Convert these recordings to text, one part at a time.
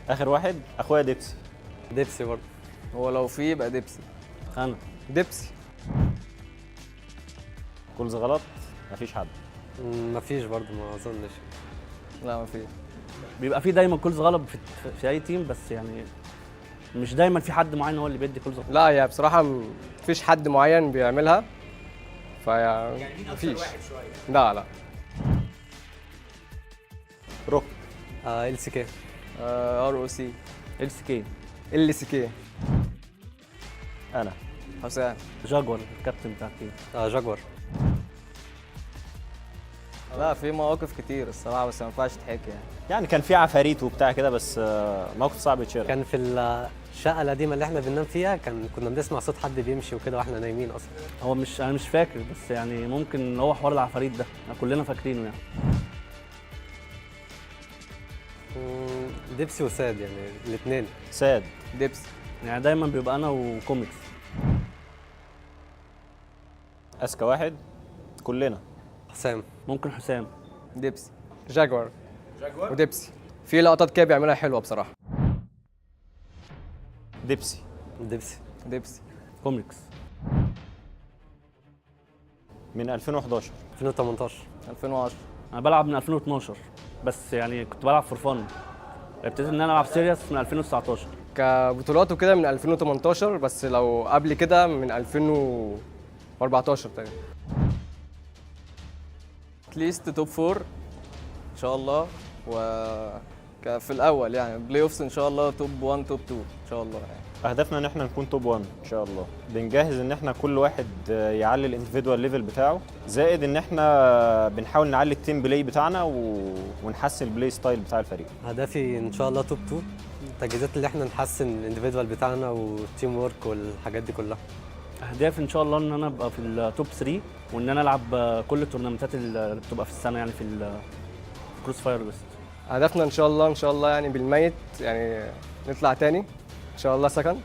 اخر واحد اخويا ديبسي. ديبسي برضه. هو لو في يبقى ديبسي. انا ديبسي. كولز غلط، مفيش حد. مفيش برضه، ما اظنش. لا مفيش. بيبقى في دايما كولز غلط في اي تيم، بس يعني مش دايما في حد معين هو اللي بيدي كولز غلط. لا هي بصراحه مفيش حد معين بيعملها، يعني مفيش. لا روك. ال سي كي. ROC. LCK. LCK. انا حسام. جاكور الكابتن بتاع التيم. جاكور. لا في مواقف كتير الصراحه، بس ما ينفعش تحكي يعني كان في عفاريت وبتاع كده، بس موقف صعب يتشرح. كان في الشقه القديمه اللي احنا بننام فيها، كنا بنسمع صوت حد بيمشي وكده واحنا نايمين اصلا. هو انا مش فاكر، بس يعني ممكن هو حوار العفاريت ده كلنا فاكرينه يعني. ديبسي وساد، يعني الاثنين. ساد. ديبسي. يعني دايما بيبقى انا وكوميكس. اذكى واحد كلنا. حسام. ممكن حسام. ديبسي. جاكور وديبسي. في لقطات كده بيعملها حلوه بصراحه. ديبسي. ديبسي. كوميكس. من 2011. 2018. 2010. انا بلعب من 2012، بس يعني كنت بلعب فور فن. ابتديت ان انا العب سيريس من 2019. كبطولات وكده من 2018، بس لو قبل كده من 2014 تقريبا. اتليست توب 4 ان شاء الله، في الاول يعني بلاي اوفس ان شاء الله، توب 1 توب 2 ان شاء الله يعني. اهدافنا ان احنا نكون توب 1 ان شاء الله. بنجهز ان احنا كل واحد يعلي الانديفيدوال ليفل بتاعه، زائد ان احنا بنحاول نعلي التيم بلاي بتاعنا ونحسن البلاي ستايل بتاع الفريق. هدفي ان شاء الله توب 2. التجهيزات اللي احنا نحسن الانديفيدوال بتاعنا والتيم ورك والحاجات دي كلها. اهدافي ان شاء الله ان انا ابقى في التوب 3، وان انا العب كل التورنمنتات اللي بتبقى في السنه يعني في كروس فاير ويست. هدفنا ان شاء الله يعني بالميت يعني نطلع تاني ان شاء الله سكند،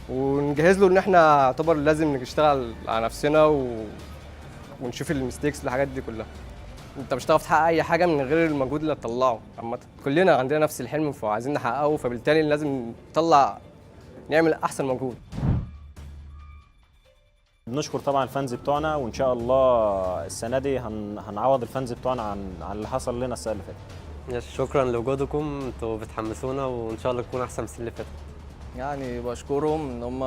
ونجهز له ان احنا يعتبر لازم نشتغل على نفسنا ونشوف الميستيكس والحاجات دي كلها. انت مش هتعرف تحقق اي حاجه من غير المجهود اللي هتطلعه عامه. كلنا عندنا نفس الحلم فعايزين نحققه، فبالتالي لازم نعمل احسن مجهود. بنشكر طبعا الفانز بتوعنا، وان شاء الله السنه دي هنعوض الفانز بتوعنا عن اللي حصل لنا السنه اللي فاتت. شكرا لوجودكم، انتوا بتحمسونا وان شاء الله نكون احسن من السنه اللي فاتت. يعني بشكرهم ان هم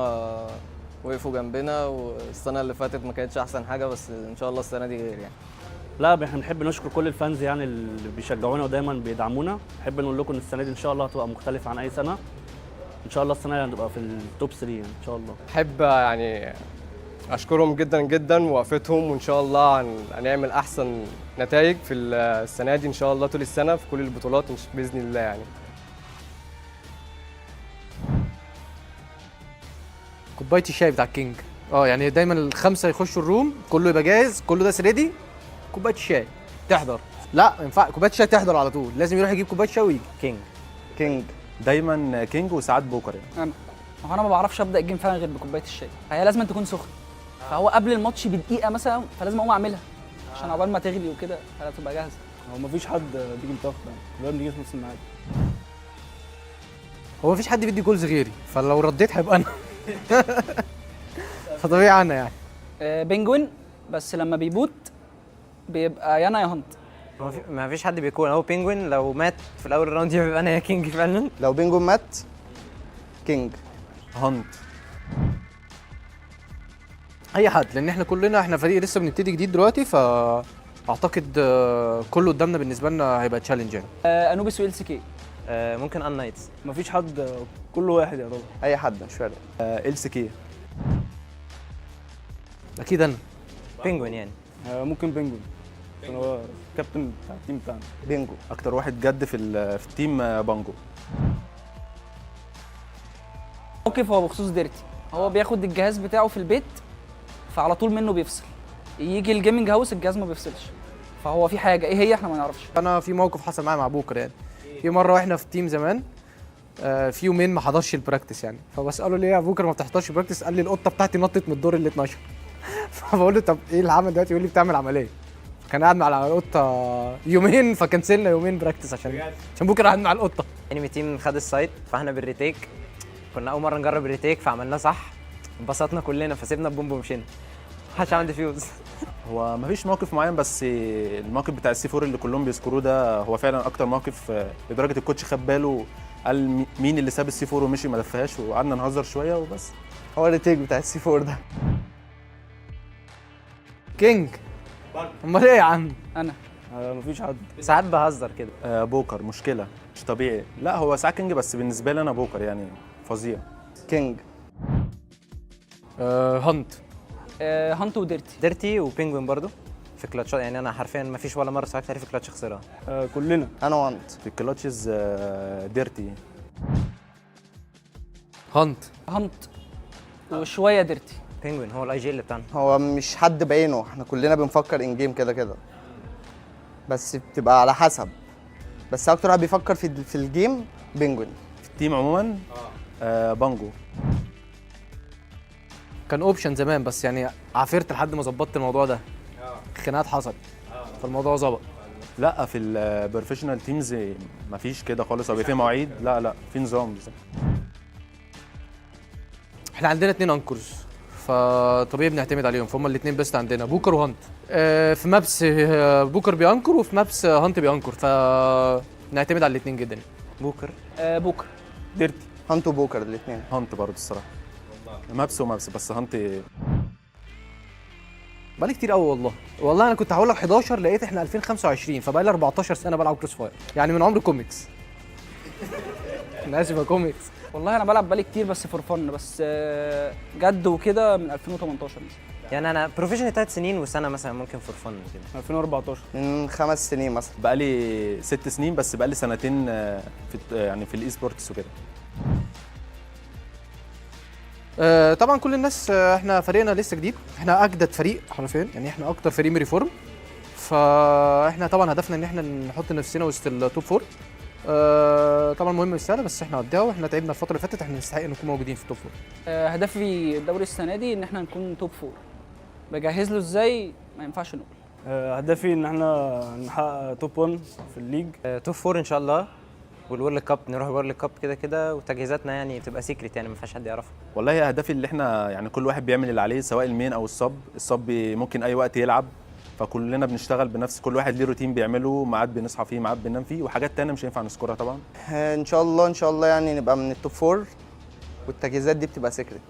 وقفوا جنبنا، والسنه اللي فاتت ما كانتش احسن حاجه، بس ان شاء الله السنه دي غير يعني. لا احنا بنحب نشكر كل الفانز يعني اللي بيشجعونا ودايما بيدعمونا. بحب نقول لكم ان السنه دي ان شاء الله هتبقى مختلفه عن اي سنه. ان شاء الله السنه دي هنبقى في التوب 3 يعني ان شاء الله. احب يعني اشكرهم جدا جدا ووقفتهم، وان شاء الله هنعمل احسن نتائج في السنه دي ان شاء الله طول السنه في كل البطولات باذن الله يعني. كوبايه الشاي بتاع الكينج. يعني دايما الخمسه يخشوا الروم، كله يبقى جاهز، كله ده ريدي. كوبايه الشاي تحضر. لا ينفع كوبايه الشاي تحضر على طول، لازم يروح يجيب كوبايه شاي ويجي. كينج دايما كينج، وساعات بوكر يعني. انا ما بعرفش ابدا الجيم فعلا غير بكوبايه الشاي، فهي لازم تكون سخنه. فهو قبل الماتش بدقيقه مثلا، فلازم اقوم اعملها عشان عقبال ما تغلي وكده فلازم تبقى جاهزه. هو مفيش حد بيجي متاخر، كلنا بنيجي في نص الميعاد. هو مفيش حد بيدي جولز غيري، فلو رديت هيبقى انا. فطبيعي انا يعني. بنجوين، بس لما بيبوت بيبقى يا انا يا هانت. ما فيش حد بيكون، هو بينجوين لو مات في الاول الراوند بيبقى انا يا كينج فعلا. لو بينجوين مات كينج. هانت. اي حد، لان احنا فريق لسه بنبتدي جديد دلوقتي، فاعتقد كله قدامنا بالنسبه لنا هيبقى تشالنج يعني. انوبيس وLCK. ممكن unKnights. مفيش حد، كل واحد يا رب. اي حد مش فارق. LCK. اكيد انا. بينجوين يعني. ممكن بنجوين عشان هو الكابتن بتاع التيم بتاعنا. بينجو. اكتر واحد جد في التيم بانجو. موقف هو بخصوص ديرتي، هو بياخد الجهاز بتاعه في البيت فعلى طول منه بيفصل، يجي الجيمنج هاوس الجهاز ما بيفصلش، فهو في حاجه ايه هي احنا ما نعرفش. انا في موقف حصل معايا مع بوكر يعني. في مره واحنا في التيم زمان، في يومين ما حضرش البراكتس يعني، فبساله ليه يا بوكر ما بتحضرش البراكتس؟ قال لي القطه بتاعتي نطت من الدور ال 12. فبقول له طب ايه العمل دلوقتي؟ يقول لي بتعمل عمليه. كان قاعد مع القطه يومين فكنسلنا يومين براكتس عشان بكره قاعد مع القطه. انمي تيم خد السايت فاحنا بالريتيك كنا اول مره نجرب الريتيك فعملناه صح، انبسطنا كلنا فسيبنا البومب ومشينا. محدش عمل ديفيوز. هو مفيش موقف معين، بس الموقف بتاع السي 4 اللي كلهم بيذكروه ده هو فعلا اكتر موقف، لدرجه الكوتش خد باله قال مين اللي ساب السي 4 ومشي ما دفهاش، وقعدنا نهزر شويه وبس. هو الريتيك بتاع السي 4 ده. كينج. امال ايه يا عم؟ انا مفيش حد. ساعات بهزر كده. بوكر مشكله مش طبيعي. لا هو ساعات كينج، بس بالنسبه لي انا بوكر يعني فظيع. كينج. هانت. هانت وديرتي. ديرتي وبينجوين برضو في كلاتشات، يعني انا حرفيا ما فيش ولا مره ساعات في كلاتش خسرها. كلنا. انا وانت. في الكلاتشز ديرتي. هانت. هانت وشويه ديرتي. بينجوين هو الاي جي اللي بتاعنا. هو مش حد بعينه، احنا كلنا بنفكر ان جيم كده كده، بس بتبقى على حسب. بس اكتر واحد بيفكر في الجيم بينجوين. في التيم عموما بانجو. كان اوبشن زمان بس يعني عافرت لحد ما ظبطت الموضوع ده. خناقات حصلت فالموضوع ظبط. لا في البروفيشنال تيمز مفيش كده خالص، او في مواعيد. لا في نظام. احنا عندنا 2 انكرز فطبيعي بنعتمد عليهم، فهم الاثنين بيست عندنا بوكر وهانت. في مابس بوكر بيانكر وفي مابس هانت بيانكر، فنعتمد على الاثنين جدا. بوكر. بوكر. ديرتي. هانت وبوكر الاثنين. هانت برضه الصراحه. مابس ومابس، بس هانت بقالي كتير قوي والله انا كنت هقول لك 11 لقيت احنا 2025 فبقالي 14 سنه بلعب كروس فاير، يعني من عمر كوميكس. انا اسف يا كوميكس. والله انا بلعب بقالي كتير بس فور فن، بس جد وكده من 2018 مثلا. يعني انا بروفيشنال 3 سنين وسنه مثلا ممكن فور فن كده. 2014. من 5 سنين مثلا. بقالي 6 سنين، بس بقالي سنتين يعني في الاي سبورتس وكده. طبعا كل الناس احنا فريقنا لسه جديد، احنا اجدد فريق حرفيا، يعني احنا اكتر فريق ريفورم، فاحنا طبعا هدفنا ان احنا نحط نفسنا وسط التوب 4. طبعا مهم مش سهله بس احنا قدها، واحنا تعبنا الفتره اللي فاتت، احنا نستحق نكون موجودين في التوب 4. هدفي الدوري السنه دي ان احنا نكون توب 4. بجهز له ازاي ما ينفعش نقول. هدفي ان احنا نحقق توب 1 في الليج. توب 4 ان شاء الله، والورلد كاب نروح الورلد كاب كده كده، وتجهيزاتنا يعني بتبقى سيكريت يعني ما ينفعش حد يعرفها. والله اهدافي اللي احنا يعني كل واحد بيعمل اللي عليه، سواء المين او الصب ممكن اي وقت يلعب، فكلنا بنشتغل بنفس، كل واحد ليه روتين بيعمله، ميعاد بنصحى فيه ميعاد بننام فيه، وحاجات تانية مش هينفع نذكرها طبعا. ان شاء الله يعني نبقى من التوب 4، والتجهيزات دي بتبقى سيكريت.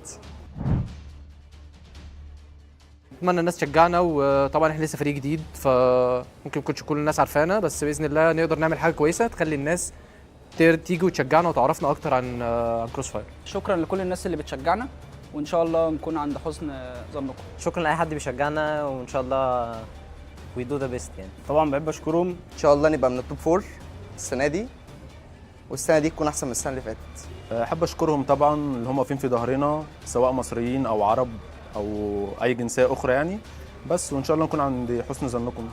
اتمنى الناس تشجعنا، وطبعا احنا لسه فريق جديد فممكن ما يكونش كل الناس عارفانا، بس باذن الله نقدر نعمل حاجه كويسه تخلي الناس تيجي وتشجعنا وتعرفنا اكتر عن كروس فاير. شكرا لكل الناس اللي بتشجعنا، وان شاء الله نكون عند حسن ظنكم. شكرا لاي حد بيشجعنا، وان شاء الله وي دو ذا بيست يعني. طبعا بحب اشكرهم. ان شاء الله نبقى من التوب 4 السنه دي، والسنه دي تكون احسن من السنه اللي فاتت. احب اشكرهم طبعا اللي هم واقفين في ظهرنا، سواء مصريين او عرب او اي جنسيه اخرى يعني، بس وان شاء الله نكون عند حسن ظنكم.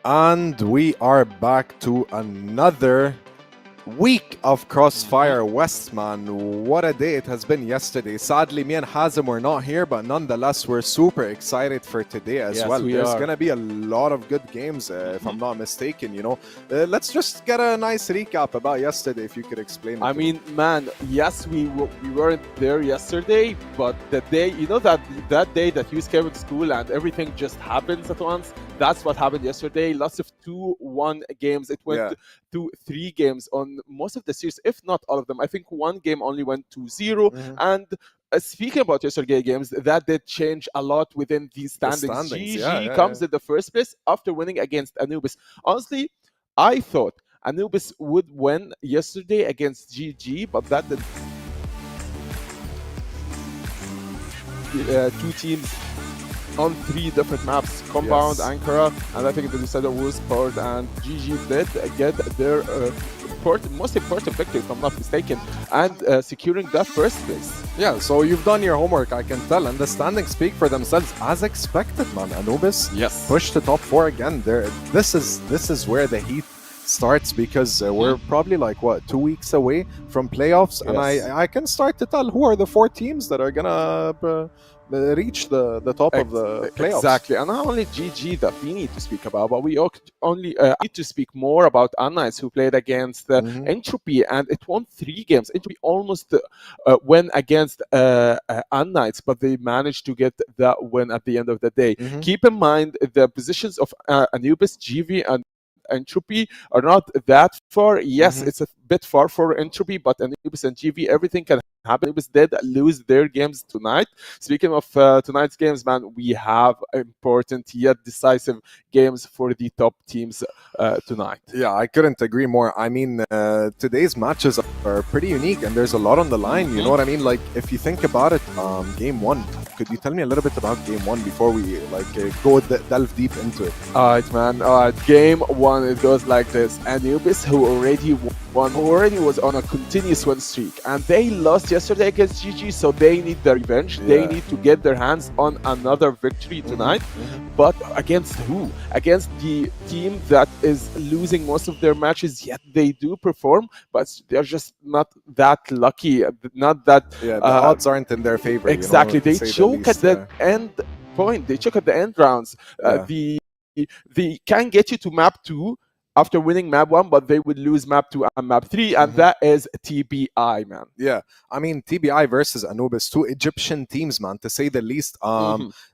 And we are back to another week of CrossFire West, man. What a day it has been yesterday. Sadly, me and Hazem were not here, but nonetheless, we're super excited for today as Yes, well. we There's are. going to be a lot of good games, if I'm not mistaken, you know. Let's just get a nice recap about yesterday, if you could explain it. I to me. mean, man, yes, we weren't there yesterday, but the day, you know, that day that you came to school and everything just happens at once. That's what happened yesterday. Lots of 2-1 games. It went to 3 games on most of the series, if not all of them. I think one game only went to 0. And speaking about yesterday games, that did change a lot within these standings. GG comes in the first place after winning against Anubis. Honestly, I thought Anubis would win yesterday against GG, but that did. 2 teams on 3 different maps, Compound, Ankara, and I think they decided was Sport, and GG did get their most important victory, if I'm not mistaken, and securing that first place. Yeah, so you've done your homework, I can tell, and the standings speak for themselves as expected, man. Anubis pushed to top 4 again. This is where the heat starts, because we're probably like, what, 2 weeks away from playoffs, and I can start to tell who are the 4 teams that are gonna reach the top of the playoffs. Exactly, and not only GG that we need to speak about, but we only need to speak more about unKnights, who played against Entropy, and it won 3 games. Entropy almost went against unKnights, but they managed to get that win at the end of the day. Keep in mind the positions of Anubis, GV, and Entropy are not that far. Yes, it's a bit far for Entropy, but Anubis and GV, everything can happen. Anubis did lose their games tonight. Speaking of tonight's games, man, we have important yet decisive games for the top teams tonight. Yeah, I couldn't agree more. I mean, today's matches are pretty unique, and there's a lot on the line. You know what I mean? Like, if you think about it, game 1, could you tell me a little bit about game 1 before we go delve deep into it? All right, man. Game 1, it goes like this. Anubis, who already was on a continuous win streak, and they lost yesterday against GG, so they need their revenge. They need to get their hands on another victory tonight. But against who? Against the team that is losing most of their matches, yet they do perform, but they're just not that lucky. Not that the odds aren't in their favor. Exactly. You know, they choke at the end point. They choke at the end rounds. They can get you to map 2 after winning map 1, but they would lose map 2 and map 3, and that is TBI, man. Yeah, I mean, TBI versus Anubis, 2 Egyptian teams, man, to say the least.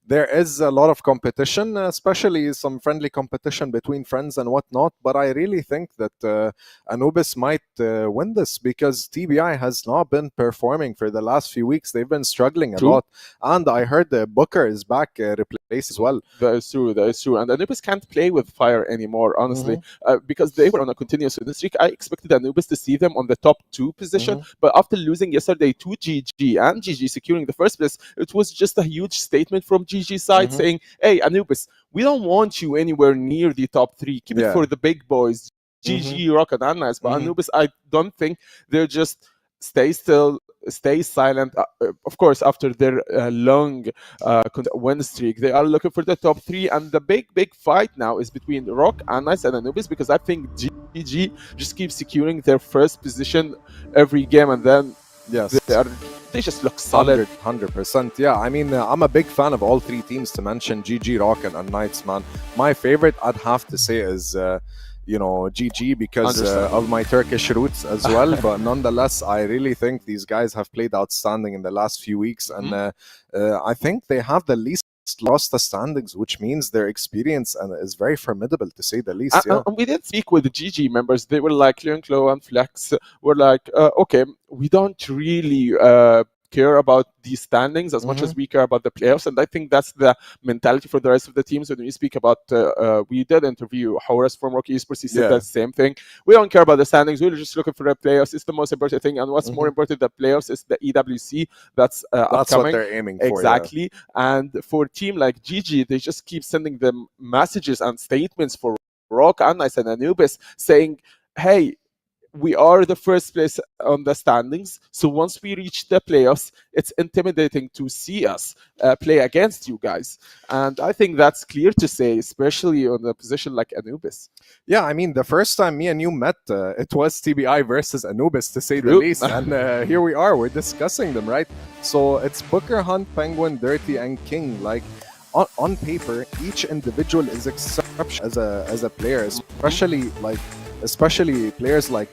There is a lot of competition, especially some friendly competition between friends and whatnot, but I really think that Anubis might win this, because TBI has not been performing for the last few weeks. They've been struggling a lot, and I heard Booker is back replaced as well. That is true, and Anubis can't play with fire anymore, honestly. Because they were on a continuous win streak. I expected Anubis to see them on the top 2 position, but after losing yesterday to GG and GG securing the first place, it was just a huge statement from GG side saying, hey, Anubis, we don't want you anywhere near the top 3. Keep it for the big boys, GG, ROC, and unKnights. But Anubis, I don't think they're just stay still, stay silent. Of course, after their long win streak, they are looking for the top 3, and the big fight now is between ROC, unKnights, and Anubis, because I think GG just keeps securing their first position every game, and then they just look solid. 100%. Yeah, I mean, I'm a big fan of all 3 teams to mention, GG, ROC, and unKnights, man. My favorite, I'd have to say, is GG, because of my Turkish roots as well. But nonetheless, I really think these guys have played outstanding in the last few weeks, and I think they have the least lost the standings, which means their experience is very formidable, to say the least. And we did speak with the GG members. They were like, Leonclo and Flex were like, okay, we don't really care about these standings as much as we care about the playoffs, and I think that's the mentality for the rest of the teams. When we speak about, we did interview Horace from ROC Esports. He said the same thing. We don't care about the standings. We're just looking for the playoffs. It's the most important thing, and what's more important than playoffs is the EWC that's upcoming. What they're aiming for. Exactly. And for a team like GG, they just keep sending them messages and statements for ROC, unKnights, and Anubis saying, hey, we are the first place on the standings. So once we reach the playoffs, it's intimidating to see us play against you guys. And I think that's clear to say, especially on a position like Anubis. Yeah, I mean, the first time me and you met, it was TBI versus Anubis, to say the True. least. And here we are, we're discussing them, right? So it's Booker, Hunt, Penguin, Dirty, and King. Like, on paper, each individual is exceptional as a player, especially players like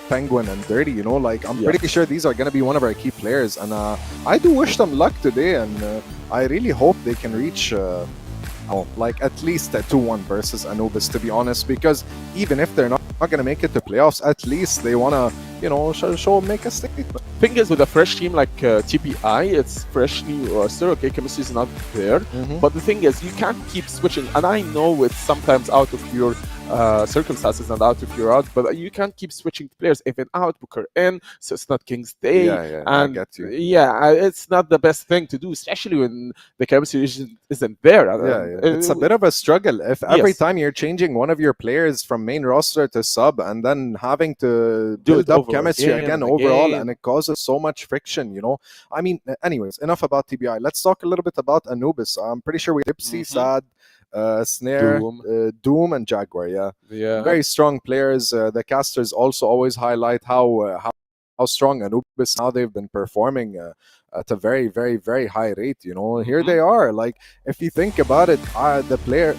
Penguin and Dirty, you know, like I'm pretty sure these are going to be one of our key players, and I do wish them luck today, and I really hope they can reach like at least a 2-1 versus Anubis, to be honest, because even if they're not going to make it to playoffs, at least they want to, you know, make a statement. Thing is, with a fresh team like TBI, it's fresh new roster. Okay, chemistry is not there, but the thing is, you can't keep switching. And I know it's sometimes out of your circumstances and out of your odds, but you can't keep switching players, even out, Booker in, so it's not King's Day. Yeah, and I get you. Yeah, it's not the best thing to do, especially when the chemistry isn't there. It's a bit of a struggle if every time you're changing one of your players from main roster to sub, and then having to build up chemistry again overall, and it causes so much friction, you know. I mean, anyways, enough about TBI. Let's talk a little bit about Anubis. I'm pretty sure we Dipsy, Sad, Snare, Doom, and Jaguar. Yeah, very strong players. The casters also always highlight how strong Anubis, how they've been performing at a very, very, very high rate. You know, here they are. Like, if you think about it, the player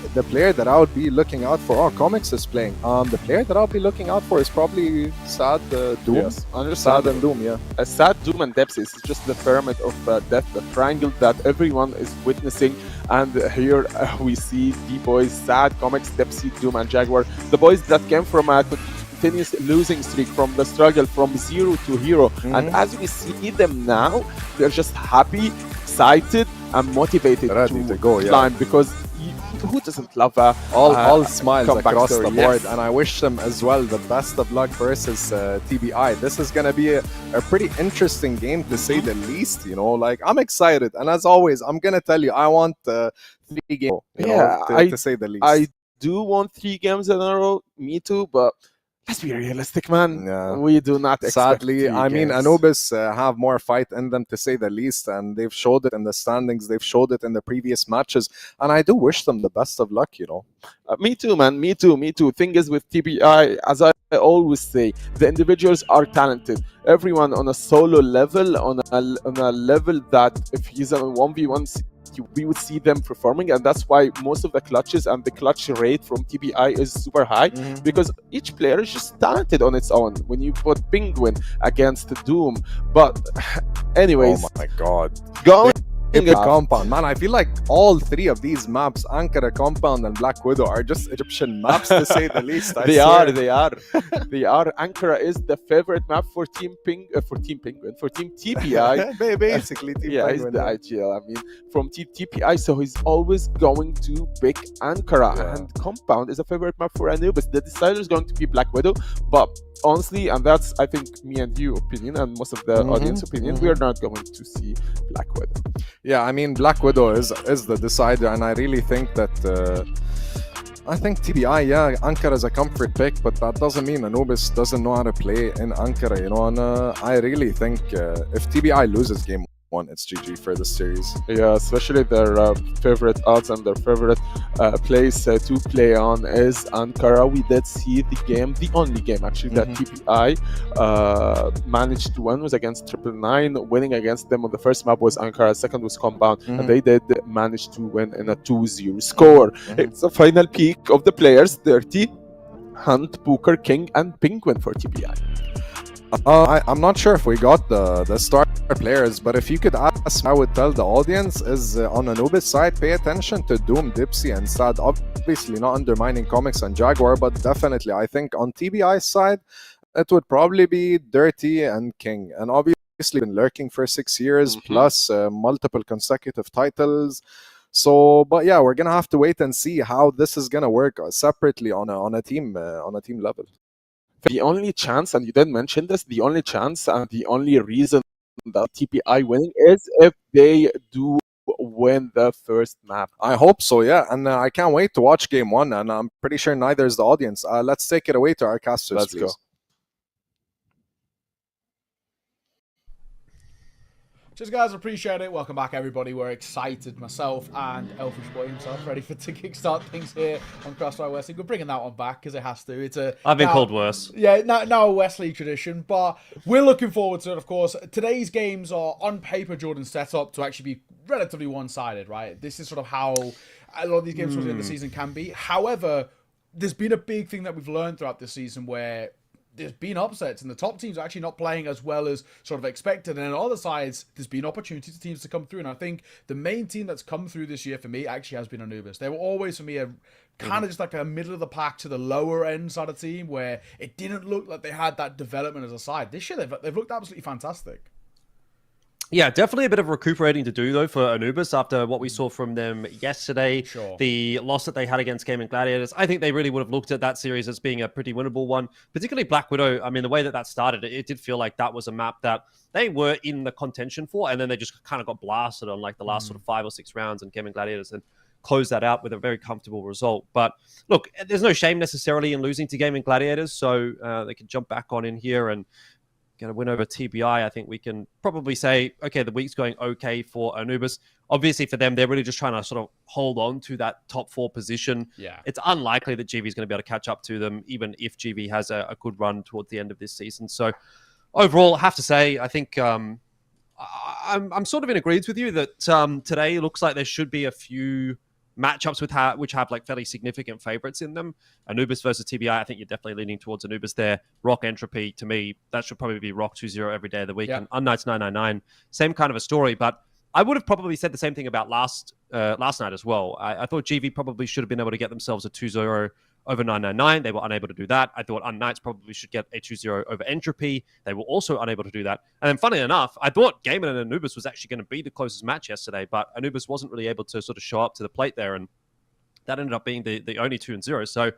that I would be looking out for, Comics is playing. The player that I'll be looking out for is probably Sad, Doom. Yes, Sad and Doom. Yeah, Sad, Doom, and Depsy is just the pyramid of death, the triangle that everyone is witnessing. And here we see the boys: Sad, Comics, Depsy, Doom, and Jaguar. The boys that came from a continuous losing streak, from the struggle from zero to hero. And as we see them now, they're just happy, excited, and motivated to go climb, because who doesn't love all smiles across story, the board. And I wish them as well the best of luck versus TBI. This is gonna be a pretty interesting game, to say the least, you know. Like, I'm excited, and as always, I'm gonna tell you, I want 3 games, to say the least. I do want 3 games in a row, me too, but let's be realistic, man. Yeah. We do not expect Sadly, I mean, Anubis have more fight in them, to say the least, and they've showed it in the standings, they've showed it in the previous matches, and I do wish them the best of luck, you know. Me too, man. Me too. Thing is, with TBI, as I always say, the individuals are talented. Everyone on a solo level, on a level that if he's on a 1v1, we would see them performing, and that's why most of the clutches and the clutch rate from TBI is super high, because each player is just talented on its own. When you put Penguin against Doom, but anyways, oh my god, going compound, man, I feel like all 3 of these maps, Ankara, Compound, and Black Widow, are just Egyptian maps, to say the least. They are. Ankara is the favorite map for Team Penguin, for Team TBI. Basically, Team yeah, Penguin, he's the IGL. I mean, from Team TBI, so he's always going to pick Ankara, and Compound is a favorite map for Anubis. The decider is going to be Black Widow, but honestly, and that's, I think, me and you opinion, and most of the audience opinion, we are not going to see Black Widow. Yeah, I mean, Black Widow is the decider, and I really think that I think TBI, Ankara is a comfort pick, but that doesn't mean Anubis doesn't know how to play in Ankara, you know. And I really think if TBI loses game 1, it's GG for the series. Yeah, especially their favorite odds and their favorite place to play on is Ankara. We did see the only game actually that TBI managed to win was against 999. Winning against them on the first map was Ankara, second was Compound, and they did manage to win in a 2-0 score. It's a final peak of the players: Dirty, Hunt, Booker, King, and Penguin for TBI. I'm not sure if we got the star players, but if you could ask, I would tell the audience is on Anubis side, pay attention to Doom, Dipsy, and Sad. Obviously not undermining Comics and Jaguar, but definitely I think on TBI's side, it would probably be Dirty and King. And obviously been lurking for 6 years, plus multiple consecutive titles. So, but yeah, we're gonna have to wait and see how this is gonna work separately on a team level. The only chance, and you did mention this, the only chance and the only reason that TBI winning is if they do win the first map. I hope so, yeah, and I can't wait to watch game 1, and I'm pretty sure neither is the audience. Let's take it away to our casters, please. Go. Just guys, appreciate it. Welcome back, everybody. We're excited, myself and Elfish Boy himself, ready to kickstart things here on CrossFire West League. We're bringing that one back because it has to. It's a I've been called worse. Yeah, now a West League tradition, but we're looking forward to it. Of course, today's games are on paper, Jordan, set up to actually be relatively one-sided, right? This is sort of how a lot of these games towards the end of the season can be. However, there's been a big thing that we've learned throughout this season where there's been upsets and the top teams are actually not playing as well as sort of expected. And on other sides, there's been opportunities for teams to come through. And I think the main team that's come through this year for me actually has been Anubis. They were always, for me, a kind of just like a middle of the pack to the lower end side of team where it didn't look like they had that development as a side. This year, they've looked absolutely fantastic. Yeah, definitely a bit of recuperating to do, though, for Anubis after what we saw from them yesterday. Sure. The loss that they had against Gaimin Gladiators. I think they really would have looked at that series as being a pretty winnable one, particularly Black Widow. I mean, the way that started, it did feel like that was a map that they were in the contention for, and then they just kind of got blasted on like the last sort of 5 or 6 rounds, and Gaimin Gladiators and closed that out with a very comfortable result. But look, there's no shame necessarily in losing to Gaimin Gladiators, so they can jump back on in here and get a win over TBI. I think we can probably say, okay, the week's going okay for Anubis. Obviously for them, they're really just trying to sort of hold on to that top 4 position. Yeah. It's unlikely that GV is going to be able to catch up to them, even if GV has a good run towards the end of this season. So overall, I have to say, I think I'm sort of in agreement with you that today looks like there should be a few matchups which have like fairly significant favorites in them. Anubis versus TBI, I think you're definitely leaning towards Anubis there. ROC Entropy, to me, that should probably be ROC 2-0 every day of the week. And unKnights 999, same kind of a story. But I would have probably said the same thing about last night as well. I thought GV probably should have been able to get themselves a 2-0 over 999. They were unable to do that. I thought unKnights probably should get a 2-0 over Entropy. They were also unable to do that. And then funny enough, I thought Gaimin and Anubis was actually going to be the closest match yesterday, but Anubis wasn't really able to sort of show up to the plate there, and that ended up being the only 2-0. So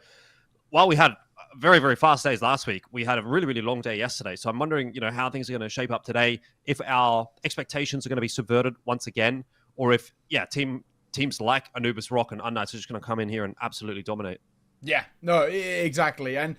while we had very, very fast days last week, we had a really, really long day yesterday. So I'm wondering, how things are going to shape up today, if our expectations are going to be subverted once again, or if, teams like Anubis, ROC, and unKnights are just going to come in here and absolutely dominate. Yeah, no, exactly. And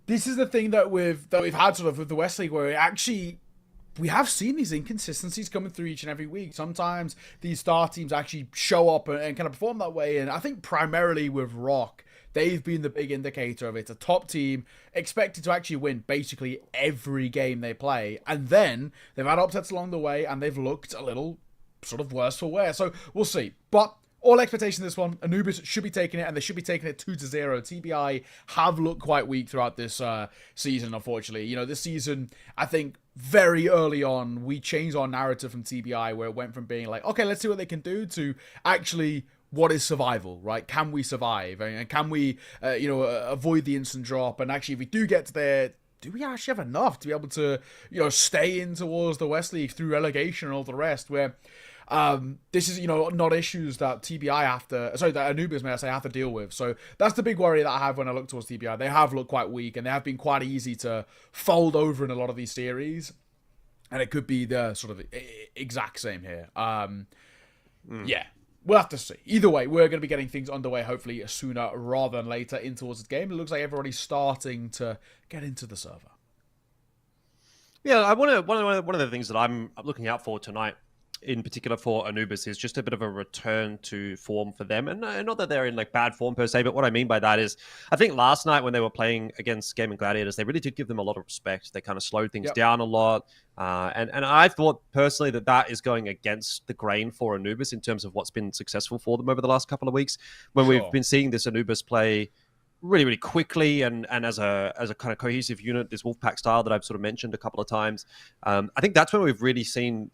this is the thing that we've had sort of with the West League, where we have seen these inconsistencies coming through each and every week. Sometimes these star teams actually show up and kind of perform that way. And I think primarily with ROC, they've been the big indicator of it. It's a top team expected to actually win basically every game they play. And then they've had upsets along the way and they've looked a little sort of worse for wear. So we'll see. But all expectation this one, Anubis should be taking it, and they should be taking it 2-0. TBI have looked quite weak throughout this season, unfortunately. This season, I think very early on, we changed our narrative from TBI, where it went from being like, okay, let's see what they can do, to actually, what is survival, right? Can we survive? And can we, avoid the instant drop? And actually, if we do get to there, do we actually have enough to be able to, stay in towards the West League through relegation and all the rest, where this is, not issues that that Anubis, may I say, have to deal with. So that's the big worry that I have when I look towards TBI. They have looked quite weak, and they have been quite easy to fold over in a lot of these series. And it could be the sort of exact same here. Yeah, we'll have to see. Either way, we're going to be getting things underway, hopefully sooner rather than later in towards the game. It looks like everybody's starting to get into the server. Yeah, one of the things that I'm looking out for tonight, in particular for Anubis, is just a bit of a return to form for them. And not that they're in like bad form per se, but what I mean by that is, I think last night when they were playing against Gaimin Gladiators, they really did give them a lot of respect. They kind of slowed things down a lot. And I thought personally that is going against the grain for Anubis in terms of what's been successful for them over the last couple of weeks, when we've been seeing this Anubis play really, really quickly and as a kind of cohesive unit, this Wolfpack style that I've sort of mentioned a couple of times. I think that's when we've really seen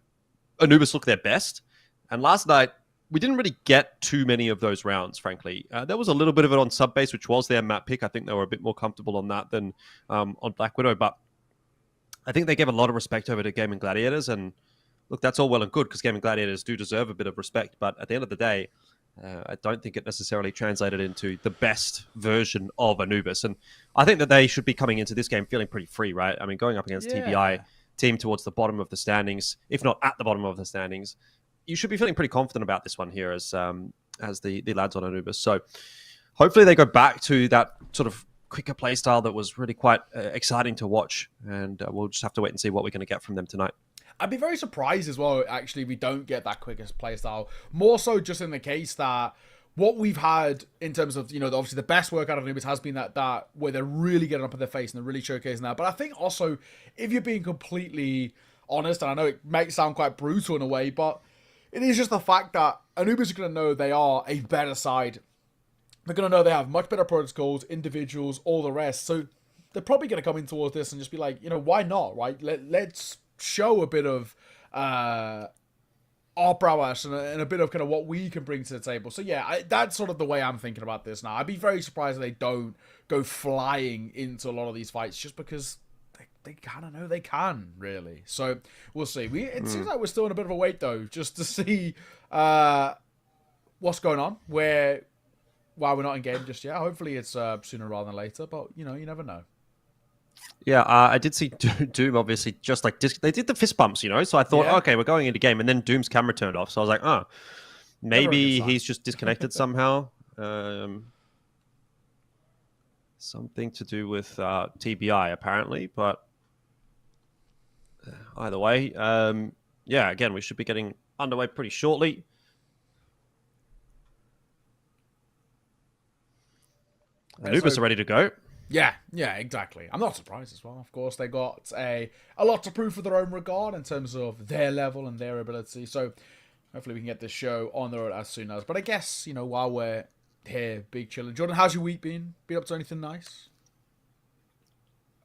Anubis look their best. And last night, we didn't really get too many of those rounds, frankly. There was a little bit of it on Subbase, which was their map pick. I think they were a bit more comfortable on that than on Black Widow. But I think they gave a lot of respect over to Gaimin Gladiators. And look, that's all well and good, because Gaimin Gladiators do deserve a bit of respect. But at the end of the day, I don't think it necessarily translated into the best version of Anubis. And I think that they should be coming into this game feeling pretty free, right? I mean, going up against TBI, team towards the bottom of the standings, if not at the bottom of the standings, you should be feeling pretty confident about this one here as the lads on Anubis. So hopefully they go back to that sort of quicker play style that was really quite exciting to watch, and we'll just have to wait and see what we're going to get from them tonight. I'd be very surprised as well, actually, if we don't get that quickest playstyle. More so just in the case that what we've had in terms of, obviously the best work out of Anubis has been that where they're really getting up in their face and they're really showcasing that. But I think also, if you're being completely honest, and I know it might sound quite brutal in a way, but it is just the fact that Anubis are going to know they are a better side. They're going to know they have much better protocols, individuals, all the rest. So they're probably going to come in towards this and just be like, why not, right? Let's show a bit of our prowess and a bit of kind of what we can bring to the table. So yeah, that's sort of the way I'm thinking about this now. I'd be very surprised if they don't go flying into a lot of these fights just because they kind of know they can, really. So we'll see. It seems like we're still in a bit of a wait, though, just to see what's going on, why we're not in game just yet. Hopefully it's sooner rather than later, but, you never know. Yeah, I did see Doom, obviously, just like they did the fist bumps, so I thought, okay, we're going into game, and then Doom's camera turned off, so I was like, oh, maybe he's just disconnected somehow. Something to do with TBI, apparently, but either way, yeah, again, we should be getting underway pretty shortly. Anubis are ready to go. Yeah, exactly. I'm not surprised as well. Of course, they got a lot to prove for their own regard in terms of their level and their ability. So hopefully we can get this show on the road as soon as. But I guess, while we're here, big chilling. Jordan, how's your week been? Been up to anything nice?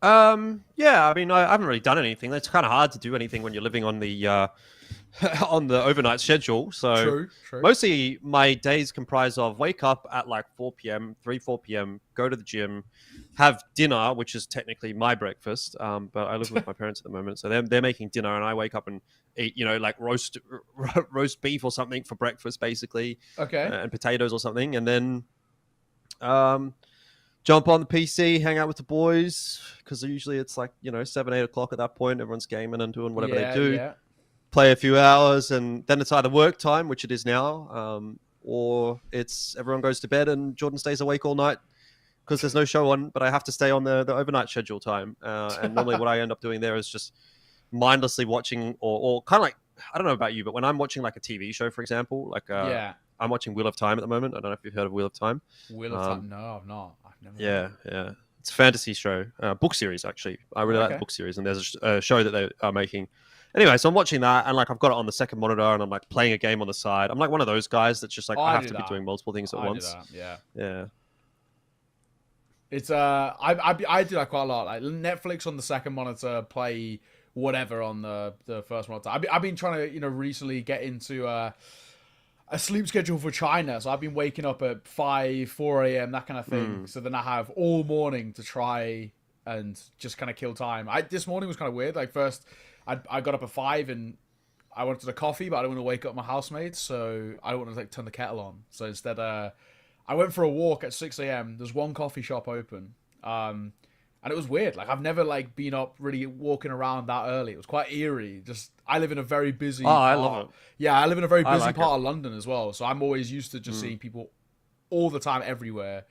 Yeah, I mean, I haven't really done anything. It's kind of hard to do anything when you're living on the on the overnight schedule. So True. Mostly my days comprise of wake up at like 4 p.m., 4 p.m., go to the gym, have dinner, which is technically my breakfast. But I live with my parents at the moment, so they're making dinner, and I wake up and eat, like roast beef or something for breakfast, basically. Okay. And potatoes or something, and then jump on the PC, hang out with the boys, because usually it's like 7, 8 o'clock at that point. Everyone's gaming and doing whatever they do. Yeah. Play a few hours, and then it's either work time, which it is now, or it's everyone goes to bed and Jordan stays awake all night because there's no show on, but I have to stay on the overnight schedule time. And normally what I end up doing there is just mindlessly watching or kind of like, I don't know about you, but when I'm watching like a TV show, for example, like I'm watching Wheel of Time at the moment. I don't know if you've heard of Wheel of Time. Wheel of Time? No, I've not. I've never. Yeah. It's a fantasy show, book series actually. I really like the book series, and there's a show that they are making. Anyway, so I'm watching that, and like I've got it on the second monitor, and I'm like playing a game on the side. I'm like one of those guys that's just like I have to be doing multiple things at once. Yeah. It's I do that quite a lot. Like Netflix on the second monitor, play whatever on the first monitor. I've been trying to recently get into a sleep schedule for China, so I've been waking up at 4 a.m. that kind of thing. So then I have all morning to try and just kind of kill time. This morning was kind of weird. Like first, I got up at 5 and I wanted a coffee, but I don't want to wake up my housemates, so I don't want to like turn the kettle on. So instead, I went for a walk at 6 a.m. There's one coffee shop open, and it was weird. Like I've never like been up really walking around that early. It was quite eerie. Just I live in a very busy. I love it. Yeah, I live in a very busy part of London as well, so I'm always used to just seeing people all the time, everywhere.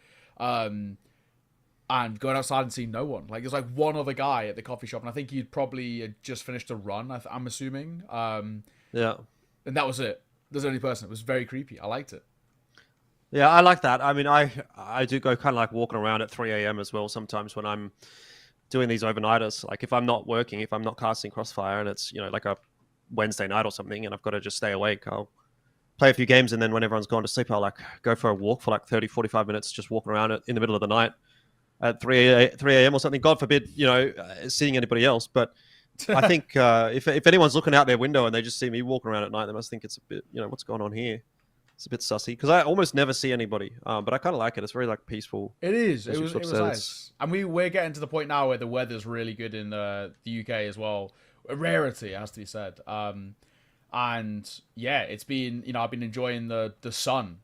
And going outside and seeing no one. Like, there's like one other guy at the coffee shop, and I think he'd probably just finished a run, I'm assuming. Yeah. And that was it. There's the only person. It was very creepy. I liked it. Yeah, I like that. I mean, I do go kind of like walking around at 3 a.m. as well sometimes when I'm doing these overnighters. Like, if I'm not working, if I'm not casting Crossfire, and it's, like a Wednesday night or something, and I've got to just stay awake, I'll play a few games, and then when everyone's gone to sleep, I'll like go for a walk for like 30, 45 minutes, just walking around in the middle of the night. At 3 a.m. or something, God forbid, seeing anybody else. But I think if anyone's looking out their window and they just see me walking around at night, they must think it's a bit, what's going on here? It's a bit sussy because I almost never see anybody. But I kind of like it. It's very like peaceful. It is. It was nice. And we're getting to the point now where the weather's really good in the UK as well. A rarity, it has to be said. And yeah, it's been, I've been enjoying the sun.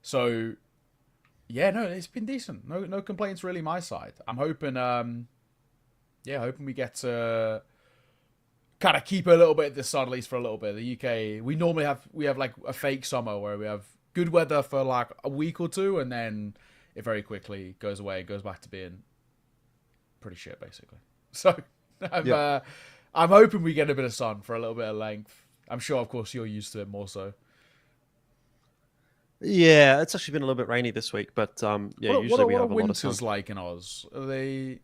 So. Yeah, no, it's been decent. No complaints really my side. I'm hoping, hoping we get to kind of keep a little bit of this sun at least for a little bit. The UK, we normally have like a fake summer where we have good weather for like a week or two, and then it very quickly goes away and goes back to being pretty shit, basically. So I'm I'm hoping we get a bit of sun for a little bit of length. I'm sure, of course, you're used to it more so. Yeah, it's actually been a little bit rainy this week, but yeah, usually we have a lot of sun. Winters like in Oz? Are they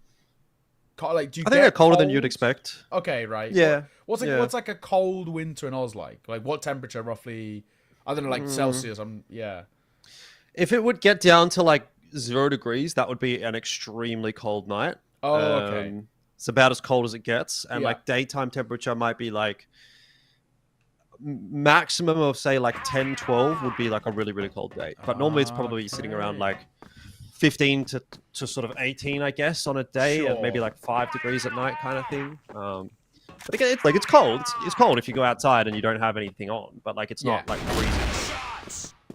like? Do you I think they're colder than you'd expect. Okay, right. Yeah. What's like a cold winter in Oz like? Like what temperature roughly? I don't know, like Celsius. Yeah. If it would get down to like 0 degrees, that would be an extremely cold night. Oh, okay. It's about as cold as it gets, and Yeah. like daytime temperature might be like maximum of say like 10, 12 would be like a really, really cold day. But normally it's probably sitting around like 15 to sort of 18, I guess, on a day, and maybe like 5 degrees at night kind of thing. But again, it's cold. It's cold if you go outside and you don't have anything on, but like it's not like freezing.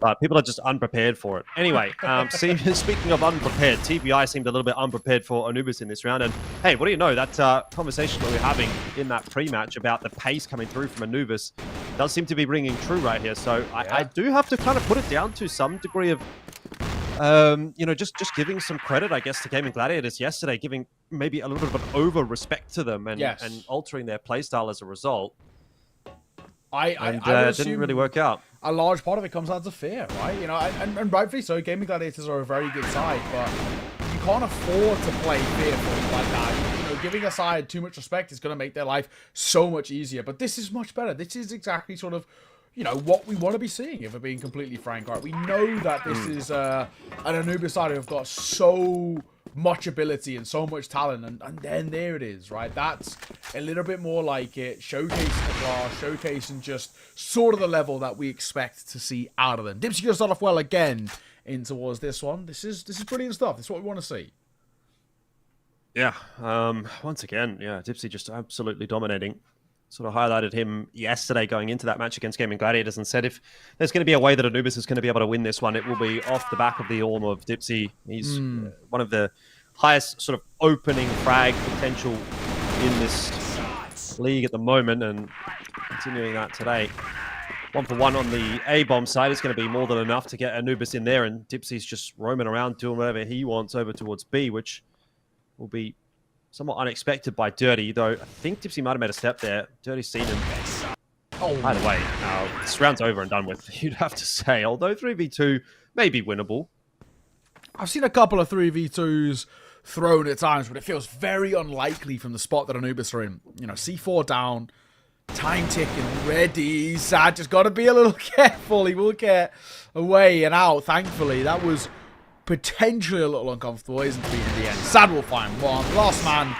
But people are just unprepared for it. Anyway, speaking of unprepared, TBI seemed a little bit unprepared for Anubis in this round. And hey, what do you know? That conversation that we were having in that pre-match about the pace coming through from Anubis does seem to be ringing true right here. So I do have to kind of put it down to some degree of, just giving some credit, I guess, to Gaimin Gladiators yesterday, giving maybe a little bit of an over-respect to them and altering their playstyle as a result. It didn't really work out. A large part of it comes down to fear, right? You know, and rightfully so. Gaimin Gladiators are a very good side, but you can't afford to play fearful like that. You know, giving a side too much respect is going to make their life so much easier. But this is much better. This is exactly sort of, you know, what we want to be seeing, if we're being completely frank, right? We know that this is an Anubis side who've got so much ability and so much talent, and then there it is, right? That's a little bit more like it, showcasing the class, showcasing just sort of the level that we expect to see out of them. Dipsy gonna start off well again in towards this one. This is brilliant stuff. This is what we want to see. Yeah, once again, Dipsy just absolutely dominating. Sort of highlighted him yesterday going into that match against Gaimin Gladiators and said if there's going to be a way that Anubis is going to be able to win this one, it will be off the back of the arm of Dipsy. He's one of the highest sort of opening frag potential in this league at the moment, and continuing that today. 1-for-1 on the A-bomb side is going to be more than enough to get Anubis in there, and Dipsy's just roaming around doing whatever he wants over towards B, which will be somewhat unexpected by Dirty, though I think Dipsy might have made a step there. Dirty's seen him. Either way, this round's over and done with, you'd have to say. Although 3v2 may be winnable. I've seen a couple of 3v2s thrown at times, but it feels very unlikely from the spot that Anubis are in. You know, C4 down, time ticking ready. Sad just got to be a little careful. He will get away and out, thankfully. That was potentially a little uncomfortable. Isn't to be in the end. Sad will find one. Last man.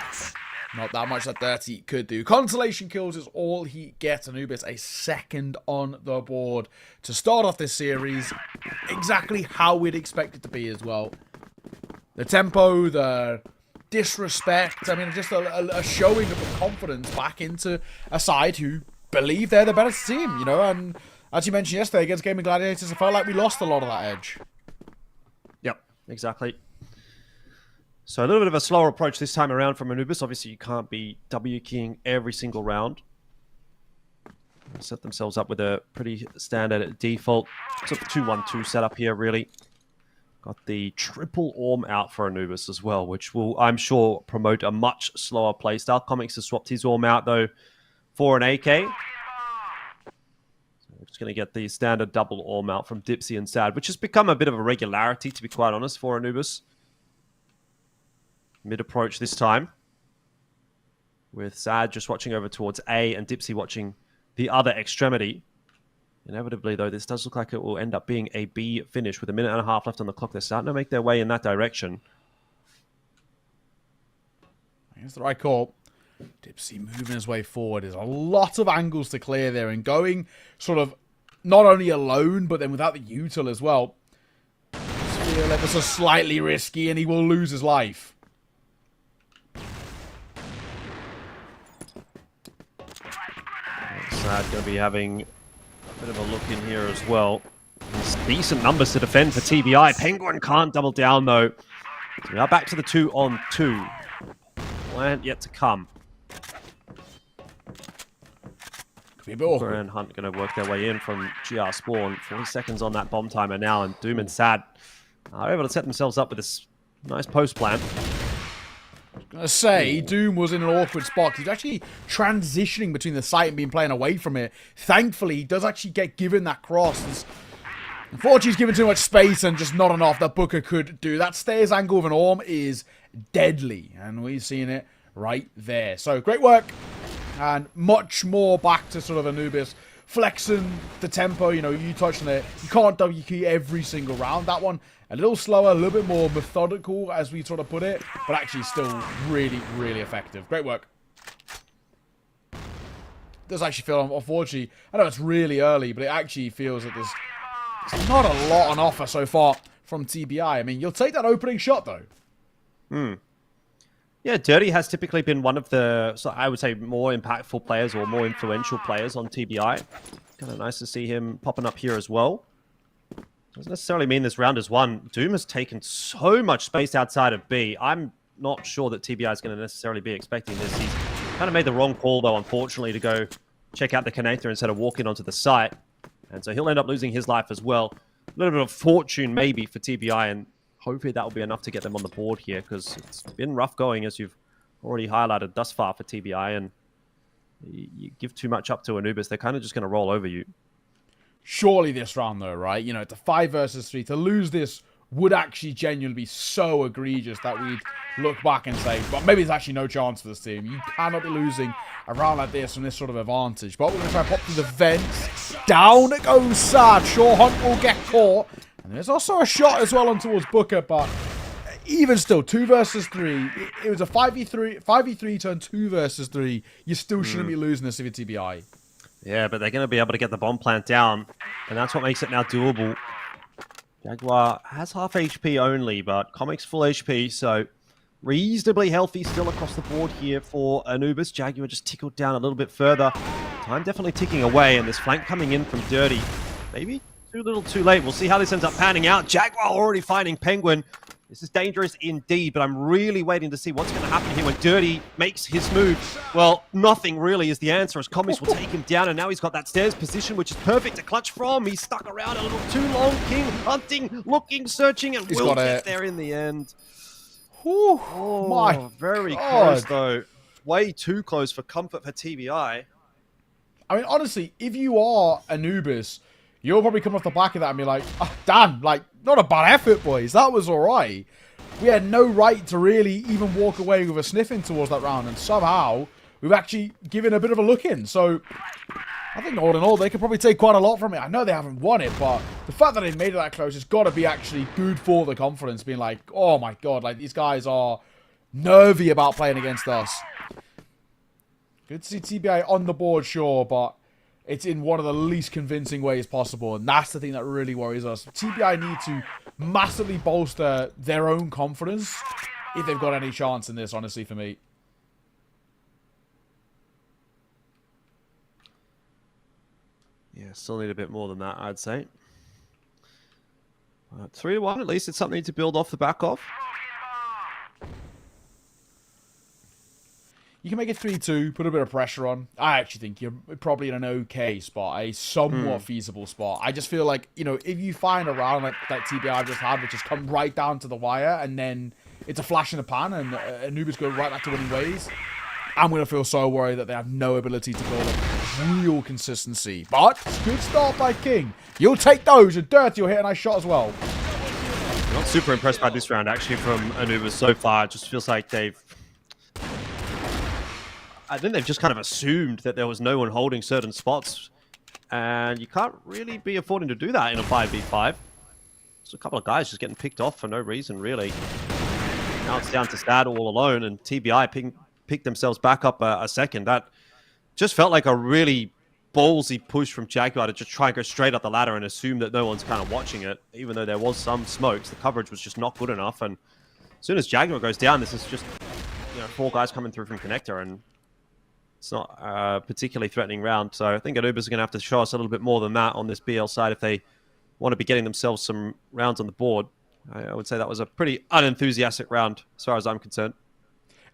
Not that much that Dirty could do. Consolation kills is all he gets. Anubis a second on the board to start off this series. Exactly how we'd expect it to be as well. The tempo, the disrespect. I mean, just a showing of the confidence back into a side who believe they're the better team, you know. And as you mentioned yesterday against Gaimin Gladiators, it felt like we lost a lot of that edge. Yep, exactly. So a little bit of a slower approach this time around from Anubis. Obviously, you can't be W-keying every single round. Set themselves up with a pretty standard default sort of 2-1-2 setup here, really. Got the triple orm out for Anubis as well, which will, I'm sure, promote a much slower playstyle. Comics has swapped his orm out, though, for an AK. So we're just going to get the standard double orm out from Dipsy and Sad, which has become a bit of a regularity, to be quite honest, for Anubis. Mid-approach this time, with Sad just watching over towards A and Dipsy watching the other extremity. Inevitably, though, this does look like it will end up being a B finish with 1.5 minutes left on the clock. They're starting to make their way in that direction. Here's the right call. Dipsy moving his way forward. There's a lot of angles to clear there, and going sort of not only alone, but then without the util as well. Ever so slightly risky, and he will lose his life. Sad going to be having a bit of a look in here as well. There's decent numbers to defend for TBI. Penguin can't double down, though. So we are back to the 2-on-2. Plant yet to come. Cooper and Hunt going to work their way in from GR Spawn. 40 seconds on that bomb timer now, and Doom and Sad are able to set themselves up with this nice post plant. I was gonna say, Doom was in an awkward spot. He's actually transitioning between the site and being playing away from it. Thankfully, he does actually get given that cross. Unfortunately, he's given too much space and just not enough that Booker could do. That stairs angle of an Orm is deadly, and we've seen it right there. So, great work, and much more back to sort of Anubis. Flexing the tempo, you know, you touched on it. You can't W key every single round. That one, a little slower, a little bit more methodical, as we sort of put it, but actually still really, really effective. Great work. Does actually feel, unfortunately, I know it's really early, but it actually feels that there's not a lot on offer so far from TBI. I mean, you'll take that opening shot, though. Yeah, Dirty has typically been one of the, so I would say, more impactful players or more influential players on TBI. Kind of nice to see him popping up here as well. Doesn't necessarily mean this round is won. Doom has taken so much space outside of B. I'm not sure that TBI is going to necessarily be expecting this. He's kind of made the wrong call, though, unfortunately, to go check out the connector instead of walking onto the site. And so he'll end up losing his life as well. A little bit of fortune, maybe, for TBI, and hopefully that will be enough to get them on the board here, because it's been rough going, as you've already highlighted thus far for TBI, and you give too much up to Anubis, they're kind of just going to roll over you. Surely this round, though, right? You know, it's a 5 versus 3. To lose this would actually genuinely be so egregious that we'd look back and say, but maybe there's actually no chance for this team. You cannot be losing a round like this from this sort of advantage. But we're going to try and pop through the vents. Down it goes, Sad. Sure, Hunt will get caught. And there's also a shot as well on towards Booker, but even still, 2 versus 3. It was a 5v3 turned 2 versus 3. You still shouldn't be losing this if you're TBI. Yeah, but they're going to be able to get the bomb plant down, and that's what makes it now doable. Jaguar has half HP only, but Comic's full HP, so reasonably healthy still across the board here for Anubis. Jaguar just tickled down a little bit further. Time definitely ticking away, and this flank coming in from Dirty. Maybe too little too late. We'll see how this ends up panning out. Jaguar already finding Penguin. This is dangerous indeed, but I'm really waiting to see what's going to happen here when Dirty makes his move. Well, nothing really is the answer, as Comics will take him down, and now he's got that stairs position, which is perfect to clutch from. He's stuck around a little too long. King hunting, looking, searching, and will get there in the end. Whew, oh, my very God. close, though. Way too close for comfort for TBI. I mean, honestly, if you are Anubis, you'll probably come off the back of that and be like, oh, damn, like, not a bad effort, boys. That was all right. We had no right to really even walk away with a sniffing towards that round, and somehow we've actually given a bit of a look in. So I think all in all, they could probably take quite a lot from it. I know they haven't won it, but the fact that they made it that close has got to be actually good for the confidence, being like, oh my God, like these guys are nervy about playing against us. Good to see TBI on the board, sure, but it's in one of the least convincing ways possible, and that's the thing that really worries us. TBI need to massively bolster their own confidence if they've got any chance in this, honestly, for me. Yeah, still need a bit more than that, I'd say. 3-1, at least it's something to build off the back of. You can make it 3-2, put a bit of pressure on. I actually think you're probably in an okay spot, a somewhat feasible spot. I just feel like, you know, if you find a round like that TBI just had, which has come right down to the wire, and then it's a flash in the pan, and Anubis go right back to winning ways, I'm going to feel so worried that they have no ability to build up real consistency. But, good start by King. You'll take those, and Dirty will hit a nice shot as well. I'm not super impressed by this round, actually, from Anubis so far. It just feels like I think they've just kind of assumed that there was no one holding certain spots, and you can't really be affording to do that in a 5v5. There's a couple of guys just getting picked off for no reason, really. Now it's down to Stad all alone, and TBI picked themselves back up a second. That just felt like a really ballsy push from Jaguar to just try and go straight up the ladder and assume that no one's kind of watching it, even though there was some smokes. The coverage was just not good enough, and as soon as Jaguar goes down, this is just, you know, 4 guys coming through from connector, and it's not a particularly threatening round. So I think Anubis are going to have to show us a little bit more than that on this BL side if they want to be getting themselves some rounds on the board. I would say that was a pretty unenthusiastic round as far as I'm concerned.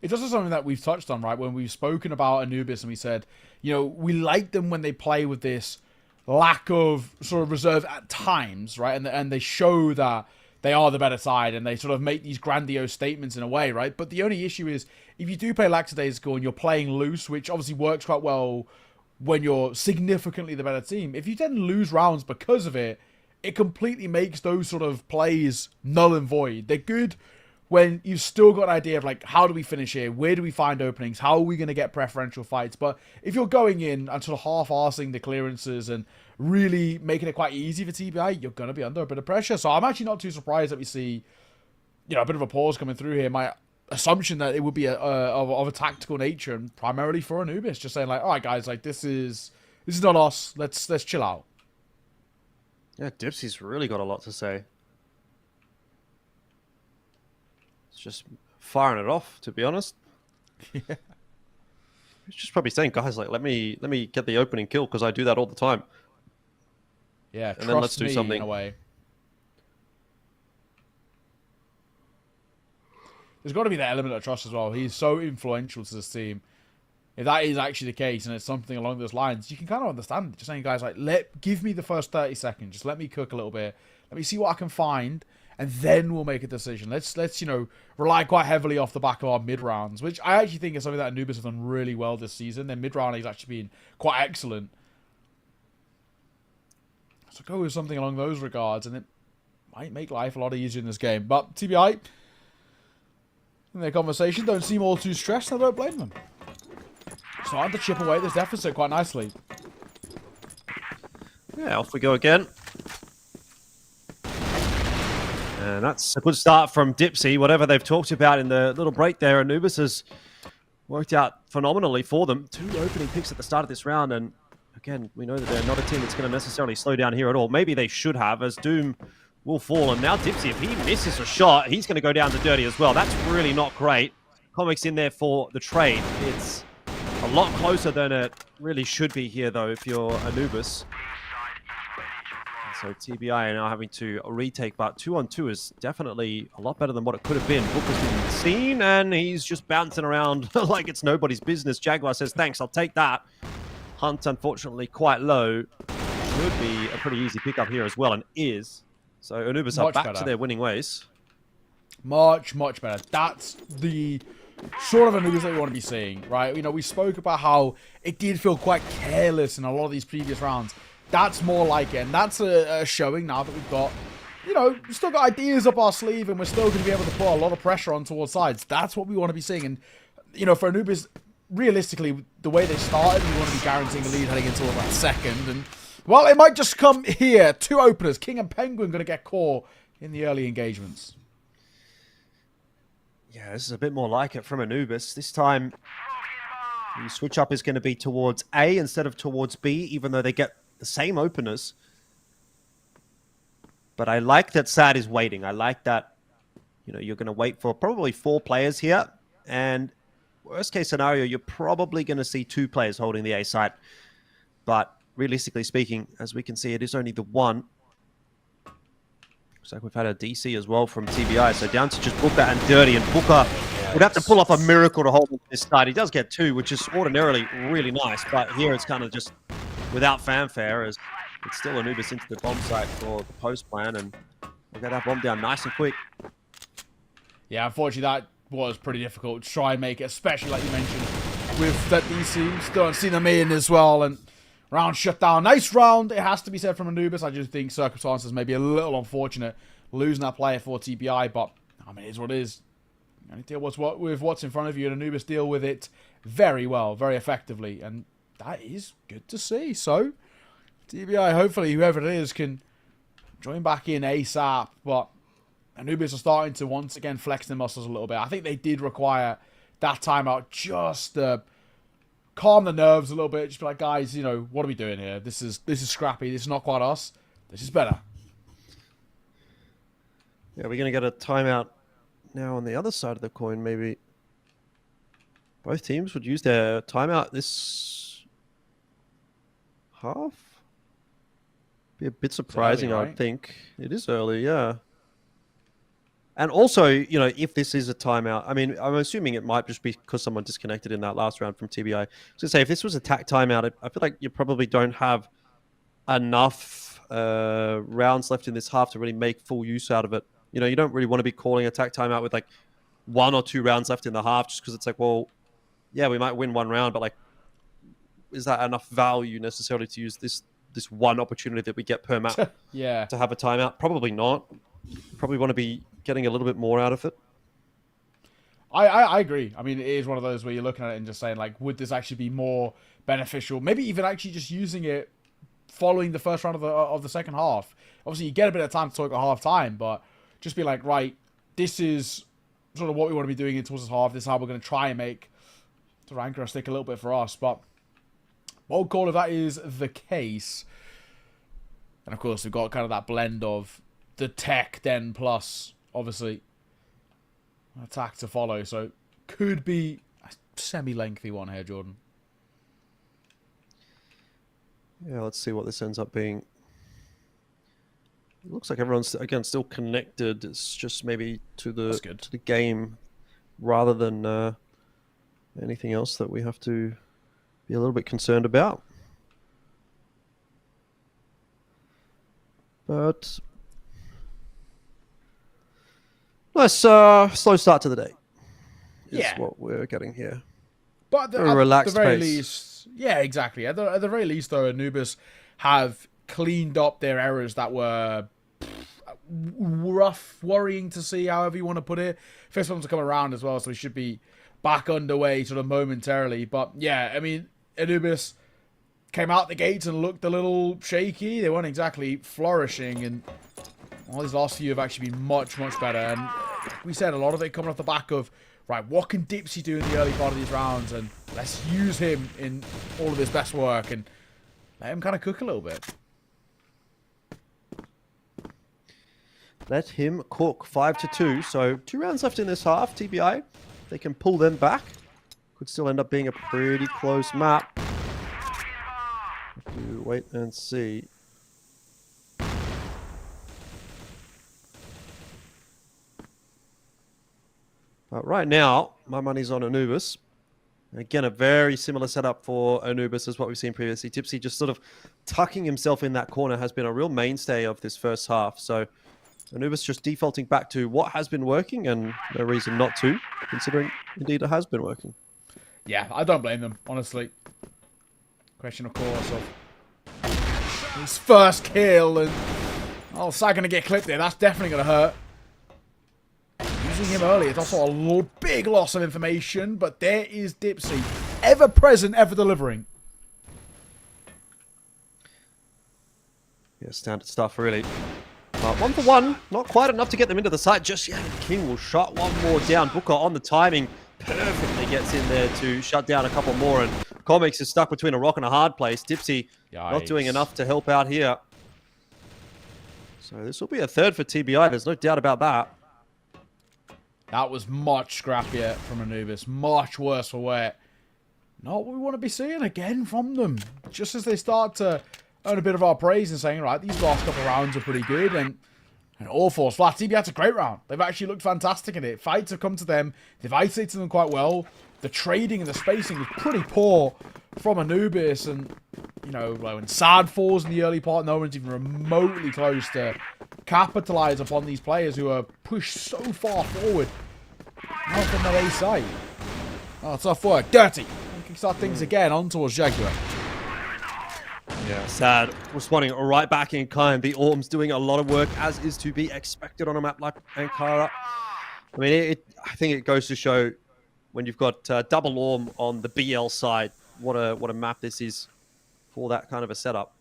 It's also something that we've touched on, right? When we've spoken about Anubis and we said, you know, we like them when they play with this lack of sort of reserve at times, right? And they show that they are the better side, and they sort of make these grandiose statements in a way, right? But the only issue is, if you do play lackadaisical and you're playing loose, which obviously works quite well when you're significantly the better team, if you then lose rounds because of it, it completely makes those sort of plays null and void. They're good when you've still got an idea of, like, how do we finish here? Where do we find openings? How are we going to get preferential fights? But if you're going in and sort of half-arsing the clearances and really making it quite easy for TBI, you're going to be under a bit of pressure. So I'm actually not too surprised that we see, you know, a bit of a pause coming through here. My assumption that it would be of a tactical nature, and primarily for Anubis, just saying, like, all right, guys, like, this is not us. Let's chill out. Yeah, Dipsy's really got a lot to say. It's just firing it off, to be honest. Yeah. He's just probably saying, guys, like, let me get the opening kill, because I do that all the time. Yeah, and then let's do something. In a way. There's got to be that element of trust as well. He's so influential to this team. If that is actually the case, and it's something along those lines, you can kind of understand it. Just saying, guys, like, give me the first 30 seconds. Just let me cook a little bit. Let me see what I can find, and then we'll make a decision. Let's you know, rely quite heavily off the back of our mid rounds, which I actually think is something that Anubis have done really well this season. Their mid round has actually been quite excellent. So go with something along those regards, and it might make life a lot easier in this game. But TBI, in their conversation, don't seem all too stressed, and I don't blame them. Starting to chip away at this deficit quite nicely. Yeah, off we go again. And that's a good start from Dipsy. Whatever they've talked about in the little break there, Anubis has worked out phenomenally for them. 2 opening picks at the start of this round, and again, we know that they're not a team that's going to necessarily slow down here at all. Maybe they should have, as Doom will fall. And now Dipsy, if he misses a shot, he's going to go down to dirty as well. That's really not great. Comics in there for the trade. It's a lot closer than it really should be here, though, if you're Anubis. So TBI are now having to retake, but 2-on-2 is definitely a lot better than what it could have been. Booker's been seen, and he's just bouncing around like it's nobody's business. Jaguar says, thanks, I'll take that. Hunt, unfortunately, quite low. Should be a pretty easy pickup here as well, and is. So Anubis are back to their winning ways. Much, much better. That's the sort of Anubis that we want to be seeing, right? You know, we spoke about how it did feel quite careless in a lot of these previous rounds. That's more like it, and that's a showing now that we've got, you know, we've still got ideas up our sleeve, and we're still going to be able to put a lot of pressure on towards sides. That's what we want to be seeing. And, you know, for Anubis, realistically, the way they started, we want to be guaranteeing a lead heading into that second. And, well, it might just come here. 2 openers, King and Penguin, going to get caught in the early engagements. Yeah, this is a bit more like it from Anubis. This time, the switch up is going to be towards A instead of towards B, even though they get the same openers. But I like that Sad is waiting. I like that, you know, you're going to wait for probably 4 players here. And worst case scenario, you're probably going to see 2 players holding the A site. But realistically speaking, as we can see, it is only the one. Looks like we've had a DC as well from TBI. So down to just Booker and Dirty. And Booker would have to pull off a miracle to hold this start. He does get 2, which is ordinarily really nice. But here it's kind of just without fanfare, as it's still Anubis into the bomb site for the post plan. And we'll get that bomb down nice and quick. Yeah, unfortunately, that was pretty difficult to try and make it, especially like you mentioned, with that DC. Still don't see them in as well. And round shut down. Nice round, it has to be said, from Anubis. I just think circumstances may be a little unfortunate losing that player for TBI, but I mean, it is what it is. You deal with what's in front of you, and Anubis deal with it very well, very effectively, and that is good to see. So, TBI, hopefully, whoever it is, can join back in ASAP, but Anubis are starting to once again flex their muscles a little bit. I think they did require that timeout just to calm the nerves a little bit. Just be like, guys, you know, what are we doing here? This is scrappy. This is not quite us. This is better. Yeah, we're going to get a timeout now on the other side of the coin, maybe. Both teams would use their timeout this half. Be a bit surprising, early, right? I think. It is early, yeah. And also, you know, if this is a timeout, I mean, I'm assuming it might just be because someone disconnected in that last round from TBI. So say if this was a timeout, I feel like you probably don't have enough rounds left in this half to really make full use out of it. You know, you don't really want to be calling attack timeout with like 1 or 2 rounds left in the half, just because it's like, well, yeah, we might win 1 round, but like, is that enough value necessarily to use this one opportunity that we get per map Yeah. to have a timeout? Probably not. Probably want to be getting a little bit more out of it. I agree. I mean, it is one of those where you're looking at it and just saying, like, would this actually be more beneficial? Maybe even actually just using it following the first round of the second half. Obviously, you get a bit of time to talk at half time, but just be like, right, this is sort of what we want to be doing towards this half. This is how we're going to try and make the ranker stick a little bit for us. But bold call if that is the case. And of course, we've got kind of that blend of the tech, then plus, obviously, attack to follow, so could be a semi-lengthy one here, Jordan. Yeah, let's see what this ends up being. It looks like everyone's again still connected. It's just maybe to the game rather than anything else that we have to be a little bit concerned about. But nice slow start to the day is what we're getting here. But a relaxed at the very pace. least, yeah, exactly. At the very least, though, Anubis have cleaned up their errors that were rough, worrying to see, however you want to put it. First ones to come around as well, so we should be back underway sort of momentarily. But yeah, I mean, Anubis came out the gates and looked a little shaky. They weren't exactly flourishing, and well, these last few have actually been much, much better. And we said a lot of it coming off the back of, right, what can Dipsy do in the early part of these rounds? And let's use him in all of his best work and let him kind of cook a little bit. Let him cook 5-2. So 2 rounds left in this half. TBI, if they can pull them back, could still end up being a pretty close map. Have to wait and see. But right now, my money's on Anubis. Again, a very similar setup for Anubis as what we've seen previously. Tipsy just sort of tucking himself in that corner has been a real mainstay of this first half. So Anubis just defaulting back to what has been working, and no reason not to, considering indeed it has been working. Yeah, I don't blame them, honestly. Question, of course, of his first kill, and oh, Sag gonna get clipped there. That's definitely gonna hurt. Using him early, it's also a big loss of information, but there is Dipsy, ever present, ever delivering. Yeah, standard stuff, really. But 1 for 1, not quite enough to get them into the site just yet. King will shut one more down. Booker on the timing perfectly gets in there to shut down a couple more, and Comics is stuck between a rock and a hard place. Dipsy not doing enough to help out here. So this will be a third for TBI, there's no doubt about that. That was much scrappier from Anubis. Much worse for wear. Not what we want to be seeing again from them. Just as they start to earn a bit of our praise and saying, right, these last couple of rounds are pretty good, and all falls flat. TBI had a great round. They've actually looked fantastic in it. Fights have come to them. They've isolated them quite well. The trading and the spacing was pretty poor from Anubis, and, you know, like when Sad falls in the early part, no one's even remotely close to capitalize upon these players who are pushed so far forward. Not from their A side. Oh, tough work. Dirty. We can start things again on towards Jaguar. Yeah, Sad responding right back in kind. The Orms doing a lot of work, as is to be expected on a map like Ankara. I mean, I think it goes to show when you've got double Orm on the BL side, what a map this is for that kind of a setup.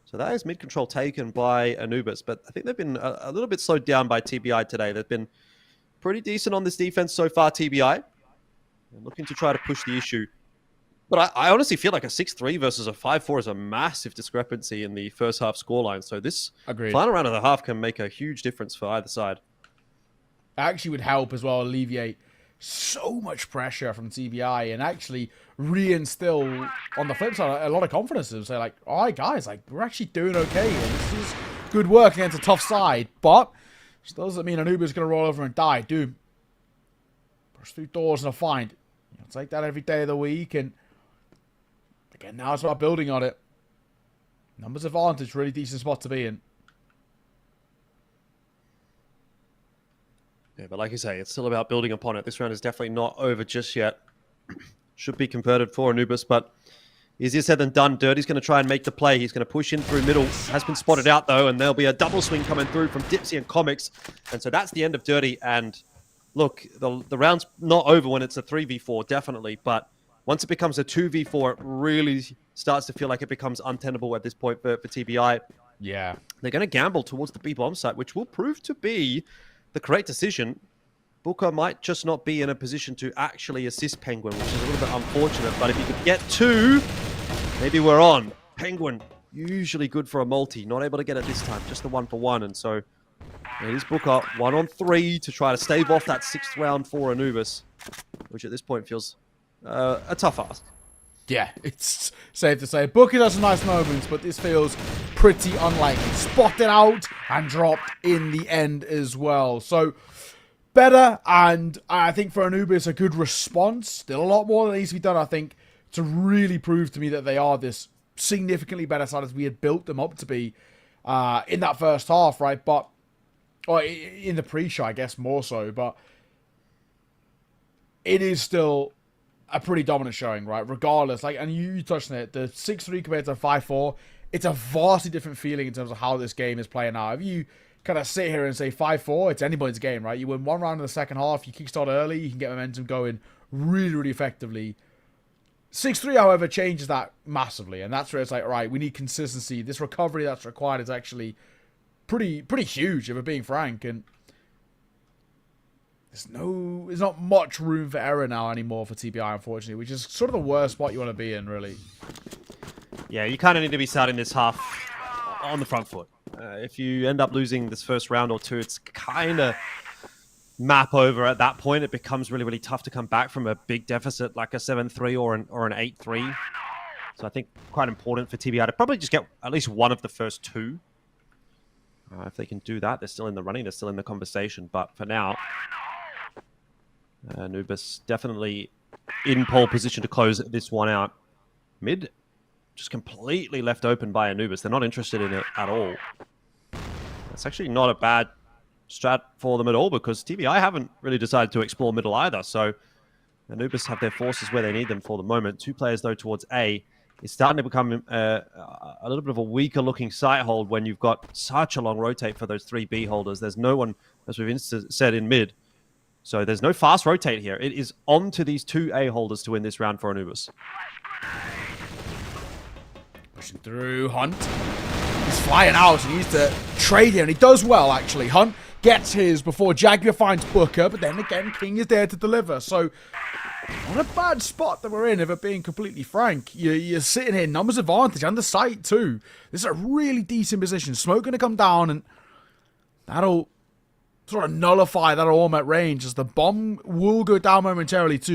So that is mid control taken by Anubis, but I think they've been a little bit slowed down by TBI today. They've been pretty decent on this defense so far, TBI. And looking to try to push the issue. But I honestly feel like a 6-3 versus a 5-4 is a massive discrepancy in the first half scoreline. So this final round of the half can make a huge difference for either side. It actually would help as well alleviate so much pressure from TBI and actually reinstill, on the flip side, a lot of confidence and say, like, all right, guys, like, we're actually doing okay. This is good work against a tough side, but still doesn't mean Anubis is going to roll over and die. Dude, push through doors and a find. You'll take that every day of the week, and again, now it's about building on it. Numbers advantage, really decent spot to be in. Yeah, but like you say, it's still about building upon it. This round is definitely not over just yet. Should be converted for Anubis, but easier said than done. Dirty's going to try and make the play. He's going to push in through middle. Has been spotted out, though, and there'll be a double swing coming through from Dipsy and Comics. And so that's the end of Dirty. And look, the round's not over when it's a 3v4, definitely. But once it becomes a 2v4, it really starts to feel like it becomes untenable at this point for TBI. Yeah. They're going to gamble towards the B-bomb site, which will prove to be the correct decision. Booker might just not be in a position to actually assist Penguin, which is a little bit unfortunate. But if he could get 2, maybe we're on. Penguin, usually good for a multi. Not able to get it this time, just the 1-for-1. And so it is Booker 1-on-3 to try to stave off that 6th round for Anubis, which at this point feels a tough ask. Yeah, it's safe to say. Booker has some nice moments, but this feels pretty unlikely. Spotted out and dropped in the end as well. So, better, and I think for Anubis, a good response. Still a lot more that needs to be done, I think, to really prove to me that they are this significantly better side as we had built them up to be in that first half, right? But, or in the pre-show, I guess, more so. But it is still a pretty dominant showing, right? Regardless, like, and you touched on it, the 6-3 compared to 5-4, it's a vastly different feeling in terms of how this game is playing out. If you kind of sit here and say 5-4, it's anybody's game, right? You win one round in the second half, you kickstart early, you can get momentum going really, really effectively. 6-3, however, changes that massively, and that's where it's like, right, we need consistency. This recovery that's required is actually pretty huge, if we're being frank, and there's not much room for error now anymore for TBI, unfortunately, which is sort of the worst spot you want to be in, really. Yeah, you kind of need to be starting this half on the front foot. If you end up losing this first round or two, it's kind of map over at that point. It becomes really, really tough to come back from a big deficit like a 7-3 or an 8-3. So I think quite important for TBI to probably just get at least one of the first 2. If they can do that, they're still in the running, they're still in the conversation. But for now, Anubis definitely in pole position to close this one out. Mid just completely left open by Anubis. They're not interested in it at all. It's actually not a bad strat for them at all because TBI haven't really decided to explore middle either. So Anubis have their forces where they need them for the moment. 2 players though towards A. It's starting to become a little bit of a weaker looking site hold when you've got such a long rotate for those 3 B holders. There's no one, as we've said, in mid. So there's no fast rotate here. It is on to these 2 A holders to win this round for Anubis. Pushing through, Hunt. He's flying out. He needs to trade here, and he does well, actually. Hunt gets his before Jaguar finds Booker, but then again, King is there to deliver. So, not a bad spot that we're in, if we're being completely frank. You're sitting here, numbers advantage, and the site too. This is a really decent position. Smoke going to come down, and that'll sort of nullify that all at range, as the bomb will go down momentarily too,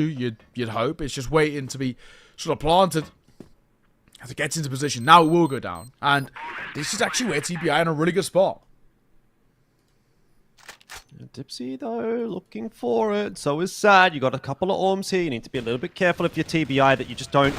you'd hope. It's just waiting to be sort of planted. As it gets into position, now it will go down. And this is actually where TBI in a really good spot. Dipsy, though, looking for it. So is Sad. You got a couple of orms here. You need to be a little bit careful if you're TBI that you just don't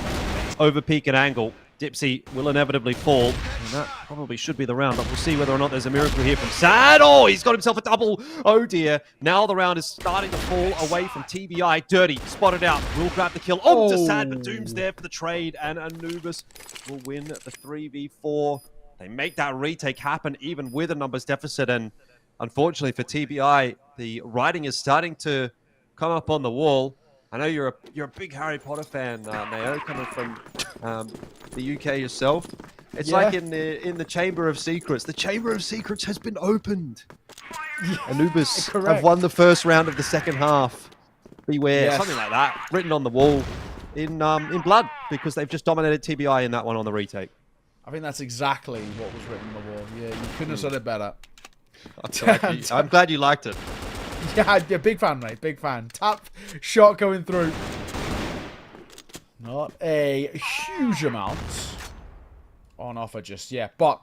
over-peak an angle. Dipsy will inevitably fall. And that probably should be the round, but we'll see whether or not there's a miracle here from Sad. Oh, he's got himself a double. Oh, dear. Now the round is starting to fall away from TBI. Dirty, spotted out. Will grab the kill. Oh, to Sad, but Doom's there for the trade. And Anubis will win the 3v4. They make that retake happen, even with a numbers deficit. And unfortunately for TBI, the writing is starting to come up on the wall. I know you're a big Harry Potter fan, Nao, coming from the UK yourself. It's like in the Chamber of Secrets. The Chamber of Secrets has been opened. Yeah, Anubis have won the first round of the second half. Beware, something like that, written on the wall in blood, because they've just dominated TBI in that one on the retake. I think that's exactly what was written on the wall. Yeah, you couldn't have said it better. I'm glad you liked it. Yeah, big fan, mate. Big fan. Tap shot going through. Not a huge amount on offer just yet, but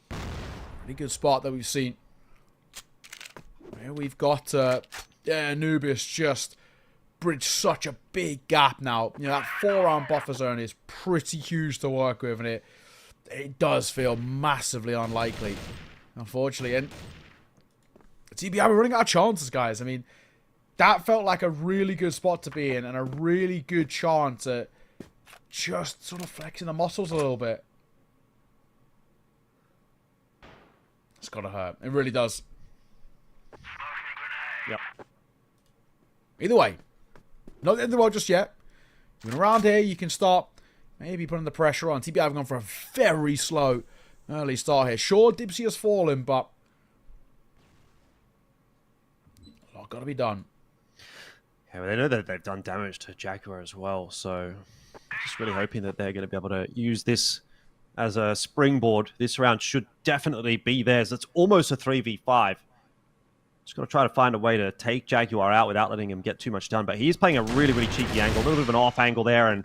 pretty good spot that we've seen. Here we've got Anubis just bridged such a big gap now. You know, that 4-round buffer zone is pretty huge to work with, and it does feel massively unlikely, unfortunately. And TBI, we're running out of chances, guys. I mean, that felt like a really good spot to be in and a really good chance at just sort of flexing the muscles a little bit. It's got to hurt. It really does. Yep. Either way, not the end of the world just yet. Even around here, you can start maybe putting the pressure on. TBI have gone for a very slow early start here. Sure, Dipsy has fallen, but a lot got to be done. Yeah, well, they know that they've done damage to Jaguar as well, so just really hoping that they're going to be able to use this as a springboard. This round should definitely be theirs. It's almost a 3v5. Just got to try to find a way to take Jaguar out without letting him get too much done. But he's playing a really, really cheeky angle, a little bit of an off angle there, and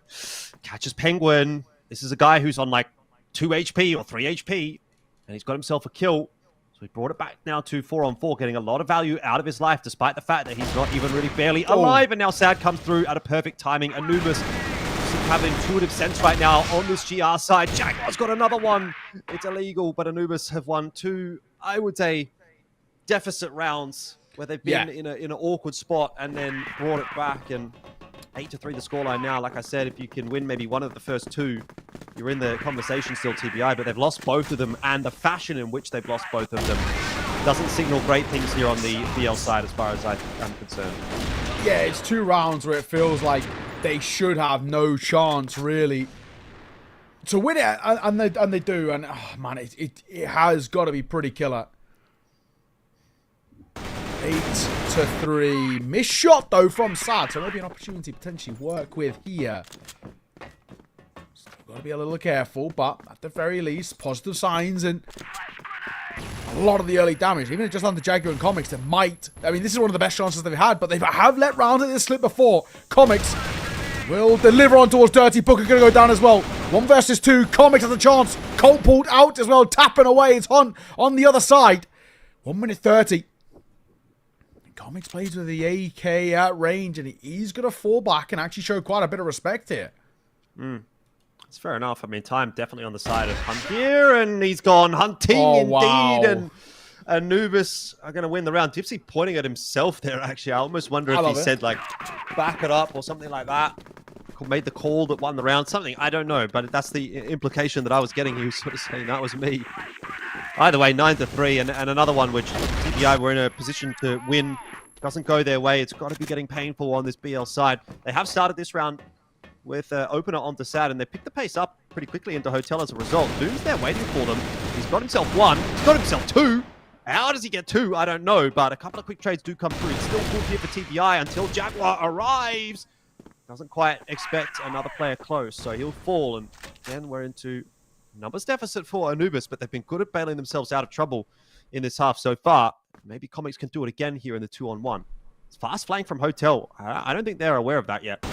catches Penguin. This is a guy who's on like 2 HP or 3 HP, and he's got himself a kill. So he brought it back now to 4-on-4, getting a lot of value out of his life, despite the fact that he's not even really barely alive. And now Sad comes through at a perfect timing. Anubis doesn't have an intuitive sense right now on this GR side. Jaguar's got another one. It's illegal, but Anubis have won 2, I would say, deficit rounds where they've been in an awkward spot and then brought it back. And 8-3 the scoreline now. Like I said, if you can win maybe one of the first 2, you're in the conversation still, TBI, but they've lost both of them, and the fashion in which they've lost both of them doesn't signal great things here on the BL side as far as I'm concerned. Yeah, it's 2 rounds where it feels like they should have no chance, really, to win it, and they do, and oh, man, it has got to be pretty killer. 8-3. Missed shot, though, from Sad. So maybe an opportunity to potentially work with here. Still got to be a little careful, but at the very least, positive signs and a lot of the early damage. Even if just under Jaguar and Comics, they might. I mean, this is one of the best chances they've had, but they have let rounds at this slip before. Comics will deliver on towards Dirty. Booker going to go down as well. 1 versus 2. Comics has a chance. Colt pulled out as well, tapping away. It's on the other side. 1 minute 30. Comics plays with the AK at range, and he's going to fall back and actually show quite a bit of respect here. It's fair enough. I mean, time definitely on the side of Hunt here, and he's gone hunting indeed. Wow. And Anubis are going to win the round. Dipsy pointing at himself there, actually. I almost wonder if he said, like, back it up or something like that. Made the call that won the round. Something, I don't know, but that's the implication that I was getting. He was sort of saying that was me. Either way, 9-3, and another one which TBI were in a position to win. Doesn't go their way. It's got to be getting painful on this BL side. They have started this round with opener onto Sad, and they picked the pace up pretty quickly into Hotel as a result. Doom's there waiting for them. He's got himself 1. He's got himself 2. How does he get 2? I don't know, but a couple of quick trades do come through. It's still full here for TBI until Jaguar arrives. Doesn't quite expect another player close, so he'll fall, and then we're into numbers deficit for Anubis, but they've been good at bailing themselves out of trouble in this half so far. Maybe Comics can do it again here in the 2-on-1. It's fast flank from Hotel. I don't think they're aware of that yet.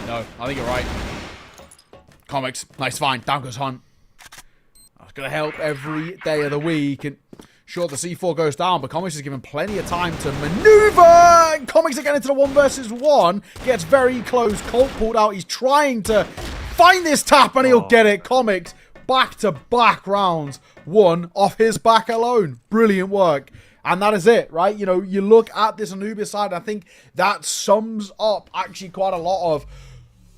No, I think you're right. Comics, nice find. Down goes Hunt. That's going to help every day of the week. And sure, the C4 goes down, but Comics is given plenty of time to maneuver. And Comics again into the 1 versus 1. Gets very close. Colt pulled out. He's trying to find this tap, and he'll get it. Comics, back-to-back rounds. 1 off his back alone. Brilliant work. And that is it, right? You know, you look at this Anubis side, and I think that sums up actually quite a lot of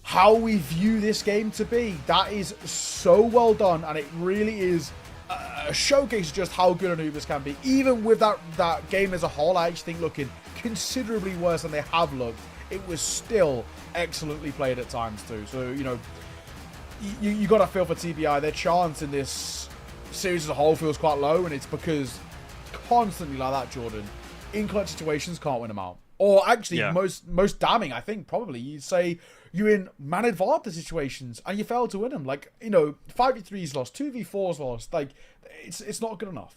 how we view this game to be. That is so well done, and it really is a showcase of just how good Anubis can be. Even with that game as a whole, I actually think looking considerably worse than they have looked, it was still excellently played at times too. So, you know, you got to feel for TBI. Their chance in this series as a whole feels quite low, and it's because constantly like that, Jordan, in clutch situations can't win them out. Or actually, most damning, I think, probably, you'd say you're in man advantage situations and you fail to win them. Like, you know, 5v3's lost, 2v4's lost. Like, it's not good enough.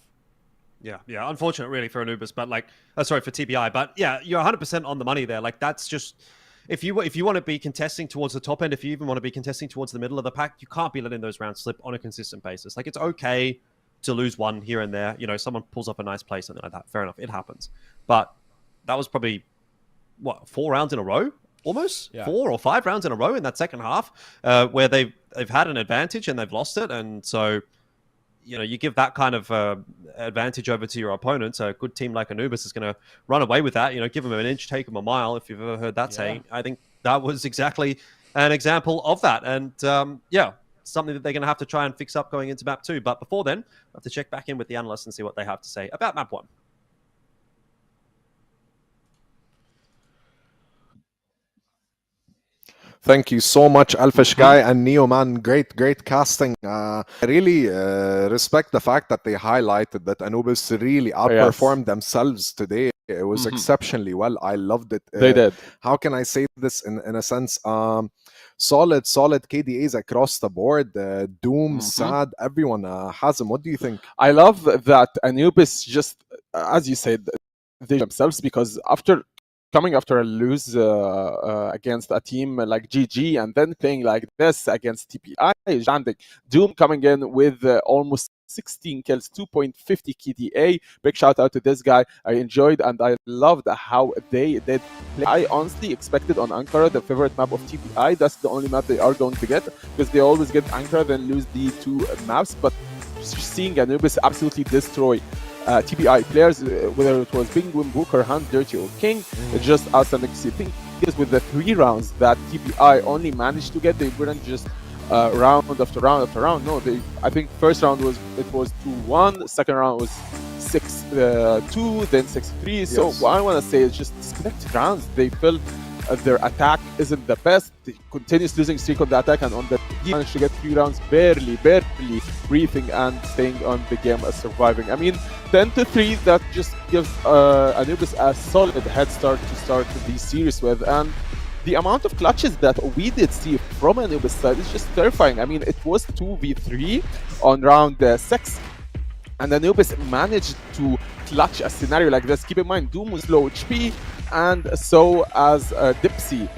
Yeah, unfortunate really for Anubis, but like, sorry, for TBI. But yeah, you're 100% on the money there. Like, that's just, if you want to be contesting towards the top end, if you even want to be contesting towards the middle of the pack, you can't be letting those rounds slip on a consistent basis. Like, it's okay to lose one here and there. You know, someone pulls up a nice play, something like that. Fair enough, it happens. But that was probably, 4 rounds in a row? Almost? Yeah. 4 or 5 rounds in a row in that second half, where they've had an advantage and they've lost it. And so, you give that kind of advantage over to your opponent. So a good team like Anubis is going to run away with that. Give them an inch, take them a mile. If you've ever heard that saying, I think that was exactly an example of that. And something that they're going to have to try and fix up going into map 2. But before then, I have to check back in with the analysts and see what they have to say about map 1. Thank you so much, Alphish Guy and Neo, man. Great casting. I really respect the fact that they highlighted that Anubis really outperformed themselves today. It was exceptionally well. I loved it. They did. How can I say this in a sense? Solid KDAs across the board. Doom, Sad, everyone. Hazem, what do you think? I love that Anubis just, as you said, they themselves, because coming after a lose against a team like GG and then playing like this against TBI, Jandik, Doom coming in with almost 16 kills, 2.50 KDA. Big shout out to this guy. I enjoyed and I loved how they did play. I honestly expected on Ankara, the favorite map of TBI, that's the only map they are going to get, because they always get Ankara then lose the 2 maps. But seeing Anubis absolutely destroy TBI players, whether it was Penguin, Booker, Hunt, Dirty, or King, it's just outstanding to see. I think is with the 3 rounds that TBI only managed to get, they wouldn't just round after round after round. No, I think first round was 2-1, second round was 6-2, then 6-3. Yes. So what I want to say is just disconnected rounds. They felt their attack isn't the best. They continues losing streak on the attack, and on the D managed to get 3 rounds barely breathing and staying on the game as surviving. I mean, 10-3, that just gives Anubis a solid head start to start the series with, and the amount of clutches that we did see from Anubis side is just terrifying. I mean, it was 2v3 on round 6, and Anubis managed to clutch a scenario like this. Keep in mind, Doom was low HP, and so as Dipsy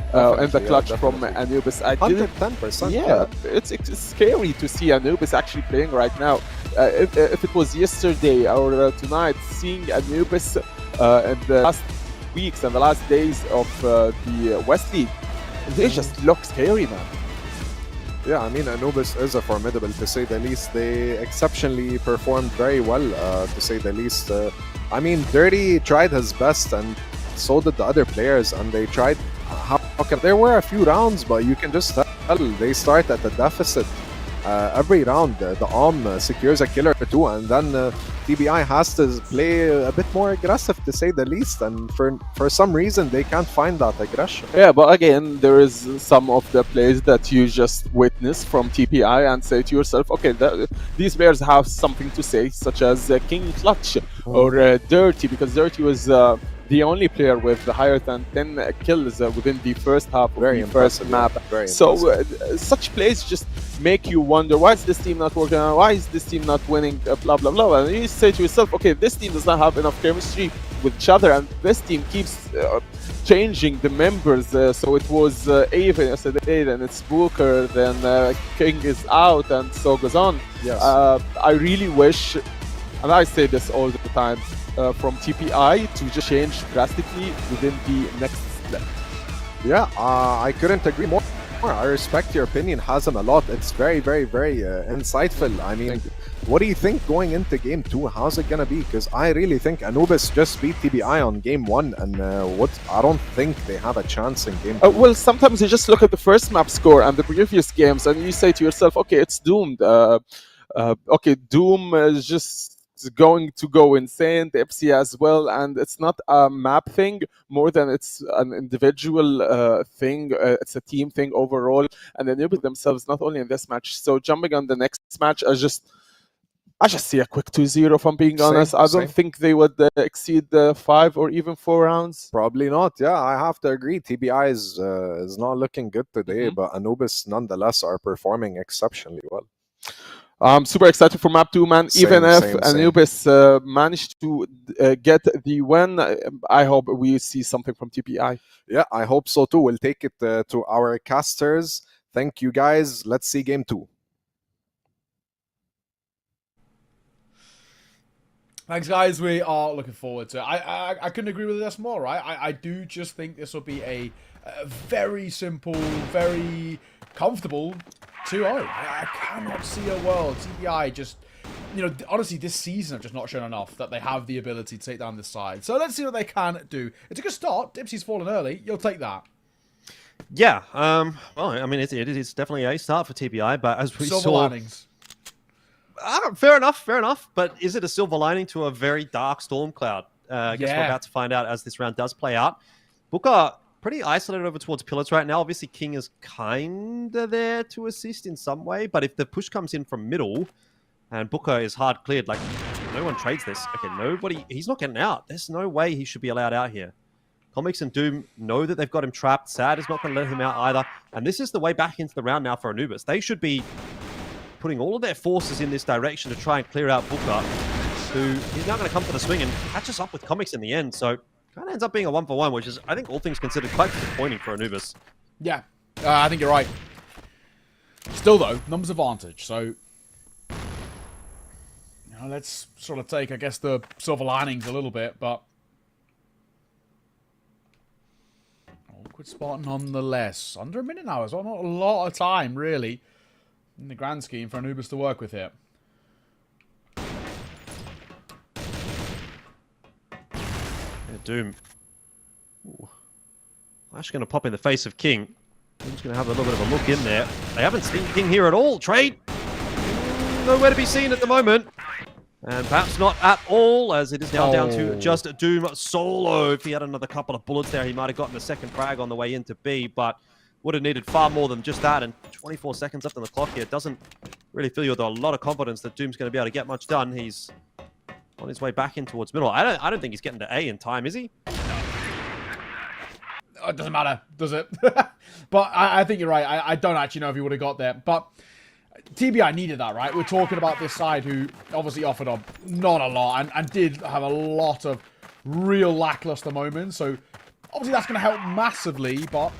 in the clutch from Anubis. 110%. Yeah, it's scary to see Anubis actually playing right now. If it was yesterday or tonight, seeing Anubis in the last weeks and the last days of the West League, they just look scary, man. Yeah, I mean, Anubis is a formidable, to say the least. They exceptionally performed very well, to say the least. I mean, Dirty tried his best, and so did the other players, and they tried. There were a few rounds, but you can just tell they start at a deficit. Every round, the secures a killer or 2, and then TBI has to play a bit more aggressive, to say the least, and for some reason they can't find that aggression. Yeah, but again, there is some of the plays that you just witness from TBI and say to yourself, okay, these players have something to say, such as King Clutch or Dirty, because Dirty was the only player with higher than 10 kills within the first half of the first map. So such plays just make you wonder, why is this team not working out? Why is this team not winning? Blah, blah, blah. And you say to yourself, okay, this team does not have enough chemistry with each other, and this team keeps changing the members. So it was Ava yesterday, then it's Booker, then King is out, and so goes on. Yes. I really wish, and I say this all the time, from TPI to just change drastically within the next split. Yeah, I couldn't agree more. I respect your opinion, Hazem, a lot. It's very insightful. I mean, what do you think going into game 2? How's it gonna be? Because I really think Anubis just beat TBI on game 1, and I don't think they have a chance in game 2. Well, sometimes you just look at the first map score and the previous games, and you say to yourself, okay, it's doomed. Okay, Doom is just going to go insane, the FC as well, and it's not a map thing more than it's an individual thing. It's a team thing overall, and they knew themselves not only in this match. So jumping on the next match, I just see a quick 2-0, if I'm being honest. I don't think they would exceed 5 or even 4 rounds. Probably not. Yeah, I have to agree. TBI is not looking good today, but Anubis nonetheless are performing exceptionally well. I'm super excited for map 2, man. Even if Anubis managed to get the win, I hope we see something from TPI. Yeah, I hope so too. We'll take it to our casters. Thank you, guys. Let's see game 2. Thanks, guys. We are looking forward to it. I couldn't agree with this more, right? I do just think this will be a very simple, very comfortable 2-0. I cannot see a world. TBI just you know, honestly, this season have just not shown enough that they have the ability to take down this side. So let's see what they can do. It's a good start. Dipsy's fallen early. You'll take that. Yeah. Well, I mean, it's definitely a start for TBI, but as we Silver linings. Fair enough, fair enough. But is it a silver lining to a very dark storm cloud? I guess we're about to find out as this round does play out. Booker pretty isolated over towards pillars right now. Obviously, King is kind of there to assist in some way, but if the push comes in from middle and Booker is hard cleared, like, no one trades this. Okay, he's not getting out. There's no way he should be allowed out here. Comics and Doom know that they've got him trapped. Sad is not going to let him out either. And this is the way back into the round now for Anubis. They should be putting all of their forces in this direction to try and clear out Booker, who is now going to come for the swing and catches up with Comics in the end. So kind of ends up being a 1-for-1, which is, I think, all things considered, quite disappointing for Anubis. Yeah, I think you're right. Still, though, numbers advantage. So, you know, let's sort of take, I guess, the silver linings a little bit, but awkward spot nonetheless. Under a minute now as well. Not a lot of time, really, in the grand scheme for Anubis to work with here. Doom. Flash going to pop in the face of King. Doom's going to have a little bit of a look in there. They haven't seen King here at all. Trade. Nowhere to be seen at the moment. And perhaps not at all, as it is now down to just Doom solo. If he had another couple of bullets there, he might have gotten a second frag on the way into B, but would have needed far more than just that. And 24 seconds left on the clock here. Doesn't really fill you with a lot of confidence that Doom's going to be able to get much done. He's on his way back in towards middle. I don't think he's getting to A in time, is he? It doesn't matter, does it? But I think you're right. I don't actually know if he would have got there. But TBI needed that, right? We're talking about this side who obviously offered up not a lot and did have a lot of real lackluster moments. So obviously that's going to help massively, but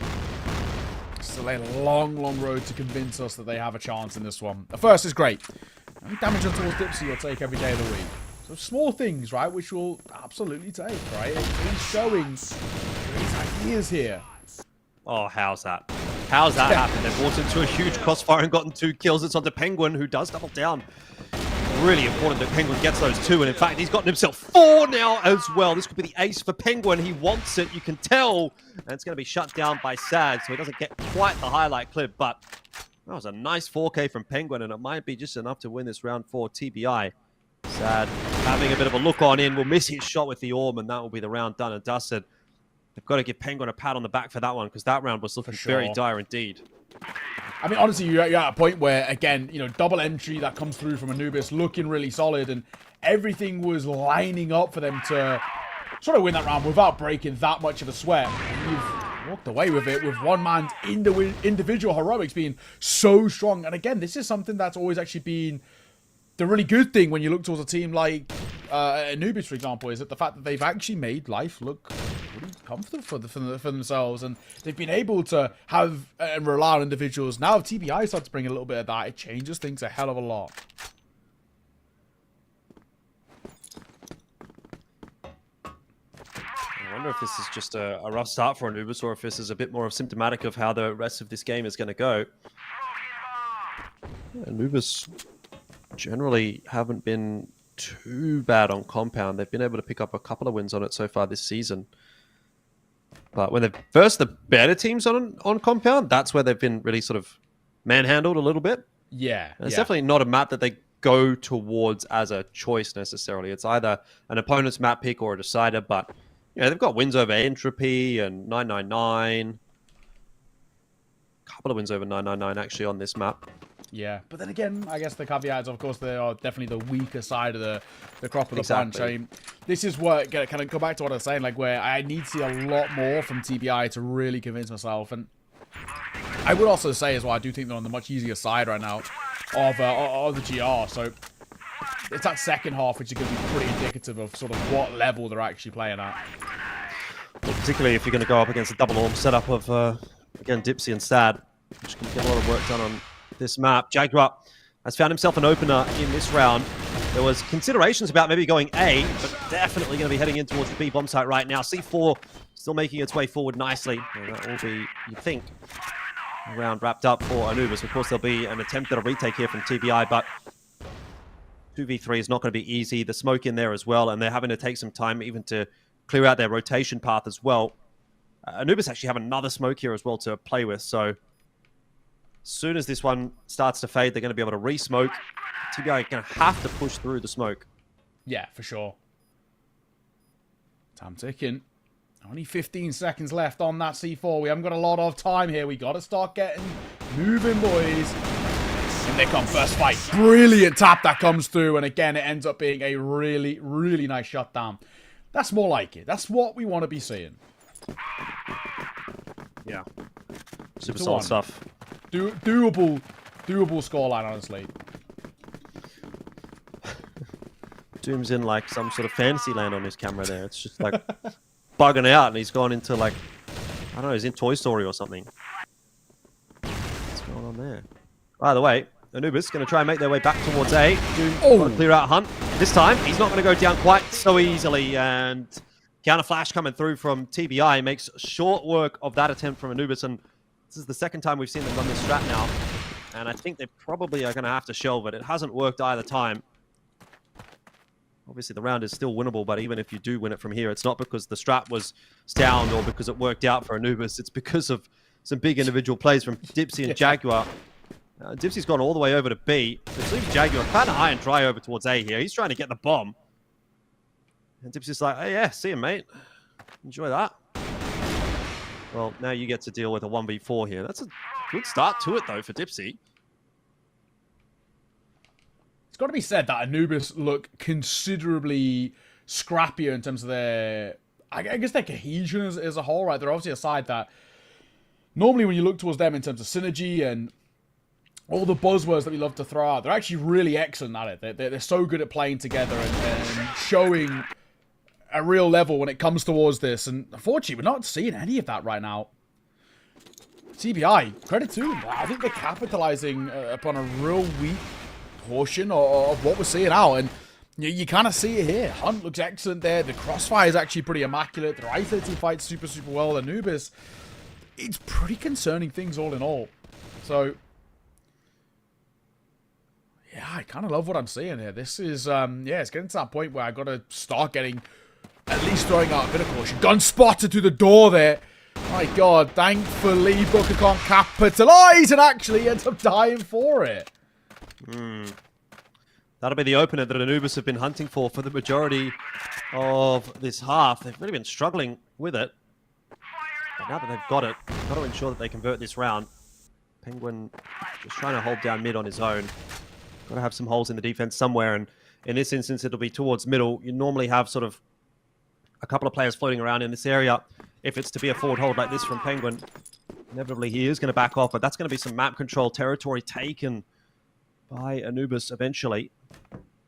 still a long, long road to convince us that they have a chance in this one. The first is great. And damage on towards Dipsy you'll take every day of the week. So small things, right, which we'll absolutely take, right? He's showing his ideas here. Oh, how's that? How's that happened? They've walked into a huge crossfire and gotten 2 kills. It's onto Penguin, who does double down. Really important that Penguin gets those 2, and in fact, he's gotten himself 4 now as well. This could be the ace for Penguin. He wants it, you can tell. And it's going to be shut down by Sad, so he doesn't get quite the highlight clip, but that was a nice 4K from Penguin, and it might be just enough to win this round for TBI. Sad having a bit of a look on in, will miss his shot with the orb, and that will be the round done and dusted. They've got to give Penguin a pat on the back for that one, because that round was looking very dire indeed. I mean, honestly, you're at a point where, again, you know, double entry that comes through from Anubis looking really solid, and everything was lining up for them to sort of win that round without breaking that much of a sweat. And you've walked away with it with one man's individual heroics being so strong. And again, this is something that's always actually been the really good thing when you look towards a team like Anubis, for example, is that the fact that they've actually made life look pretty comfortable for themselves, and they've been able to have and rely on individuals. Now, if TBI starts to bring a little bit of that, it changes things a hell of a lot. I wonder if this is just a rough start for Anubis, or if this is a bit more of symptomatic of how the rest of this game is going to go. Anubis generally haven't been too bad on compound. They've been able to pick up a couple of wins on it so far this season. But when they've versed the better teams on compound, that's where they've been really sort of manhandled a little bit. Yeah. And it's definitely not a map that they go towards as a choice necessarily. It's either an opponent's map pick or a decider, but you know, they've got wins over Entropy and 999. A couple of wins over 999 actually on this map. Yeah, but then again, I guess the caveat is, of course, they are definitely the weaker side of the crop of the bunch. I mean, this is what, kind of go back to what I was saying, like, where I need to see a lot more from TBI to really convince myself. And I would also say as well, I do think they're on the much easier side right now of the GR. So it's that second half which is going to be pretty indicative of sort of what level they're actually playing at. Well, particularly if you're going to go up against a double orb setup of, again, Dipsy and Sad, which can get a lot of work done on this map. Jaguar has found himself an opener in this round. There was considerations about maybe going A, but definitely going to be heading in towards the B bomb site right now. C4 still making its way forward nicely. And that will be, you think, a round wrapped up for Anubis. Of course, there'll be an attempt at a retake here from TBI, but 2v3 is not going to be easy. The smoke in there as well, and they're having to take some time even to clear out their rotation path as well. Anubis actually have another smoke here as well to play with, so as soon as this one starts to fade, they're going to be able to re-smoke. TBI are going to have to push through the smoke. Yeah, for sure. Time ticking. Only 15 seconds left on that C4. We haven't got a lot of time here. We got to start getting moving, boys. And they come first fight. Brilliant tap that comes through. And again, it ends up being a really, really nice shutdown. That's more like it. That's what we want to be seeing. Yeah. Super solid stuff. Doable scoreline, honestly. Doom's in like some sort of fantasy land on his camera there. It's just like bugging out, and he's gone into like, I don't know, he's in Toy Story or something. What's going on there? By the way, Anubis going to try and make their way back towards A. Doom clear out Hunt. This time, he's not going to go down quite so easily, and counter flash coming through from TBI makes short work of that attempt from Anubis, and this is the second time we've seen them run this strat now, and I think they probably are going to have to shelve it. It hasn't worked either time. Obviously, the round is still winnable, but even if you do win it from here, it's not because the strat was sound or because it worked out for Anubis. It's because of some big individual plays from Dipsy and Jaguar. Dipsy's gone all the way over to B. It leaves Jaguar kind of high and dry over towards A here. He's trying to get the bomb. And Dipsy's like, hey, yeah, see you, mate. Enjoy that. Well, now you get to deal with a 1v4 here. That's a good start to it, though, for Dipsy. It's got to be said that Anubis look considerably scrappier in terms of their, I guess, their cohesion as a whole, right? They're obviously a side that normally when you look towards them in terms of synergy and all the buzzwords that we love to throw out, they're actually really excellent at it. They're so good at playing together and showing a real level when it comes towards this. And unfortunately, we're not seeing any of that right now. TBI, credit to them. I think they're capitalizing upon a real weak portion of what we're seeing out. And you kind of see it here. Hunt looks excellent there. The crossfire is actually pretty immaculate. The isolating fights super, super well. Anubis, it's pretty concerning things all in all. So yeah, I kind of love what I'm seeing here. This is, yeah, it's getting to that point where I got to start getting, at least throwing out a bit of caution. Gun spotted to the door there. My God, thankfully Booker can't capitalize and actually ends up dying for it. That'll be the opener that Anubis have been hunting for the majority of this half. They've really been struggling with it. But now that they've got it, got to ensure that they convert this round. Penguin just trying to hold down mid on his own. Got to have some holes in the defense somewhere, and in this instance, it'll be towards middle. You normally have sort of a couple of players floating around in this area. If it's to be a forward hold like this from Penguin, inevitably he is going to back off, but that's going to be some map control territory taken by Anubis eventually.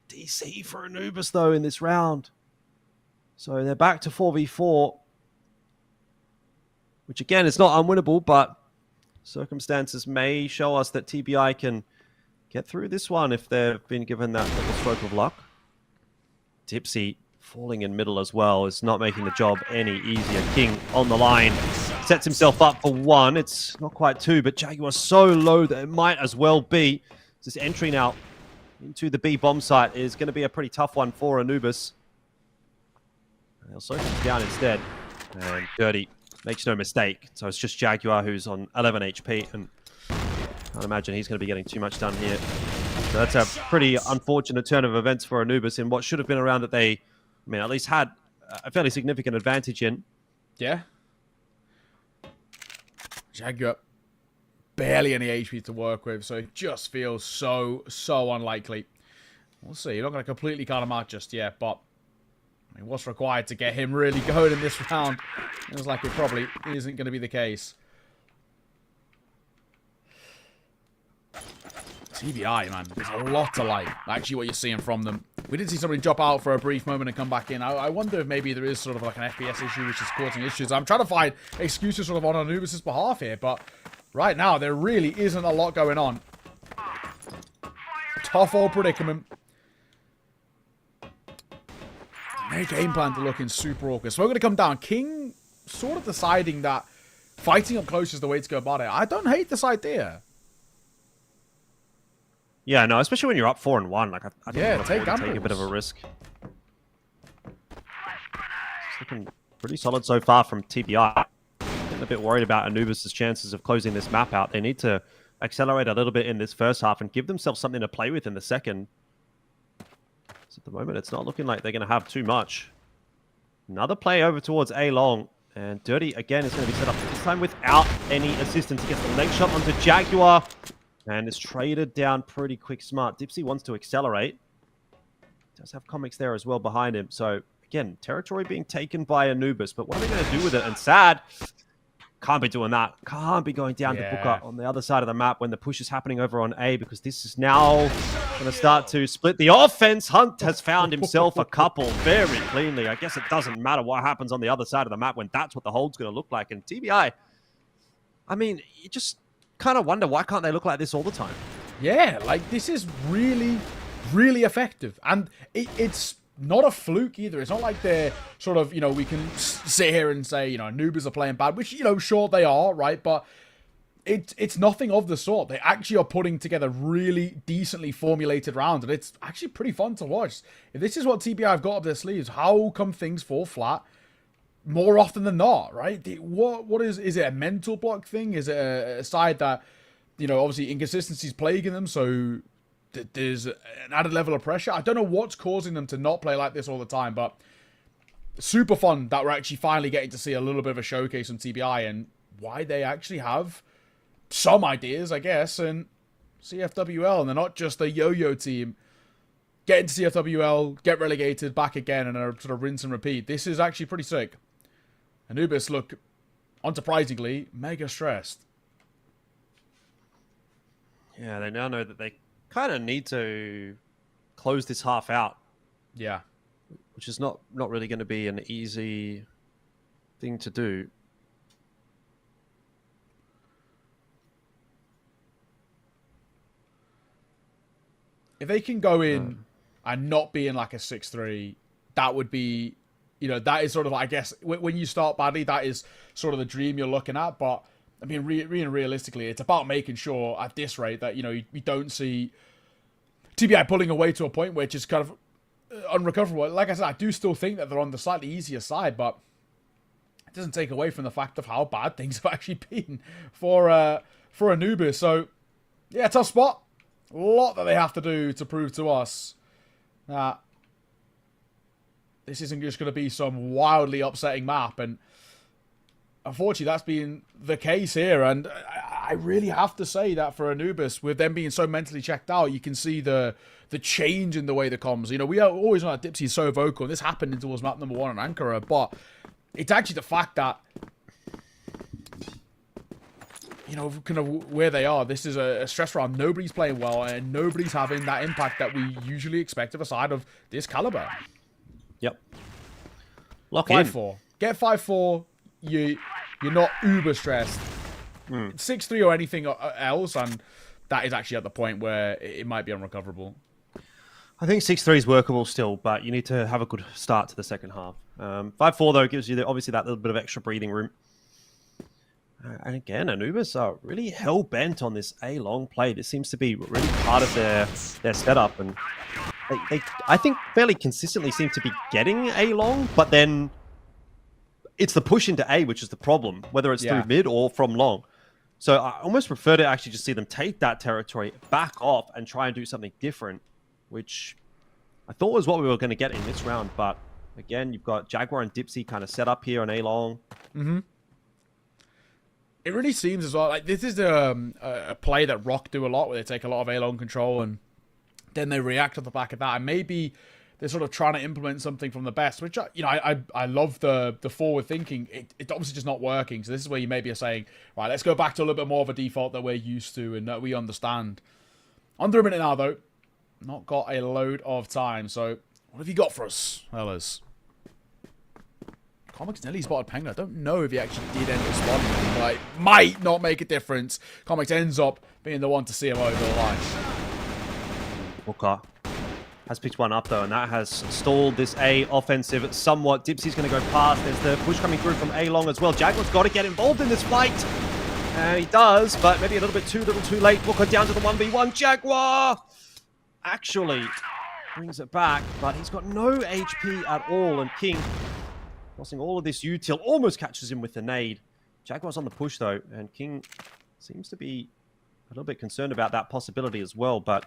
DC for Anubis, though, in this round. So they're back to 4v4, which again is not unwinnable, but circumstances may show us that TBI can get through this one if they've been given that little stroke of luck. Dipsy falling in middle as well is not making the job any easier. King on the line, sets himself up for one. It's not quite two, but Jaguar's so low that it might as well be. This entry now into the B bomb site is going to be a pretty tough one for Anubis. They'll slow him down instead. And Dirty makes no mistake. So it's just Jaguar who's on 11 HP, and I can't imagine he's going to be getting too much done here. So that's a pretty unfortunate turn of events for Anubis in what should have been a round that they, I mean, at least had a fairly significant advantage in. Yeah. Jaguar, barely any HP to work with, so it just feels so unlikely. We'll see. You're not going to completely count him out just yet, but I mean, what's required to get him really going in this round? It looks like it probably isn't going to be the case. TBI, man, there's a lot to like, actually, what you're seeing from them. We did see somebody drop out for a brief moment and come back in. I wonder if maybe there is sort of like an FPS issue which is causing issues. I'm trying to find excuses sort of on Anubis' behalf here, but right now, there really isn't a lot going on. Tough old predicament. Their game plan to looking super awkward. So we're going to come down. King sort of deciding that fighting up close is the way to go about it. I don't hate this idea. Yeah, no, especially when you're up 4-1. Like, I think Yeah, you take can take a bit of a risk. It's looking pretty solid so far from TBI. Getting a bit worried about Anubis' chances of closing this map out. They need to accelerate a little bit in this first half and give themselves something to play with in the second. So at the moment, it's not looking like they're going to have too much. Another play over towards A long. And Dirty, again, is going to be set up this time without any assistance. He gets the leg shot onto Jaguar. And is traded down pretty quick smart. Dipsy wants to accelerate. Does have comics there as well behind him. So, again, territory being taken by Anubis. But what are they going to do with it? And Sad can't be doing that. Can't be going down to Booker on the other side of the map when the push is happening over on A, because this is now going to start to split the offense. Hunt has found himself a couple very cleanly. I guess it doesn't matter what happens on the other side of the map when that's what the hold's going to look like. And TBI, I mean, you just kind of wonder, why can't they look like this all the time? Yeah, like, this is really, really effective. And it's not a fluke either. It's not like they're sort of, you know, we can sit here and say, you know, Anubis are playing bad, which, you know, sure they are, right? But it's nothing of the sort. They actually are putting together really decently formulated rounds, and it's actually pretty fun to watch. If this is what TBI have got up their sleeves, how come things fall flat more often than not, right? What is it a mental block thing? Is it a side that, you know, obviously inconsistencies plaguing them, so there's an added level of pressure? I don't know what's causing them to not play like this all the time, but super fun that we're actually finally getting to see a little bit of a showcase on TBI and why they actually have some ideas, I guess, and CFWL, and they're not just a yo-yo team. Get into CFWL, get relegated, back again, and a sort of rinse and repeat. This is actually pretty sick. Anubis look, unsurprisingly, mega stressed. Yeah, they now know that they kind of need to close this half out. Yeah. Which is not really going to be an easy thing to do. If they can go in and not be in like a 6-3, that would be, you know, that is sort of, I guess, when you start badly, that is sort of the dream you're looking at. But, I mean, realistically, it's about making sure at this rate that, you know, we don't see TBI pulling away to a point which is kind of unrecoverable. Like I said, I do still think that they're on the slightly easier side, but it doesn't take away from the fact of how bad things have actually been for Anubis. So, yeah, tough spot. A lot that they have to do to prove to us that this isn't just going to be some wildly upsetting map. And unfortunately, that's been the case here. And I really have to say that for Anubis, with them being so mentally checked out, you can see the change in the way the comms. You know, we are always on that Dipsy is so vocal. And this happened towards map number 1 on Ankara. But it's actually the fact that, you know, kind of where they are. This is a stress round. Nobody's playing well, and nobody's having that impact that we usually expect of a side of this caliber. Yep. Lock in. 5-4. Get 5-4. You're not uber stressed. 6-3 or anything else, and that is actually at the point where it might be unrecoverable. I think 6-3 is workable still, but you need to have a good start to the second half. 5-4, though, gives you obviously that little bit of extra breathing room. And again, Anubis are really hell-bent on this A-long play. This seems to be really part of their setup. And they, I think, fairly consistently seem to be getting A-long, but then it's the push into A which is the problem, whether it's through mid or from long. So I almost prefer to actually just see them take that territory, back off, and try and do something different, which I thought was what we were going to get in this round. But again, you've got Jaguar and Dipsy kind of set up here on A-long. Mm-hmm. It really seems as well like this is a play that ROC do a lot, where they take a lot of A-long control and then they react on the back of that. And maybe they're sort of trying to implement something from the best, which, you know, I love the forward thinking. It's obviously just not working. So this is where you maybe are saying, right, let's go back to a little bit more of a default that we're used to and that we understand. Under a minute now, though. Not got a load of time. So what have you got for us, fellas? Comics nearly spotted Penguin. I don't know if he actually did end up spotting him, but it might not make a difference. Comics ends up being the one to see him over the line. Booker has picked one up, though, and that has stalled this A offensive somewhat. Dipsy's going to go past. There's the push coming through from A long as well. Jaguar's got to get involved in this fight. And he does, but maybe a little too late. Booker down to the 1v1. Jaguar actually brings it back, but he's got no HP at all. And King, crossing all of this util, almost catches him with the nade. Jaguar's on the push though, and King seems to be a little bit concerned about that possibility as well, but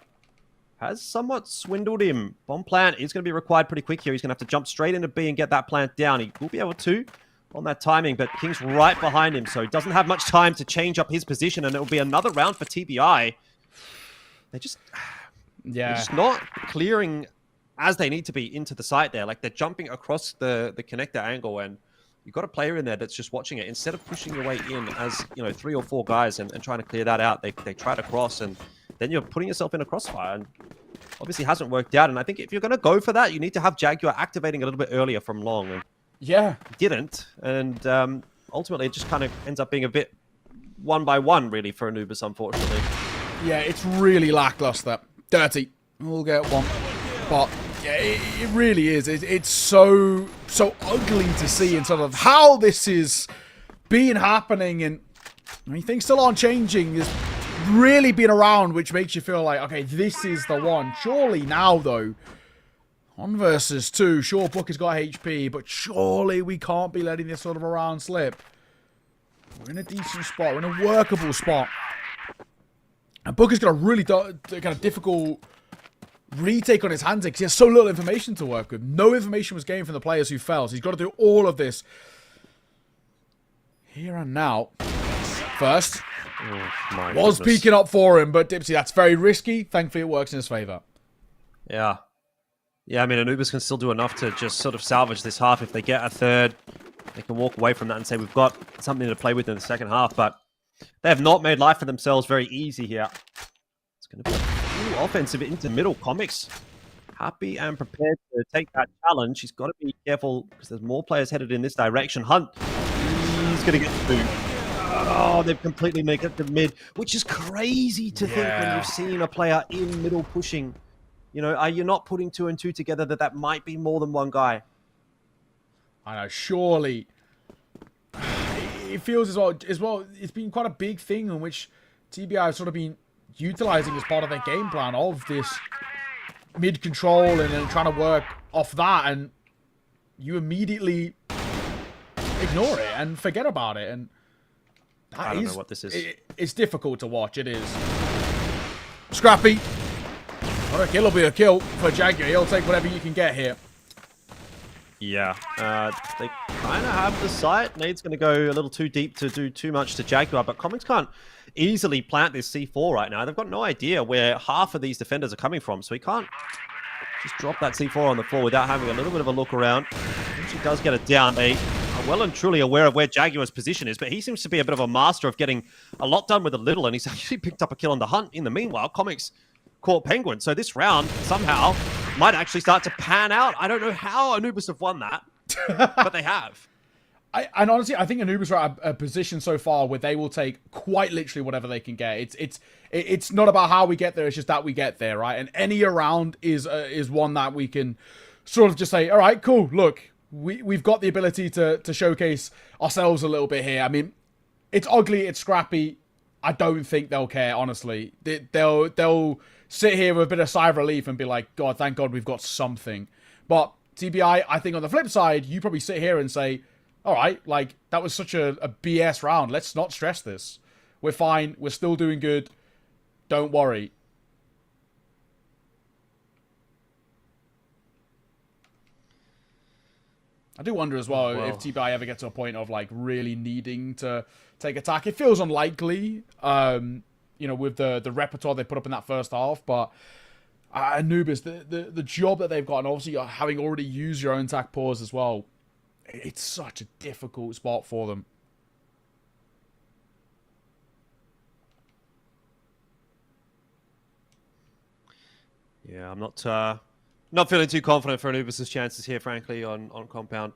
has somewhat swindled him. Bomb plant is going to be required pretty quick here. He's going to have to jump straight into B and get that plant down. He will be able to on that timing, but King's right behind him, so he doesn't have much time to change up his position, and it will be another round for TBI. They're just not clearing as they need to be into the site there. Like, they're jumping across the connector angle, and you've got a player in there that's just watching it. Instead of pushing your way in as, 3 or 4 guys and trying to clear that out, they try to cross, and then you're putting yourself in a crossfire, and obviously hasn't worked out. And I think if you're going to go for that, you need to have Jaguar activating a little bit earlier from long. And yeah, didn't, and ultimately it just kind of ends up being a bit 1-by-1 really for Anubis, unfortunately. Yeah, it's really lackluster. Dirty. We'll get one. But yeah, it really is. It's so ugly to see in sort of how this is being happening, and I mean, things still aren't changing. There's really been around, which makes you feel like, okay, this is the one. Surely now, though, 1 versus 2. Sure, Booker's got HP, but surely we can't be letting this sort of a round slip. We're in a decent spot. We're in a workable spot. And Booker's got a really kind of difficult retake on his hands because he has so little information to work with. No information was gained from the players who fell, so he's got to do all of this here and now. First, was peeking up for him, but Dipsy, that's very risky. Thankfully, it works in his favor. Yeah. Yeah, I mean, Anubis can still do enough to just sort of salvage this half. If they get a third, they can walk away from that and say, we've got something to play with in the second half, but they have not made life for themselves very easy here. It's going to be a full offensive into middle. Comics happy and prepared to take that challenge. He's got to be careful because there's more players headed in this direction. Hunt, he's going to get through. Oh, they've completely made it to mid, which is crazy to think when you've seen a player in middle pushing. Are you not putting 2 and 2 together that might be more than one guy? I know, surely. It feels as well, it's been quite a big thing in which TBI has sort of been utilizing as part of their game plan of this mid control and then trying to work off that, and you immediately ignore it and forget about it, and I don't know what this is. It's difficult to watch, it is. Scrappy. Not a kill will be a kill for Jaguar. He'll take whatever you can get here. Yeah, they kind of have the site. Nade's going to go a little too deep to do too much to Jaguar, but Comics can't easily plant this C4 right now. They've got no idea where half of these defenders are coming from, so he can't just drop that C4 on the floor without having a little bit of a look around. Once he does get it down, they are well and truly aware of where Jaguar's position is, but he seems to be a bit of a master of getting a lot done with a little, and he's actually picked up a kill on the Hunt. In the meanwhile, Comics caught Penguin, so this round somehow might actually start to pan out. I don't know how Anubis have won that, but they have. And honestly, I think Anubis are at a position so far where they will take quite literally whatever they can get. It's not about how we get there, it's just that we get there, right? And any round is one that we can sort of just say, all right, cool, look, we've got the ability to showcase ourselves a little bit here. I mean, it's ugly, it's scrappy. I don't think they'll care, honestly. They'll sit here with a bit of sigh of relief and be like, God, thank God we've got something. But TBI, I think on the flip side, you probably sit here and say, all right, like, that was such a BS round. Let's not stress this. We're fine. We're still doing good. Don't worry. I do wonder as well if TBI ever get to a point of, like, really needing to take attack. It feels unlikely, with the repertoire they put up in that first half, but Anubis, the job that they've got, and obviously having already used your own attack pause as well, it's such a difficult spot for them. Yeah, I'm not feeling too confident for Anubis' chances here, frankly, on compound.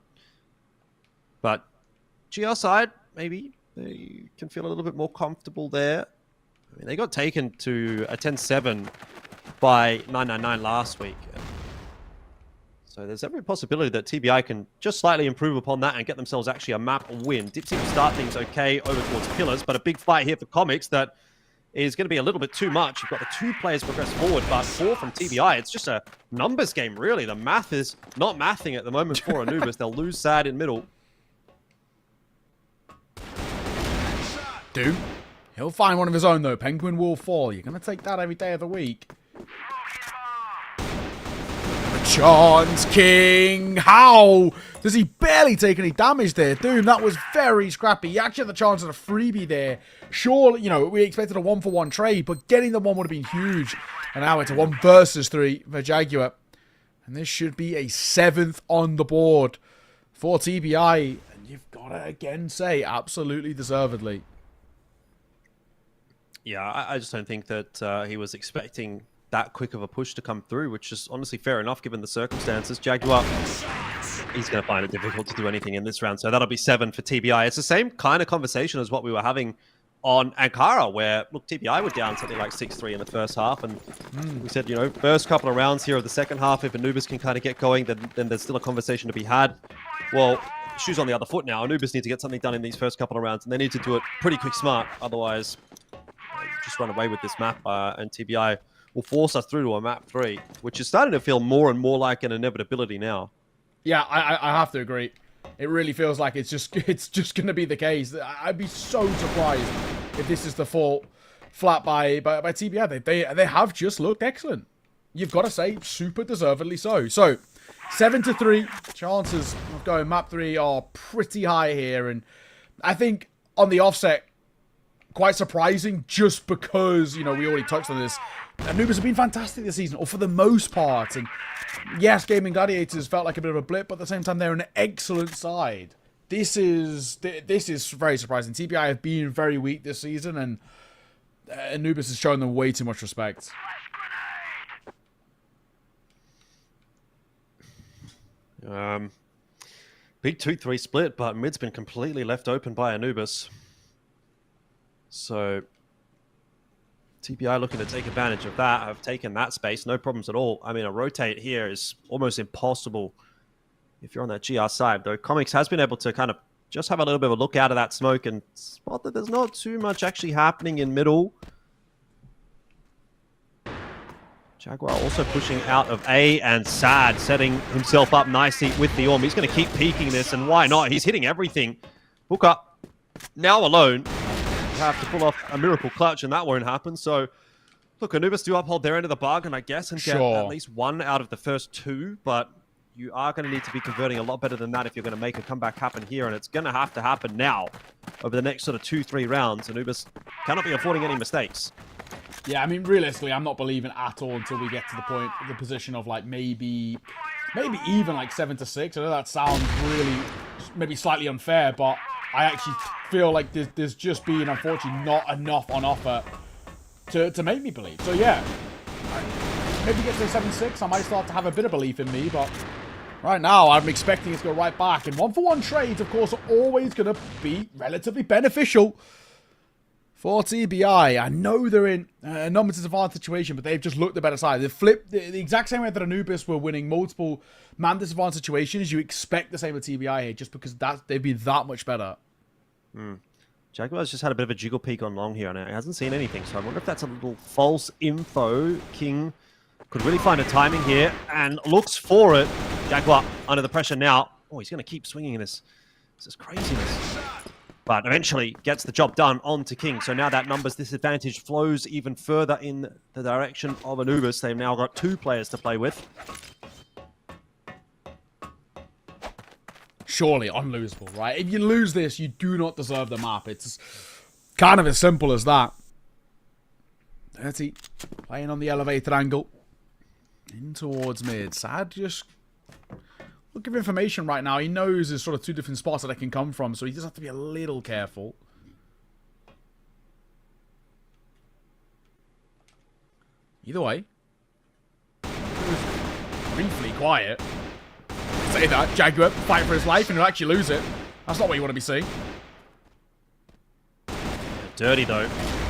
But GR side, maybe they can feel a little bit more comfortable there. I mean, they got taken to a 10-7 by 999 last week. So So there's every possibility that TBI can just slightly improve upon that and get themselves actually a map win. Dipsy will start things okay over towards Pillars, but a big fight here for Comics that is going to be a little bit too much. You've got the 2 players progress forward, but 4 from TBI. It's just a numbers game, really. The math is not mathing at the moment for Anubis. They'll lose Sad in middle. Doom. He'll find one of his own, though. Penguin will fall. You're going to take that every day of the week. Chance King. How does he barely take any damage there? Doom, that was very scrappy. He actually had the chance of a freebie there. Surely, you know, we expected a 1-for-1 trade, but getting the one would have been huge. And now it's a 1 versus 3 for Jaguar. And this should be a 7th on the board for TBI. And you've got to again say, absolutely deservedly. Yeah, I just don't think that he was expecting that quick of a push to come through, which is honestly fair enough given the circumstances. Jaguar, he's going to find it difficult to do anything in this round, so that'll be 7 for TBI. It's the same kind of conversation as what we were having on Ankara, where, look, TBI were down something like 6-3 in the first half, and we said, you know, first couple of rounds here of the second half, if Anubis can kind of get going, then there's still a conversation to be had. Well, shoes on the other foot now. Anubis need to get something done in these first couple of rounds, and they need to do it pretty quick smart, otherwise just run away with this map, and TBI will force us through to a map 3, which is starting to feel more and more like an inevitability now. Yeah, I have to agree. It really feels like it's just going to be the case. I'd be so surprised if this is the fall flat by TBI. They have just looked excellent. You've got to say, super deservedly so. So, 7-3. Chances of going map 3 are pretty high here. And I think on the offset, quite surprising just because, you know, we already touched on this. Anubis have been fantastic this season, or for the most part. And yes, Gaimin Gladiators felt like a bit of a blip, but at the same time, they're an excellent side. This is very surprising. TBI have been very weak this season, and Anubis has shown them way too much respect. Big 2-3 split, but mid's been completely left open by Anubis. So TBI looking to take advantage of that. Have taken that space, no problems at all. I mean, a rotate here is almost impossible if you're on that GR side, though Comics has been able to kind of just have a little bit of a look out of that smoke and spot that there's not too much actually happening in middle. Jaguar also pushing out of A, and Sad setting himself up nicely with the Orm. He's going to keep peeking this, and why not? He's hitting everything. Hook up now alone. Have to pull off a miracle clutch, and that won't happen. So, look, Anubis do uphold their end of the bargain, I guess, and get at least 1 out of the first 2, but you are going to need to be converting a lot better than that if you're going to make a comeback happen here, and it's going to have to happen now over the next sort of 2-3 rounds. Anubis cannot be affording any mistakes. Yeah, I mean, realistically, I'm not believing at all until we get to the position of, like, maybe even, like, 7-6. I know that sounds really, maybe slightly unfair, but I actually feel like there's just been, unfortunately, not enough on offer to make me believe. So, yeah, maybe get to 7-6. I might start to have a bit of belief in me, but right now I'm expecting it to go right back. And 1-for-1 trades, of course, are always going to be relatively beneficial for TBI. I know they're in a numbers disadvantage situation, but they've just looked the better side. They've flipped the exact same way that Anubis were winning multiple man disadvantage situations. You expect the same with TBI here, just because they've been that much better. Jaguar's just had a bit of a jiggle peek on long here, and he hasn't seen anything, so I wonder if that's a little false info. King could really find a timing here, and looks for it. Jaguar under the pressure now. Oh, he's going to keep swinging in this. This is craziness. But eventually gets the job done onto King. So now that numbers disadvantage flows even further in the direction of Anubis. They've now got 2 players to play with. Surely unlosable, right? If you lose this, you do not deserve the map. It's kind of as simple as that. 30 playing on the elevated angle. In towards mid. Sad just look of information right now. He knows there's sort of 2 different spots that I can come from, so he just has to be a little careful. Either way, briefly quiet. Say that, Jaguar fight for his life and he'll actually lose it. That's not what you want to be seeing. Dirty though.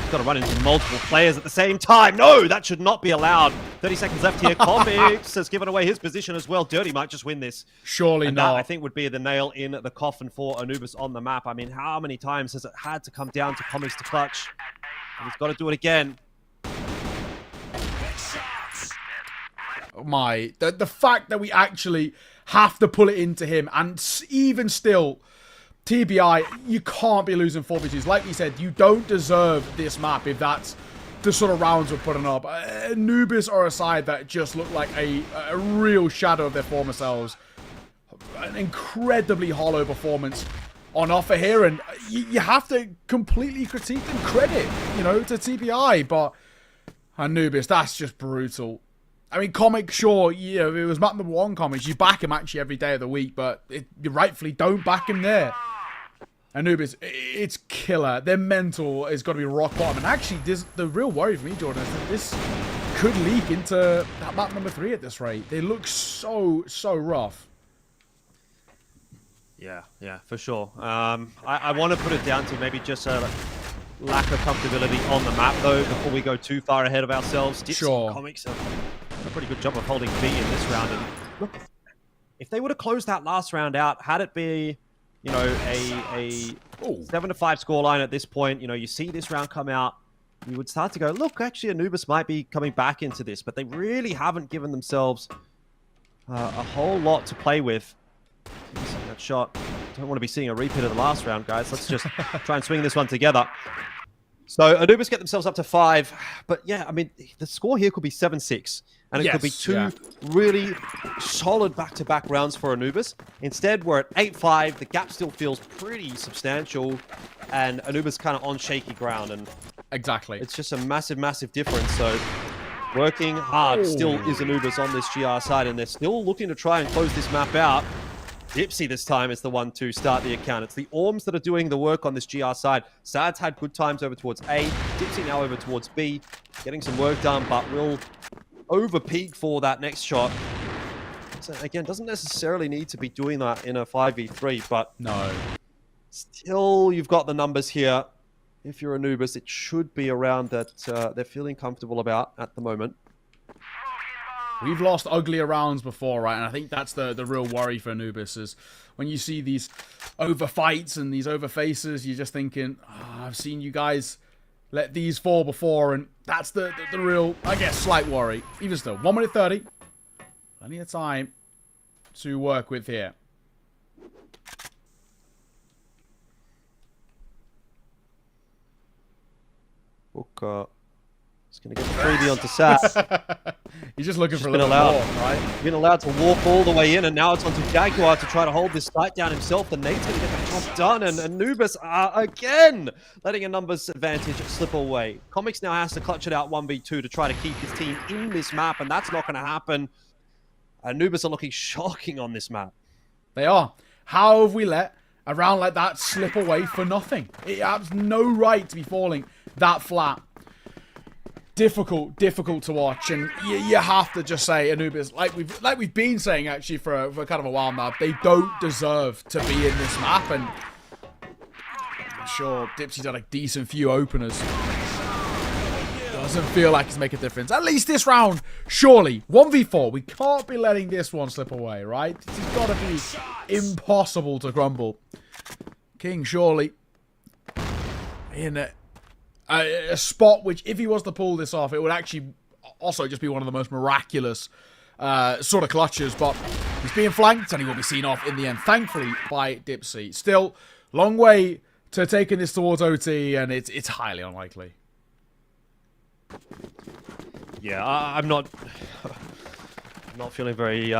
He's got to run into multiple players at the same time. No, that should not be allowed. 30 seconds left here. Comics has given away his position as well. Dirty might just win this. Surely and not. That, I think, would be the nail in the coffin for Anubis on the map. I mean, how many times has it had to come down to Comics to clutch? And he's got to do it again. The fact that we actually have to pull it into him, and even still, TBI, you can't be losing 4v2s. Like we said, you don't deserve this map if that's the sort of rounds we're putting up. Anubis are a side that just look like a real shadow of their former selves. An incredibly hollow performance on offer here, and you have to completely critique them, credit, you know, to TBI, but Anubis, that's just brutal. I mean, Comic, sure, you know, if it was map number 1 Comics, you back him actually every day of the week, but you rightfully don't back him there. Anubis, it's killer. Their mental has got to be rock bottom. And actually, the real worry for me, Jordan, is that this could leak into that map number 3 at this rate. They look so rough. Yeah, for sure. I want to put it down to maybe just a lack of comfortability on the map, though, before we go too far ahead of ourselves. Sure. Comics have done a pretty good job of holding B in this round. And look, if they would have closed that last round out, had it be, you know, a 7-5 scoreline at this point, you know, you see this round come out, you would start to go, look, actually Anubis might be coming back into this, but they really haven't given themselves a whole lot to play with. That shot. Don't want to be seeing a repeat of the last round, guys. Let's just try and swing this one together. So Anubis get themselves up to 5, but yeah, I mean, the score here could be 7-6, and it could be 2 really solid back-to-back rounds for Anubis. Instead, we're at 8-5. The gap still feels pretty substantial, and Anubis kind of on shaky ground. And exactly, it's just a massive difference. So working hard still is Anubis on this GR side, and they're still looking to try and close this map out. Dipsy this time is the one to start the account. It's the Orms that are doing the work on this GR side. Sad's had good times over towards A. Dipsy now over towards B. Getting some work done, but will over-peak for that next shot. So again, doesn't necessarily need to be doing that in a 5v3, but no. Still, you've got the numbers here. If you're Anubis, it should be around that they're feeling comfortable about at the moment. We've lost uglier rounds before, right? And I think that's the real worry for Anubis is when you see these over fights and these over faces, you're just thinking, oh, I've seen you guys let these fall before, and that's the real, I guess, slight worry. Even still, 1 minute 30. Plenty of time to work with here. Booker is going to get the freebie onto Sad. He's just looking for a little more, right? Been allowed to walk all the way in, and now it's onto Jaguar to try to hold this site down himself. The Nate's going to get that job done, and Anubis are again letting a numbers advantage slip away. Comics now has to clutch it out 1v2 to try to keep his team in this map, and that's not going to happen. Anubis are looking shocking on this map. They are. How have we let a round like that slip away for nothing? It has no right to be falling that flat. Difficult to watch, and you have to just say Anubis, like we've been saying actually for kind of a while now, they don't deserve to be in this map. And sure, Dipsy's had a decent few openers. Doesn't feel like it's making a difference. At least this round, surely 1v4. We can't be letting this one slip away, right? It's got to be impossible to crumble. King surely in a spot which, if he was to pull this off, it would actually also just be one of the most miraculous sort of clutches. But he's being flanked, and he will be seen off in the end, thankfully, by Dipsy. Still, long way to taking this towards OT, and it's highly unlikely. Yeah, I'm not feeling very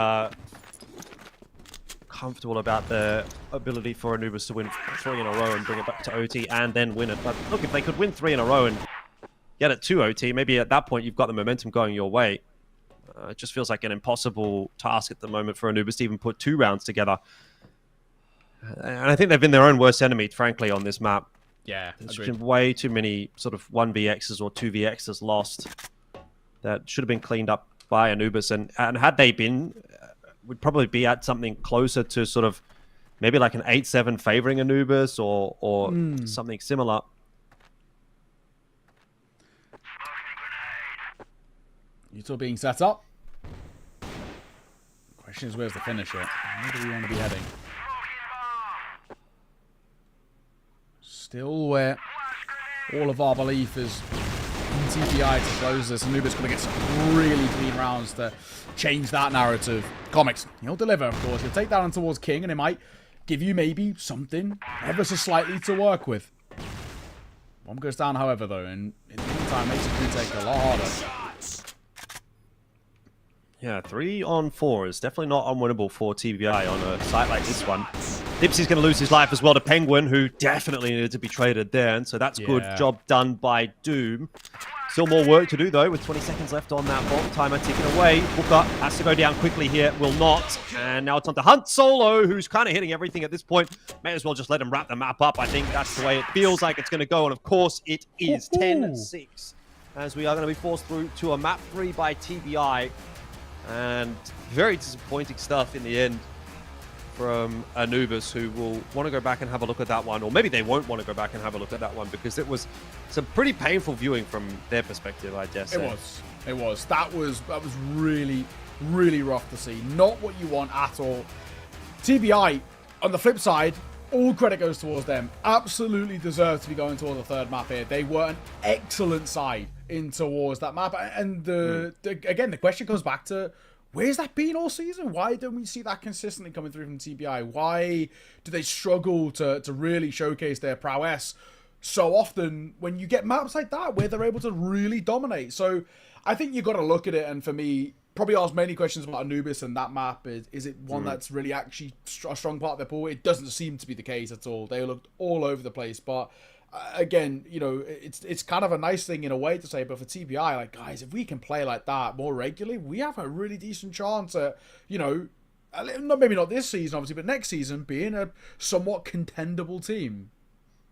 comfortable about the ability for Anubis to win 3 in a row and bring it back to OT and then win it. But look, if they could win 3 in a row and get it to OT, maybe at that point you've got the momentum going your way. It just feels like an impossible task at the moment for Anubis to even put 2 rounds together. And I think they've been their own worst enemy, frankly, on this map. Yeah, there's been way too many sort of 1vx's or 2vx's lost that should have been cleaned up by Anubis. And had they been, would probably be at something closer to sort of maybe like an 8-7 favoring Anubis or something similar. Util being set up. Question is, where's the finisher? Where do we want to be heading? Still where all of our belief is in TBI to close this. Anubis going to get some really clean rounds to change that narrative. Comics, he'll deliver, of course. He'll take that on towards King, and it might give you maybe something ever so slightly to work with. Bomb goes down, however, though, and in the meantime, makes the retake a lot harder. Yeah, 3-on-4 is definitely not unwinnable for TBI on a site like this one. Dipsy's going to lose his life as well to Penguin, who definitely needed to be traded there, and so that's good job done by Doom. Still more work to do, though, with 20 seconds left on that bomb timer ticking away. Booker has to go down quickly here, will not. And now it's on to Hunt Solo, who's kind of hitting everything at this point. May as well just let him wrap the map up. I think that's the way it feels like it's going to go, and of course it is 10-6. As we are going to be forced through to a map 3 by TBI. And very disappointing stuff in the end from Anubis, who will want to go back and have a look at that one. Or maybe they won't want to go back and have a look at that one because it was some pretty painful viewing from their perspective, I guess. It was. That was really, really rough to see. Not what you want at all. TBI, on the flip side, all credit goes towards them. Absolutely deserve to be going towards the third map here. They were an excellent side in towards that map. And again, the question comes back to, where's that been all season? Why don't we see that consistently coming through from TBI? Why do they struggle to really showcase their prowess so often when you get maps like that where they're able to really dominate? So I think you've got to look at it, and for me, probably ask many questions about Anubis and that map. Is it one that's really actually a strong part of their pool? It doesn't seem to be the case at all. They looked all over the place, but again, you know, it's kind of a nice thing in a way to say, but for TBI, like, guys, if we can play like that more regularly, we have a really decent chance at, you know, maybe not this season, obviously, but next season being a somewhat contendable team.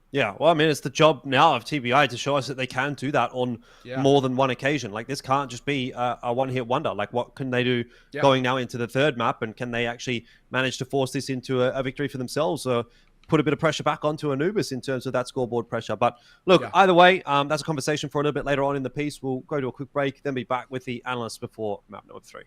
Yeah, well, I mean, it's the job now of TBI to show us that they can do that on more than one occasion. Like, this can't just be a one-hit wonder. Like, what can they do going now into the third map, and can they actually manage to force this into a victory for themselves, or put a bit of pressure back onto Anubis in terms of that scoreboard pressure? But look, either way, that's a conversation for a little bit later on in the piece. We'll go to a quick break, then be back with the analysts before map number 3.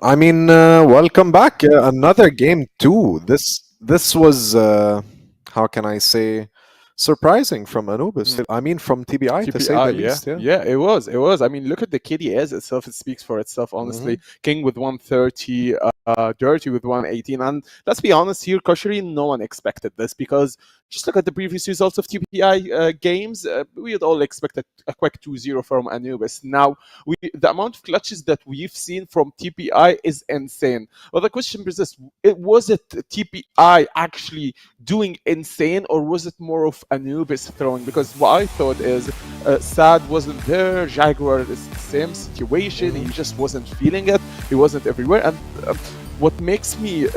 I mean, welcome back. Another game too. This was how can I say surprising from Anubis. I mean, from TBI to say the TBI, least. Yeah. yeah, it was. It was. I mean, look at the KDS itself. It speaks for itself, honestly. King with 130, Dirty with 118. And let's be honest here, Koshari, no one expected this because just look at the previous results of TBI games. We had all expected a quick 2-0 from Anubis. Now, the amount of clutches that we've seen from TBI is insane. Well, the question persists, was it TBI actually doing insane, or was it more of Anubis throwing? Because what I thought is Sad wasn't there, Jaguar is the same situation, he just wasn't feeling it, he wasn't everywhere. And what makes me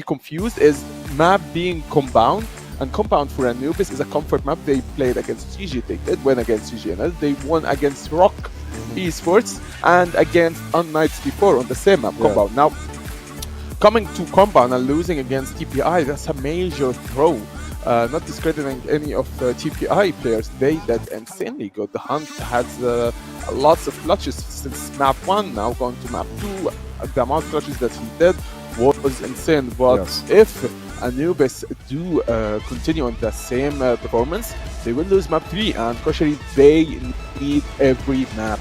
confused is map being compound, and compound for Anubis is a comfort map. They played against GG, they did win against GG, and they won against ROC Esports and against unKnights before on the same map, compound. Now, coming to compound and losing against TPI, that's a major throw. Not discrediting any of the TPI players, they did insanely good. The Hunt has lots of clutches since map 1, now going to map 2. The amount of clutches that he did was insane. But if Anubis do continue on the same performance, they will lose map 3, and Koshari, they need every map.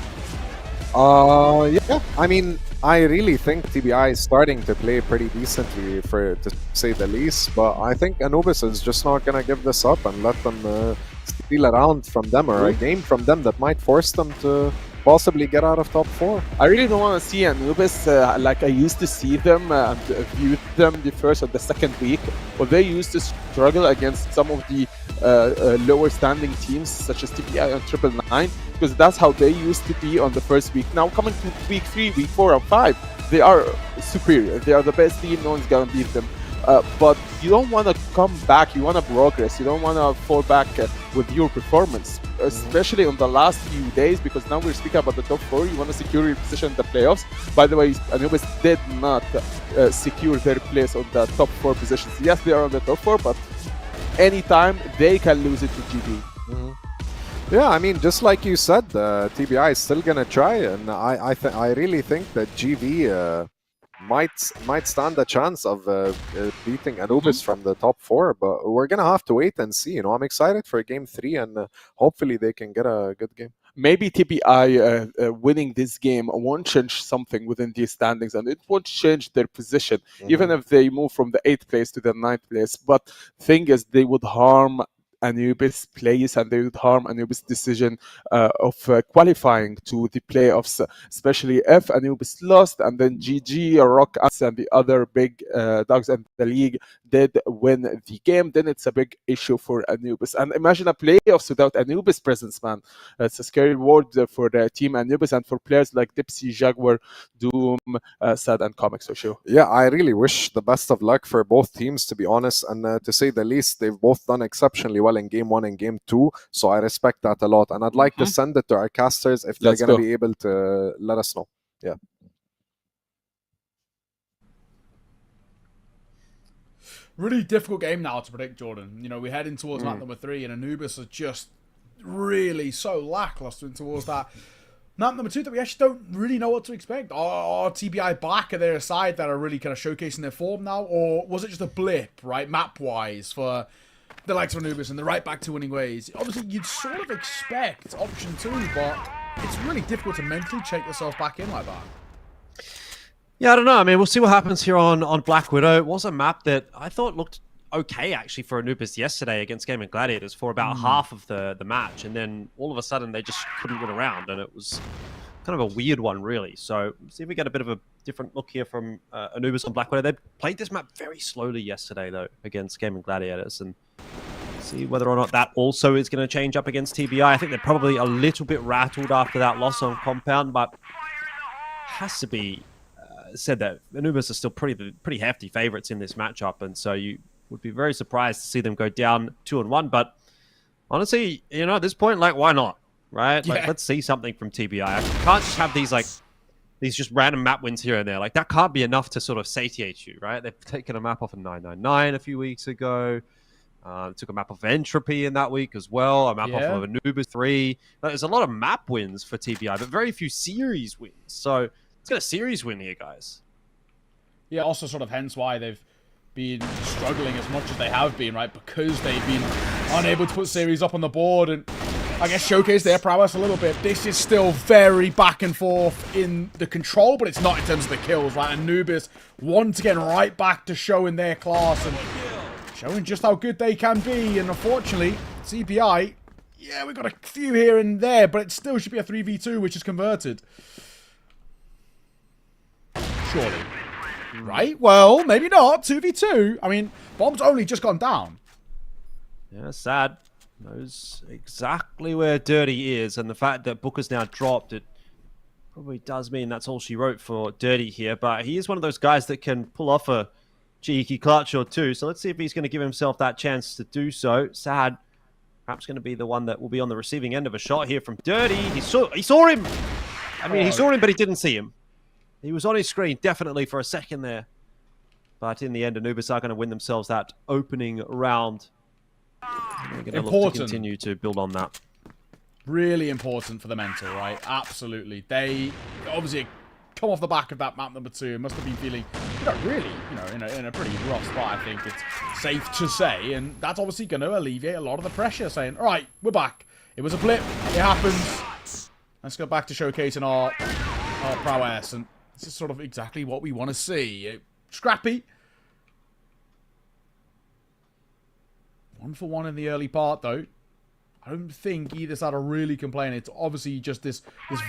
Yeah, I mean, I really think TBI is starting to play pretty decently, to say the least, but I think Anubis is just not going to give this up and let them steal a round from them or a game from them that might force them to possibly get out of top 4. I really don't want to see Anubis like I used to see them and view them the first or the second week, but they used to struggle against some of the lower standing teams such as TBI and 999, because that's how they used to be on the first week. Now coming to week 3, week 4 and 5, they are superior. They are the best team, no one's gonna beat them. But you don't want to come back, you want to progress, you don't want to fall back with your performance, especially on the last few days, because now we're speaking about the top 4, you want to secure your position in the playoffs. By the way, Anubis did not secure their place on the top 4 positions. Yes, they are on the top 4, but anytime they can lose it to GD. Yeah, I mean, just like you said, TBI is still gonna try, and I really think that GV might stand a chance of beating Anubis from the top 4, but we're gonna have to wait and see. You know, I'm excited for game 3, and hopefully they can get a good game. Maybe TBI winning this game won't change something within these standings, and it won't change their position, even if they move from the 8th place to the 9th place. But thing is, they would harm Anubis' place, and they would harm Anubis' decision of qualifying to the playoffs, especially if Anubis lost and then GG, ROC and the other big dogs in the league did win the game. Then it's a big issue for Anubis. And imagine a playoffs without Anubis presence, man. It's a scary word for the team Anubis and for players like Dipsy, Jaguar, Doom, Sad, and Comic Social. Yeah, I really wish the best of luck for both teams, to be honest, and to say the least, they've both done exceptionally well in game 1 and game 2, so I respect that a lot, and I'd like to send it to our casters if they're going to be able to let us know. Yeah. Really difficult game now to predict, Jordan. You know, we're heading towards map number 3, and Anubis are just really so lackluster towards that map number 2 that we actually don't really know what to expect. Are TBI back? Are there a side that are really kind of showcasing their form now, or was it just a blip, right, map-wise for the likes of Anubis and the right back to winning ways? Obviously, you'd sort of expect option 2, but it's really difficult to mentally check yourself back in like that. Yeah, I don't know. I mean, we'll see what happens here on Black Widow. It was a map that I thought looked okay, actually, for Anubis yesterday against Gaimin Gladiators for about half of the match, and then all of a sudden they just couldn't win around, and it was kind of a weird one, really. So see if we get a bit of a different look here from Anubis on Black Widow. They played this map very slowly yesterday, though, against Gaimin Gladiators, and see whether or not that also is going to change up against TBI. I think they're probably a little bit rattled after that loss on Compound, but has to be said that Anubis are still pretty hefty favorites in this matchup, and so you would be very surprised to see them go down 2-1. But honestly, you know, at this point, like, why not, right? Like, let's see something from TBI. I can't just have these just random map wins here and there. Like, that can't be enough to sort of satiate you, right? They've taken a map off of 999 a few weeks ago. Took a map off Entropy in that week as well. A map off of Anubis 3. There's a lot of map wins for TBI, but very few series wins. So Let's get a series win here, guys. Yeah, also sort of hence why they've been struggling as much as they have been, right? Because they've been unable to put series up on the board and I guess showcase their prowess a little bit. This is still very back and forth in the control, but it's not in terms of the kills, right? Anubis once again right back to showing their class and showing just how good they can be. And unfortunately, TBI, yeah, we've got a few here and there, but it still should be a 3v2, which is converted. Surely. Right? Well, maybe not. 2v2. I mean, Bomb's only just gone down. Yeah, sad. Knows exactly where Dirty is, and the fact that Booker's now dropped, it probably does mean that's all she wrote for Dirty here, but he is one of those guys that can pull off a cheeky clutch or two, so let's see if he's going to give himself that chance to do so. Sad, perhaps going to be the one that will be on the receiving end of a shot here from Dirty. He saw him! I mean, he saw him, but he didn't see him. He was on his screen, definitely, for a second there. But in the end, Anubis are going to win themselves that opening round. They're going to look to continue to build on that. Really important for the mental, right? Absolutely. They obviously come off the back of that map number 2. Must have been feeling, really, in a pretty rough spot, I think it's safe to say. And that's obviously going to alleviate a lot of the pressure, saying, all right, we're back. It was a blip. It happens. Let's go back to showcasing our prowess. And this is sort of exactly what we want to see. Scrappy. 1 for 1 in the early part, though. I don't think either side are really complaining. It's obviously just this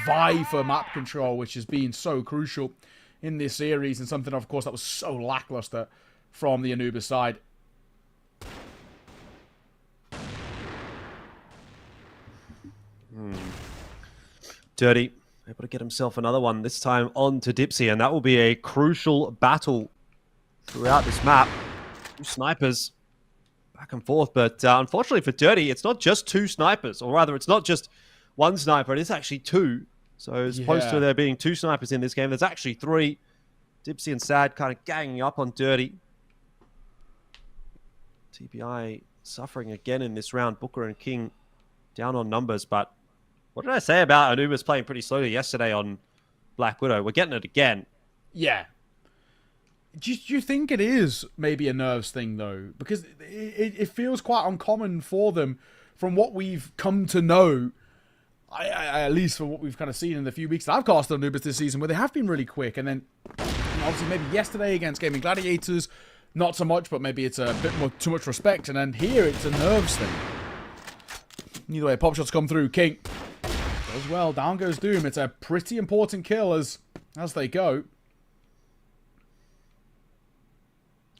vie for map control, which has been so crucial in this series, and something, of course, that was so lackluster from the Anubis side. Dirty, able to get himself another one, this time on to Dipsy, and that will be a crucial battle throughout this map. 2 snipers. Back and forth, but unfortunately for Dirty, it's not just 2 snipers, or rather, it's not just 1 sniper, it is actually 2. So as opposed to there being 2 snipers in this game, there's actually 3. Dipsy and Sad kind of ganging up on Dirty. TBI suffering again in this round. Booker and King down on numbers, but what did I say about Anubis playing pretty slowly yesterday on Black Widow? We're getting it again. Yeah. Do you think it is maybe a nerves thing, though? Because it feels quite uncommon for them from what we've come to know, at least from what we've kind of seen in the few weeks that I've cast on Anubis this season, where they have been really quick. And then, obviously, maybe yesterday against Gaimin Gladiators, not so much, but maybe it's a bit more too much respect. And then here, it's a nerves thing. Either way, pop shots come through. King goes well. Down goes Doom. It's a pretty important kill as they go.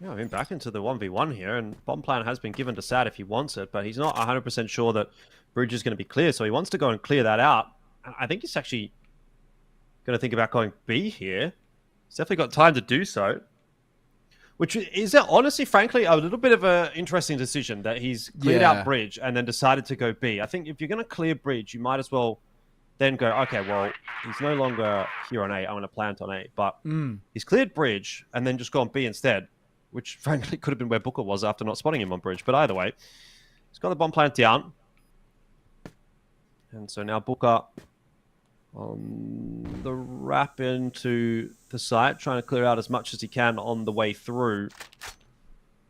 Yeah, I mean, back into the 1v1 here, and bomb plan has been given to Sad if he wants it, but he's not 100% sure that bridge is going to be clear, so he wants to go and clear that out. I think he's actually going to think about going B here. He's definitely got time to do so. Which is, honestly, frankly, a little bit of an interesting decision that he's cleared out bridge and then decided to go B. I think if you're going to clear bridge, you might as well then go, okay, well, he's no longer here on A, I'm going to plant on A. But he's cleared bridge and then just gone B instead, which frankly could have been where Booker was after not spotting him on bridge. But either way, he's got the bomb plant down. And so now Booker on the wrap into the site, trying to clear out as much as he can on the way through.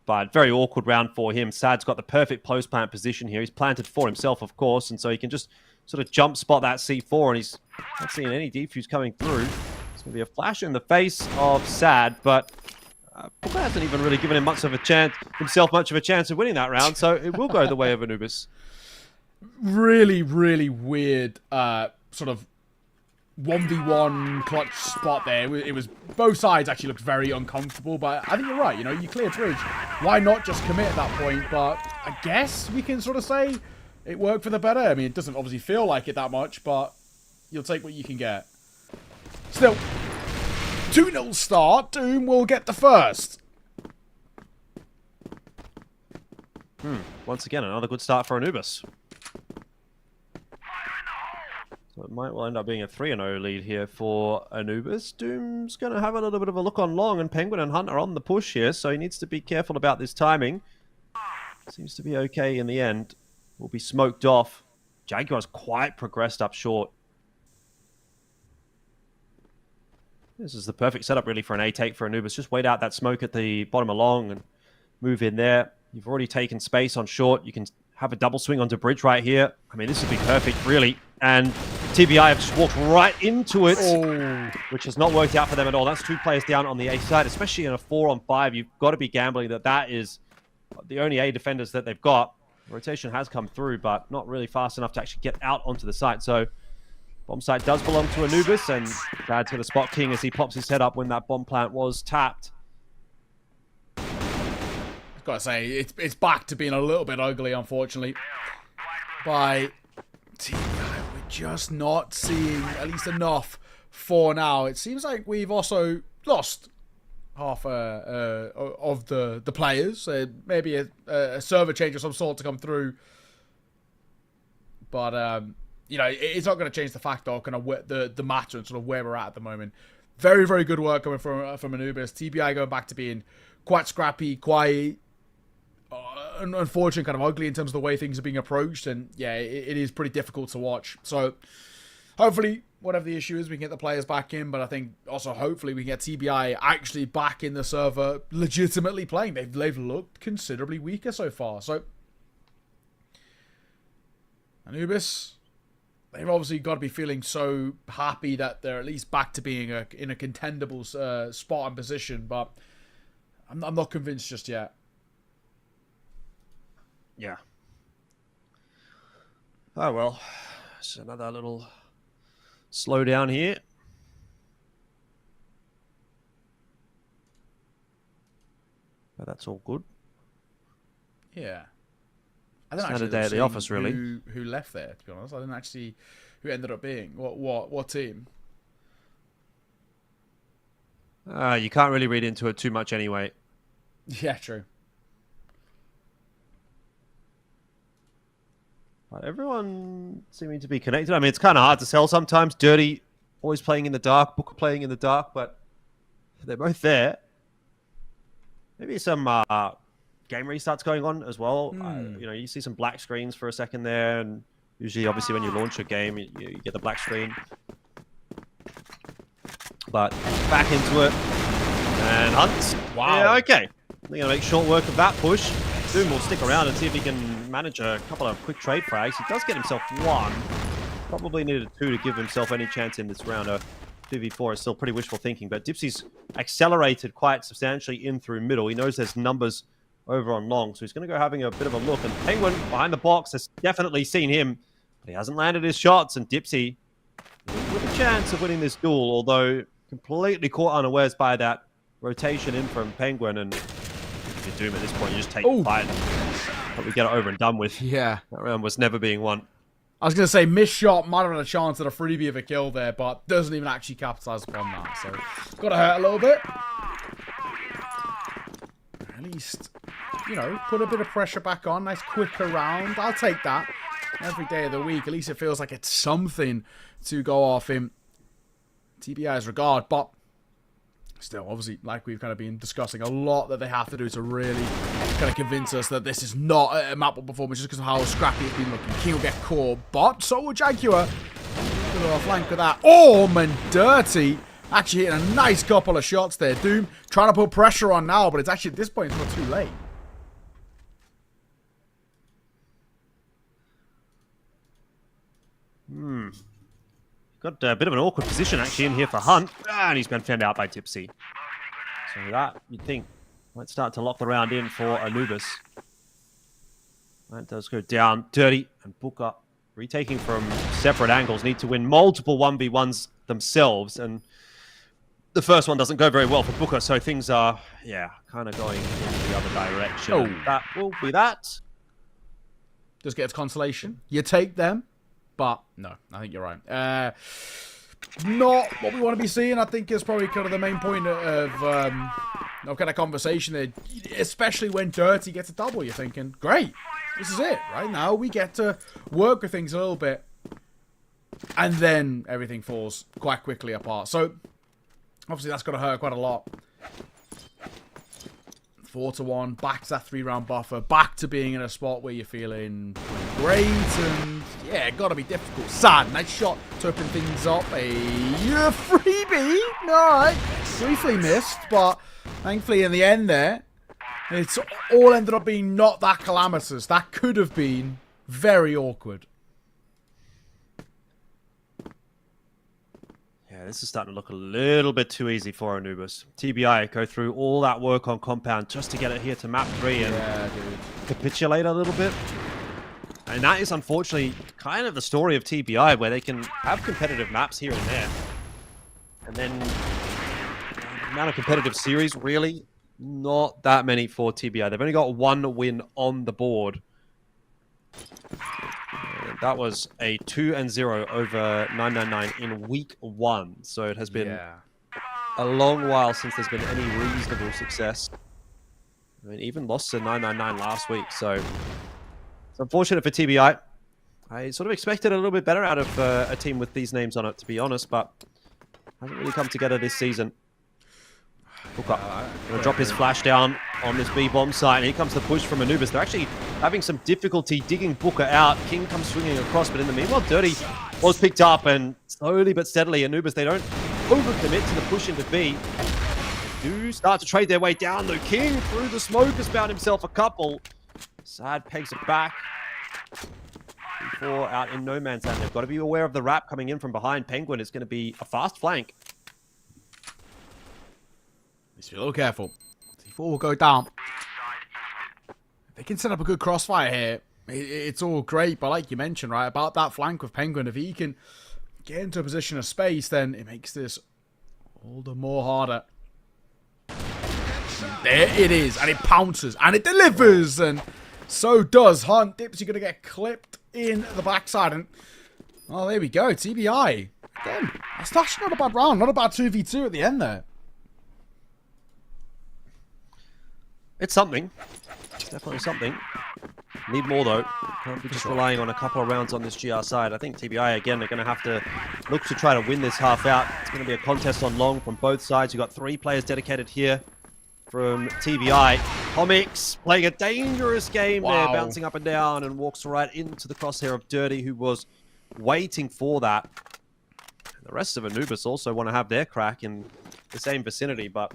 But very awkward round for him. Sad's got the perfect post plant position here. He's planted for himself, of course, and so he can just sort of jump spot that C4, and he's not seeing any defuse coming through. It's going to be a flash in the face of Sad, but Booker hasn't even really given him much of a chance of winning that round, so it will go the way of Anubis. Really, really weird sort of 1v1 clutch spot there. It was both sides actually looked very uncomfortable, but I think you're right. You clear bridge. Why not just commit at that point? But I guess we can sort of say it worked for the better. I mean, it doesn't obviously feel like it that much, but you'll take what you can get. Still, 2-0 start. Doom will get the first. Once again, another good start for Anubis. So it might well end up being a 3-0 lead here for Anubis. Doom's going to have a little bit of a look on long, and Penguin and Hunt are on the push here, so he needs to be careful about this timing. Seems to be okay in the end. Will be smoked off. Jaguar's quite progressed up short. This is the perfect setup, really, for an A take for Anubis. Just wait out that smoke at the bottom of long and move in there. You've already taken space on short. You can have a double swing onto bridge right here. I mean, this would be perfect, really. And TBI have just walked right into it, which has not worked out for them at all. That's 2 players down on the A side, especially in a 4-on-5. You've got to be gambling that is the only A defenders that they've got. Rotation has come through, but not really fast enough to actually get out onto the site. So bomb site does belong to Anubis, and Dad's going to spot King as he pops his head up when that bomb plant was tapped. I've got to say, it's back to being a little bit ugly, unfortunately. By TBI, we're just not seeing at least enough for now. It seems like we've also lost half of the players. Maybe a server change of some sort to come through. But, you know, it's not going to change the fact, though, kind of the matter and sort of where we're at the moment. Very, very good work coming from Anubis. TBI going back to being quite scrappy, quite unfortunate, kind of ugly in terms of the way things are being approached. And, yeah, it is pretty difficult to watch. So, hopefully, whatever the issue is, we can get the players back in. But I think also, hopefully, we can get TBI actually back in the server legitimately playing. They've looked considerably weaker so far. So, Anubis, they've obviously got to be feeling so happy that they're at least back to being in a contendable spot and position. But I'm not convinced just yet. Yeah. Oh, well. It's another little slowdown here. But that's all good. Yeah. I didn't Another actually day at the office, really. Who left there, to be honest. I didn't actually who ended up being. What team? You can't really read into it too much anyway. Yeah, true. But everyone seeming to be connected. I mean, it's kind of hard to tell sometimes. Dirty always playing in the dark, Booker playing in the dark, but they're both there. Maybe some game restarts going on as well. You know, you see some black screens for a second there, and usually, obviously, when you launch a game, you get the black screen. But back into it. And Hunt. Wow. Yeah, okay. They're going to make short work of that push. Doom will stick around and see if he can manage a couple of quick trade frags. He does get himself 1. Probably needed 2 to give himself any chance in this round. 2v4 is still pretty wishful thinking, but Dipsy's accelerated quite substantially in through middle. He knows there's numbers over on long, so he's going to go having a bit of a look. And Penguin behind the box has definitely seen him, but he hasn't landed his shots. And Dipsy with a chance of winning this duel, although completely caught unawares by that rotation in from Penguin. And if you're Doom at this point, you just take the fight. But we get it over and done with. Yeah. That round was never being won. I was going to say, missed shot, might have had a chance at a freebie of a kill there, but doesn't even actually capitalize upon that. So, got to hurt a little bit. At least, you know, put a bit of pressure back on. Nice quicker round. I'll take that every day of the week. At least it feels like it's something to go off in TBI's regard. But still, obviously, like we've kind of been discussing, a lot that they have to do to really kind of convince us that this is not a map-up performance just because of how scrappy it's been looking. King will get caught, but so will Jaguar. Good off flank with that. Oh, man, Dirty. Actually hitting a nice couple of shots there. Doom trying to put pressure on now, but it's actually at this point it's not too late. Got a bit of an awkward position actually in here for Hunt. And he's been fanned out by Tipsy. So that, you'd think, might start to lock the round in for Anubis. That does go down. Dirty and Booker retaking from separate angles. Need to win multiple 1v1s themselves. And the first one doesn't go very well for Booker. So things are, yeah, kind of going in the other direction. Oh. And that will be that. Just gets consolation. You take them. But, no, I think you're right. Not what we want to be seeing, I think, is probably kind of the main point of kind of conversation there. Especially when Dirty gets a double, you're thinking, great, this is it. Right now, we get to work with things a little bit. And then everything falls quite quickly apart. So, obviously, that's going to hurt quite a lot. 4-1, back to that 3-round buffer, back to being in a spot where you're feeling great, and Yeah, gotta be difficult. Sad, nice shot to open things up. A freebie. Alright. Briefly missed, but thankfully in the end there, it's all ended up being not that calamitous. That could have been very awkward. Yeah, this is starting to look a little bit too easy for Anubis. TBI go through all that work on compound just to get it here to map 3 and capitulate a little bit. And that is unfortunately kind of the story of TBI, where they can have competitive maps here and there. And then the amount of competitive series, really, not that many for TBI. They've only got 1 win on the board. And that was a 2-0 over 999 in week 1. So it has been a long while since there's been any reasonable success. I mean, even lost to 999 last week. So it's unfortunate for TBI. I sort of expected a little bit better out of a team with these names on it, to be honest, but hasn't really come together this season. Hook up. Gonna drop his flash down on this B-bomb site, and here comes the push from Anubis. They're actually having some difficulty digging Booker out. King comes swinging across, but in the meanwhile, Dirty was picked up, and slowly but steadily, Anubis, they don't overcommit to the push into B. They do start to trade their way down, though. King, through the smoke, has found himself a couple. Sad pegs it back. 4 out in no man's land. They've got to be aware of the wrap coming in from behind. Penguin is going to be a fast flank. Just be a little careful. C4 will go down. If they can set up a good crossfire here, it's all great. But like you mentioned, right, about that flank with Penguin, if he can get into a position of space, then it makes this all the more harder. There it is, and it pounces, and it delivers, and so does Hunt. Dipsy going to get clipped in the backside, and oh, there we go, TBI. Again, that's actually not a bad round, not a bad 2v2 at the end there. It's something. It's definitely something. Need more, though. Can't be just relying on a couple of rounds on this GR side. I think TBI, again, they're going to have to look to try to win this half out. It's going to be a contest on long from both sides. You've got 3 players dedicated here from TBI. Comics playing a dangerous game there, bouncing up and down, and walks right into the crosshair of Dirty, who was waiting for that. And the rest of Anubis also want to have their crack in the same vicinity, but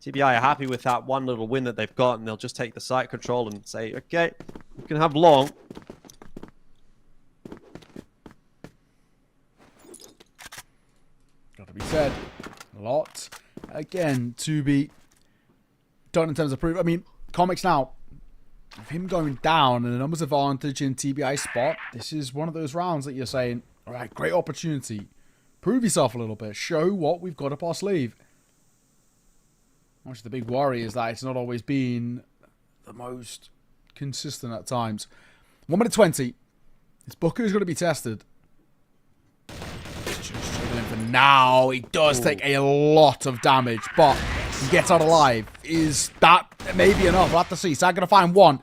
TBI are happy with that one little win that they've got, and they'll just take the site control and say, okay, we can have long. Got to be said, a lot, again, to be done in terms of proof. I mean, Comics now, with him going down and a numbers advantage in TBI spot, this is one of those rounds that you're saying, all right, great opportunity. Prove yourself a little bit. Show what we've got up our sleeve. Which the big worry is that it's not always been the most consistent at times. 1 minute 20. This Booker is going to be tested. Just struggling for now. He does take a lot of damage, but he gets out alive. Is that maybe enough? We'll have to see. Sad going to find 1.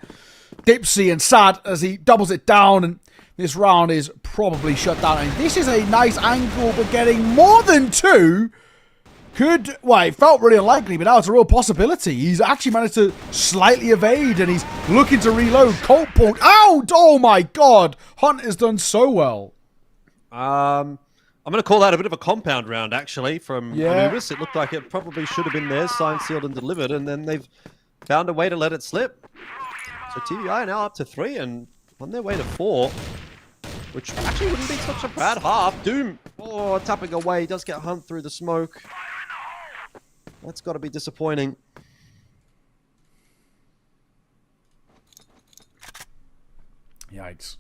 Dipsy and Sad as he doubles it down, and this round is probably shut down. And this is a nice angle, but getting more than 2 could, well, it felt really unlikely, but now it's a real possibility. He's actually managed to slightly evade, and he's looking to reload. Colt pulled out. Oh my god. Hunt has done so well. I'm going to call that a bit of a compound round, actually, from Anubis. It looked like it probably should have been theirs, signed, sealed, and delivered, and then they've found a way to let it slip. So TBI are now up to 3 and on their way to 4, which actually wouldn't be such a bad half. Doom, tapping away, does get Hunt through the smoke. That's got to be disappointing. Yikes.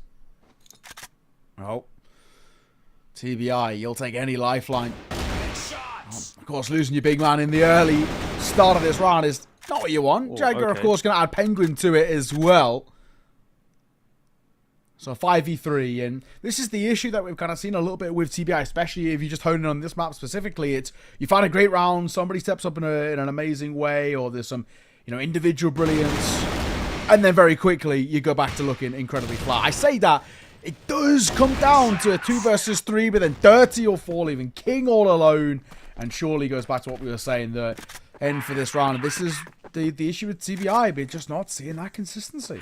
Oh. TBI, you'll take any lifeline. Of course, losing your big man in the early start of this round is not what you want. Jagger, of course, going to add Penguin to it as well. So 5v3, and this is the issue that we've kind of seen a little bit with TBI, especially if you just hone in on this map specifically. It's you find a great round, somebody steps up in an amazing way, or there's some, individual brilliance, and then very quickly you go back to looking incredibly flat. I say that it does come down to a 2 versus 3, but then Dirty or 4 leaving King all alone, and surely goes back to what we were saying, the end for this round. And this is the issue with TBI, but just not seeing that consistency.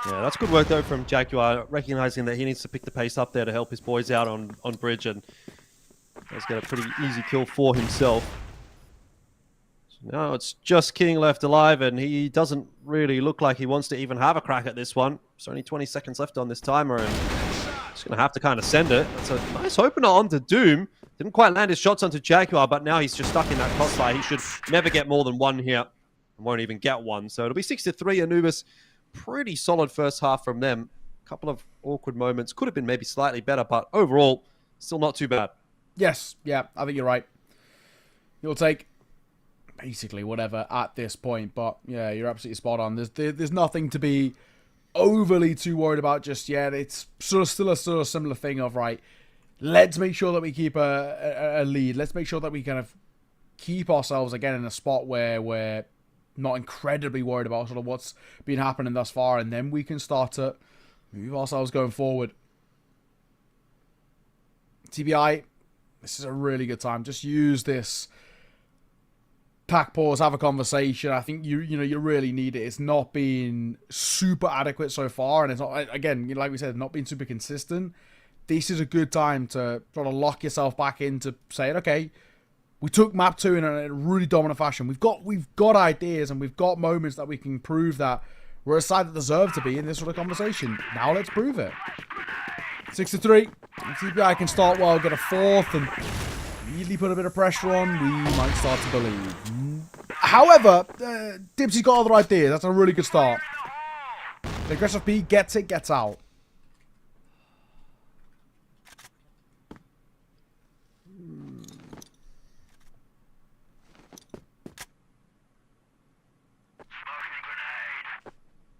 Yeah, that's good work though from Jaguar, recognizing that he needs to pick the pace up there to help his boys out on bridge, and does get a pretty easy kill for himself. So now it's just King left alive, and he doesn't really look like he wants to even have a crack at this one. There's only 20 seconds left on this timer, and just going to have to kind of send it. That's a nice opener onto Doom. Didn't quite land his shots onto Jaguar, but now he's just stuck in that crossfire. He should never get more than one here, and won't even get one. So it'll be 6-3 Anubis. Pretty solid first half from them. A couple of awkward moments. Could have been maybe slightly better, but overall, still not too bad. Yes, yeah, I think you're right. You'll take basically whatever at this point, but yeah, you're absolutely spot on. There's nothing to be overly too worried about just yet. It's still a similar thing of, right, let's make sure that we keep a lead. Let's make sure that we kind of keep ourselves again in a spot where we're not incredibly worried about sort of what's been happening thus far, and then we can start to move ourselves going forward. TBI, this is a really good time. Just use this pack pause, have a conversation. I think you really need it. It's not been super adequate so far, and it's not, again, like we said, not been super consistent. This is a good time to sort of lock yourself back into saying, okay, we took map 2 in a really dominant fashion. We've got ideas, and we've got moments that we can prove that we're a side that deserve to be in this sort of conversation. Now let's prove it. 6-3. TBI can start well, get a fourth, and immediately put a bit of pressure on. We might start to believe. However, Dipsy's got other ideas. That's a really good start. The aggressive P gets it, gets out.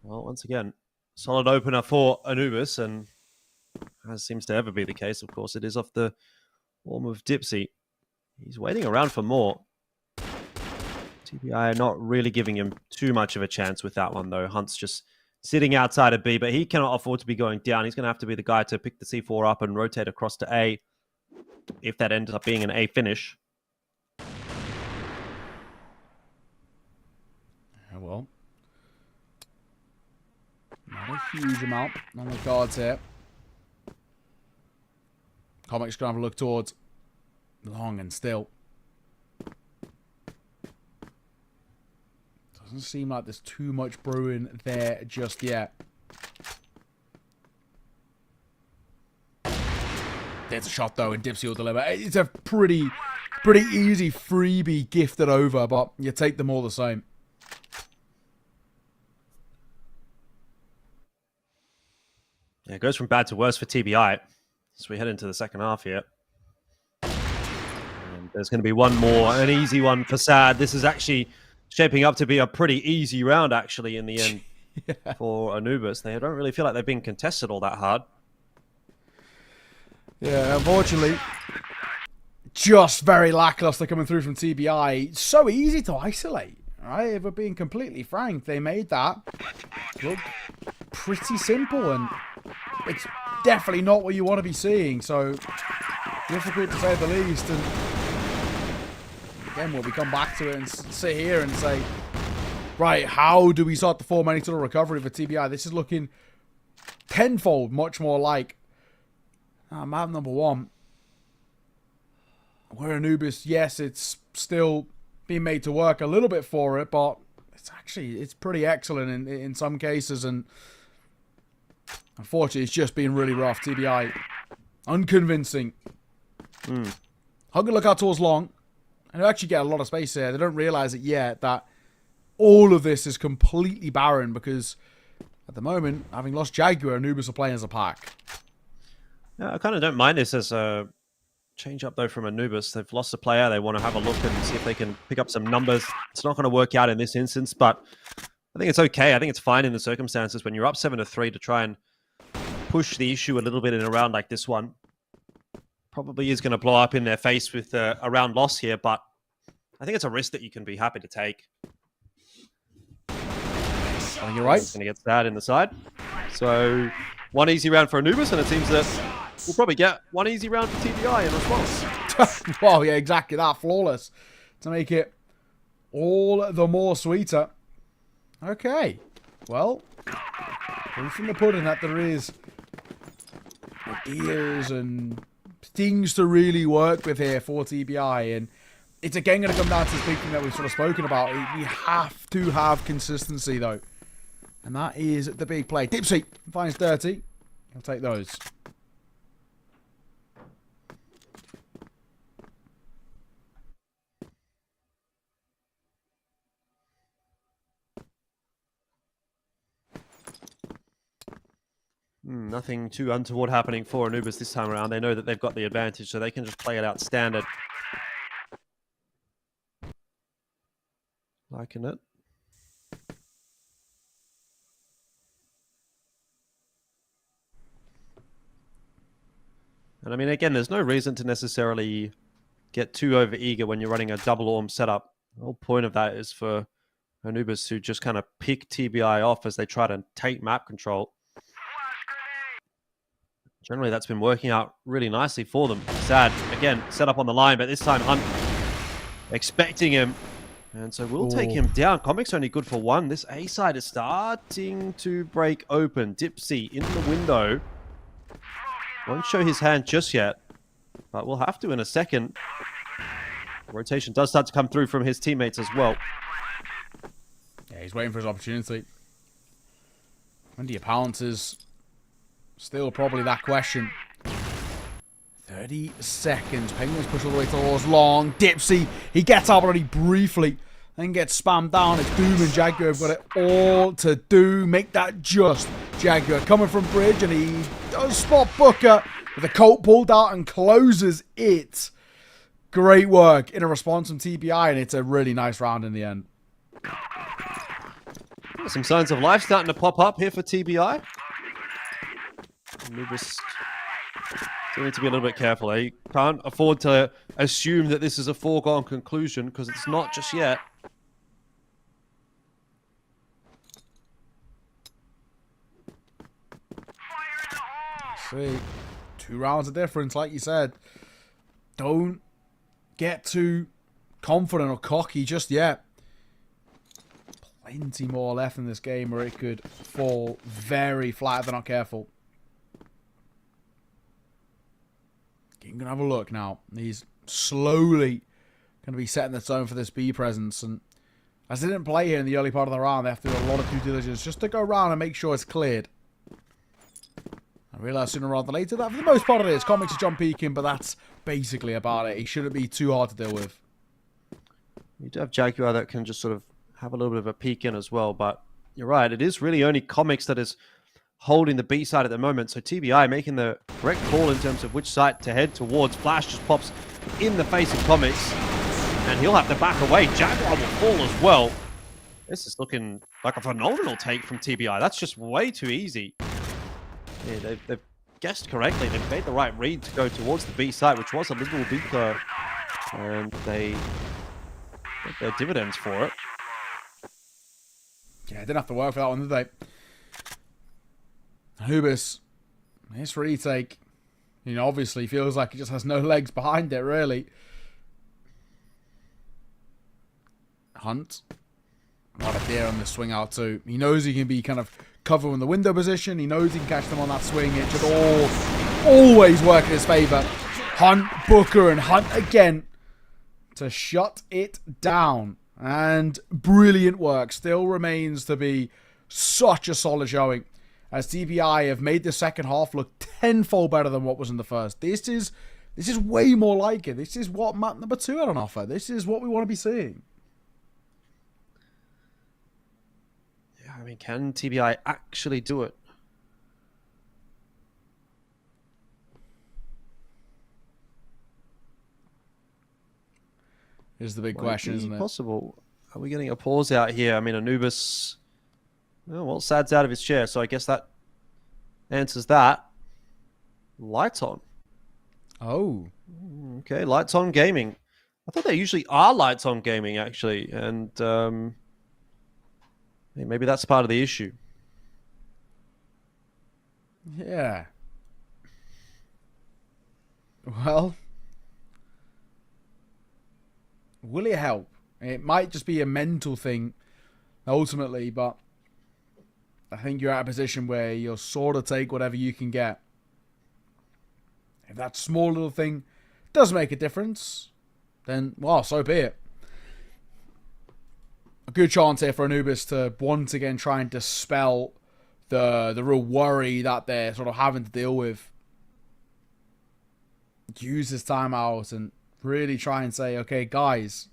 Well, once again, solid opener for Anubis, and as seems to ever be the case, of course, it is off the form of Dipsy. He's waiting around for more. TBI not really giving him too much of a chance with that one, though. Hunt's just sitting outside of B, but he cannot afford to be going down. He's going to have to be the guy to pick the C4 up and rotate across to A, if that ends up being an A finish. Yeah, well, not a huge amount on the cards here. Comic's going to have a look towards long and still. Doesn't seem like there's too much brewing there just yet. There's a shot though, and Dipsy will deliver. It's a pretty easy freebie gifted over, but you take them all the same. Yeah, it goes from bad to worse for TBI as we head into the second half here. And there's going to be one more, an easy one for Sad. This is actually shaping up to be a pretty easy round, actually, in the end for Anubis. They don't really feel like they've been contested all that hard. Yeah, unfortunately, just very lackluster coming through from TBI. So easy to isolate, right? If we're being completely frank, they made that look pretty simple, and it's definitely not what you want to be seeing. So difficult to say the least. And again, will we come back to it and sit here and say, right, how do we start to form any sort of recovery for TBI? This is looking tenfold much more like map number 1. Where Anubis, yes, it's still being made to work a little bit for it, but it's pretty excellent in some cases, and unfortunately it's just been really rough. TBI, unconvincing. Hug and look out towards long, and they actually get a lot of space here. They don't realize it yet that all of this is completely barren, because at the moment, having lost Jaguar, Anubis are playing as a pack. Yeah, I kind of don't mind this as a change up, though, from Anubis. They've lost a player. They want to have a look and see if they can pick up some numbers. It's not going to work out in this instance, but I think it's okay. I think it's fine in the circumstances when you're up 7-3 to try and push the issue a little bit in a round like this one. Probably is going to blow up in their face with a round loss here, but I think it's a risk that you can be happy to take. I think you're right. It's going to get Sad in the side. So one easy round for Anubis, and it seems that we'll probably get one easy round for TBI in response. Well, yeah, exactly that. Flawless to make it all the more sweeter. Okay, well, proof in the pudding that there is ideas and things to really work with here for TBI, and it's again going to come down to this big thing that we've sort of spoken about. We have to have consistency, though, and that is the big play. Dipsy finds Dirty. I'll take those. Nothing too untoward happening for Anubis this time around. They know that they've got the advantage, so they can just play it out standard. Liking it. And I mean, again, there's no reason to necessarily get too over-eager when you're running a double orm setup. The whole point of that is for Anubis to just kind of pick TBI off as they try to take map control. Generally, that's been working out really nicely for them. Sad, again, set up on the line, but this time Hunt expecting him. And so we'll take him down. Comic's only good for one. This A side is starting to break open. Dipsy in the window. Won't show his hand just yet, but we'll have to in a second. Rotation does start to come through from his teammates as well. Yeah, he's waiting for his opportunity. When do you pounces? Still probably that question. 30 seconds. Penguins push all the way towards long. Dipsy, he gets up already briefly, then gets spammed down. It's Doom and Jaguar have got it all to do. Make that just. Jaguar coming from bridge, and he does spot Booker with a coat pulled out and closes it. Great work in a response from TBI, and it's a really nice round in the end. Some signs of life starting to pop up here for TBI. Anubis still need to be a little bit careful. You can't afford to assume that this is a foregone conclusion, because it's not just yet. See, 2 rounds of difference, like you said. Don't get too confident or cocky just yet. Plenty more left in this game where it could fall very flat if they're not careful. King can have a look now. He's slowly going to be setting the tone for this B presence. And as they didn't play here in the early part of the round, they have to do a lot of due diligence just to go around and make sure it's cleared. I realise sooner rather than later that for the most part it is. Comics is John peeking, but that's basically about it. He shouldn't be too hard to deal with. You do have Jaguar that can just sort of have a little bit of a peek in as well, but you're right. It is really only Comics that is holding the B side at the moment. So TBI making the correct call in terms of which side to head towards. Flash just pops in the face of Comics, and he'll have to back away. Jaguar will fall as well. This is looking like a phenomenal take from TBI. That's just way too easy. Yeah, they've guessed correctly. They've made the right read to go towards the B side, which was a little weaker, and they got their dividends for it. Yeah, didn't have to work for that one, did they? Anubis, this retake, obviously feels like it just has no legs behind it, really. Hunt, what a deer on the swing out too. He knows he can be kind of covering the window position. He knows he can catch them on that swing. It should always work in his favour. Hunt, Booker, and Hunt again to shut it down. And brilliant work. Still remains to be such a solid showing, as TBI have made the second half look tenfold better than what was in the first. This is way more like it. This is what map number 2 had on offer. This is what we want to be seeing. Yeah, I mean, can TBI actually do it? Is the big question, isn't it? Possible. Are we getting a pause out here? I mean, Anubis, well, Sad's out of his chair, so I guess that answers that. Lights on. Oh. Okay, Lights on Gaming. I thought there usually are Lights on Gaming, actually, and maybe that's part of the issue. Yeah. Well, will it help? It might just be a mental thing ultimately, but I think you're at a position where you'll sort of take whatever you can get. If that small little thing does make a difference, then, well, so be it. A good chance here for Anubis to once again try and dispel the real worry that they're sort of having to deal with. Use this timeout and really try and say, okay, guys,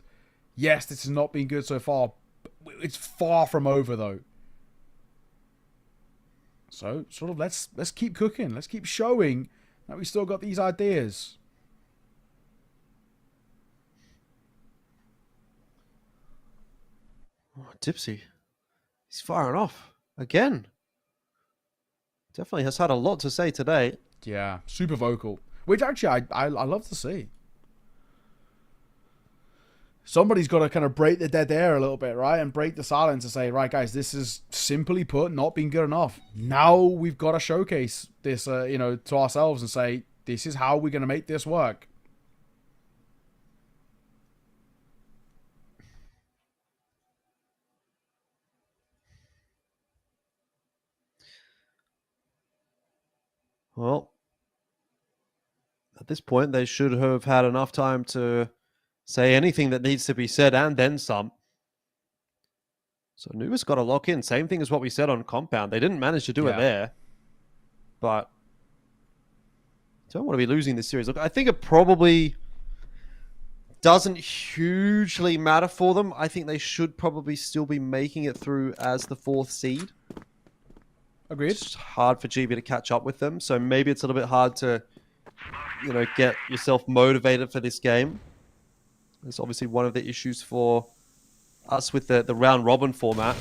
yes, this has not been good so far. It's far from over, though. So, sort of, let's keep cooking. Let's keep showing that we still got these ideas. Oh, Tipsy. He's firing off again. Definitely has had a lot to say today. Yeah, super vocal. Which actually I love to see. Somebody's got to kind of break the dead air a little bit, right? And break the silence and say, right, guys, this is simply put not been good enough. Now we've got to showcase this, to ourselves and say, this is how we're going to make this work. Well, at this point, they should have had enough time to say anything that needs to be said and then some. So Anubis got to lock in. Same thing as what we said on Compound. They didn't manage to do it there. But don't want to be losing this series. Look, I think it probably doesn't hugely matter for them. I think they should probably still be making it through as the 4th seed. Agreed. It's hard for GB to catch up with them. So maybe it's a little bit hard to, get yourself motivated for this game. It's obviously one of the issues for us with the round robin format.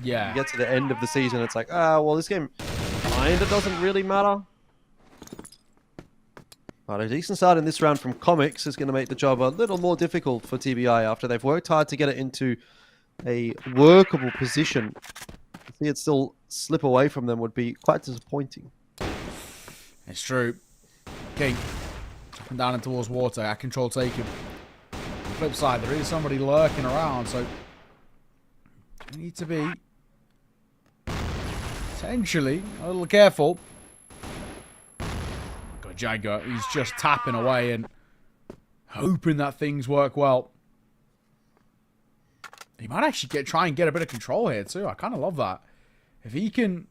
Yeah. You get to the end of the season, it's like, well, this game kind of doesn't really matter. But a decent start in this round from Comics is going to make the job a little more difficult for TBI after they've worked hard to get it into a workable position. To see it still slip away from them would be quite disappointing. It's true. King. Up and down and towards water. Our control taken. On the flip side, there is somebody lurking around, so you need to be potentially a little careful. Got Jagger. He's just tapping away and hoping that things work well. He might actually try and get a bit of control here too. I kind of love that. If he can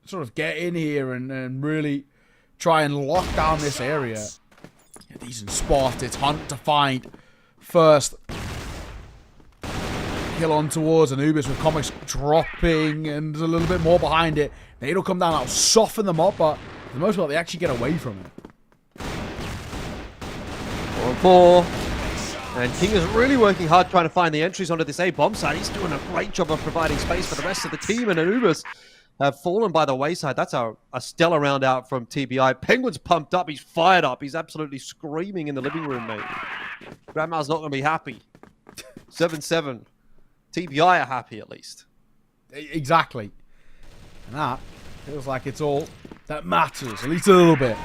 sort of get in here and really try and lock down this area. A decent spot. It's Hunt to find first. Kill on towards Anubis with Comics dropping and a little bit more behind it. Nade'll come down. That'll soften them up, but for the most part, they actually get away from it. 4-4. And King is really working hard trying to find the entries onto this A-bomb side. He's doing a great job of providing space for the rest of the team, and Anubis have fallen by the wayside. That's a stellar round out from TBI. Penguin's pumped up. He's fired up. He's absolutely screaming in the living room, mate. Grandma's not going to be happy. 7-7. TBI are happy, at least. Exactly. And that feels like it's all that matters, at least a little bit.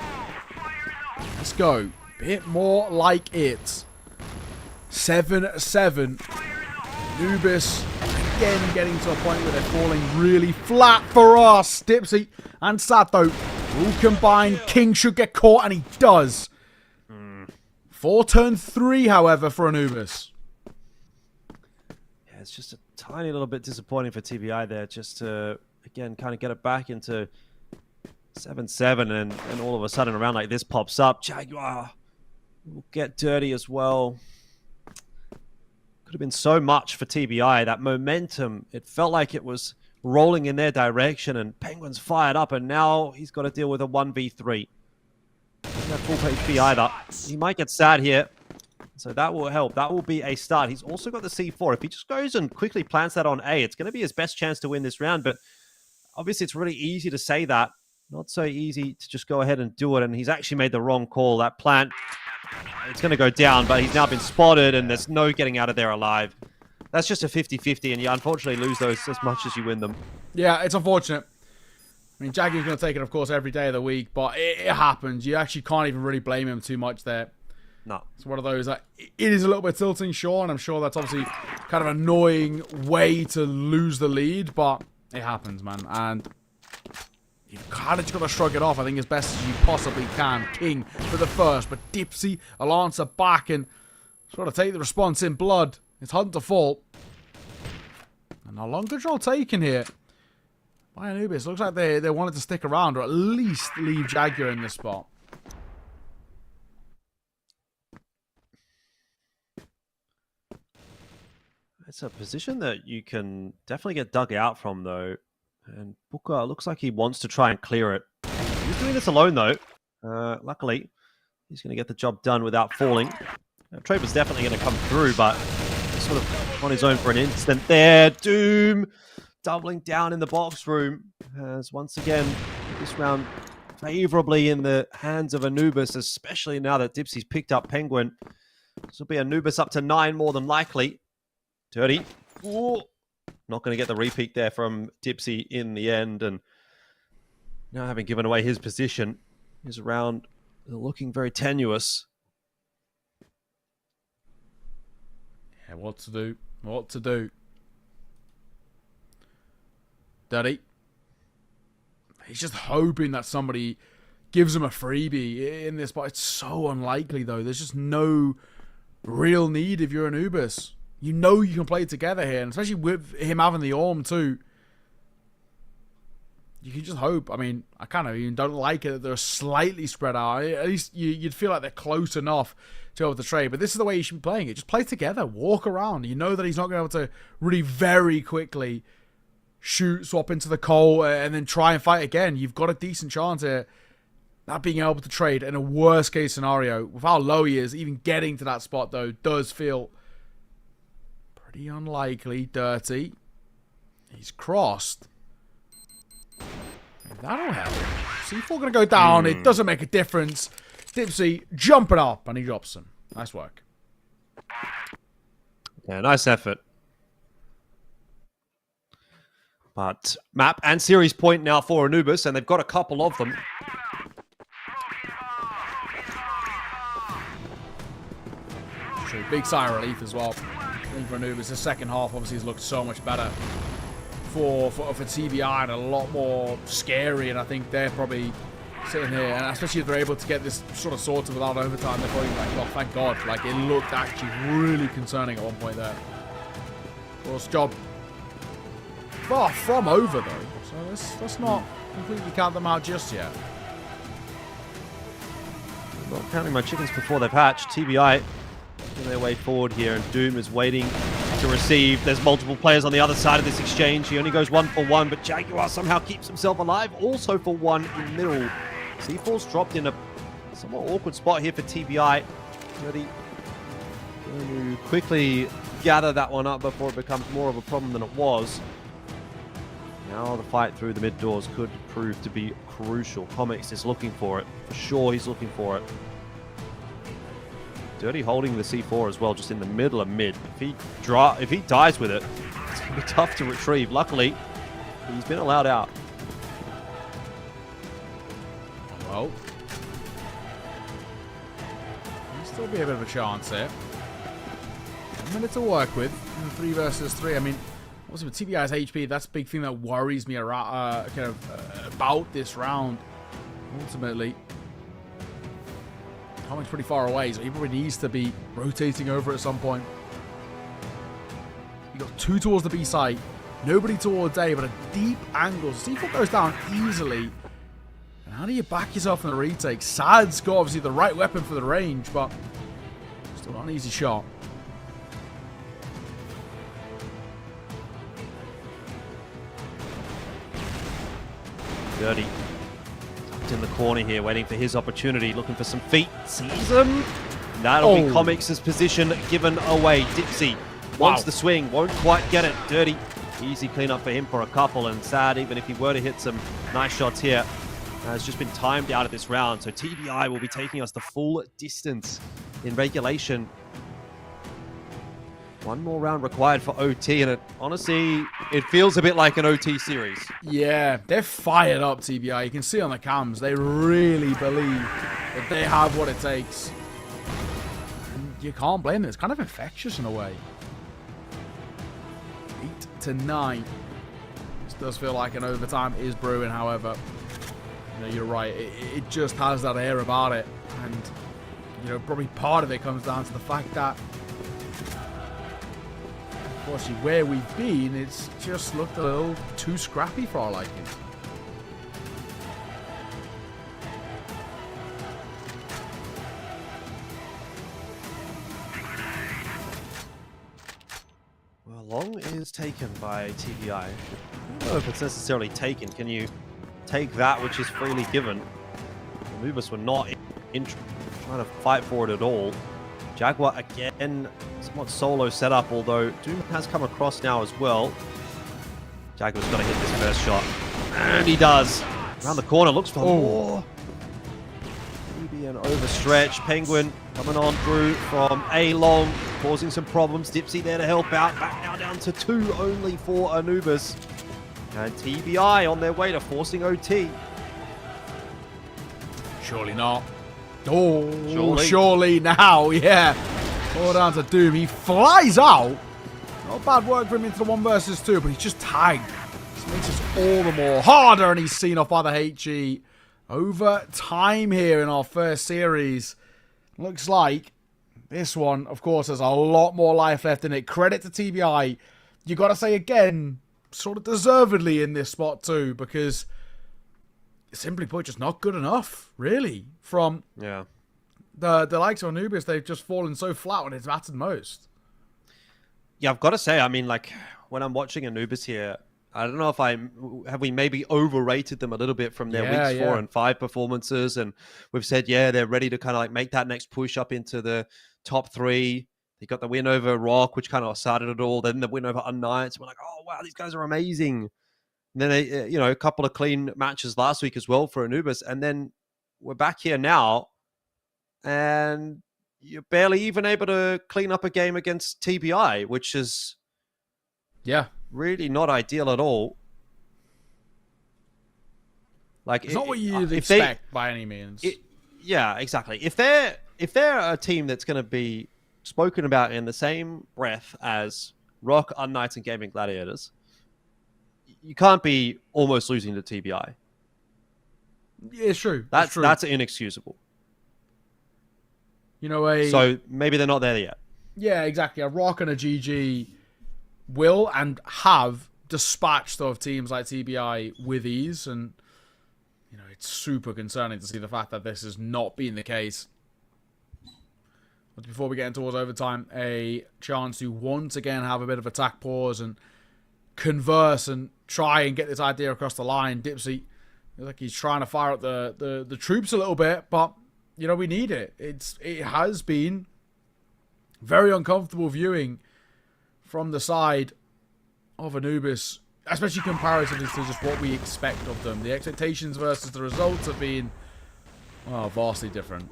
Let's go. Bit more like it. 7-7. Anubis again getting to a point where they're falling really flat for us. Dipsy and Sato will combine. King should get caught, and he does. 4 turn 3, however, for Anubis. Yeah, it's just a tiny little bit disappointing for TBI there, just to, again, kind of get it back into 7-7, and all of a sudden, around like this pops up. Jaguar will get dirty as well. Could have been so much for TBI. That momentum, it felt like it was rolling in their direction, and Penguin's fired up, and now he's got to deal with a 1v3. Doesn't have full HP either. He might get sad here, so that will help. That will be a start. He's also got the C4. If he just goes and quickly plants that on A, it's going to be his best chance to win this round, but obviously it's really easy to say that. Not so easy to just go ahead and do it, and he's actually made the wrong call. That plant, it's going to go down, but he's now been spotted, and there's no getting out of there alive. That's just a 50-50, and you unfortunately lose those as much as you win them. Yeah, it's unfortunate. I mean, Jaggy's going to take it, of course, every day of the week, but it happens. You actually can't even really blame him too much there. No. It's one of those that it is a little bit tilting, sure, and I'm sure that's obviously kind of an annoying way to lose the lead, but it happens, man. And you've kind of just got to shrug it off, I think, as best as you possibly can. King for the first, but Dipsy, a Lancer back and sort of take the response in blood. It's Hunter fault. And a long control taken here by Anubis. Looks like they wanted to stick around or at least leave Jaguar in this spot. It's a position that you can definitely get dug out from, though. And Booker looks like he wants to try and clear it. He's doing this alone, though. Luckily, he's going to get the job done without falling. Trade was definitely going to come through, but sort of on his own for an instant there. Doom doubling down in the box room. As once again, this round favorably in the hands of Anubis, especially now that Dipsy's picked up Penguin. This will be Anubis up to 9 more than likely. Dirty. Ooh. Not going to get the repeat there from Dipsy in the end. And now having given away his position, his round looking very tenuous. Yeah, what to do? What to do? Dirty. He's just hoping that somebody gives him a freebie in this, but it's so unlikely, though. There's just no real need if you're Anubis. You know you can play together here, and especially with him having the Orm too. You can just hope. I mean, I kind of even don't like it that they're slightly spread out. At least you'd feel like they're close enough to be able to trade. But this is the way you should be playing it. Just play together. Walk around. You know that he's not going to be able to really very quickly shoot, swap into the Cole, and then try and fight again. You've got a decent chance here not being able to trade in a worst case scenario. With how low he is, even getting to that spot, though, does feel pretty unlikely. Dirty. He's crossed. That'll help. C4 going to go down. It doesn't make a difference. Dipsy jumping up, and he drops him. Nice work. Yeah, nice effort. But map and series point now for Anubis, and they've got a couple of them. True. Big sigh of relief as well. For Anubis, the second half obviously has looked so much better for TBI and a lot more scary, and I think they're probably sitting here, and especially if they're able to get this sort of sorted without overtime, they're probably like, oh, thank God. Like, it looked actually really concerning at one point there. Of course, job far from over, though, so let's not completely count them out just yet. Not counting my chickens before they've hatched. TBI on their way forward here, and Doom is waiting to receive. There's multiple players on the other side of this exchange. He only goes 1 for 1, but Jaguar somehow keeps himself alive, also for 1 in the middle. C4's dropped in a somewhat awkward spot here for TBI. Ready to quickly gather that one up before it becomes more of a problem than it was. Now the fight through the mid doors could prove to be crucial. Comics is looking for it. For sure he's looking for it. Dirty holding the C4 as well, just in the middle of mid. If he dies with it, it's going to be tough to retrieve. Luckily, he's been allowed out. Well, there'll still be a bit of a chance here. 1 minute to work with in 3 versus 3. I mean, also with TBI's HP, that's a big thing that worries me around, about this round. Ultimately, Comic's pretty far away, so he probably needs to be rotating over at some point. You got 2 towards the B site, nobody towards A, but a deep angle. C4 goes down easily. And how do you back yourself in the retake? Sad's got obviously the right weapon for the range, but still not an easy shot. Dirty tucked in the corner here, waiting for his opportunity, looking for some feet. Sees him. That'll be Comics' position given away. Dipsy wants the swing, won't quite get it. Dirty. Easy cleanup for him for a couple, and Sad, even if he were to hit some nice shots here, has just been timed out of this round. So TBI will be taking us the full distance in regulation. 1 more round required for OT, and honestly, it feels a bit like an OT series. Yeah, they're fired up, TBI. You can see on the cams, they really believe that they have what it takes. you can't blame them. It's kind of infectious in a way. 8-9. This does feel like an overtime is brewing, however. You know, you're right. It just has that air about it. And, you know, probably part of it comes down to the fact that, unfortunately, where we've been, it's just looked a little too scrappy for our liking. Well, long is taken by TBI. I don't know if it's necessarily taken. Can you take that which is freely given? Anubis were not in trying to fight for it at all. Jaguar again, somewhat solo setup, although Doom has come across now as well. Jaguar's got to hit this first shot. And he does. Around the corner, looks for more. Maybe an overstretch. Penguin coming on through from A-Long, causing some problems. Dipsy there to help out. Back now down to 2 only for Anubis. And TBI on their way to forcing OT. Surely not. Oh, surely now, yeah. All down to Doom. He flies out. Not bad work for him into the 1 versus 2, but he's just tagged. This makes it all the more harder, and he's seen off by the HE. Over time here in our first series. Looks like this one, of course, has a lot more life left in it. Credit to TBI. You got to say again, sort of deservedly in this spot too, because simply put, just not good enough, really. From the likes of Anubis, they've just fallen so flat when it's mattered most. Yeah, I've got to say, I mean, like, when I'm watching Anubis here, I don't know if have we maybe overrated them a little bit from their weeks 4 and 5 performances, and we've said, yeah, they're ready to kind of like make that next push up into the top 3. They got the win over ROC, which kind of started it all. Then the win over unKnights. We're like, oh wow, these guys are amazing. And then a couple of clean matches last week as well for Anubis, and then we're back here now, and you're barely even able to clean up a game against TBI, which is really not ideal at all. Like, it's not what you'd expect by any means. Yeah, exactly. If they're a team that's going to be spoken about in the same breath as ROC, unKnights, and Gaimin Gladiators, you can't be almost losing to TBI. Yeah, it's true. That's inexcusable. You know, so maybe they're not there yet. Yeah, exactly. A ROC and a GG will and have dispatched of teams like TBI with ease, and you know, it's super concerning to see the fact that this has not been the case. But before we get in towards overtime, a chance to once again have a bit of attack pause and converse and try and get this idea across the line. Dipsy, like he's trying to fire up the troops a little bit, but you know, we need it. It has been very uncomfortable viewing from the side of Anubis, especially comparatively to just what we expect of them. The expectations versus the results have been vastly different.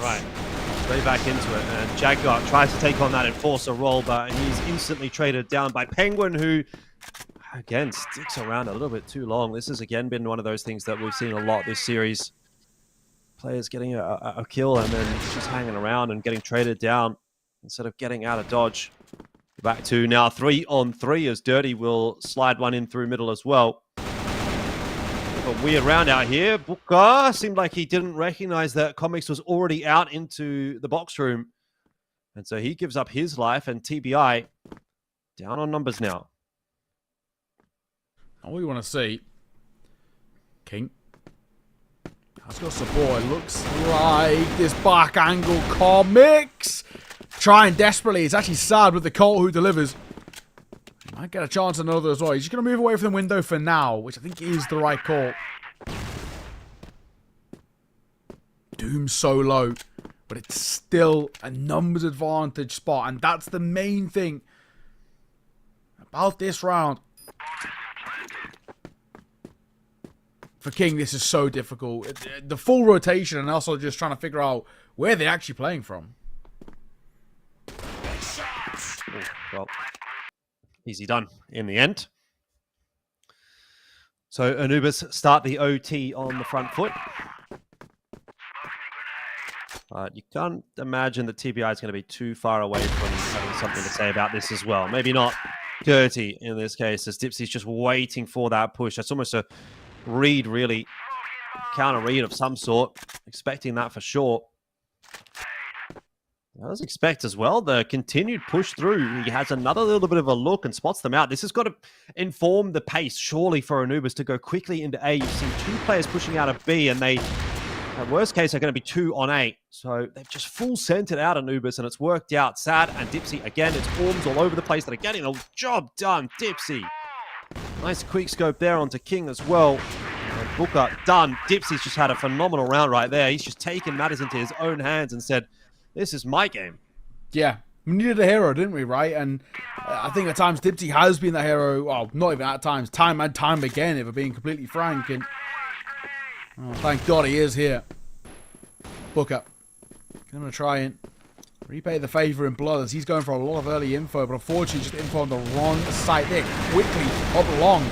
Right, straight back into it, and Jaguar tries to take on that Enforcer role, but he's instantly traded down by Penguin, who again sticks around a little bit too long. This has again been one of those things that we've seen a lot this series. Players getting a kill and then just hanging around and getting traded down instead of getting out of dodge. Back to now 3-on-3 as Dirty will slide one in through middle as well. A weird round out here. Booker seemed like he didn't recognize that Comics was already out into the box room. And so he gives up his life, and TBI down on numbers now. All we want to see, King has got support. It looks like this back angle Comics trying desperately. It's actually sad with the Colt who delivers. Might get a chance at another as well. He's just going to move away from the window for now, which I think is the right call. Doom's so low, but it's still a numbers advantage spot, and that's the main thing about this round. For King, this is so difficult. The full rotation and also just trying to figure out where they're actually playing from. Well, easy done in the end. So Anubis start the OT on the front foot. You can't imagine that TBI is going to be too far away from having something to say about this as well. Maybe not dirty in this case, as Dipsy's just waiting for that push. That's almost a read, really. Counter read of some sort. Expecting that for sure. I was expect as well the continued push through. He has another little bit of a look and spots them out. This has got to inform the pace, surely, for Anubis to go quickly into A. You've seen 2 players pushing out of B, and they, at worst case, are going to be 2 on A. So they've just full centered out Anubis, and it's worked out. Sad and Dipsy, again, it's forms all over the place that are getting the job done. Dipsy. Nice quick scope there onto King as well. And Booker done. Dipsy's just had a phenomenal round right there. He's just taken matters into his own hands and said, this is my game. Yeah, we needed a hero, didn't we, right? And I think at times Dipsy has been the hero. Well, not even at times, time and time again, if we're being completely frank. And thank God he is here. Booker gonna try and repay the favor in blood as he's going for a lot of early info, but unfortunately just info on the wrong side there. Quickly up along.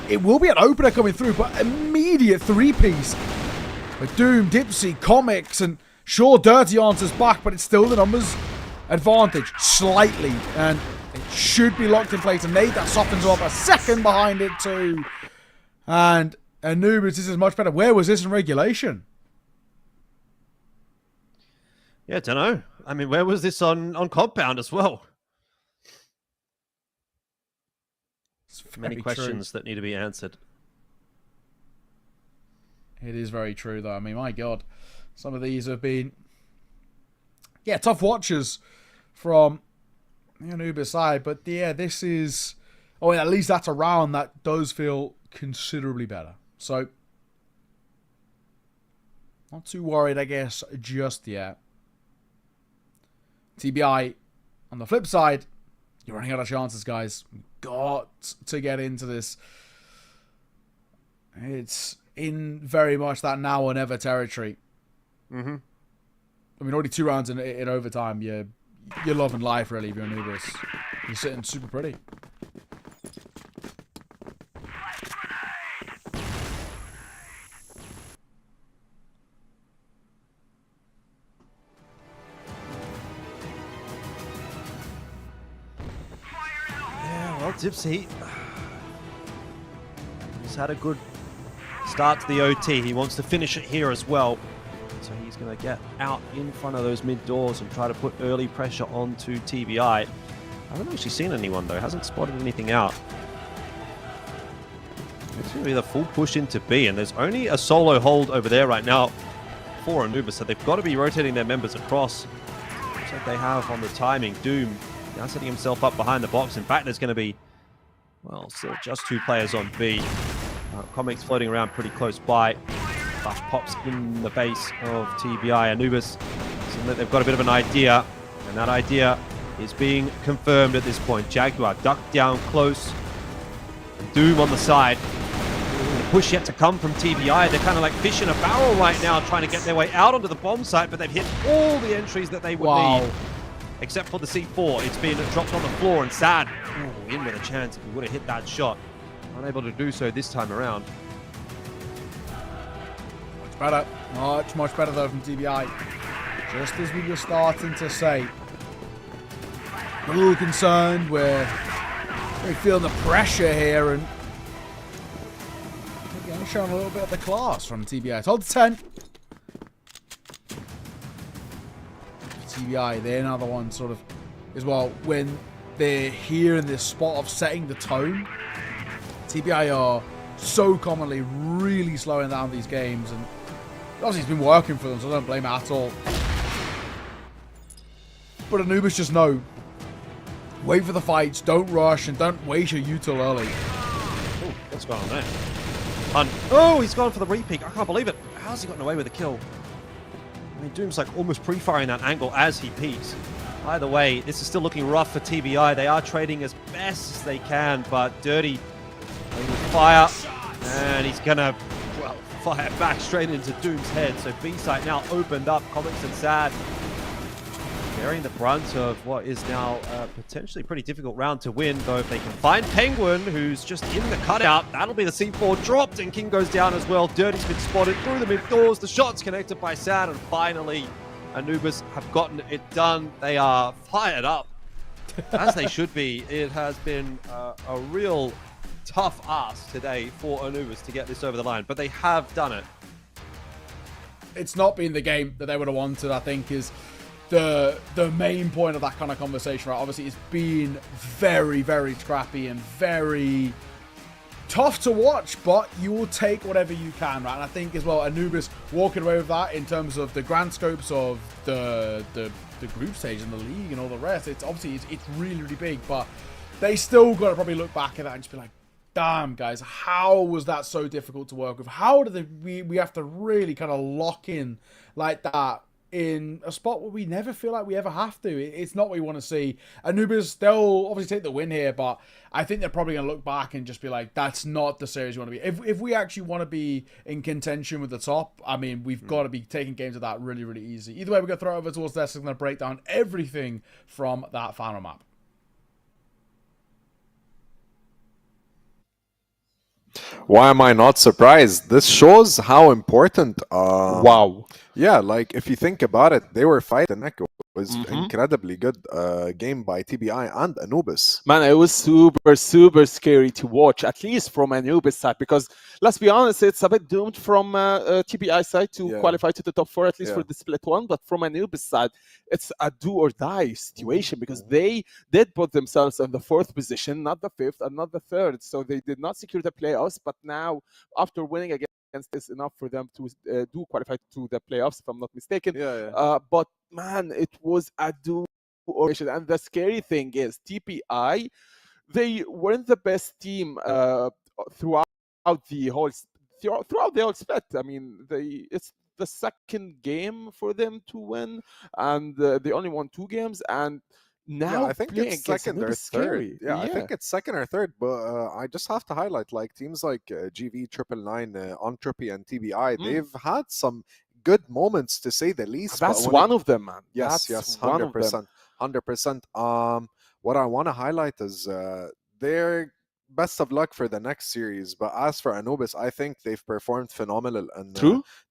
It will be an opener coming through, but immediate 3-piece with Doom, Dipsy, Comics, and sure, Dirty answers back, but it's still the numbers advantage slightly, and it should be locked in place. And Nate, that softens up a second behind it too. And Anubis, this is much better. Where was this in regulation? Yeah, don't know. I mean, where was this on Compound as well? Many questions that need to be answered. It is very true, though. I mean, my God. Some of these have been, yeah, tough watches from the Anubis side. But yeah, this is, oh, at least that's a round that does feel considerably better. So, not too worried, I guess, just yet. TBI, on the flip side, you're running out of chances, guys. Got to get into this. It's in very much that now or never territory. Mm-hmm. I mean, already 2 rounds in overtime. You're loving life, really, if you're Anubis. You're sitting super pretty. Yeah, well, Dipsy, he's had a good start to the OT. He wants to finish it here as well. So he's going to get out in front of those mid doors and try to put early pressure onto TBI. I haven't actually seen anyone, though. Hasn't spotted anything out. It's going to be the full push into B, and there's only a solo hold over there right now for Anubis, so they've got to be rotating their members across. Looks like they have on the timing. Doom now setting himself up behind the box. In fact, there's going to be, well, still just 2 players on B. Comics floating around pretty close by. Flash pops in the base of TBI. Anubis, so they've got a bit of an idea, and that idea is being confirmed at this point. Jaguar ducked down close. Doom on the side. The push yet to come from TBI. They're kind of like fish in a barrel right now, trying to get their way out onto the bomb site, but they've hit all the entries that they would need. Except for the C4. It's been dropped on the floor, and Sad in with a chance if he would have hit that shot. Unable to do so this time around. Much better. Much better, though, from TBI. Just as we were starting to say. A little concerned. We're feeling the pressure here, and again, showing a little bit of the class from TBI. It's hold to 10. TBI, they're another one sort of as well when they're here in this spot of setting the tone. TBI are so commonly really slowing down these games, and obviously it's been working for them, so I don't blame it at all. But Anubis just know, wait for the fights, don't rush, and don't waste your util early. Ooh, what's going on there? Oh, he's gone for the re-peek. I can't believe it. How's he gotten away with the kill? I mean, Doom's like almost pre-firing that angle as he peeks. Either way, this is still looking rough for TBI. They are trading as best as they can, but Dirty fire, and he's gonna, well, fire back straight into Doom's head. So B site now opened up. Comics and Sad bearing the brunt of what is now a potentially pretty difficult round to win, though if they can find Penguin, who's just in the cutout, that'll be the C4 dropped, and King goes down as well. Dirty's been spotted through the mid doors, the shot's connected by Sad, and finally Anubis have gotten it done. They are fired up, as they should be. It has been a real tough ask today for Anubis to get this over the line, but they have done it. It's not been the game that they would have wanted, I think, is the main point of that kind of conversation, right? Obviously, it's been very, very scrappy and very tough to watch, but you will take whatever you can, right? And I think as well, Anubis walking away with that in terms of the grand scopes of the group stage and the league and all the rest. It's obviously it's really, really big, but they still got to probably look back at that and just be like, damn, guys, how was that so difficult to work with? How did we have to really kind of lock in like that in a spot where we never feel like we ever have to? It's not what we want to see. Anubis, they'll obviously take the win here, but I think they're probably going to look back and just be like, that's not the series you want to be. If we actually want to be in contention with the top, I mean, we've got to be taking games of that really, really easy. Either way, we're going to throw it over towards this. We're going to break down everything from that final map. Why am I not surprised? This shows how important. Wow. Yeah, like if you think about it, they were fighting. It was incredibly good game by TBI and Anubis. Man, it was super scary to watch, at least from Anubis side, because let's be honest, it's a bit doomed from TBI side to qualify to the top 4, at least for the split one. But from Anubis side, it's a do or die situation because they did put themselves in the 4th position, not the 5th and not the 3rd. So they did not secure the playoffs. But now, after winning against is enough for them to do qualify to the playoffs, if I'm not mistaken. But man, it was a do or die. And the scary thing is TPI, they weren't the best team throughout the whole split. I mean, it's the second game for them to win, and they only won 2 games. And now I think it's second or third. Yeah, I think it's second or third. But I just have to highlight like teams like GV, 999, Entropy, and TBI. They've had some good moments to say the least. That's one of them, man. Yes, 100%, 100%. What I want to highlight is they're best of luck for the next series. But as for Anubis, I think they've performed phenomenal, and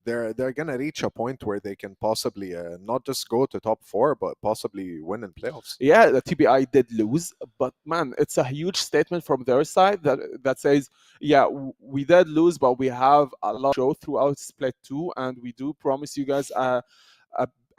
they're gonna reach a point where they can possibly not just go to top 4, but possibly win in playoffs. Yeah, the TBI did lose, but man, it's a huge statement from their side that says, yeah, we did lose, but we have a lot of show throughout split 2, and we do promise you guys a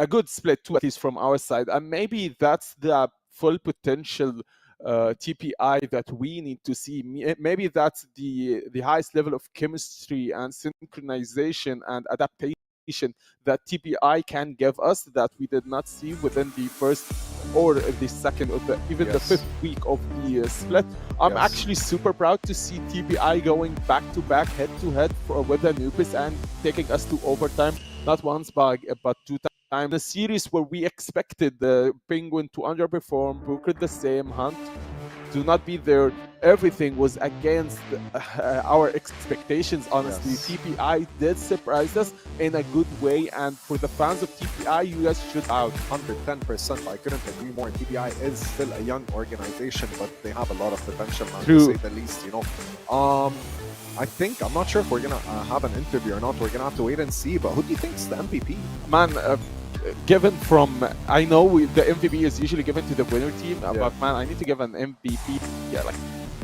good split 2, at least from our side, and maybe that's the full potential TPI that we need to see. Maybe that's the highest level of chemistry and synchronization and adaptation that TPI can give us that we did not see within the first or the second or even the 5th week of the split. I'm actually super proud to see TPI going back to back, head to head with Anubis and taking us to overtime, not once but 2 times. The series where we expected the Penguin to underperform, Booker the same, Hunt to not be there. Everything was against our expectations, honestly. TPI did surprise us in a good way, and for the fans of TPI, you guys should out 110%. I couldn't agree more. TPI is still a young organization, but they have a lot of potential, man, to say the least, you know. I'm not sure if we're gonna have an interview or not. We're gonna have to wait and see. But who do you think is the MVP? Man, given from, I know the MVP is usually given to the winner team, but man, I need to give an MVP, like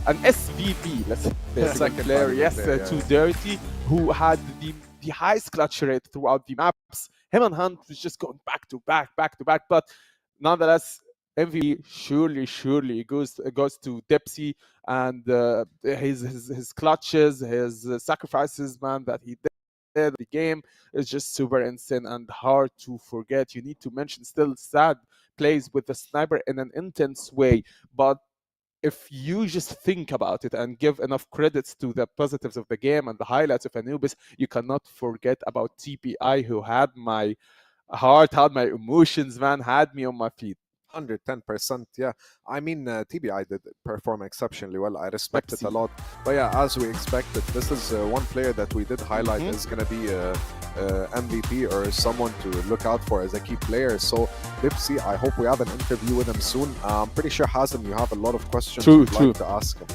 an SVP, let's say, second player, to Dirty, who had the highest clutch rate throughout the maps. Him and Hunt was just going back to back, but nonetheless, MVP surely goes to Dipsy and his clutches, his sacrifices, man, that he did. The game is just super insane and hard to forget. You need to mention still Sad plays with the sniper in an intense way, but if you just think about it and give enough credits to the positives of the game and the highlights of Anubis, you cannot forget about TPI, who had my heart, had my emotions, man, had me on my feet. under 10%. Yeah, I mean, TBI did perform exceptionally well. I respect it a lot. But yeah, as we expected, this is one player that we did highlight is going to be MVP or someone to look out for as a key player. So Dipsy, I hope we have an interview with him soon. I'm pretty sure, Hazem, you have a lot of questions you'd like to ask him.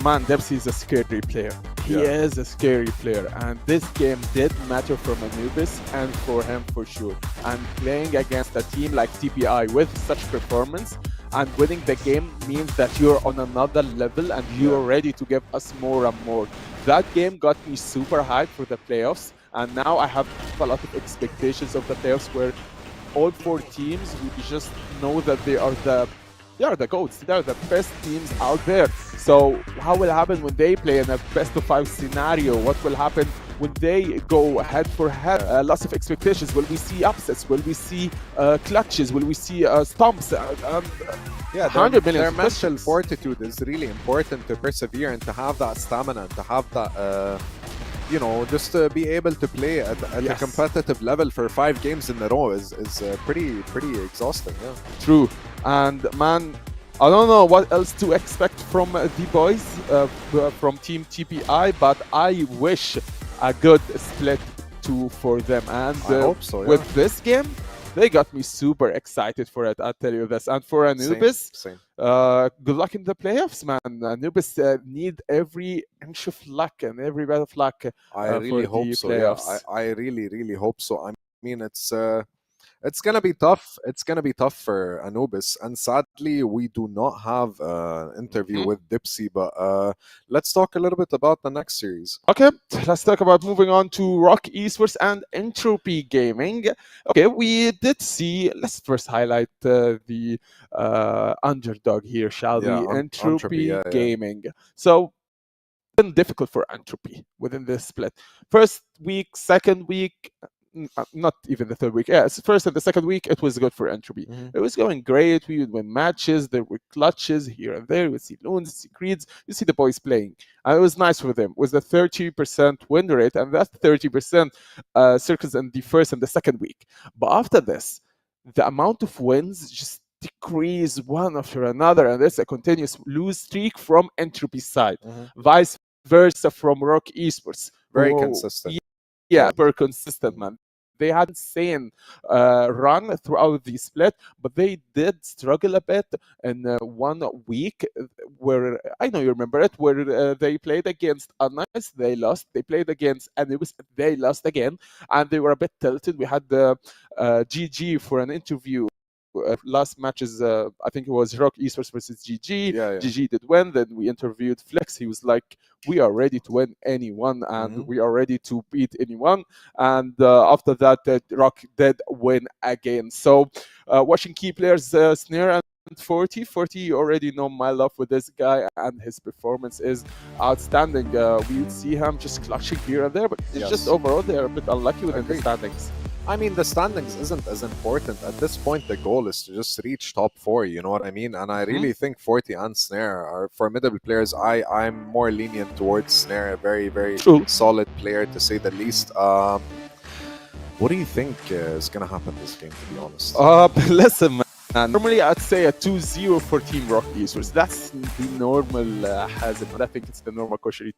Man, Dipsy is a scary player. He is a scary player, and this game did matter for Anubis and for him for sure. And playing against a team like TBI with such performance and winning the game means that you're on another level and you're ready to give us more and more. That game got me super hyped for the playoffs, and now I have a lot of expectations of the playoffs where all four teams, we just know that they are the GOATs. They are the best teams out there. So how will happen when they play in a best-of-5 scenario? What will happen when they go head-for-head? Lots of expectations. Will we see upsets? Will we see clutches? Will we see stomps? Yeah, 100 million their mental fortitude is really important to persevere and to have that stamina and to have that, you know, just to be able to play at a competitive level for 5 games in a row is pretty exhausting. Yeah. True. And man, I don't know what else to expect from the boys from Team TBI, but I wish a good split 2 for them. And I hope so, yeah. With this game, they got me super excited for it, I'll tell you this. And for Anubis, Same. Good luck in the playoffs, man. Anubis need every inch of luck and every bit of luck I really hope so. Playoffs. Yeah. I really hope so. I mean, it's gonna be tough. It's gonna be tough for Anubis, and sadly, we do not have an interview with Dipsy. But let's talk a little bit about the next series. Okay, let's talk about moving on to ROC Esports and Entropy Gaming. Okay, we did see. Let's first highlight the underdog here, shall we? Entropy Gaming. So, been difficult for Entropy within this split. First week, second week. Not even the third week. Yes, first and the second week, it was good for Entropy. It was going great. We would win matches. There were clutches here and there. You would see loons, see creeds. You see the boys playing. And it was nice for them. It was a 30% win rate, and that's 30% circles in the first and the second week. But after this, the amount of wins just decrease one after another, and there's a continuous lose streak from Entropy's side. Vice versa from ROC Esports. Very consistent. Yeah, super consistent, man. They had insane run throughout the split, but they did struggle a bit in 1 week where, I know you remember it, where they played against unKnights, they lost. They played against Anubis, they lost again, and they were a bit tilted. We had the GG for an interview. Last matches, I think it was ROC Esports versus GG. GG did win. Then we interviewed Flex. He was like, "We are ready to win anyone, and we are ready to beat anyone." And after that, ROC did win again. So, watching key players, Snare and 40, you already know my love for this guy, and his performance is outstanding. We would see him just clutching here and there, but it's just overall they're a bit unlucky within the standings. I mean, the standings isn't as important. At this point, the goal is to just reach top 4, you know what I mean? And I really think 40 and Snare are formidable players. I'm more lenient towards Snare, a very, very solid player, to say the least. What do you think is going to happen this game, to be honest? Listen, man. Normally, I'd say a 2-0 for Team ROC Esports. That's the normal hazard, but I think it's the normal kosher.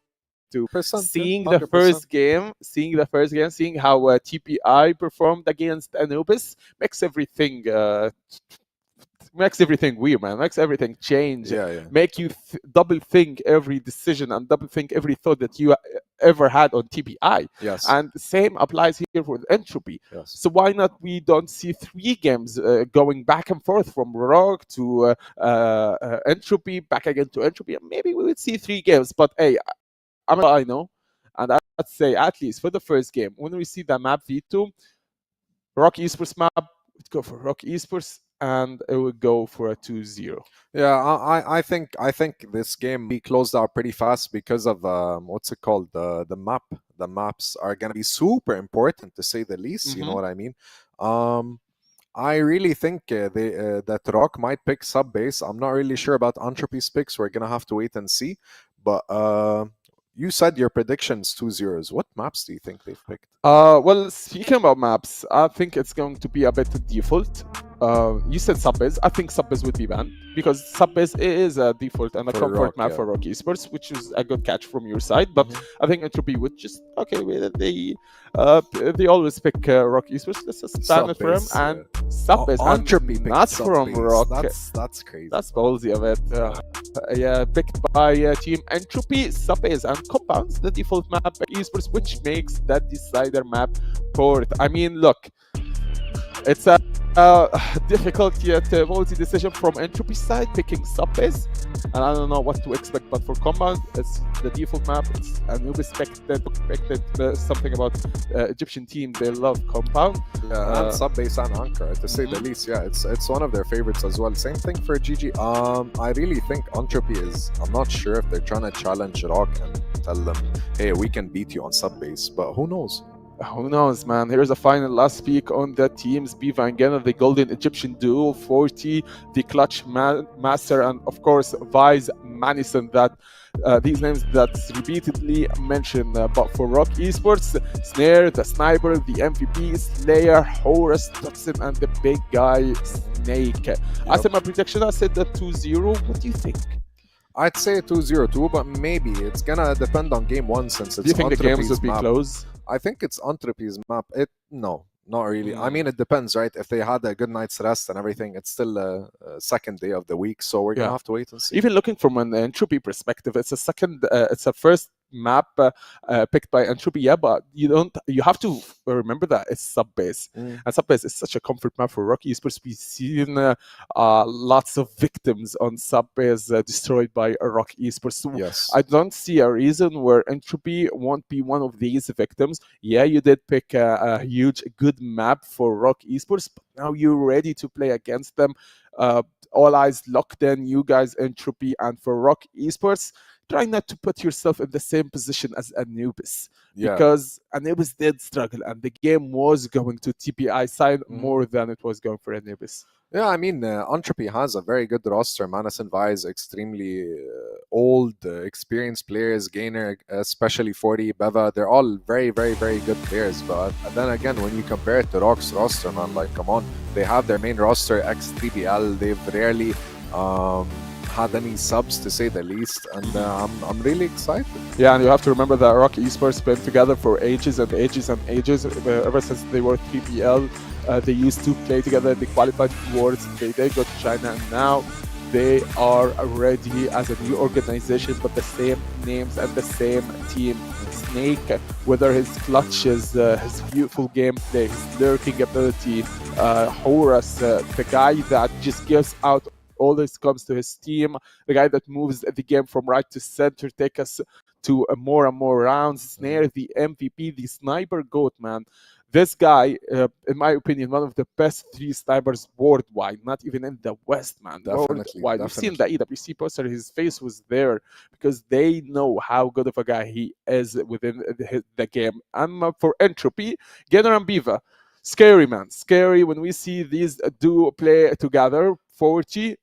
Seeing the first game, seeing how TBI performed against Anubis makes everything weird, man. Makes everything change. Make you double think every decision and double think every thought that you ever had on TBI. And the same applies here with Entropy. So why not we don't see 3 games going back and forth from ROC to Entropy, back again to Entropy? Maybe we would see 3 games, but hey, I know, and I'd say at least for the first game, when we see the map V2, ROC Esports map, we'd go for ROC Esports, and it would go for a 2-0. Yeah, I think this game be closed out pretty fast because of what's it called? The map. The maps are gonna be super important, to say the least. You know what I mean? I really think that ROC might pick sub base. I'm not really sure about Entropy's picks. We're gonna have to wait and see. But you said your predictions 2-0. What maps do you think they've picked? Well, speaking about maps, I think it's going to be a bit default. You said Subbase. I think Subbase would be banned because Subbase is a default and a For comfort ROC, map yeah. for ROC Esports, which is a good catch from your side. But I think Entropy would just they always pick ROC Esports. Let's just ban it for him. Subbase, And Subbase, and Entropy picked not from Subbase. ROC. That's crazy. That's ballsy of it. Yeah, picked by Team Entropy, Subbase, and Compounds, the default map Esports, which makes that decider map port. I mean, look, it's a difficult yet ballsy decision from Entropy side, picking Subbase, and I don't know what to expect. But for Compound, it's the default map. It's Anubis expected something about Egyptian team. They love Compound. Yeah, and Subbase and Ankara, to say the least. Yeah, it's one of their favorites as well. Same thing for GG. I really think Entropy is. I'm not sure if they're trying to challenge ROC and tell them, hey, we can beat you on Subbase, but who knows? Who knows, man? Here's a final last peek on the teams. Biva and Gena, the Golden Egyptian Duel, 40, the Clutch Master, and of course, Vice Manison. That these names that's repeatedly mentioned. But for ROC Esports, Snare, the Sniper, the MVP, Slayer, Horus, Toxin, and the big guy, Snake. I said my prediction, I said that 2-0. What do you think? I'd say 2-0-2, but maybe it's gonna depend on game one since it's. Do you think the games Entropy's will be map. close? I think it's Entropy's map. No, not really. I mean, it depends, right? If they had a good night's rest and everything, it's still a second day of the week, so we're gonna have to wait and see. Even looking from an Entropy perspective, it's a first map picked by Entropy, yeah, but you have to remember that it's Subbase, and Subbase is such a comfort map for ROC Esports. We've seen lots of victims on Subbase destroyed by ROC Esports. So yes, I don't see a reason where Entropy won't be one of these victims. Yeah, you did pick a huge good map for ROC Esports, but now you're ready to play against them. All eyes locked in, you guys, Entropy, and for ROC Esports, try not to put yourself in the same position as Anubis, because Anubis did struggle and the game was going to TBI side more than it was going for Anubis. Yeah, I mean, Entropy has a very good roster. Manison Vice, extremely old, experienced players. Gainer, especially 40, Beva, they're all very, very, very good players. But then again, when you compare it to ROC's roster, man, like, come on. They have their main roster, ex-TBL. They've rarely had any subs, to say the least. And I'm really excited. Yeah, and you have to remember that ROC Esports been together for ages and ages and ages. Ever since they were 3PL, they used to play together. They qualified towards. They go to China, and now they are ready as a new organization, but the same names and the same team. Snake, whether his clutches, his beautiful gameplay, his lurking ability, Horus, the guy that just gives out all this comes to his team, the guy that moves the game from right to center, take us to more and more rounds. Snare, the MVP, the sniper goat, man. This guy, in my opinion, one of the best 3 snipers worldwide, not even in the West, man. Definitely. Worldwide. We've seen the EWC poster, his face was there because they know how good of a guy he is within the game. And for Entropy, Genner and Biva, scary, man. Scary when we see these duo play together. 40,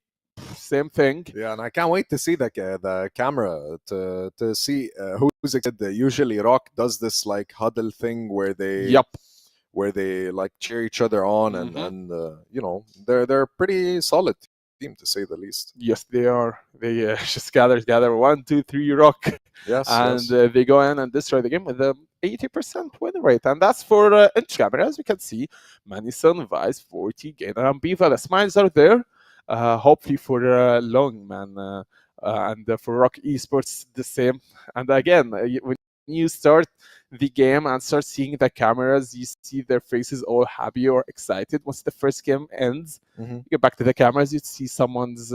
same thing. Yeah, and I can't wait to see the camera to see who's excited. Usually ROC does this like huddle thing where they like cheer each other on, and you know, they're a pretty solid team, to say the least. Yes, they are. They just gather 1, 2, 3 ROC. Yes, and they go in and destroy the game with a 80% win rate, and that's for camera. As we can see, Manison, Vice, 40, Gainer, and Biva. The smiles are there. Hopefully for long, man. And for ROC Esports, the same. And again, when you start the game and start seeing the cameras, you see their faces all happy or excited. Once the first game ends, you get back to the cameras, you see someone's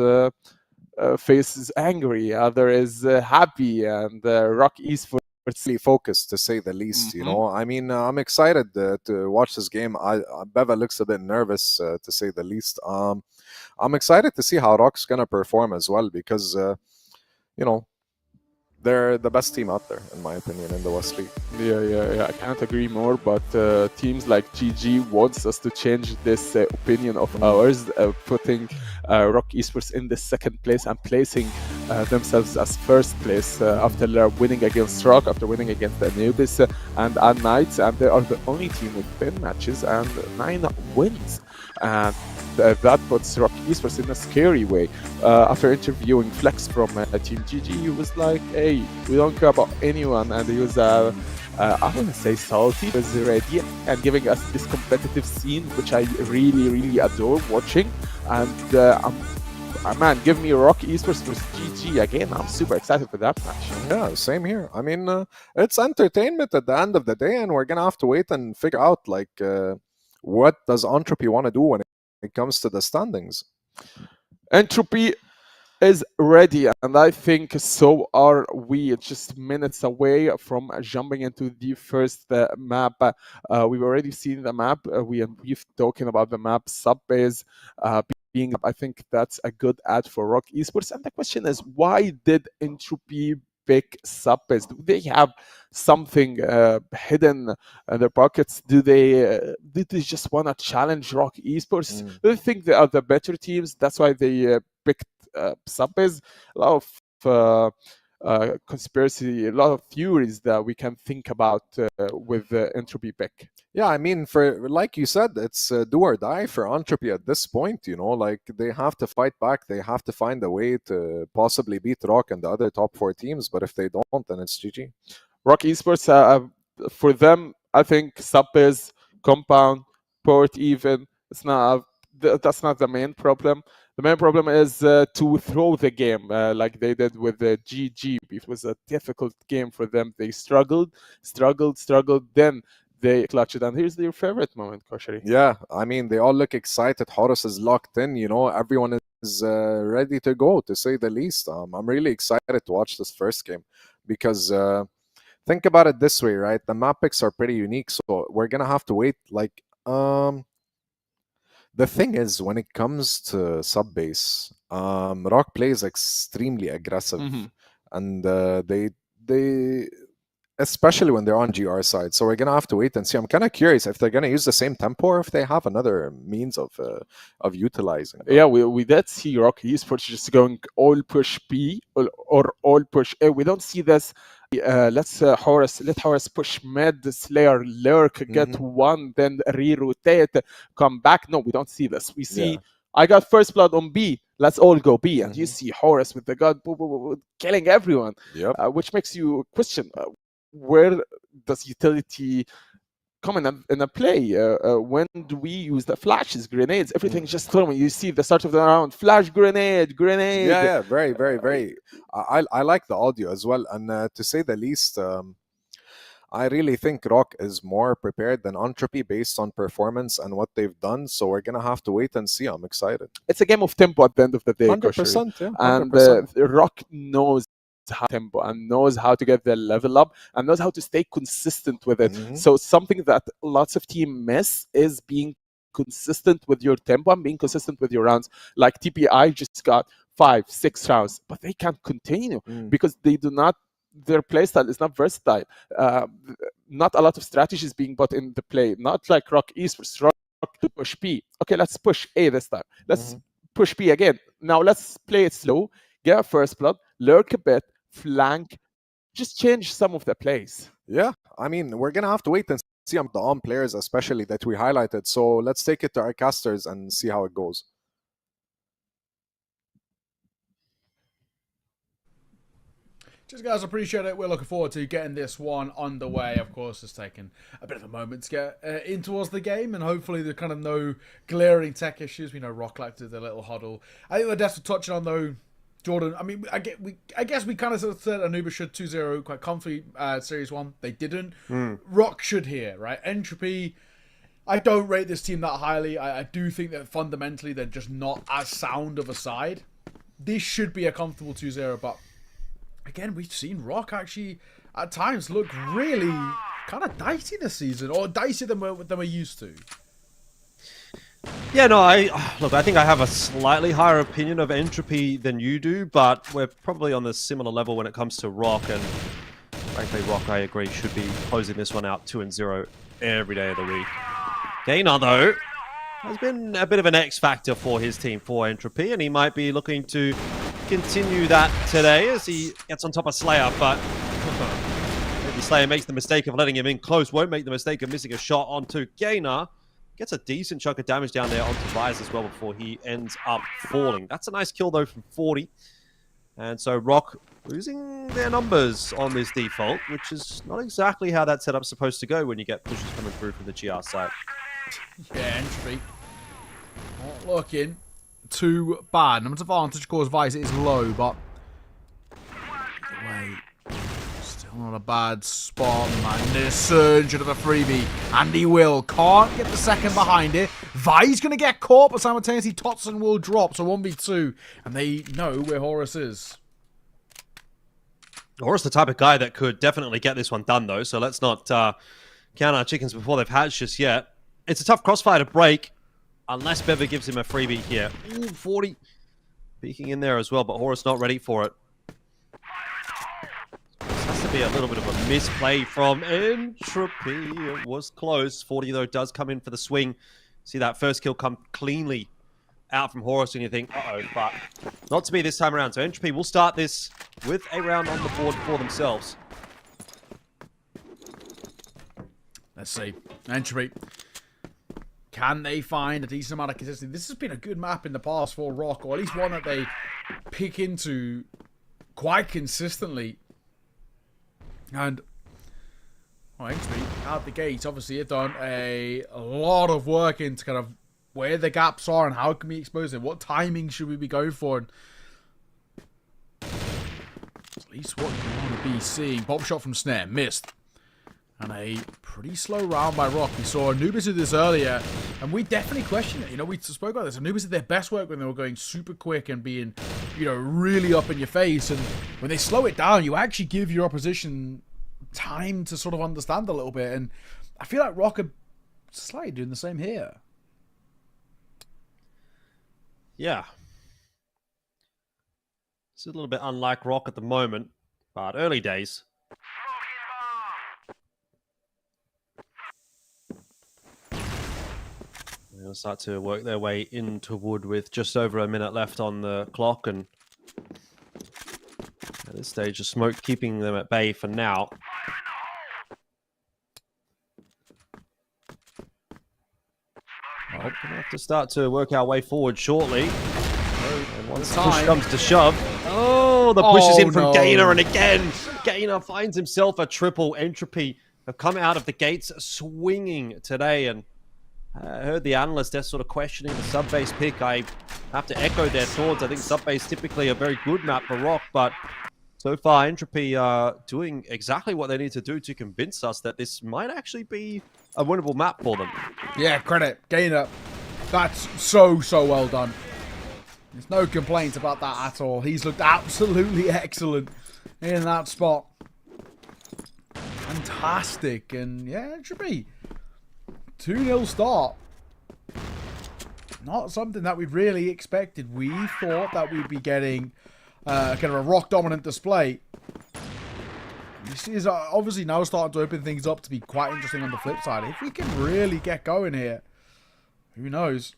face is angry, other is happy, and ROC Esports really focused, to say the least. You know, I mean, I'm excited to watch this game. Beva looks a bit nervous, to say the least. I'm excited to see how ROC's gonna perform as well, because you know, they're the best team out there, in my opinion, in the West League. Yeah, I can't agree more. But teams like GG wants us to change this opinion of ours, putting ROC Esports in the second place and placing themselves as first place after winning against ROC, after winning against Anubis and unKnights, and they are the only team with 10 matches and 9 wins. And that puts ROC Esports in a scary way. After interviewing Flex from Team GG, he was like, hey, we don't care about anyone, and he was I wouldn't say salty, but ready and giving us this competitive scene, which I really, really adore watching. And man, give me ROC Esports versus GG again. I'm super excited for that match. Yeah, same here. I mean, it's entertainment at the end of the day, and we're gonna have to wait and figure out like what does Entropy want to do when it comes to the standings. Entropy is ready, and I think so are we. Just minutes away from jumping into the first map. We've already seen the map. We've talking about the map subbase being. I think that's a good ad for ROC Esports. And the question is, why did Entropy pick subbase? Do they have something hidden in their pockets? Did they just want to challenge ROC Esports? Do they think they are the better teams? That's why they picked subbase. A lot of conspiracy, a lot of theories that we can think about with Entropy pick. Yeah, I mean, for like you said, it's do or die for Entropy at this point. You know, like they have to fight back. They have to find a way to possibly beat ROC and the other top 4 teams. But if they don't, then it's GG. ROC Esports, for them, I think subbase, compound, port even. It's not. That's not the main problem. The main problem is to throw the game like they did with the GG. It was a difficult game for them. They struggled. Then they clutched it. And here's your favorite moment, Koshari. Yeah, I mean, they all look excited. Horus is locked in. You know, everyone is ready to go, to say the least. I'm really excited to watch this first game because think about it this way, right? The map picks are pretty unique, so we're gonna have to wait. Like, the thing is, when it comes to subbase, ROC plays extremely aggressive, and they especially when they're on GR side. So we're gonna have to wait and see. I'm kind of curious if they're gonna use the same tempo or if they have another means of utilizing that. Yeah, we did see ROC Esports just going all push B or all push A. We don't see this. Let Horus push mid, Slayer lurk, get one, then re-rotate, come back. No, we don't see this. We see I got first blood on B. Let's all go B. And you see Horus with the gun killing everyone, which makes you question where does utility come in a play? When do we use the flashes, grenades, everything just throwing? You see the start of the round, flash, grenade. Yeah, very, very, very. I like the audio as well. And to say the least, I really think ROC is more prepared than Entropy based on performance and what they've done. So we're going to have to wait and see. I'm excited. It's a game of tempo at the end of the day. 100%, yeah. 100%. And ROC knows how tempo and knows how to get the level up and knows how to stay consistent with it. So something that lots of teams miss is being consistent with your tempo and being consistent with your rounds. Like TBI just got 5-6 rounds, but they can't continue because they do not. Their playstyle is not versatile. Not a lot of strategies being put in the play. Not like ROC Esports. ROC to push B. Okay, let's push A this time. Let's push B again. Now let's play it slow. Get a first blood. Lurk a bit. Flank. Just change some of the plays. Yeah, I mean, we're gonna have to wait and see on the on players, especially that we highlighted. So let's take it to our casters and see how it goes. Just guys, appreciate it. We're looking forward to getting this one underway. Of course, it's taken a bit of a moment to get in towards the game, and hopefully there's kind of no glaring tech issues. We know ROC like to do their little huddle. I think they're definitely touching on though. Jordan, I mean, I guess we kind of sort of said Anubis should 2-0 quite comfy Series 1. They didn't. ROC should here, right? Entropy, I don't rate this team that highly. I do think that fundamentally they're just not as sound of a side. This should be a comfortable 2-0, but again, we've seen ROC actually at times look really kind of dicey this season, or dicier than we're used to. Yeah, no, I think I have a slightly higher opinion of Entropy than you do, but we're probably on the similar level when it comes to ROC, and frankly, ROC, I agree, should be closing this one out 2-0 every day of the week. Gainer, though, has been a bit of an X factor for his team, for Entropy, and he might be looking to continue that today as he gets on top of Slayer, but maybe Slayer makes the mistake of letting him in close, won't make the mistake of missing a shot onto Gainer. Gets a decent chunk of damage down there onto Vice as well before he ends up falling. That's a nice kill, though, from 40. And so ROC losing their numbers on this default, which is not exactly how that setup's supposed to go when you get pushes coming through from the GR side. Yeah, Entropy not looking too bad. Numbers advantage, of course, Vice is low, but wait, still not a bad spot, man. There's Surge into the freebie, and he can't get the second behind it. Vi's gonna get caught, but simultaneously Totson will drop, so 1v2, and they know where Horus is. Horus the type of guy that could definitely get this one done, though, so let's not count our chickens before they've hatched just yet. It's a tough crossfire to break, unless Bever gives him a freebie here. Ooh, 40 peeking in there as well, but Horus not ready for it. This has to be a little bit of a misplay from Entropy. It was close. 40, though, does come in for the swing. See that first kill come cleanly out from Horus, and you think, uh-oh, but not to be this time around. So Entropy will start this with a round on the board for themselves. Let's see. Entropy. Can they find a decent amount of consistency? This has been a good map in the past for ROC, or at least one that they pick into quite consistently. And Entropy, out the gate, obviously have done a lot of work into kind of where the gaps are and how can we expose them. What timing should we be going for? And at least what you want to be seeing. Pop shot from Snare, missed. And a pretty slow round by ROC. We saw Anubis do this earlier, and we definitely question it. You know, we spoke about this. Anubis did their best work when they were going super quick and being, you know, really up in your face. And when they slow it down, you actually give your opposition time to sort of understand a little bit. And I feel like ROC are slightly doing the same here. Yeah. It's a little bit unlike ROC at the moment, but early days. They're going to start to work their way into wood with just over a minute left on the clock, and at this stage, the smoke keeping them at bay for now. Well, we're going to have to start to work our way forward shortly. And once push comes to shove, oh, the push is in from Gainer, and again, Gainer finds himself a triple. Entropy have come out of the gates swinging today, and I heard the analysts, they're sort of questioning the sub-base pick. I have to echo their thoughts. I think sub-base typically a very good map for ROC, but so far Entropy are doing exactly what they need to do to convince us that this might actually be a winnable map for them. Yeah, credit. Gainer. That's so well done. There's no complaints about that at all. He's looked absolutely excellent in that spot. Fantastic. And yeah, Entropy. 2-0 start. Not something that we really expected. We thought that we'd be getting kind of a ROC dominant display. This is obviously now starting to open things up to be quite interesting on the flip side. If we can really get going here, who knows?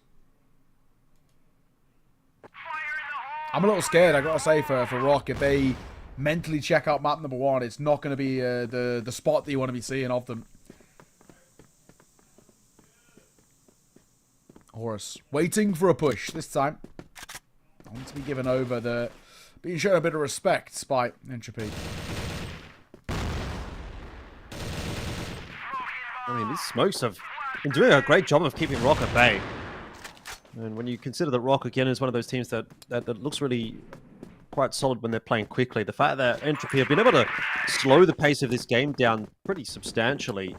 I'm a little scared, I gotta say, for ROC. If they mentally check out map number 1, it's not going to be the spot that you want to be seeing of them. Horus waiting for a push this time. I want to be given over being shown a bit of respect by Entropy. I mean, these smokes have been doing a great job of keeping ROC at bay. And when you consider that ROC, again, is one of those teams that looks really quite solid when they're playing quickly, the fact that Entropy have been able to slow the pace of this game down pretty substantially,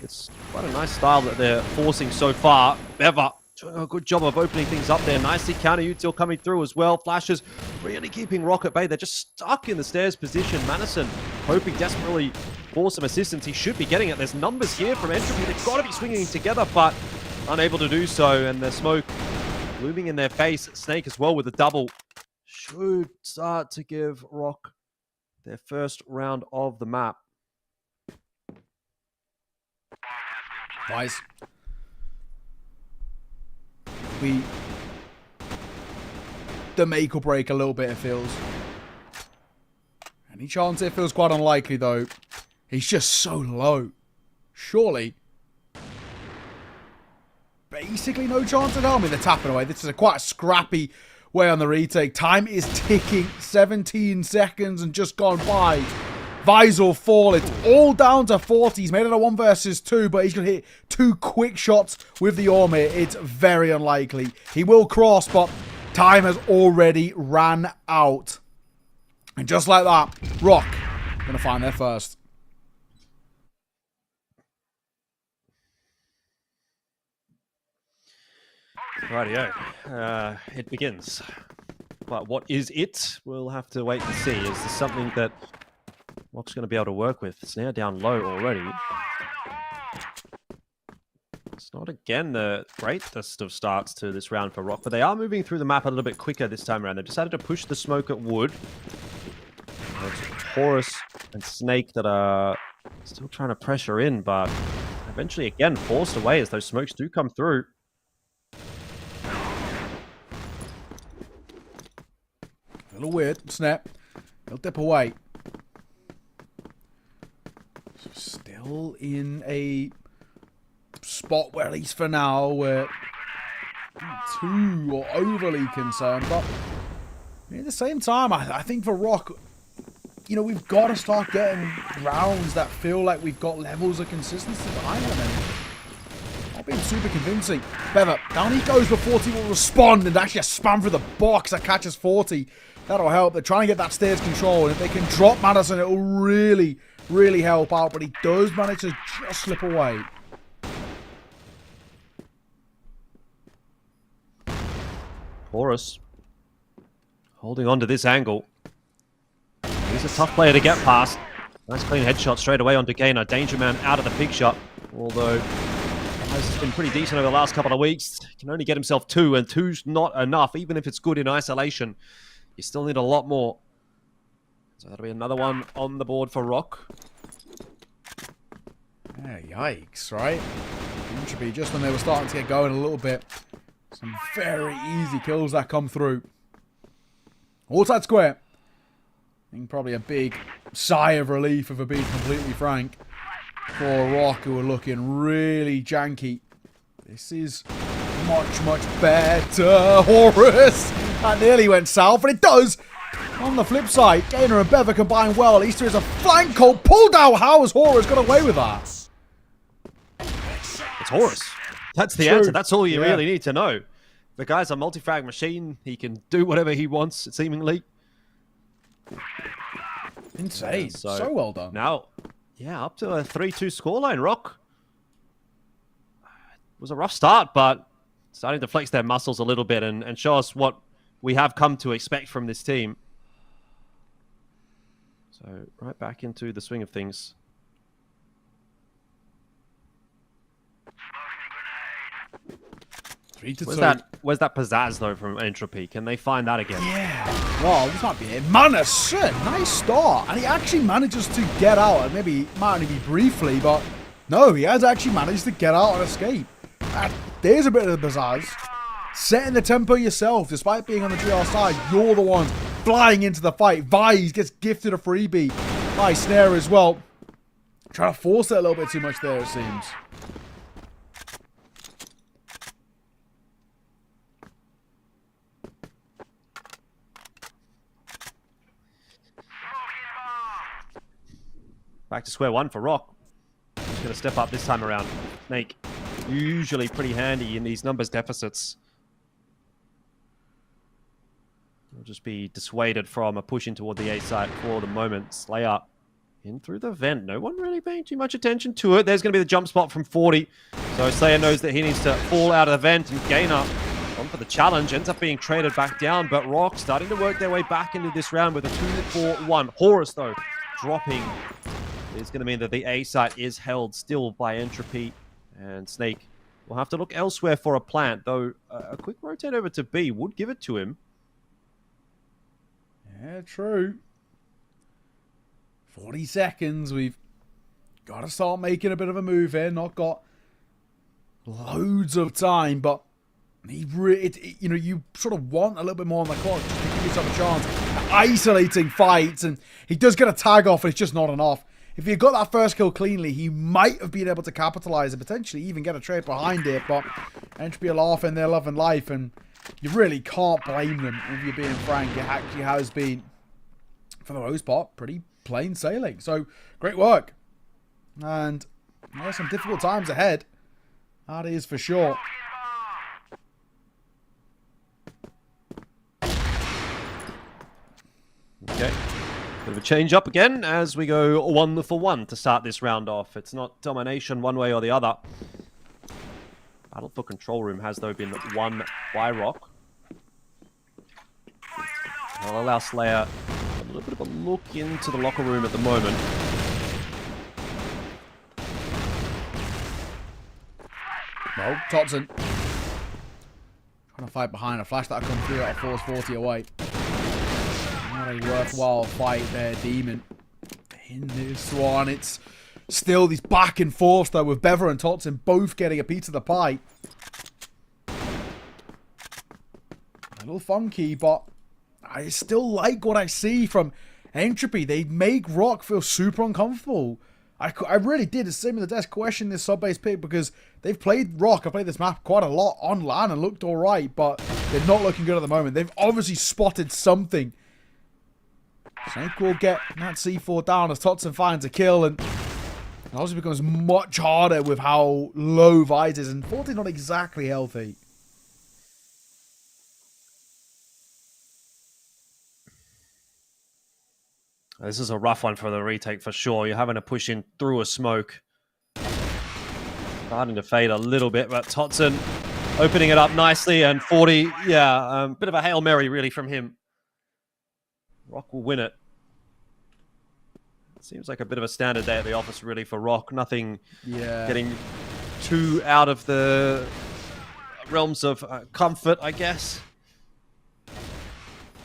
it's quite a nice style that they're forcing so far. Bever doing a good job of opening things up there. Nicely counter util coming through as well. Flashes really keeping ROC at bay. They're just stuck in the stairs position. Manison hoping desperately for some assistance. He should be getting it. There's numbers here from Entropy. They've got to be swinging together, but unable to do so. And the smoke looming in their face. Snake as well with a double. Should start to give ROC their first round of the map. Guys, the make or break a little bit, it feels. Any chance it feels quite unlikely, though. He's just so low. Surely basically no chance at all. I mean, they're tapping away. This is quite a scrappy way on the retake. Time is ticking. 17 seconds and just gone by. Visor fall. It's all down to 40. He's made it a 1 versus 2, but he's going to hit 2 quick shots with the Ormir. It's very unlikely. He will cross, but time has already ran out. And just like that, ROC going to find their first. Rightio. It begins. But what is it? We'll have to wait and see. Is this something that ROC's going to be able to work with? It's now down low already. It's not, again, the greatest of starts to this round for ROC, but they are moving through the map a little bit quicker this time around. They've decided to push the smoke at Wood. It's Horus and Snake that are still trying to pressure in, but eventually, again, forced away as those smokes do come through. A little weird. Snap. He'll dip away. Still in a spot where, at least for now, we're not too or overly concerned. But at the same time, I think for ROC, you know, we've got to start getting rounds that feel like we've got levels of consistency behind them. And not being super convincing. Bever, down he goes, but 40 will respond and actually a spam through the box that catches 40. That'll help. They're trying to get that stairs control, and if they can drop Madison, it'll really, really help out. But he does manage to just slip away. Horus holding on to this angle. He's a tough player to get past. Nice clean headshot straight away onto Gainer. Danger Man out of the picture. Although has been pretty decent over the last couple of weeks. He can only get himself 2, and 2's not enough. Even if it's good in isolation, you still need a lot more. So that'll be another one on the board for ROC. Yeah, yikes, right? Entropy, just when they were starting to get going a little bit. Some very easy kills that come through. Outside square. I think probably a big sigh of relief, if we're being completely frank, for ROC, who are looking really janky. This is much, much better. Horus! That nearly went south, but it does! On the flip side, Gainer and Bever combine well. At least there is a flank hold pulled out. How has Horus got away with that? It's Horus. That's the answer. That's all you really need to know. The guy's a multi-frag machine. He can do whatever he wants, seemingly. Insane. So well done. Now, yeah, up to a 3-2 scoreline, ROC. It was a rough start, but starting to flex their muscles a little bit and show us what we have come to expect from this team. So, right back into the swing of things. Where's that pizzazz, though, from Entropy? Can they find that again? Yeah. Well, this might be it. Madison, nice start. And he actually manages to get out. And maybe it might only be briefly, but no, he has actually managed to get out and escape. There's a bit of the pizzazz. Setting the tempo yourself, despite being on the GR side, you're the ones flying into the fight. Vise gets gifted a freebie by Snare as well. Trying to force it a little bit too much there, it seems. Back to square one for ROC. He's going to step up this time around. Snake, usually pretty handy in these numbers deficits. He'll just be dissuaded from a push in toward the A site for the moment. Slayer in through the vent. No one really paying too much attention to it. There's going to be the jump spot from 40. So Slayer knows that he needs to fall out of the vent, and Gainer on for the challenge. Ends up being traded back down, but ROC starting to work their way back into this round with a 2-4-1. Horus, though, dropping. It's going to mean that the A site is held still by Entropy, and Snake will have to look elsewhere for a plant, though a quick rotate over to B would give it to him. Yeah, true. 40 seconds. We've got to start making a bit of a move here. Not got loads of time, but you know, you sort of want a little bit more on the clock just to give yourself a chance. Isolating fights, and he does get a tag off, and it's just not enough. if he got that first kill cleanly, he might have been able to capitalize and potentially even get a trade behind it. But Entropy are laughing their love and life, and you really can't blame them if you're being frank. It actually has been, for the most part, pretty plain sailing. So great work, and some difficult times ahead. That is for sure. Okay. Bit of a change up again as we go 1 for 1 to start this round off. It's not domination one way or the other. Battle for Control Room has, though, been won by ROC. I'll allow Slayer a little bit of a look into the locker room at the moment. No, Topson trying to fight behind a flash that'll come through out of Force 40 away. Not a worthwhile fight there, Demon. In this one, it's still these back and forth though, with Bever and Totson both getting a piece of the pie. A little funky, but I still like what I see from Entropy. They make ROC feel super uncomfortable. I really did, the same with the desk, question this sub-base pick because they've played ROC. I've played this map quite a lot on LAN and looked alright, but they're not looking good at the moment. They've obviously spotted something. Snake will get that C4 down as Totson finds a kill, and it obviously becomes much harder with how low Vice is, and 40 not exactly healthy. This is a rough one for the retake for sure. You're having to push in through a smoke. Starting to fade a little bit, but Totson opening it up nicely, and 40, yeah, bit of a Hail Mary really from him. ROC will win it. Seems like a bit of a standard day at the office really for ROC. Nothing getting too out of the realms of comfort, I guess.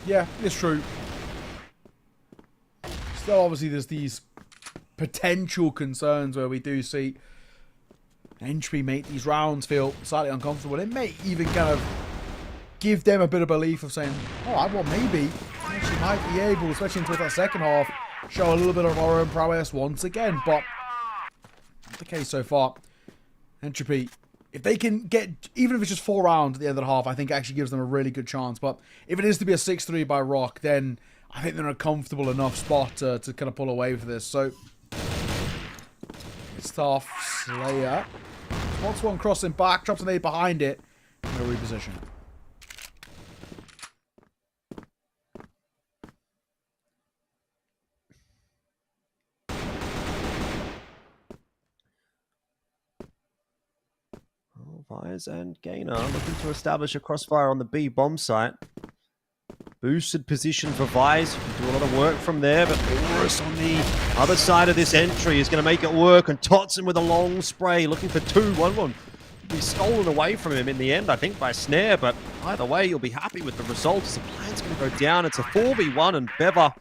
Yeah, it's true. Still, obviously, there's these potential concerns where we do see Entropy make these rounds feel slightly uncomfortable. It may even kind of give them a bit of belief of saying, all right, well, maybe we actually might be able, especially into that second half, show a little bit of our own prowess once again. But not the case so far. Entropy, if they can get, even if it's just 4 rounds at the end of the half, I think it actually gives them a really good chance. But if it is to be a 6-3 by ROC, then I think they're in a comfortable enough spot to kind of pull away for this. So, it's tough. Slayer spots one crossing back, drops an 8 behind it, and a reposition. Vise and Gainer looking to establish a crossfire on the B bomb site. Boosted position for Vise. Do a lot of work from there, but Horus on the other side of this entry is going to make it work. And Totson with a long spray, looking for 2. One will be stolen away from him in the end, I think, by Snare. But either way, you'll be happy with the results. The plan's going to go down. It's a 4v1, and Bever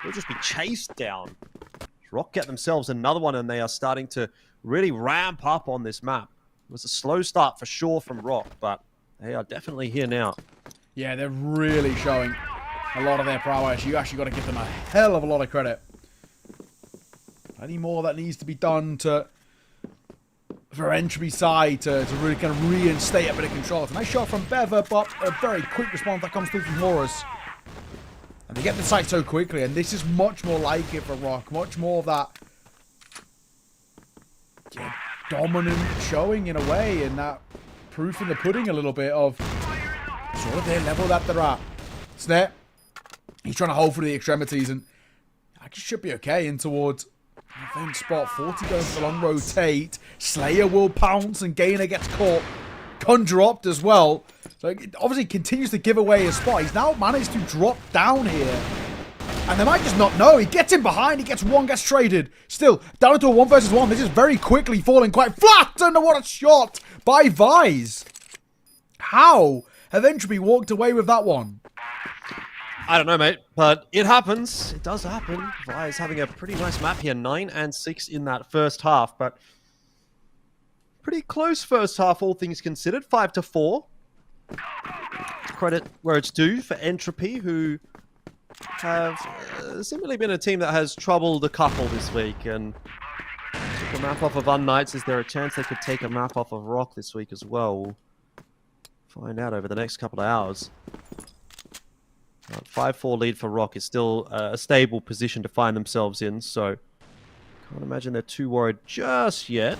will just be chased down. ROC get themselves another one, and they are starting to really ramp up on this map. It was a slow start for sure from ROC, but they are definitely here now. Yeah, they're really showing a lot of their prowess. You actually got to give them a hell of a lot of credit. Any more that needs to be done for Entropy side to really kind of reinstate a bit of control. It's a nice shot from Bever, but a very quick response that comes through from Horus. And they get the site so quickly, and this is much more like it for ROC. Much more of that dominant showing in a way, and that proof in the pudding a little bit of sort of their level that they're at. Snare, he's trying to hold for the extremities, and actually should be okay in towards I think spot. 40 going for the long rotate. Slayer will pounce, and Gainer gets caught. Conjure Opt as well. So it obviously continues to give away his spot. He's now managed to drop down here. And they might just not know. He gets in behind. He gets one, gets traded. Still, down into a 1 versus 1. This is very quickly falling quite flat. And what a shot by Vise. How have Entropy walked away with that one? I don't know, mate, but it happens. It does happen. Vise having a pretty nice map here. 9 and 6 in that first half, but pretty close first half, all things considered. 5-4. Credit where it's due for Entropy, who have seemingly been a team that has troubled a couple this week, and took a map off of unKnights. Is there a chance they could take a map off of ROC this week as well? We'll find out over the next couple of hours. 5-4 lead for ROC is still a stable position to find themselves in, so can't imagine they're too worried just yet.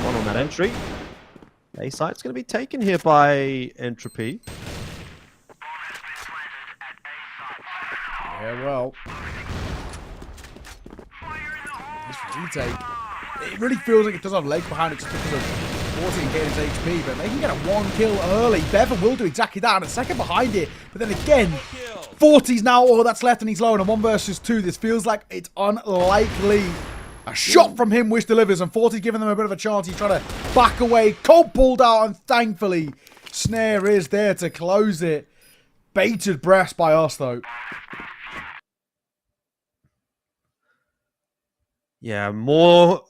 One on that entry. A site's going to be taken here by Entropy. Yeah, well. This retake. It really feels like it does have legs behind it just because of 40 and getting his HP, but they can get a 1 kill early. Bevan will do exactly that, and a second behind it. But then again, 40's now all that's left, and he's low, and a 1 versus 2. This feels like it's unlikely. A shot from him which delivers, and 40's giving them a bit of a chance. He's trying to back away. Colt pulled out, and thankfully, Snare is there to close it. Bated breath by us, though. Yeah, more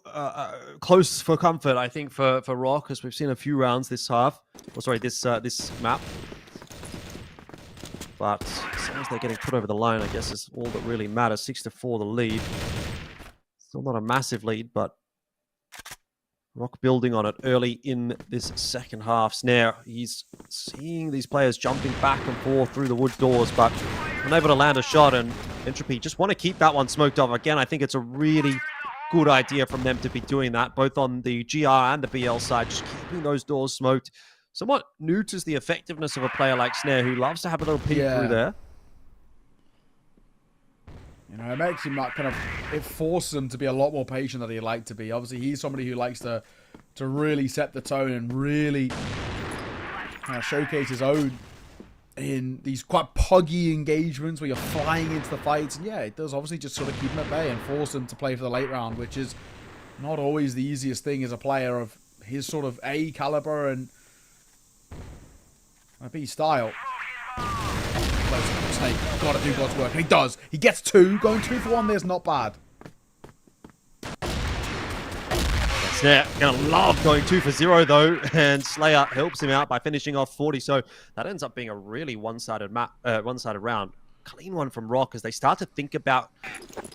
close for comfort, I think, for ROC, as we've seen a few rounds this half. Oh, sorry, this map. But as long as they're getting put over the line, I guess is all that really matters. 6-4 the lead. Still not a massive lead, but ROC building on it early in this second half. Snare, he's seeing these players jumping back and forth through the wood doors, but unable to land a shot, and Entropy just want to keep that one smoked off. Again, I think it's a really good idea from them to be doing that, both on the GR and the BL side, just keeping those doors smoked. Somewhat neutres the effectiveness of a player like Snare, who loves to have a little peek through there. You know, it makes him that kind of, it forces him to be a lot more patient than he'd like to be. Obviously, he's somebody who likes to really set the tone and really kind of showcase his own in these quite puggy engagements where you're flying into the fights. And yeah, it does obviously just sort of keep him at bay and force him to play for the late round, which is not always the easiest thing as a player of his sort of A caliber and B style. Snake, gotta do God's work. And he does. He gets 2. Going 2 for 1 there's not bad. Snare gonna love going 2 for 0 though, and Slayer helps him out by finishing off 40. So that ends up being a really one-sided round. Clean one from ROC as they start to think about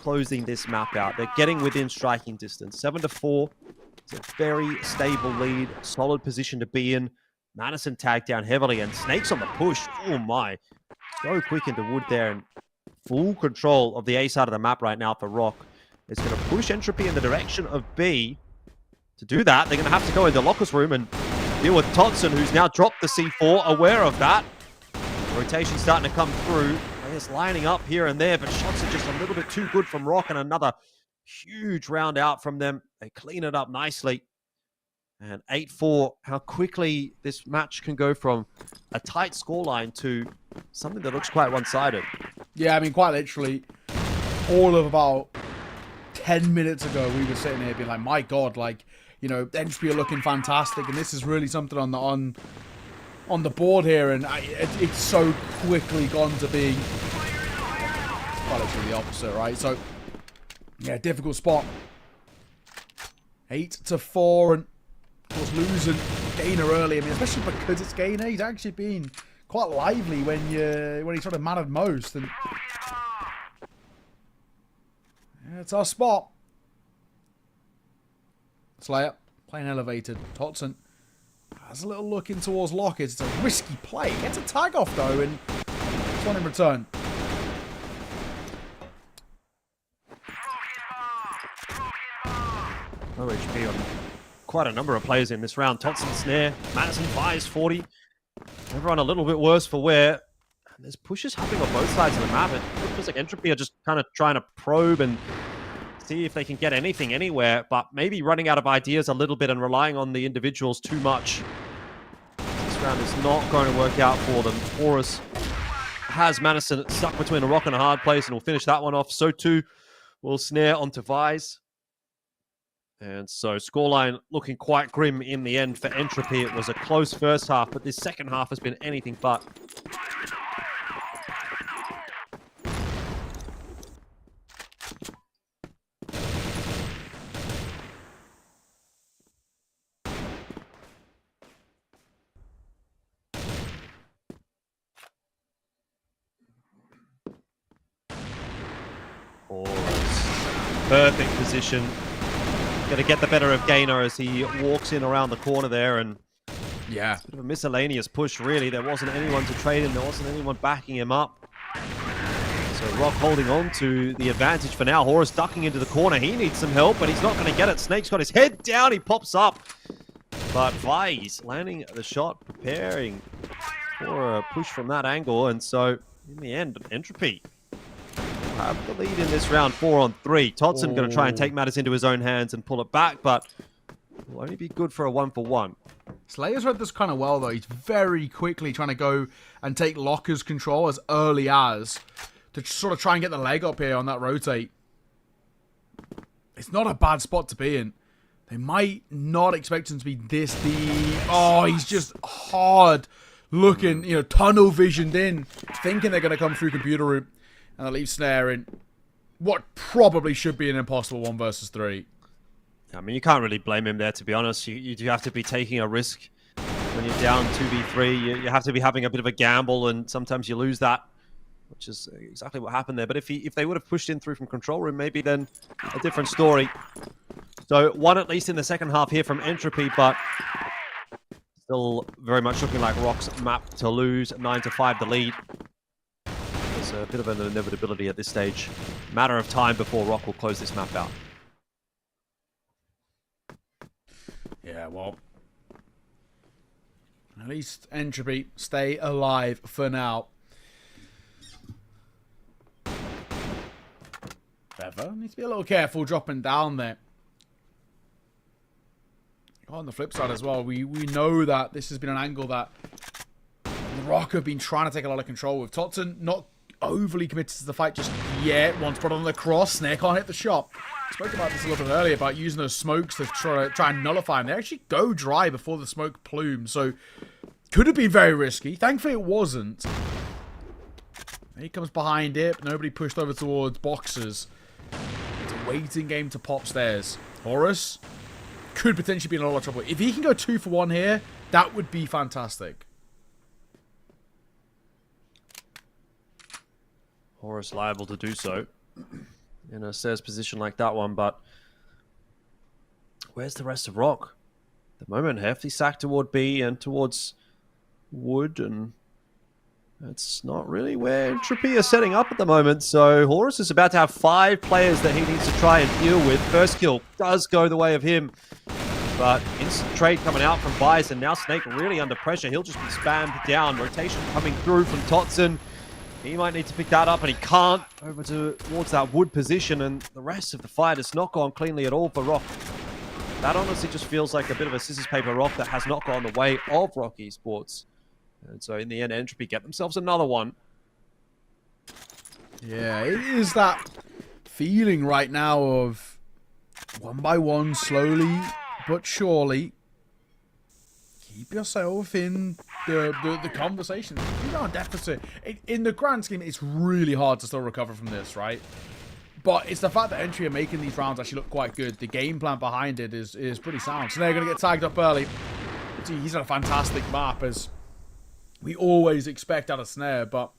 closing this map out. They're getting within striking distance. 7-4. It's a very stable lead, solid position to be in. Madison tagged down heavily, and Snake's on the push. Oh my. So quick into wood there, and full control of the A side of the map right now for ROC. It's going to push Entropy in the direction of B. To do that, they're going to have to go into Locker's room and deal with Totson, who's now dropped the C4, aware of that. Rotation starting to come through. Players lining up here and there, but shots are just a little bit too good from ROC, and another huge round out from them. They clean it up nicely. And 8-4, how quickly this match can go from a tight scoreline to something that looks quite one-sided. Yeah, I mean, quite literally, all of about 10 minutes ago, we were sitting here being like, my God, like, you know, Entropy are looking fantastic, and this is really something on the board here, and it's so quickly gone to being quite literally the opposite, right? So, yeah, difficult spot. 8-4, and of course, losing Gainer early. I mean, especially because it's Gainer, he's actually been quite lively when he sort of mattered most. And yeah, it's our spot. Slayer playing elevated. Totson has a little look in towards Lockett. It's a risky play. Gets a tag off though, and it's one in return. No HP on quite a number of players in this round. Totson, Snare, Madison, Vice, 40. Everyone a little bit worse for wear. And there's pushes happening on both sides of the map. It feels like Entropy are just kind of trying to probe and see if they can get anything anywhere, but maybe running out of ideas a little bit and relying on the individuals too much. This round is not going to work out for them. Horus has Madison stuck between a rock and a hard place, and will finish that one off. So too will Snare onto Vice. And so scoreline looking quite grim in the end for Entropy. It was a close first half, but this second half has been anything but. Horus. Perfect position. Going to get the better of Gainer as he walks in around the corner there, and yeah, it's a bit of a miscellaneous push, really. There wasn't anyone to trade him. There wasn't anyone backing him up. So ROC holding on to the advantage for now. Horus ducking into the corner. He needs some help, but he's not going to get it. Snake's got his head down. He pops up. But Vi's landing the shot, preparing for a push from that angle. And so, in the end, Entropy have the lead in this round 4-on-3. Totson going to try and take matters into his own hands and pull it back, but will only be good for a 1-for-1. Slayer's read this kind of well, though. He's very quickly trying to go and take Locker's control as early as to sort of try and get the leg up here on that rotate. It's not a bad spot to be in. They might not expect him to be this deep. Oh, he's just hard looking, you know, tunnel visioned in, thinking they're going to come through computer room. And they leave Snare in what probably should be an impossible 1 versus 3. I mean, you can't really blame him there, to be honest. You do have to be taking a risk when you're down 2v3. You have to be having a bit of a gamble, and sometimes you lose that, which is exactly what happened there. But if they would have pushed in through from control room, maybe then a different story. So 1 at least in the second half here from Entropy, but still very much looking like ROC's map to lose. 9-5 the lead. There's a bit of an inevitability at this stage. Matter of time before ROC will close this map out. Yeah, well, at least Entropy stay alive for now. Feather needs to be a little careful dropping down there. On the flip side as well, we know that this has been an angle that ROC have been trying to take a lot of control with. Totson not overly committed to the fight just yet. Once brought on the cross, Snare can't hit the shot. I spoke about this a little bit earlier about using those smokes to try and nullify them. They actually go dry before the smoke plumes, so could have been very risky. Thankfully it wasn't. He comes behind it, but nobody pushed over towards boxes. It's a waiting game to pop stairs. Horus could potentially be in a lot of trouble. If he can go 2-for-1 here, that would be fantastic. Horus liable to do so in a stairs position like that one, but where's the rest of ROC? At the moment, hefty sack toward B and towards Wood, and that's not really where Entropy are setting up at the moment. So Horus is about to have 5 players that he needs to try and deal with. First kill does go the way of him, but instant trade coming out from Vice, and now Snake really under pressure. He'll just be spammed down. Rotation coming through from Totson. He might need to pick that up, and he can't. Over towards that Wood position, and the rest of the fight has not gone cleanly at all for ROC. That honestly just feels like a bit of a scissors paper rock that has not gone the way of ROC Esports. And so in the end, Entropy get themselves another one. Yeah, it is that feeling right now of 1 by 1, slowly but surely. Keep yourself in the conversation. You're on deficit. In the grand scheme, it's really hard to still recover from this, right? But it's the fact that Entry are making these rounds actually look quite good. The game plan behind it is pretty sound. So they're going to get tagged up early. He's on a fantastic map, as we always expect out of Snare, but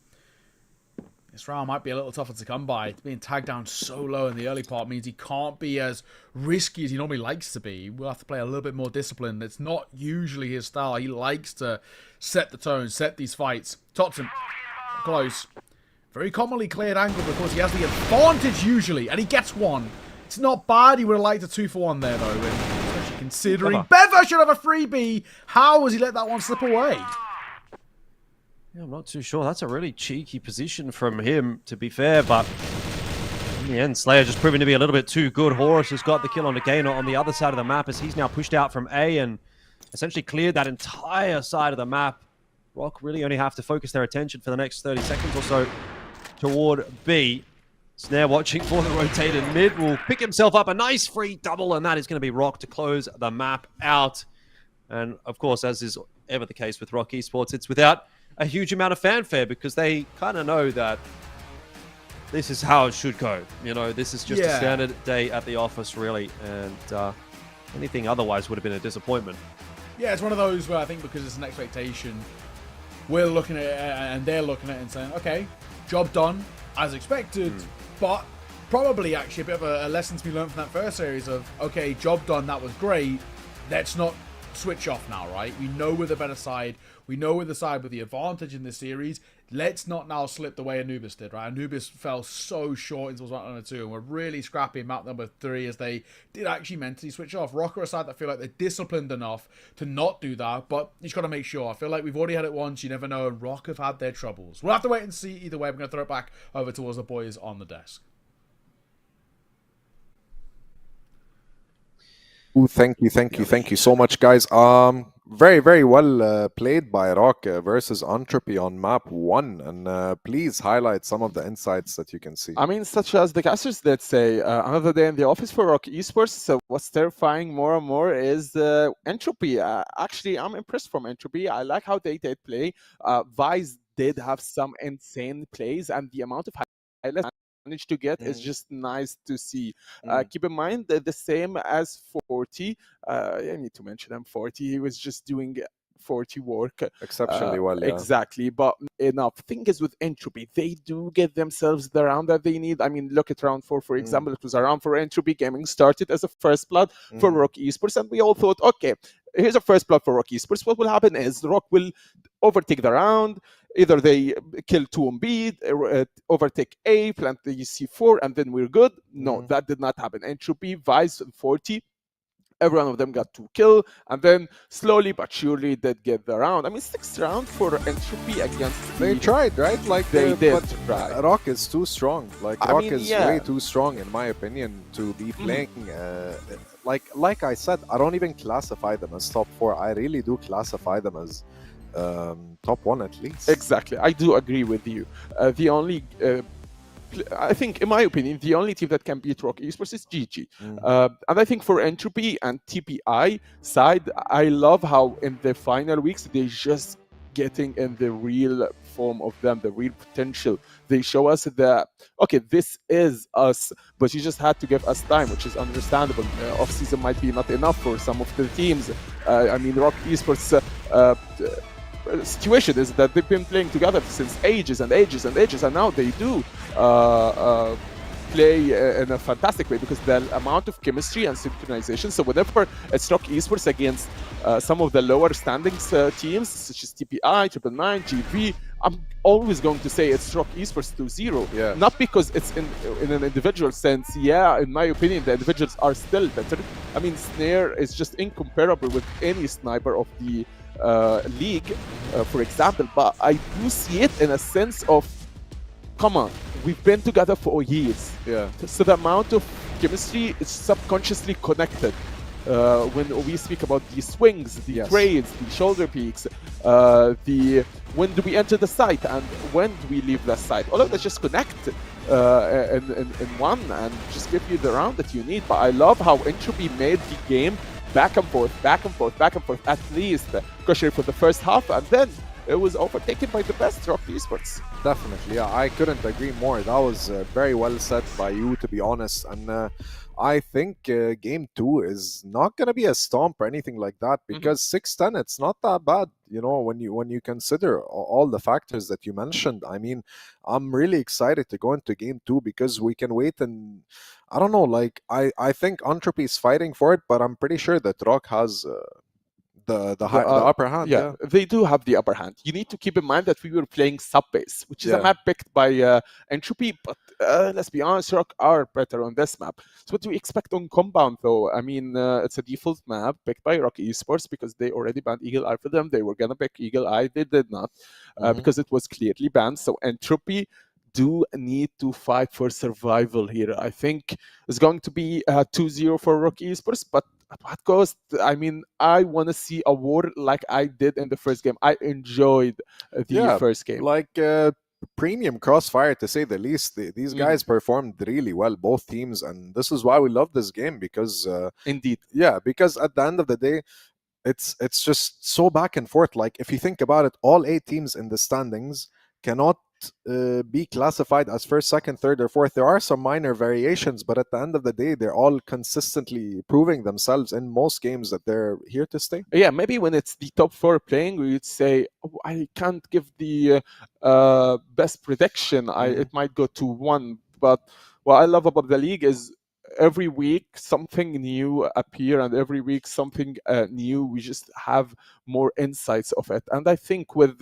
this round might be a little tougher to come by. Being tagged down so low in the early part means he can't be as risky as he normally likes to be. We'll have to play a little bit more disciplined. It's not usually his style. He likes to set the tone, set these fights. Totson, close. Very commonly cleared angle because he has the advantage usually, and he gets one. It's not bad. He would have liked a 2-for-1 there, though, and especially considering Bever should have a freebie. How has he let that one slip away? Yeah, I'm not too sure. That's a really cheeky position from him, to be fair, but in the end, Slayer just proving to be a little bit too good. Horus has got the kill on the Gainer on the other side of the map as he's now pushed out from A and essentially cleared that entire side of the map. ROC really only have to focus their attention for the next 30 seconds or so toward B. Snare watching for the rotated mid will pick himself up a nice free double, and that is going to be ROC to close the map out. And of course, as is ever the case with ROC Esports, it's without a huge amount of fanfare because they kind of know that this is how it should go. You know, this is just a standard day at the office, really, and anything otherwise would have been a disappointment. Yeah, it's one of those where I think because it's an expectation, we're looking at it and they're looking at it and saying, okay, job done as expected, but probably actually a bit of a lesson to be learned from that first series of, okay, job done, that was great. Let's not switch off now, right? We know we're the better side. We know we're the side with the advantage in this series. Let's not now slip the way Anubis did, right? Anubis fell so short into round number 2, and we're really scrappy in map number 3 as they did actually mentally switch off. ROC are a side that feel like they're disciplined enough to not do that, but you just got to make sure. I feel like we've already had it once, you never know, and ROC have had their troubles. We'll have to wait and see either way. I'm going to throw it back over towards the boys on the desk. Ooh, thank you so much, guys. Very well played by ROC versus Entropy on map 1, and please highlight some of the insights that you can see. I mean, such as the casters that say another day in the office for ROC Esports. So what's terrifying more and more is Entropy. Actually, I'm impressed from Entropy. I like how they did play. Vice did have some insane plays, and the amount of highlights managed to get is just nice to see. Keep in mind that the same as 40. I need to mention him. 40. He was just doing 40 work exceptionally well. Yeah. Exactly, but enough. Thing is with Entropy, they do get themselves the round that they need. I mean, look at round 4, for example. It was a round for Entropy Gaming, started as a first blood for ROC Esports, and we all thought, okay, here's a first blood for ROC Esports. What will happen is ROC will overtake the round. Either they kill 2 on B, overtake A, plant the C4, and then we're good. No, that did not happen. Entropy, Vice, 40, every one of them got 2 kills, and then slowly but surely did get the round. I mean, 6th round for Entropy against They tried, right? Like they did. But try. ROC is too strong. Like I ROC mean, is yeah. way too strong, in my opinion, to be playing. Like I said, I don't even classify them as top 4. I really do classify them as top 1 at least. Exactly, I do agree with you. The only I think, in my opinion, the only team that can beat ROC Esports is GG. And I think for Entropy and TBI side, I love how in the final weeks they just getting in the real form of them, the real potential. They show us that, okay, this is us, but you just had to give us time, which is understandable. Off-season might be not enough for some of the teams. I mean, ROC Esports situation is that they've been playing together since ages and ages and ages, and now they do play in a fantastic way because the amount of chemistry and synchronization. So whenever it's ROC Esports against some of the lower standings teams such as TBI, 999, GV, I'm always going to say it's ROC Esports 2-0. Yeah. Not because it's in an individual sense. Yeah, in my opinion, the individuals are still better. I mean, Snare is just incomparable with any sniper of the league, for example, but I do see it in a sense of, come on, we've been together for years. Yeah. So the amount of chemistry is subconsciously connected. When we speak about the swings, the trades, the shoulder peaks, the when do we enter the site and when do we leave the site, all of that just connect in one and just give you the round that you need. But I love how Entropy made the game back and forth, at least especially for the first half, and then it was overtaken by the best ROC Esports. Definitely, yeah, I couldn't agree more. That was very well said by you, to be honest. And I think game 2 is not going to be a stomp or anything like that, because 6-10, it's not that bad, you know, when you consider all the factors that you mentioned. I mean, I'm really excited to go into game 2 because we can wait, and I don't know, like I think Entropy is fighting for it, but I'm pretty sure that ROC has the upper hand. Yeah, they do have the upper hand. You need to keep in mind that we were playing sub-base, which is a map picked by Entropy, but let's be honest, ROC are better on this map. So what do we expect on Compound, though? I mean, it's a default map picked by ROC Esports because they already banned Eagle Eye for them. They were going to pick Eagle Eye. They did not because it was clearly banned. So Entropy do need to fight for survival here. I think it's going to be 2-0 for ROC Esports, but at what cost? I mean, I want to see a war like I did in the first game. I enjoyed the first game. Like premium CrossFire, to say the least. These guys performed really well, both teams, and this is why we love this game, because indeed, because at the end of the day, it's just so back and forth. Like, if you think about it, all 8 teams in the standings cannot be classified as first, second, third, or fourth. There are some minor variations, but at the end of the day, they're all consistently proving themselves in most games that they're here to stay. Yeah, maybe when it's the top 4 playing, we would say, oh, I can't give the best prediction. It might go to 1, but what I love about the league is every week something new appear, and every week something new. We just have more insights of it. And I think with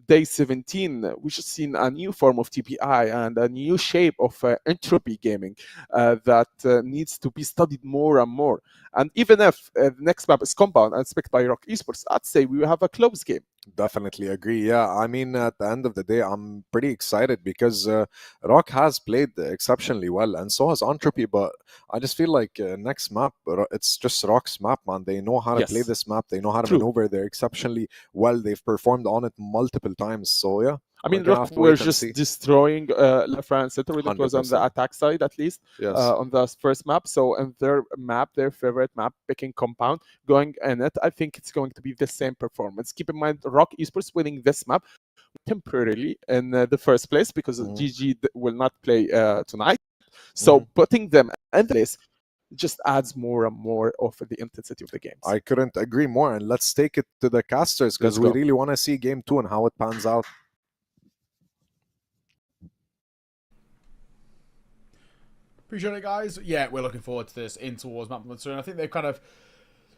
day 17, we just seen a new form of TBI and a new shape of Entropy Gaming that needs to be studied more and more. And even if the next map is Compound and it's picked by ROC Esports, I'd say we will have a close game. Definitely agree. Yeah, I mean, at the end of the day, I'm pretty excited because ROC has played exceptionally well, and so has Entropy. But I just feel like next map, it's just ROC's map, man. They know how to play this map. They know how to maneuver. They're exceptionally well. They've performed on it multiple times. So yeah. I mean, ROC were just destroying left, right, and center when it was on the 100%. attack side, at least, on the first map. So in their map, their favorite map, picking Compound, going in it, I think it's going to be the same performance. Keep in mind, ROC Esports winning this map temporarily in the first place because GG will not play tonight. So putting them in this just adds more and more of the intensity of the games. I couldn't agree more. And let's take it to the casters because we really want to see game 2 and how it pans out. Appreciate it, guys. Yeah, we're looking forward to this in towards map number 2, and I think they've kind of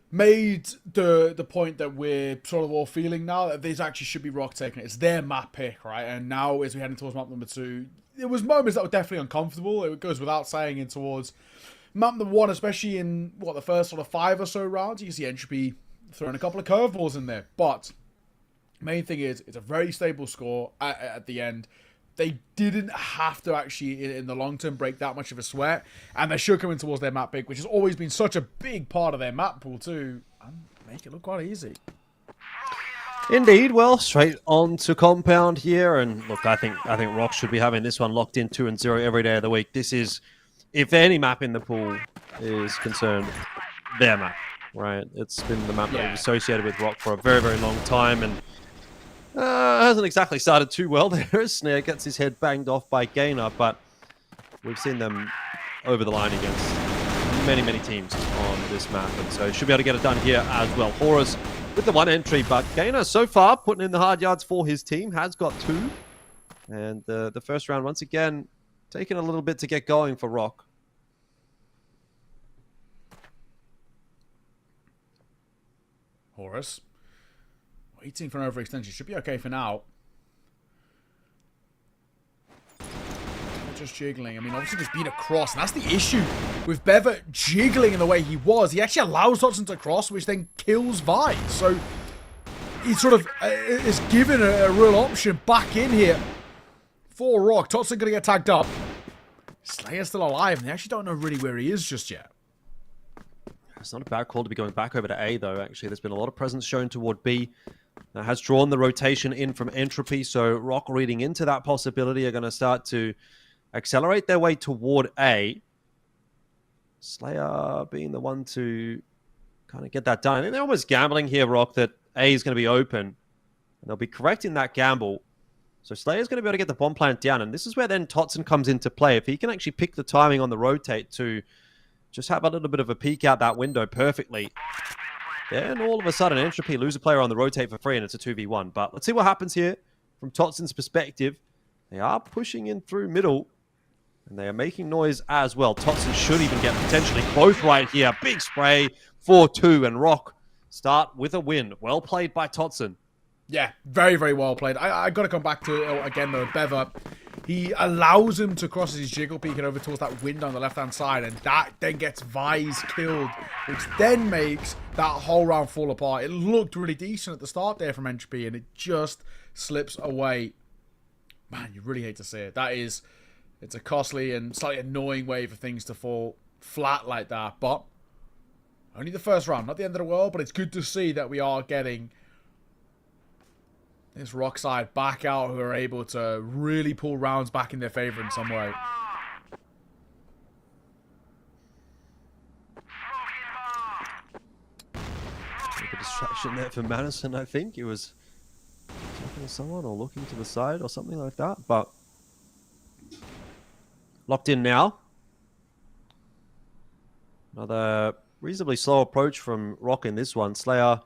made the point that we're sort of all feeling now, that this actually should be ROC taking it. It's their map pick, right? And now as we head towards map number 2, there was moments that were definitely uncomfortable. It goes without saying in towards map number 1, especially in the first sort of 5 or so rounds. You can see Entropy throwing a couple of curveballs in there, but main thing is it's a very stable score at the end. They didn't have to actually, in the long term, break that much of a sweat. And they should come in towards their map pick, which has always been such a big part of their map pool too, and make it look quite easy. Indeed. Well, straight on to Compound here. And look, I think ROC should be having this one locked in 2-0 every day of the week. This is, if any map in the pool is concerned, their map, right? It's been the map that we've associated with ROC for a very, very long time. And hasn't exactly started too well there. Snare gets his head banged off by Gainer, but we've seen them over the line against many, many teams on this map, and so should be able to get it done here as well. Horus with the 1 entry, but Gainer so far putting in the hard yards for his team, has got 2. And the first round, once again, taking a little bit to get going for ROC. Horus 18 for an overextension. Should be okay for now. Just jiggling. I mean, obviously just being across. And that's the issue with Bever jiggling in the way he was. He actually allows Totson to cross, which then kills Vice. So he sort of is given a real option back in here for ROC. Totson going to get tagged up. Slayer's still alive, and they actually don't know really where he is just yet. It's not a bad call to be going back over to A, though, actually. There's been a lot of presence shown toward B. That has drawn the rotation in from Entropy, so ROC reading into that possibility are going to start to accelerate their way toward A. Slayer being the one to kind of get that done. I think they're almost gambling here, ROC, that A is going to be open. And they'll be correcting that gamble. So Slayer's going to be able to get the bomb plant down, and this is where then Totson comes into play. If he can actually pick the timing on the rotate to just have a little bit of a peek out that window perfectly, then all of a sudden Entropy lose a player on the rotate for free, and it's a 2v1. But let's see what happens here from Totson's perspective. They are pushing in through middle, and they are making noise as well. Totson should even get potentially both right here. Big spray, 4-2, and ROC start with a win. Well played by Totson. Yeah, very, very well played. I got to come back to it again, though. Bever, he allows him to cross his jiggle peeking over towards that window on the left-hand side, and that then gets Vise killed, which then makes that whole round fall apart. It looked really decent at the start there from Entropy, and it just slips away. Man, you really hate to see it. It's a costly and slightly annoying way for things to fall flat like that, but only the first round, not the end of the world, but it's good to see that we are getting this ROC side back out who are able to really pull rounds back in their favor in some way. A distraction there for Madison, I think. He was talking to someone or looking to the side or something like that, but locked in now. Another reasonably slow approach from ROC in this one. Slayer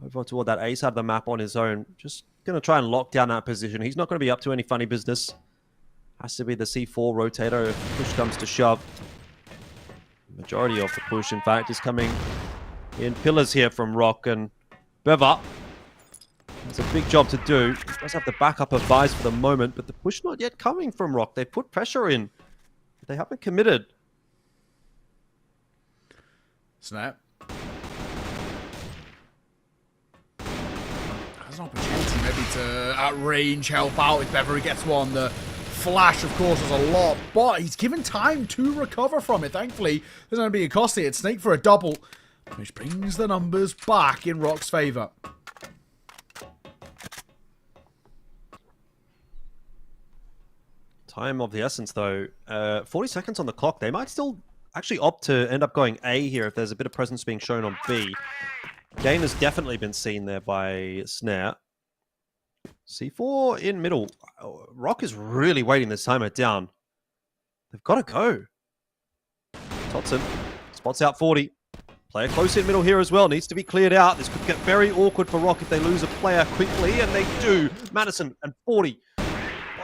over toward that A side of the map on his own. Just going to try and lock down that position. He's not going to be up to any funny business. Has to be the C4 rotator if push comes to shove. Majority of the push, in fact, is coming in pillars here from ROC, and Beva has a big job to do. He does have the backup of Vice for the moment, but the push not yet coming from ROC. They put pressure in, but they haven't committed. Snap. There's an opportunity maybe to at range help out if Beverly gets one. The flash, of course, is a lot, but he's given time to recover from it. Thankfully, there's going to be a cost here. It's Snake for a double, which brings the numbers back in ROC's favor. Time of the essence, though. 40 seconds on the clock. They might still actually opt to end up going A here if there's a bit of presence being shown on B. Game has definitely been seen there by Snare. C4 in middle. ROC is really waiting this timer down. They've got to go. Totson spots out 40. Player close in middle here as well. Needs to be cleared out. This could get very awkward for ROC if they lose a player quickly, and they do. Madison and 40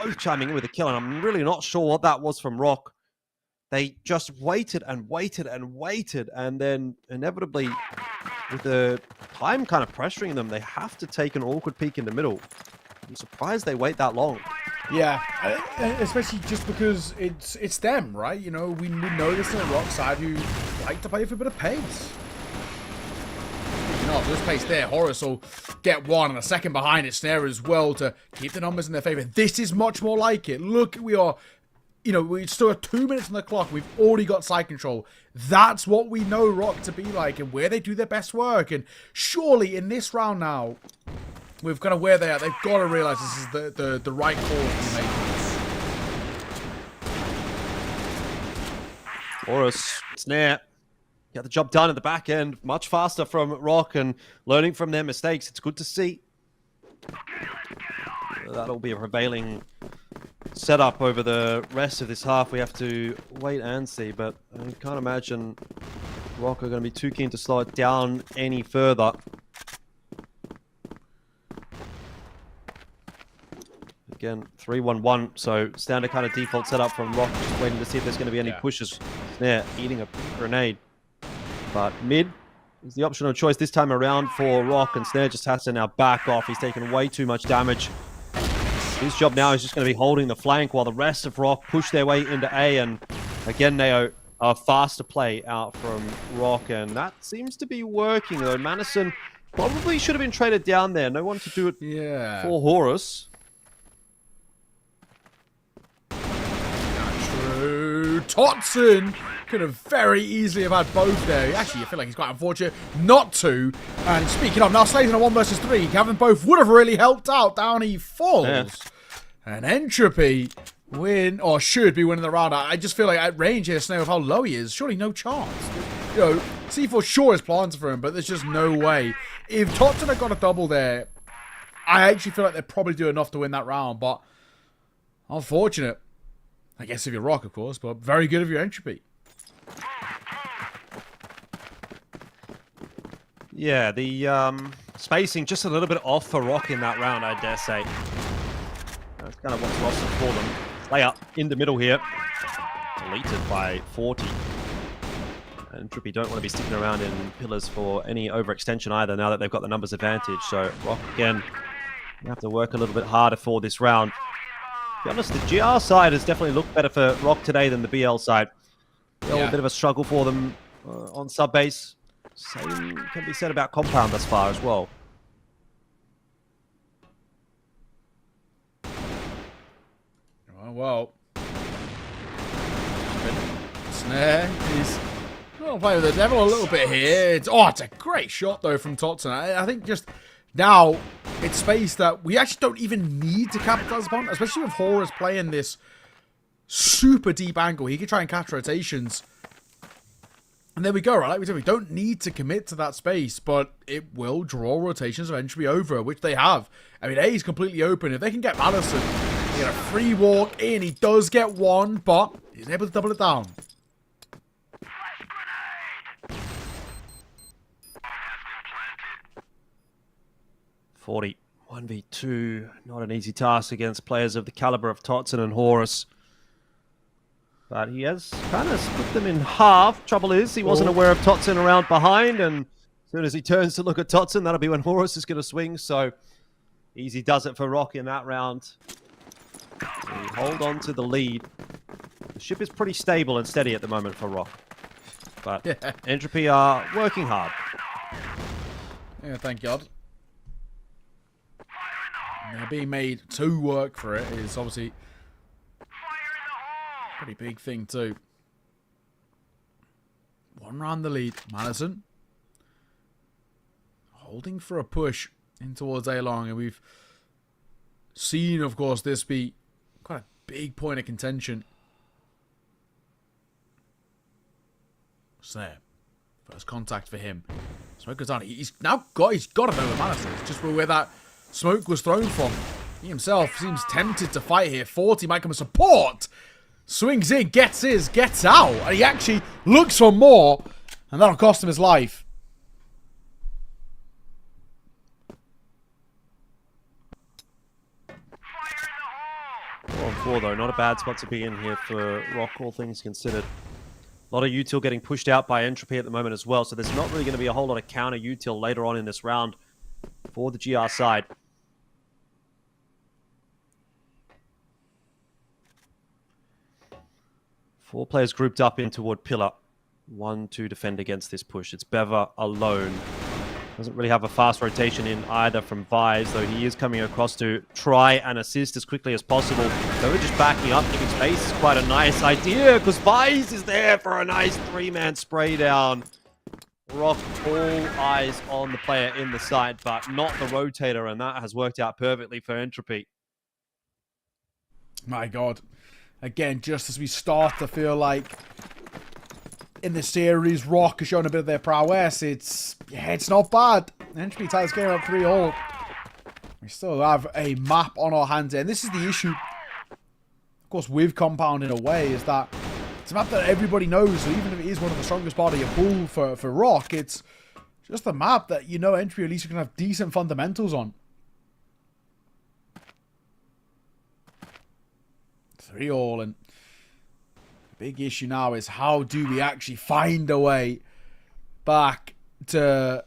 both chiming in with a kill, and I'm really not sure what that was from ROC. They just waited and waited and waited, and then inevitably, with the time kind of pressuring them, they have to take an awkward peek in the middle. I'm surprised they wait that long. Yeah, especially just because it's them, right? You know, we know this on the ROC side who like to play for a bit of pace. You know, this pace there, Horus will get one and a second behind it, Snare as well to keep the numbers in their favor. This is much more like it. Look, we are, you know, we still have 2 minutes on the clock. We've already got side control. That's what we know ROC to be like and where they do their best work. And surely in this round now, with kind of where they are, they've got to realize this is the right call to be made. Horus, Snare, got the job done at the back end. Much faster from ROC and learning from their mistakes. It's good to see. That'll be a prevailing setup over the rest of this half. We have to wait and see, but I can't imagine ROC are going to be too keen to slow it down any further. Again, 3-1-1, so standard kind of default setup from ROC, just waiting to see if there's going to be any pushes. Snare eating a grenade. But mid is the optional choice this time around for ROC, and Snare just has to now back off. He's taken way too much damage. His job now is just going to be holding the flank while the rest of ROC push their way into A, and again, Neo, a faster play out from ROC, and that seems to be working, though. Madison probably should have been traded down there. No one to do it for Horus. True. Totson could have very easily have had both there. Actually, I feel like he's quite unfortunate not to. And speaking of, now Slays in a 1 versus 3. Having both would have really helped out. Down he falls. Yeah. And Entropy win, or should be winning the round. I just feel like at range here, Snare, with how low he is, surely no chance. You know, C4 sure is planted for him, but there's just no way. If Totson had got a double there, I actually feel like they'd probably do enough to win that round, but unfortunate. I guess if you're ROC, of course, but very good of your Entropy. Yeah, the spacing just a little bit off for ROC in that round, I dare say. That's kind of what's lost it for them. Layup in the middle here. Deleted by 40. Entropy don't want to be sticking around in pillars for any overextension either now that they've got the numbers advantage. So ROC, again, have to work a little bit harder for this round. To be honest, the GR side has definitely looked better for ROC today than the BL side. A bit of a struggle for them on sub base. Same can be said about Compound thus far as well. Oh, well. Snare is playing with the devil a little bit here. It's a great shot though from Totson. I think just now it's space that we actually don't even need to capitalize upon, especially with Horus playing this super deep angle. He can try and catch rotations. And there we go, right? Like we said, we don't need to commit to that space, but it will draw rotations eventually over, which they have. I mean, A is completely open. If they can get Madison, get a free walk in. He does get one, but he's able to double it down. .40, 1v2, not an easy task against players of the caliber of Totson and Horus. But he has kind of split them in half. Trouble is, he wasn't aware of Totson around behind, and as soon as he turns to look at Totson, that'll be when Horus is going to swing. So easy does it for ROC in that round. So we hold on to the lead. The ship is pretty stable and steady at the moment for ROC. But Entropy are working hard. Yeah, thank God. Now, being made to work for it is obviously a pretty big thing too. One round the lead. Madison holding for a push in towards A-Long, and we've seen, of course, this be quite a big point of contention. Snare. First contact for him. Smoke goes down. He's got to know the Madison. It's just where that smoke was thrown from. He himself seems tempted to fight here. 40 might come as support. Swings in, gets his, gets out. And he actually looks for more. And that'll cost him his life. 4-on-4 though, not a bad spot to be in here for ROC, all things considered. A lot of util getting pushed out by Entropy at the moment as well, so there's not really going to be a whole lot of counter util later on in this round for the GR side. Four players grouped up in toward Pillar. 1 to defend against this push. It's Bever alone. Doesn't really have a fast rotation in either from Vise, though he is coming across to try and assist as quickly as possible. So we're just backing up, giving space is quite a nice idea, because Vise is there for a nice 3-man spray down. ROC all eyes on the player in the side, but not the rotator, and that has worked out perfectly for Entropy. My God. Again, just as we start to feel like in the series, ROC has shown a bit of their prowess. It's not bad. Entropy ties this game up 3-all. We still have a map on our hands here. And this is the issue, of course, with Compound in a way, is that it's a map that everybody knows. So even if it is one of the strongest part of your pool for ROC, it's just a map that, you know, Entropy at least can have decent fundamentals on. 3-all, and big issue now is how do we actually find a way back to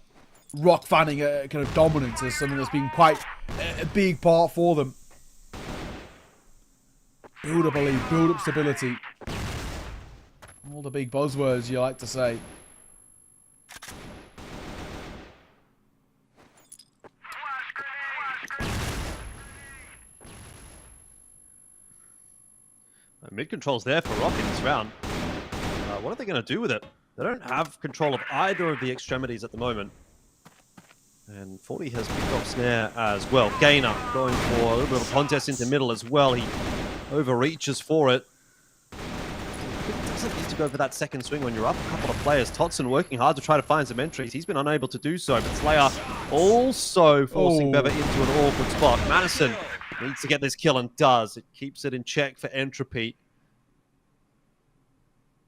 ROC finding a kind of dominance as something that's been quite a big part for them. Build up a lead, build up stability. All the big buzzwords you like to say. Mid control's there for ROC in this round. What are they going to do with it? They don't have control of either of the extremities at the moment. And 40 has picked off Snare as well. Gainer going for a little bit of a contest into middle as well. He overreaches for it. Doesn't need to go for that second swing when you're up a couple of players. Totson working hard to try to find some entries. He's been unable to do so, but Slayer also forcing Bever into an awkward spot. Madison needs to get this kill and does. It keeps it in check for Entropy.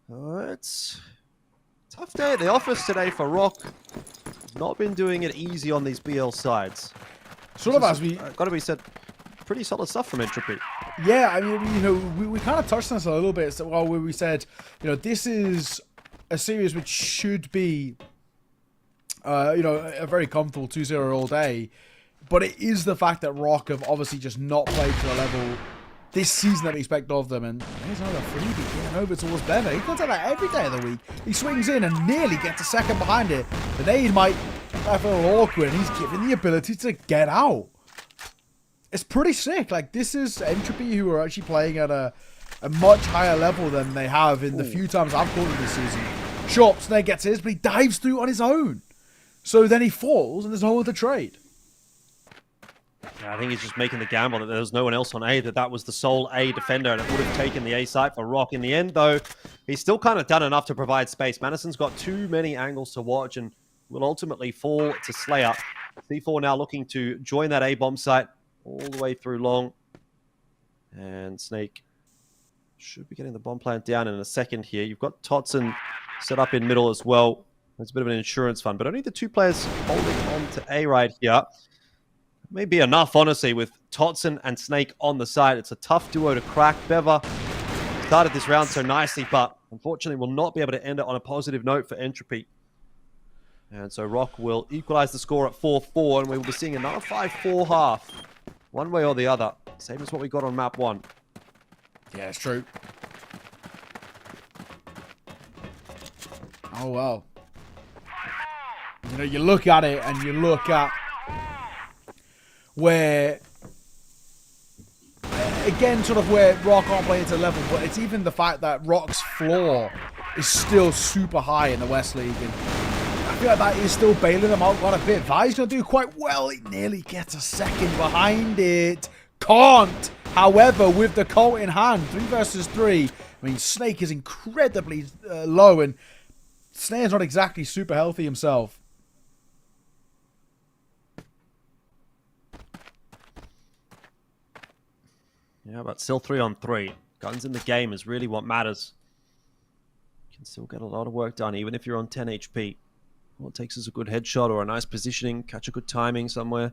It's a tough day at the office today for ROC. Not been doing it easy on these BL sides. Sort of as we got to be said, pretty solid stuff from Entropy. Yeah, I mean, you know, we kind of touched on this a little bit. So, well, where we said, you know, this is a series which should be, you know, a very comfortable 2-0 all day. But it is the fact that ROC have obviously just not played to a level this season that we expect of them. And there's another freebie getting over towards Bever. He comes out that every day of the week. He swings in and nearly gets a second behind it. The nade might feel a little awkward, and he's given the ability to get out. It's pretty sick. Like, this is Entropy who are actually playing at a much higher level than they have in the few times I've called them this season. Sure, Snare gets his, but he dives through on his own. So then he falls, and there's no other trade. Yeah, I think he's just making the gamble that there was no one else on A, that was the sole A defender, and it would have taken the A site for ROC. In the end, though, he's still kind of done enough to provide space. Madison's got too many angles to watch and will ultimately fall to Slayer. C4 now looking to join that A bomb site all the way through long. And Snake should be getting the bomb plant down in a second here. You've got Totson set up in middle as well. It's a bit of an insurance fund, but only the two players holding on to A right here. Maybe enough, honestly, with Totson and Snake on the side. It's a tough duo to crack. Bever started this round so nicely, but unfortunately will not be able to end it on a positive note for Entropy. And so ROC will equalize the score at 4-4, and we will be seeing another 5-4 half, one way or the other. Same as what we got on map 1. Yeah, it's true. Oh, well. You know, you look at it and you look at where, again, sort of where ROC aren't playing to level, but it's even the fact that ROC's floor is still super high in the West League. And I feel like that is still bailing them out quite a bit. Vi's going to do quite well. He nearly gets a second behind it. Can't. However, with the Colt in hand, 3 versus 3, I mean, Snake is incredibly low, and Snare's not exactly super healthy himself. Yeah, but still 3-on-3. Guns in the game is really what matters. You can still get a lot of work done, even if you're on 10 HP. All it takes is a good headshot or a nice positioning, catch a good timing somewhere.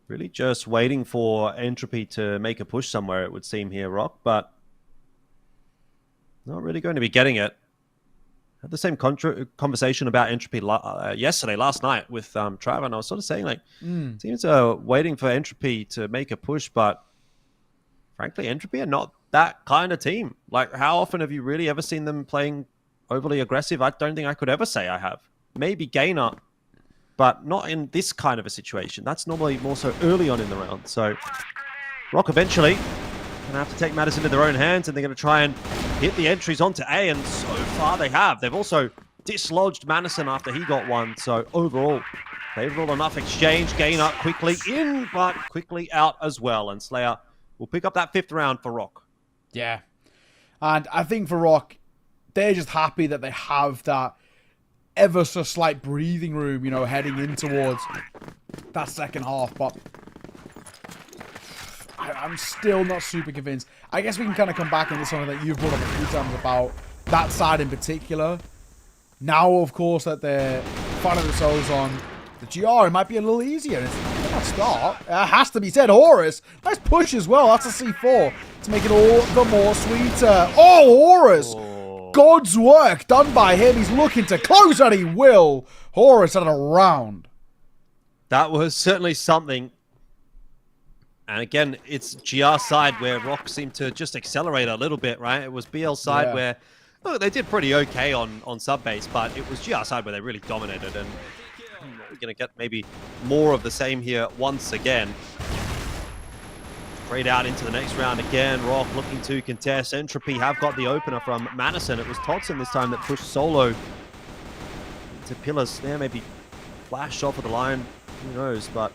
Really just waiting for Entropy to make a push somewhere, it would seem here, ROC, but not really going to be getting it. Had the same conversation about Entropy last night with Trav, and I was sort of saying, like, seems waiting for Entropy to make a push, but frankly, Entropy are not that kind of team. Like, how often have you really ever seen them playing overly aggressive? I don't think I could ever say I have. Maybe Gainer, but not in this kind of a situation. That's normally more so early on in the round. So ROC eventually going to have to take matters into their own hands, and they're going to try and hit the entries onto A, and so far they have. They've also dislodged Madison after he got one, so overall, favorable enough exchange. Gainer quickly in, but quickly out as well, and Slayer will pick up that 5th round for ROC. Yeah. And I think for ROC, they're just happy that they have that ever so slight breathing room, you know, heading in towards that second half, but I'm still not super convinced. I guess we can kind of come back into something that you've brought up a few times about that side in particular. Now, of course, that they're finding themselves on the GR, it might be a little easier. It's not a start. It has to be said. Horus, nice push as well. That's a C4 to make it all the more sweeter. Oh, Horus! God's work done by him. He's looking to close, and he will. Horus had a round. That was certainly something. And again, it's GR side where ROC seemed to just accelerate a little bit, right? It was BL side where, oh, they did pretty okay on sub base, but it was GR side where they really dominated. And we're going to get maybe more of the same here once again. Straight out into the next round again. ROC looking to contest. Entropy have got the opener from Madison. It was Totson this time that pushed solo into Pillar. Snare maybe flashed off of the line. Who knows, but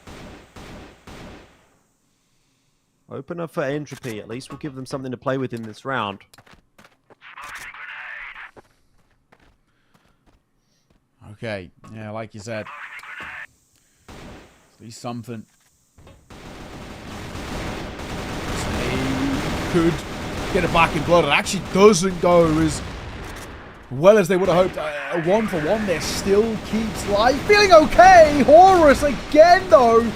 opener for Entropy. At least we'll give them something to play with in this round. Okay. Yeah, like you said. At least something. Could get it back in blood. It actually doesn't go as well as they would have hoped. A 1-for-1 there still keeps life. Feeling okay. Horus again, though.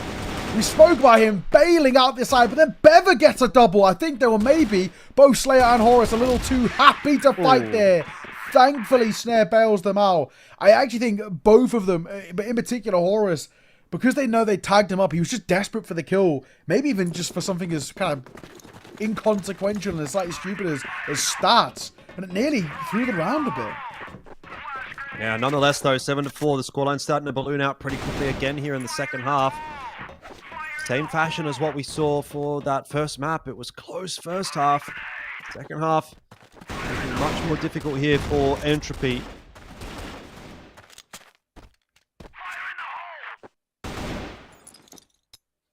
We spoke about him bailing out this side, but then Bever gets a double. I think they were maybe both Slayer and Horus a little too happy to fight there. Thankfully, Snare bails them out. I actually think both of them, but in particular Horus, because they know they tagged him up, he was just desperate for the kill. Maybe even just for something as kind of inconsequential and slightly stupid as stats, and it nearly threw the round a bit. Yeah, nonetheless though, 7-4, the scoreline starting to balloon out pretty quickly again here in the second half. Same fashion as what we saw for that first map. It was close first half. Second half, making it much more difficult here for Entropy.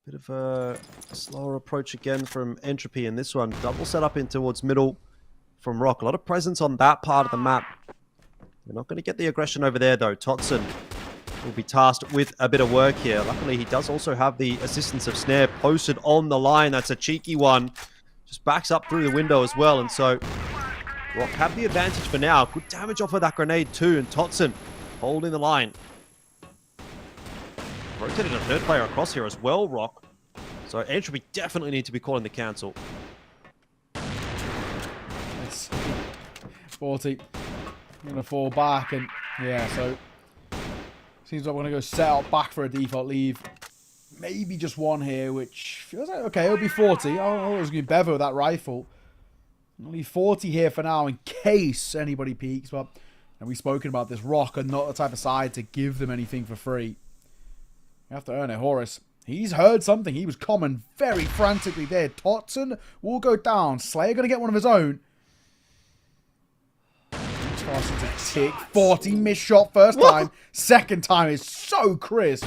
Bit of a slower approach again from Entropy in this one. Double setup in towards middle from ROC. A lot of presence on that part of the map. They're not going to get the aggression over there though. Totson will be tasked with a bit of work here. Luckily, he does also have the assistance of Snare posted on the line. That's a cheeky one. Just backs up through the window as well. And so ROC have the advantage for now. Good damage off of that grenade too. And Totson holding the line. rotated a third player across here as well, ROC. So Entropy definitely need to be calling the cancel. It's 40. I'm gonna fall back, and yeah, so seems like we're gonna go set up back for a default leave. Maybe just one here, which feels like okay. It'll be 40. Oh, it was gonna be Bevo with that rifle. Only 40 here for now, in case anybody peeks. But and we've spoken about this. ROC are not the type of side to give them anything for free. You have to earn it. Horus, he's heard something. He was coming very frantically there. Totson will go down. Slayer gonna get one of his own. To tick. 40 missed shot first time. Second time is so crisp.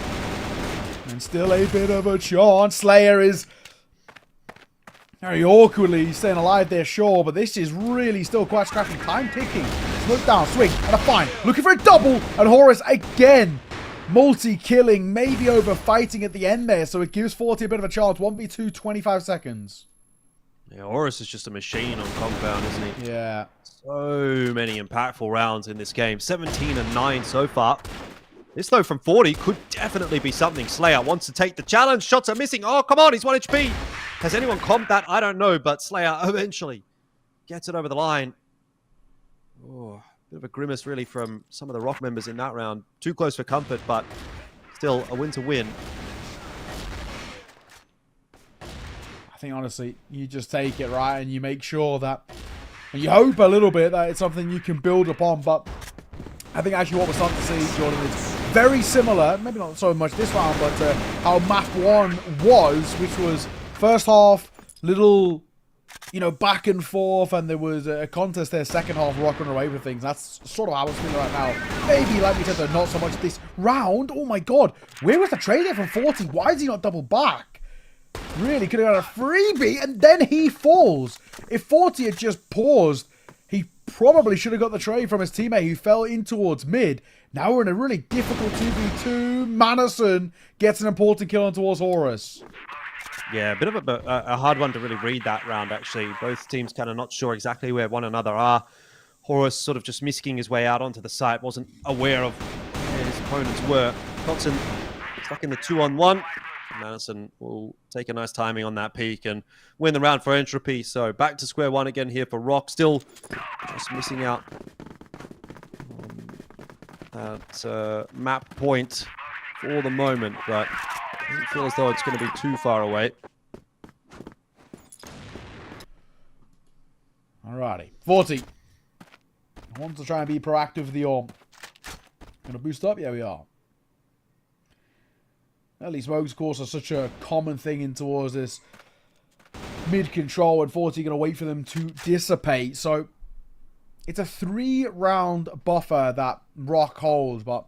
And still a bit of a chance. Slayer is very awkwardly staying alive there, sure, but this is really still quite scrappy. Time ticking. Look down, swing, and a find. Looking for a double, and Horus again. Multi-killing, maybe over fighting at the end there, so it gives 40 a bit of a chance. 1v2, 25 seconds. Yeah, Horus is just a machine on compound, isn't he? Yeah. So many impactful rounds in this game. 17 and 9 so far. This, though, from 40 could definitely be something. Slayer wants to take the challenge. Shots are missing. Oh, come on, he's 1 HP. Has anyone comped that? I don't know, but Slayer eventually gets it over the line. Oh, bit of a grimace, really, from some of the ROC members in that round. Too close for comfort, but still a win to win. I think, honestly, you just take it, right, and you make sure that... And you hope a little bit that it's something you can build upon, but I think actually what we're starting to see, Jordan, is very similar, maybe not so much this round, but how map 1 was, which was first half, little, you know, back and forth, and there was a contest there, second half, rocking away with things. That's sort of how it's feeling right now. Maybe, like we said, though, not so much this round. Oh my god, where was the trade there from 40? Why is he not double back? Really could have got a freebie, and then he falls. If 40 had just paused, he probably should have got the trade from his teammate who fell in towards mid. Now we're in a really difficult 2v2. Manison gets an important kill on towards Horus. Yeah, a bit of a hard one to really read that round, actually. Both teams kind of not sure exactly where one another are. Horus sort of just misking his way out onto the site, wasn't aware of where his opponents were. Totson stuck in the 2-on-1. Manison will take a nice timing on that peak and win the round for Entropy. So back to square one again here for ROC. Still just missing out on that map point for the moment, but it doesn't feel as though it's going to be too far away. Alrighty, 40. Wants to try and be proactive with the orb. Gonna boost up? Yeah, we are. Early smokes, of course, are such a common thing in towards this mid-control, and 40 going to wait for them to dissipate. So it's a 3-round buffer that ROC holds, but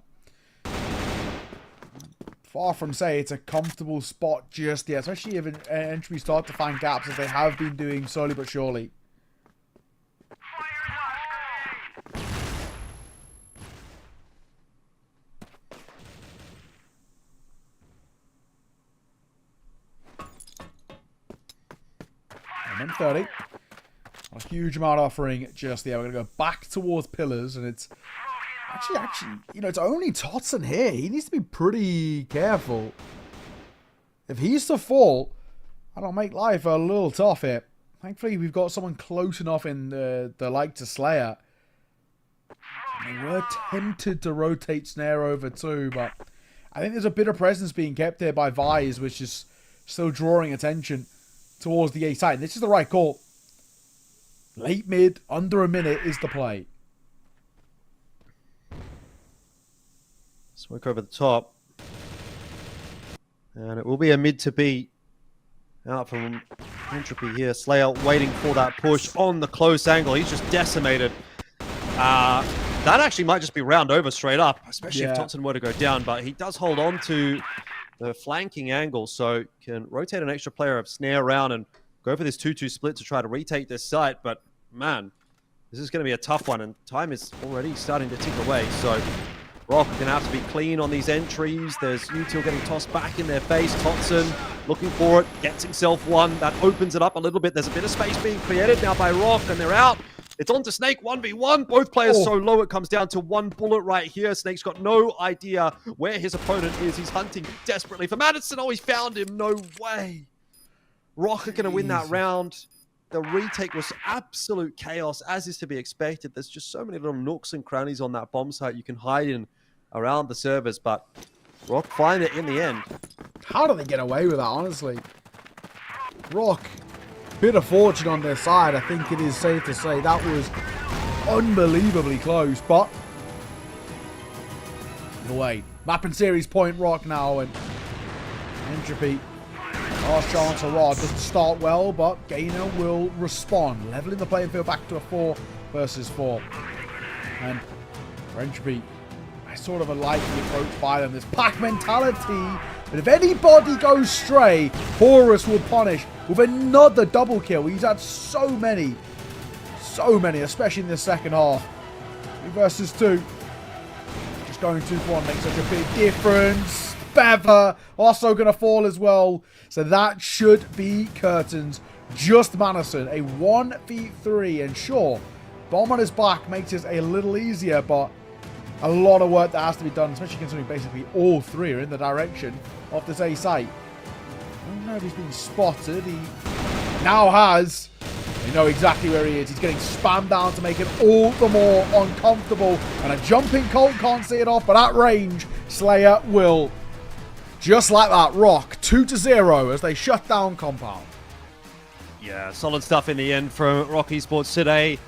far from say it's a comfortable spot just yet, especially if Entropy start to find gaps, as they have been doing slowly but surely. And 30. A huge amount offering just there. We're going to go back towards pillars, and it's actually, you know, it's only Totson here. He needs to be pretty careful. If he's to fall, that'll make life a little tough here. Thankfully, we've got someone close enough in the like to Slayer. They were tempted to rotate Snare over too, but I think there's a bit of presence being kept there by Vise, which is still drawing attention towards the A side. This is the right call. Late mid, under a minute is the play. Smoke over the top. And it will be a mid to B out from Entropy here. Slayer waiting for that push on the close angle. He's just decimated. That actually might just be round over straight up, especially if Totson were to go down, but he does hold on to the flanking angle, so can rotate an extra player of Snare around and go for this 2-2 split to try to retake this site. But man, this is going to be a tough one, and time is already starting to tick away. So ROC are going to have to be clean on these entries. There's Util getting tossed back in their face. Totson looking for it, gets himself one. That opens it up a little bit. There's a bit of space being created now by ROC, and they're out. It's on to Snake, 1v1. Both players so low, it comes down to one bullet right here. Snake's got no idea where his opponent is. He's hunting desperately for Madison. Oh, he's found him. No way. ROC are going to win that round. The retake was absolute chaos, as is to be expected. There's just so many little nooks and crannies on that bomb site you can hide in around the servers, but ROC find it in the end. How do they get away with that, honestly? ROC, bit of fortune on their side. I think it is safe to say that was unbelievably close, but either way, map and series point ROC now, and Entropy. Last chance for ROC doesn't start well, but Gainer will respond, leveling the playing field back to a 4 versus 4. And for Entropy, I sort of like the approach by them. This pack mentality, but if anybody goes stray, Horus will punish with another double kill. He's had so many, especially in the second half. 3 versus 2. Just going 2-1 makes such a big difference. Bever also going to fall as well. So that should be curtains. Just Madison, a 1v3. And sure, bomb on his back makes it a little easier, but a lot of work that has to be done, especially considering basically all 3 are in the direction of this A site. I don't know if he's been spotted. He now has. They know exactly where he is. He's getting spammed down to make it all the more uncomfortable. And a jumping Colt can't see it off, but at range, Slayer will. Just like that, ROC 2-0 as they shut down Compound. Yeah, solid stuff in the end from ROC Esports today.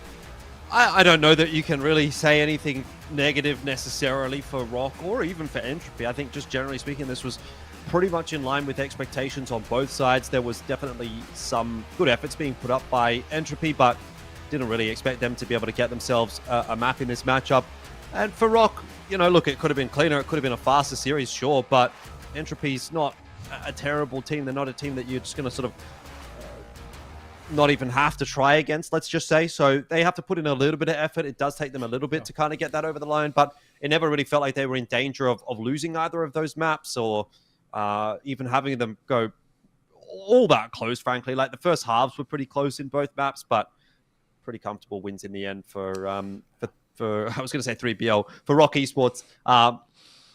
I don't know that you can really say anything negative necessarily for ROC or even for Entropy. I think just generally speaking, this was pretty much in line with expectations on both sides. There was definitely some good efforts being put up by Entropy, but didn't really expect them to be able to get themselves a map in this matchup. And for ROC, you know, look, it could have been cleaner. It could have been a faster series, sure, but Entropy's not a terrible team. They're not a team that you're just going to sort of not even have to try against, let's just say. So they have to put in a little bit of effort. It does take them a little bit to kind of get that over the line, but it never really felt like they were in danger of losing either of those maps or even having them go all that close, frankly. Like the first halves were pretty close in both maps, but pretty comfortable wins in the end for I was going to say 3BL, for ROC Esports.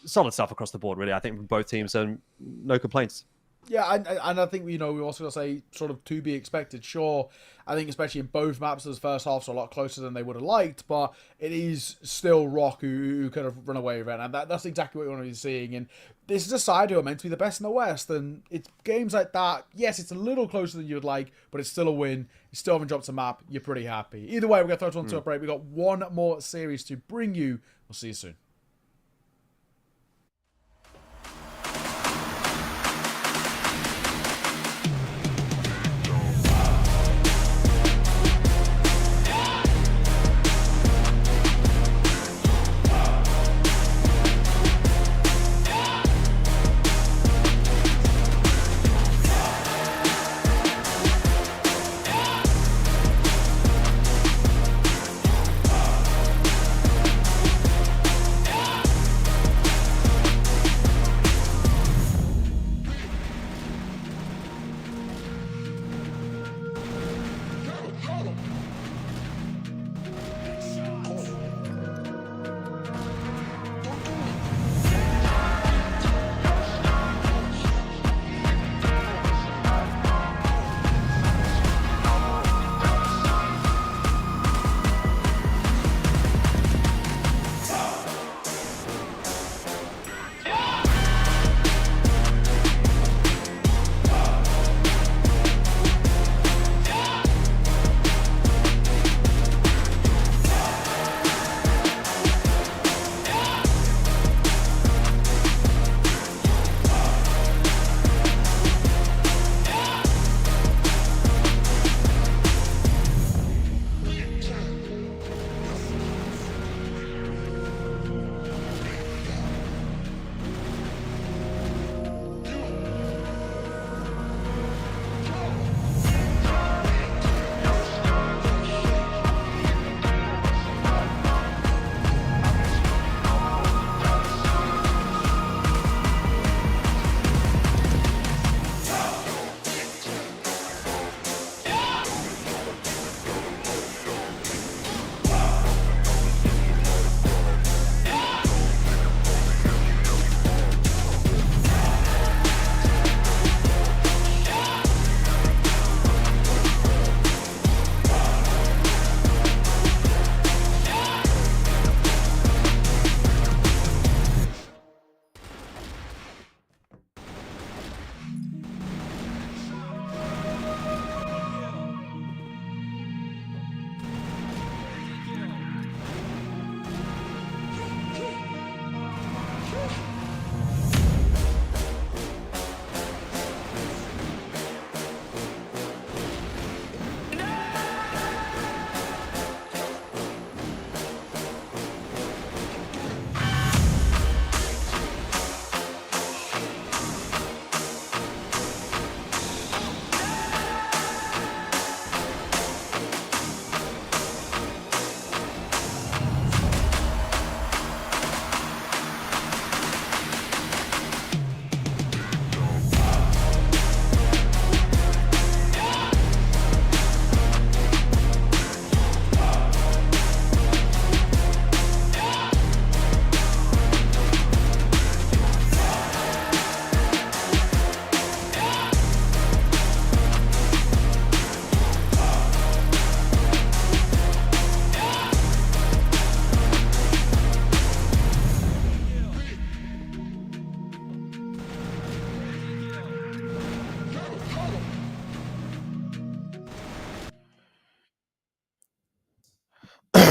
Solid stuff across the board, really, I think, from both teams, and no complaints. Yeah, and I think, you know, we also got to say sort of to be expected. Sure, I think especially in both maps, those first halves are a lot closer than they would have liked, but it is still ROC who could have run away with it, and that's exactly what we want to be seeing. And this is a side who are meant to be the best in the West, and it's games like that. Yes, it's a little closer than you would like, but it's still a win. You still haven't dropped a map. You're pretty happy. Either way, we're going to throw this one to a break. We've got one more series to bring you. We'll see you soon.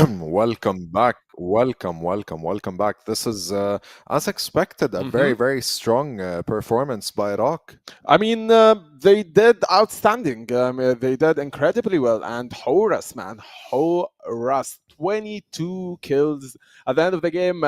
Welcome back. Welcome back. This is, as expected, a very, very strong performance by ROC. I mean, they did outstanding. They did incredibly well. And Horus, man, Horus, 22 kills at the end of the game.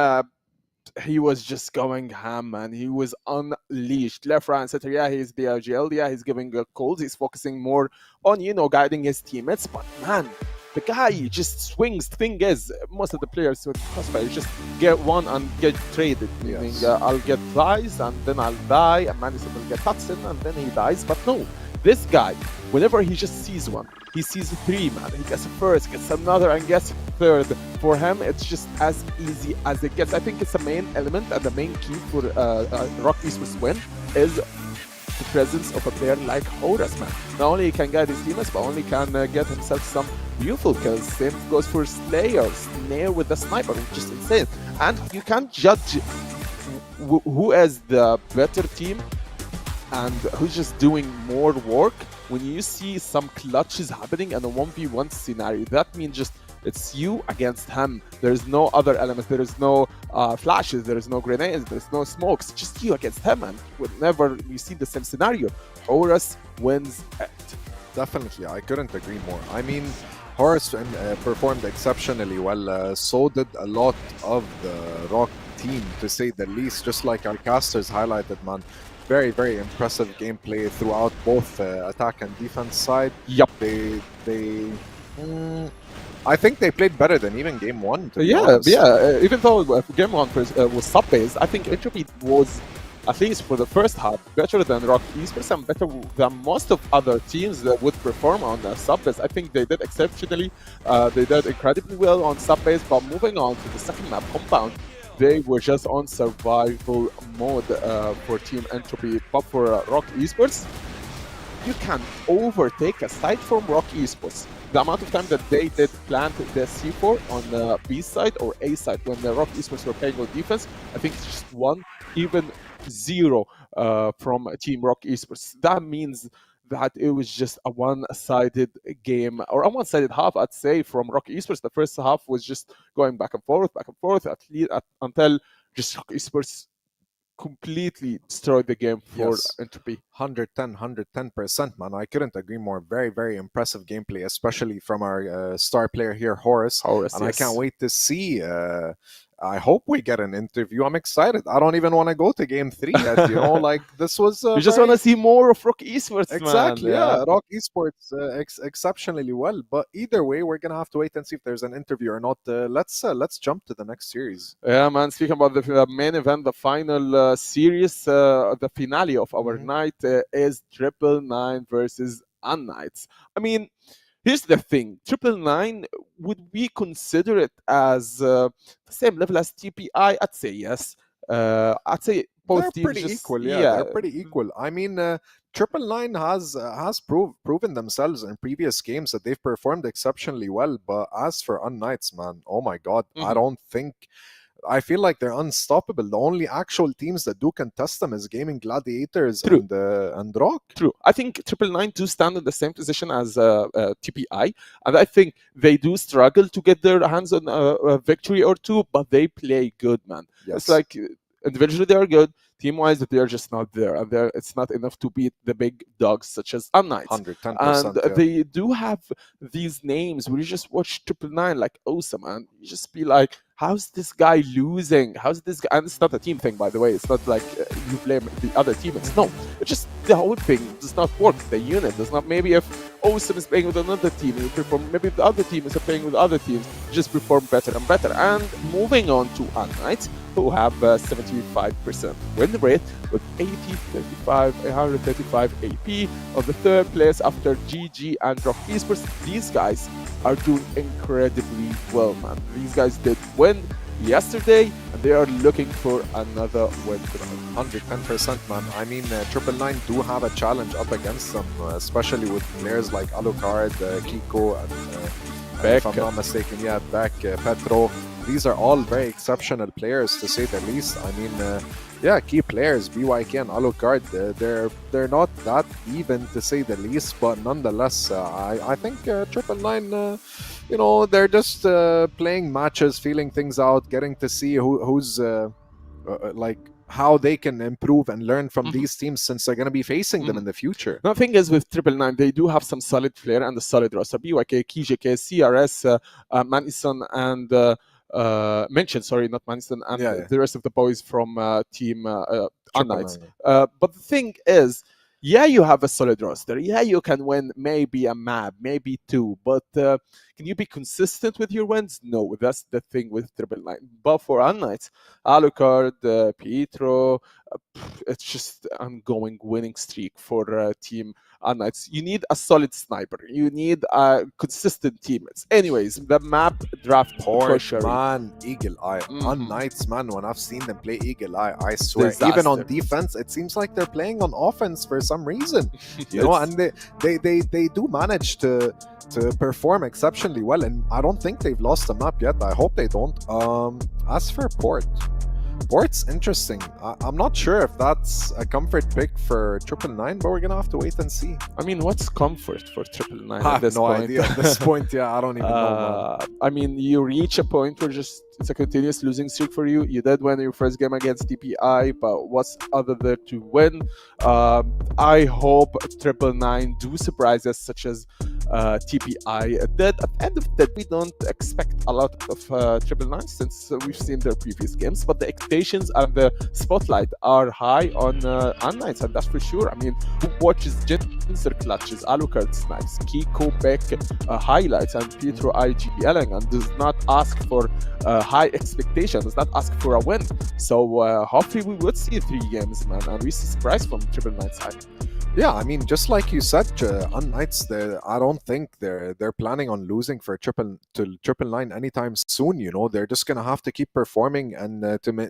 He was just going ham, man. He was unleashed. Left, right, and center. Yeah, he's the LGL. Yeah, he's giving calls. He's focusing more on, guiding his teammates. But, man, the guy just swings. Thing is, most of the players with CrossFire just get one and get traded. Meaning, I'll get dies and then I'll die, and Madison will get Hudson and then he dies. But no, this guy, whenever he just sees one, he sees three, man. He gets a first, gets another, and gets a third. For him, it's just as easy as it gets. I think it's the main element and the main key for ROC Esports win is the presence of a player like Horus, man. Not only can guide his teammates, but only can get himself some beautiful kills. Same goes for Slayer, Snare with the sniper, which is insane. And you can't judge who is the better team and who's just doing more work when you see some clutches happening in a 1v1 scenario. That means just it's you against him. There's no other element. There is no flashes. There is no grenades. There's no smokes. Just you against him. And whenever you see the same scenario, Horus wins it. Definitely, I couldn't agree more. I mean, Horus performed exceptionally well. So did a lot of the ROC team, to say the least. Just like our casters highlighted, man. Very, very impressive gameplay throughout both attack and defense side. Yup. I think they played better than even game one. Even though game one was sub-based, I think Entropy was, at least for the first half, better than ROC Esports and better than most of other teams that would perform on sub-base. I think they did exceptionally. They did incredibly well on sub-base, but moving on to the second map, Compound, they were just on survival mode for Team Entropy. But for ROC Esports, you can overtake a side from ROC Esports. The amount of time that they did plant the C4 on the B side or A side when the ROC Esports were playing on defense, I think it's just 1, even 0 from Team ROC Esports. That means that it was just a one-sided game, or a one-sided half, I'd say, from ROC Esports. The first half was just going back and forth, until just ROC Esports completely destroyed the game for Entropy. 110%, man. I couldn't agree more. Very, very impressive gameplay, especially from our star player here, Horus. And I can't wait to see. I hope we get an interview. I'm excited. I don't even want to go to game 3 yet, like this was... you just want to see more of ROC Esports, exactly, man. Yeah. ROC Esports exceptionally well, but either way, we're going to have to wait and see if there's an interview or not. Let's jump to the next series. Yeah, man, speaking about the main event, the final series, the finale of our night is 999 versus unKnights. I mean, here's the thing, 999, would we consider it as the same level as TBI? I'd say yes. I'd say both teams pretty equal. They're pretty equal. I mean, 999 has proven themselves in previous games that they've performed exceptionally well. But as for unKnights, man, oh my God, I feel like they're unstoppable. The only actual teams that do contest them is Gaimin Gladiators and ROC. True. I think 999 do stand in the same position as TBI, and I think they do struggle to get their hands on a victory or two, but they play good, man. Yes. It's like individually they are good. Team-wise, they're just not there, and it's not enough to beat the big dogs such as unKnights. 110%. And they do have these names where you just watch 999 like awesome, and you just be like, how's this guy losing? How's this guy? And it's not a team thing, by the way. It's not like you blame the other teammates. No, it's just the whole thing does not work. The unit does not. Maybe if Awesome is playing with another team, you perform. Maybe if the other team is playing with other teams, you just perform better and better. And moving on to unKnights, who have 75% win rate with 835 AP on the third place after GG and ROC Esports. These guys are doing incredibly well, man. These guys did win yesterday, and they are looking for another win tonight. 110%, man. I mean, 999 do have a challenge up against them, especially with players like Alucard, Kiko, and if I'm not mistaken, Beck, Petro. These are all very exceptional players, to say the least. I mean, key players, BYK and Alucard, they're not that even, to say the least, but nonetheless, I think 999 you know, they're just playing matches, feeling things out, getting to see who's like how they can improve and learn from these teams since they're going to be facing them in the future. The thing is with Triple9, they do have some solid player and a solid roster. BYK, KJK, CRS, Manison, and mention, sorry, not Manison, and the rest of the boys from team unKnights. But the thing is, yeah, you have a solid roster. Yeah, you can win maybe a map, maybe two, but can you be consistent with your wins? No, that's the thing with Triple9. But for unKnights, Alucard, Pietro, it's just ongoing winning streak for team unKnights. You need a solid sniper. You need consistent teammates. Anyways, the map draft Port, man, Eagle Eye. unKnights, man, when I've seen them play Eagle Eye, I swear, even on defense, it seems like they're playing on offense for some reason. You know, and they do manage to perform exceptionally well, and I don't think they've lost a map yet. I hope they don't. As for Port's interesting. I'm not sure if that's a comfort pick for Triple9, but we're gonna have to wait and see. I mean, what's comfort for Triple9 I at this have no point? idea at this point. Yeah, I don't even know. I mean, you reach a point where it's a continuous losing streak for you. You did win your first game against TBI, but what's other there to win? I hope Triple9 do surprise us, such as TBI did. At the end of the day, we don't expect a lot of Triple9 since we've seen their previous games, but the expectations and the spotlight are high on unKnights, and that's for sure. I mean, who watches Jinzer clutches, Alucard snipes, Kiko Beck highlights, and Pietro IG yelling, and does not ask for high expectations, does not ask for a win. So hopefully we would see 3 games, man, and we see surprise from Triple9 side. Yeah, I mean, just like you said, unKnights, I don't think they're planning on losing for Triple9 anytime soon. You know, they're just gonna have to keep performing and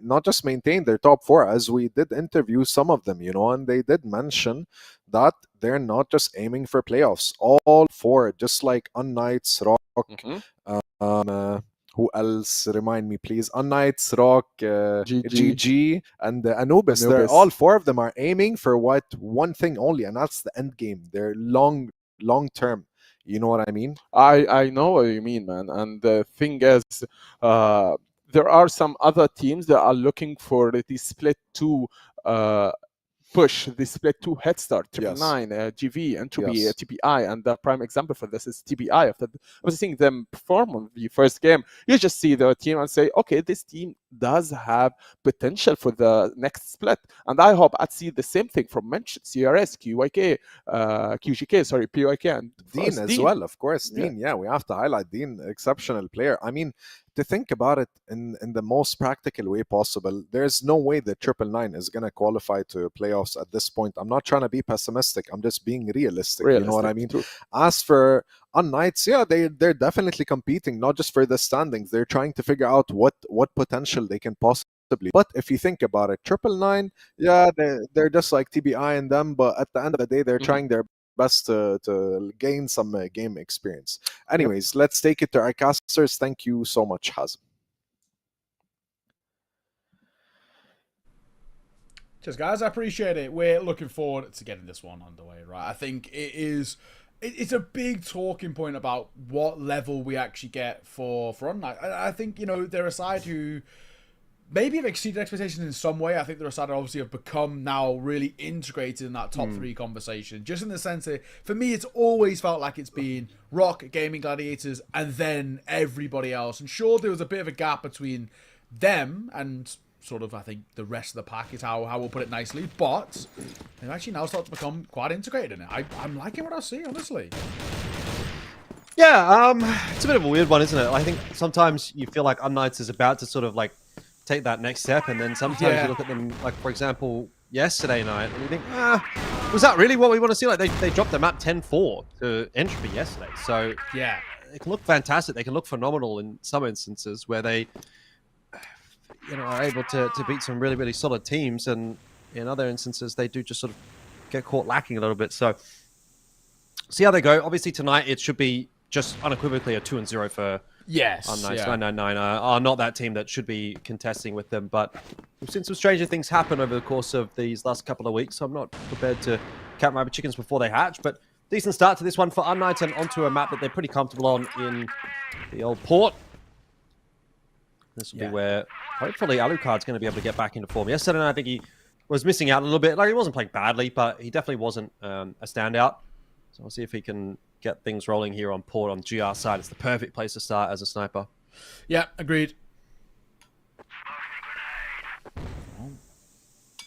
not just maintain their top 4, as we did interview some of them. You know, and they did mention that they're not just aiming for playoffs. All 4, just like unKnights, ROC. Who else? Remind me, please. unKnights, ROC, GG, and Anubis. They're all 4 of them are aiming for one thing only, and that's the end game. They're long term. You know what I mean? I know what you mean, man. And the thing is, there are some other teams that are looking for the split 2 push, the split 2 head start. Triple9, GV, Entropy, TBI, and the prime example for this is TBI. After seeing them perform on the first game, you just see the team and say, okay, this team does have potential for the next split. And I hope I'd see the same thing from Mention, CRS, QGK, sorry, PYK, and Dean as well, of course. Dean, yeah, we have to highlight Dean, exceptional player. I mean, to think about it in the most practical way possible, there's no way that Triple9 is going to qualify to playoffs at this point. I'm not trying to be pessimistic. I'm just being realistic. You know what I mean? True. As for unKnights, yeah, they're definitely competing, not just for the standings. They're trying to figure out what potential they can possibly. But if you think about it, Triple9, yeah, they're just like TBI and them, but at the end of the day, they're trying their best to gain some game experience. Anyways, let's take it to our casters. Thank you so much, Hazm. Cheers, guys. I appreciate it. We're looking forward to getting this one underway, right? I think it's a big talking point about what level we actually get for unKnights. I think, you know, they're a side who maybe have exceeded expectations in some way. I think they're a side that obviously have become now really integrated in that top 3 conversation. Just in the sense that, for me, it's always felt like it's been ROC, Gaimin Gladiators, and then everybody else. And sure, there was a bit of a gap between them and sort of, I think, the rest of the pack is how we'll put it nicely. But they've actually now started to become quite integrated in it. I'm liking what I see, honestly. Yeah, it's a bit of a weird one, isn't it? I think sometimes you feel like unKnights is about to sort of like take that next step, and then sometimes you look at them, like, for example, yesterday night, and you think, was that really what we want to see? Like, they dropped the map 10-4 to Entropy yesterday. So, yeah, they can look fantastic. They can look phenomenal in some instances where they, you know, are able to beat some really, really solid teams, and in other instances, they do just sort of get caught lacking a little bit. So, see how they go. Obviously, tonight, it should be just unequivocally a 2-0 for unKnights. 999 are not that team that should be contesting with them, but we've seen some stranger things happen over the course of these last couple of weeks, so I'm not prepared to count my chickens before they hatch, but decent start to this one for unKnights and onto a map that they're pretty comfortable on in the old port. This will be where hopefully Alucard's going to be able to get back into form. Yesterday, I think he was missing out a little bit. Like, he wasn't playing badly, but he definitely wasn't a standout. So we'll see if he can get things rolling here on port on GR side. It's the perfect place to start as a sniper. Yeah, agreed.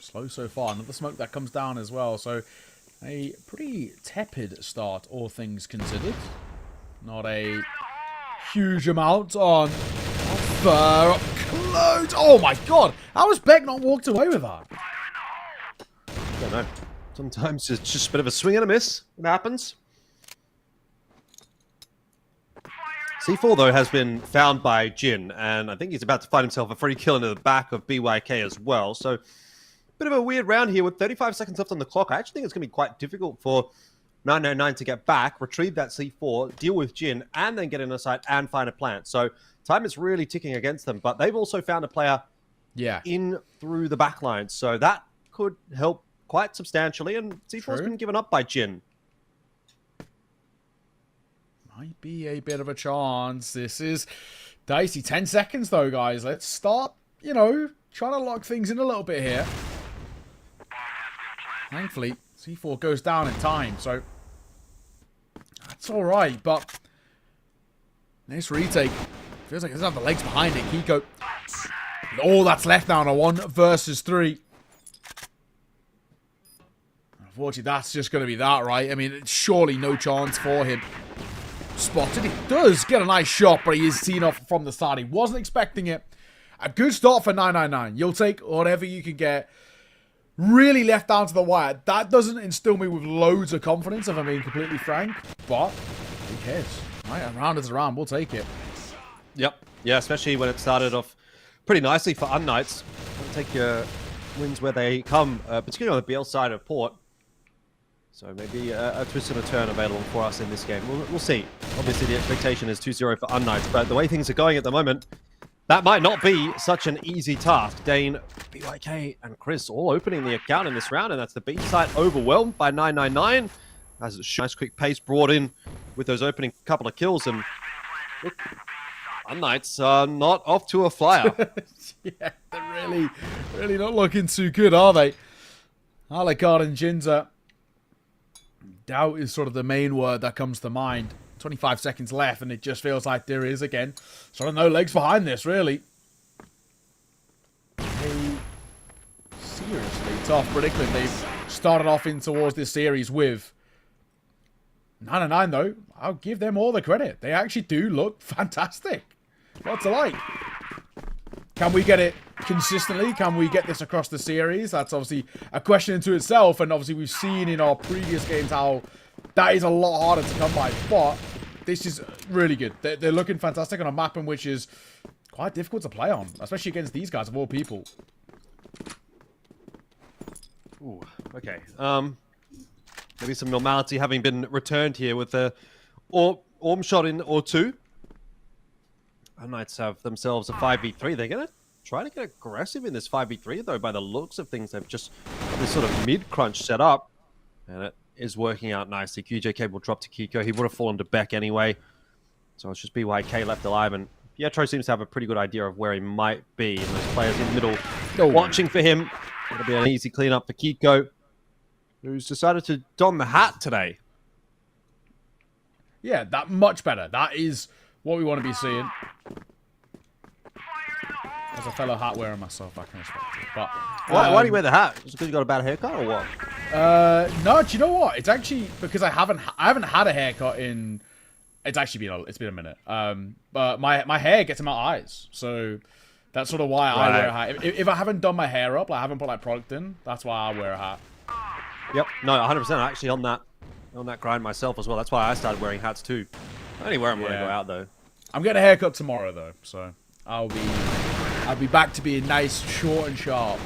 Slow so far. Another smoke that comes down as well. So a pretty tepid start, all things considered. Not a huge amount on fur up close. Oh my god! How has Beck not walked away with that? I don't know. Sometimes it's just a bit of a swing and a miss. It happens. C4, though, has been found by Jin, and I think he's about to find himself a free kill into the back of BYK as well. So, bit of a weird round here with 35 seconds left on the clock. I actually think it's going to be quite difficult for 999 to get back, retrieve that C4, deal with Jin, and then get in the site and find a plant. So, time is really ticking against them, but they've also found a player in through the back line. So, that could help quite substantially, and C4's been given up by Jin. Might be a bit of a chance. This is dicey. 10 seconds, though, guys. Let's start, you know, trying to lock things in a little bit here. Thankfully, C4 goes down in time, so that's all right. But this retake feels like it doesn't have the legs behind it. Kiko, all that's left now on a 1 versus 3. Unfortunately, that's just going to be that, right? I mean, surely no chance for him. Spotted. He does get a nice shot, but he is seen off from the start. He wasn't expecting it. A good start for 999. You'll take whatever you can get. Really left down to the wire. That doesn't instill me with loads of confidence, if I'm being completely frank. But who cares? Right, a round is a round. We'll take it. Yep. Yeah, especially when it started off pretty nicely for unKnights. Take your wins where they come, particularly on the BL side of port. So maybe a twist and a turn available for us in this game. We'll see. Obviously, the expectation is 2-0 for unKnights, but the way things are going at the moment, that might not be such an easy task. Dane, BYK, and Chris all opening the account in this round, and that's the B side overwhelmed by 999. As a nice quick pace brought in with those opening couple of kills, and look, unKnights are not off to a flyer. Yeah, they're really not looking too good, are they? Alucard and Jinza. Doubt is sort of the main word that comes to mind. 25 seconds left, and it just feels like there is, again, sort of no legs behind this, really. A seriously tough predicament they've started off in towards this series with. 999, though, I'll give them all the credit. They actually do look fantastic. Lots to like. Can we get it consistently? Can we get this across the series? That's obviously a question into itself, and obviously we've seen in our previous games how that is a lot harder to come by, but this is really good. They're looking fantastic on a map in which is quite difficult to play on, especially against these guys of all people. Ooh, okay. Maybe some normality having been returned here with the Orm shot in or 2. unKnights have themselves a 5v3. They're going to try to get aggressive in this 5v3, though, by the looks of things. They've just got this sort of mid-crunch set up, and it is working out nicely. QJK will drop to Kiko. He would have fallen to Beck anyway, so it's just BYK left alive, and Pietro seems to have a pretty good idea of where he might be, and those players in the middle watching for him. It'll be an easy cleanup for Kiko, who's decided to don the hat today. Yeah, that much better. That is what we want to be seeing. As a fellow hat wearer myself, I can respect it. But why do you wear the hat? Is it because you got a bad haircut or what? No, do you know what? It's actually because I haven't had a haircut in. It's actually been a minute. But my hair gets in my eyes, so that's sort of why I wear a hat. If I haven't done my hair up, like I haven't put like product in, that's why I wear a hat. Yep, no, 100%. I'm actually on that grind myself as well. That's why I started wearing hats too. I only wear them when I go out though. I'm getting a haircut tomorrow though, so I'll be back to being nice, short and sharp.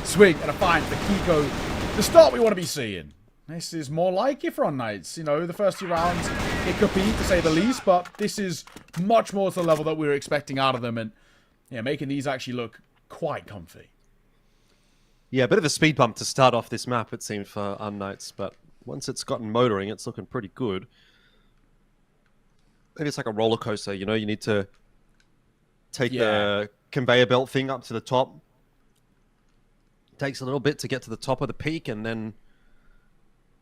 Swing and a find for Kiko. The start we want to be seeing. This is more like it for unKnights. You know, the first 2 rounds, it could be, to say the least, but this is much more to the level that we were expecting out of them, and yeah, making these actually look quite comfy. Yeah, a bit of a speed bump to start off this map, it seemed, for unKnights, but once it's gotten motoring, it's looking pretty good. Maybe it's like a roller coaster, you know, you need to take the conveyor belt thing up to the top. It takes a little bit to get to the top of the peak, and then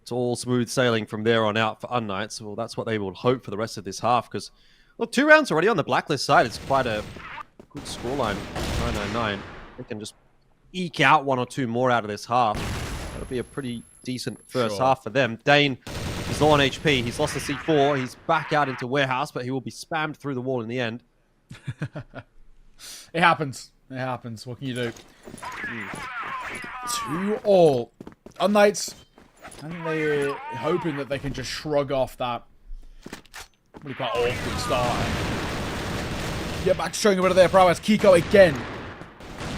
it's all smooth sailing from there on out for unKnights. Well, that's what they will hope for the rest of this half, because, look, 2 rounds already on the blacklist side. It's quite a good scoreline, 999. They can just eke out 1 or 2 more out of this half. That'll be a pretty decent first half for them. Dane is low on HP. He's lost the C4. He's back out into warehouse, but he will be spammed through the wall in the end. It happens. It happens. What can you do? 2-all. unKnights, I think they're hoping that they can just shrug off that really quite awkward start. Get back to showing a bit of their prowess. Kiko again.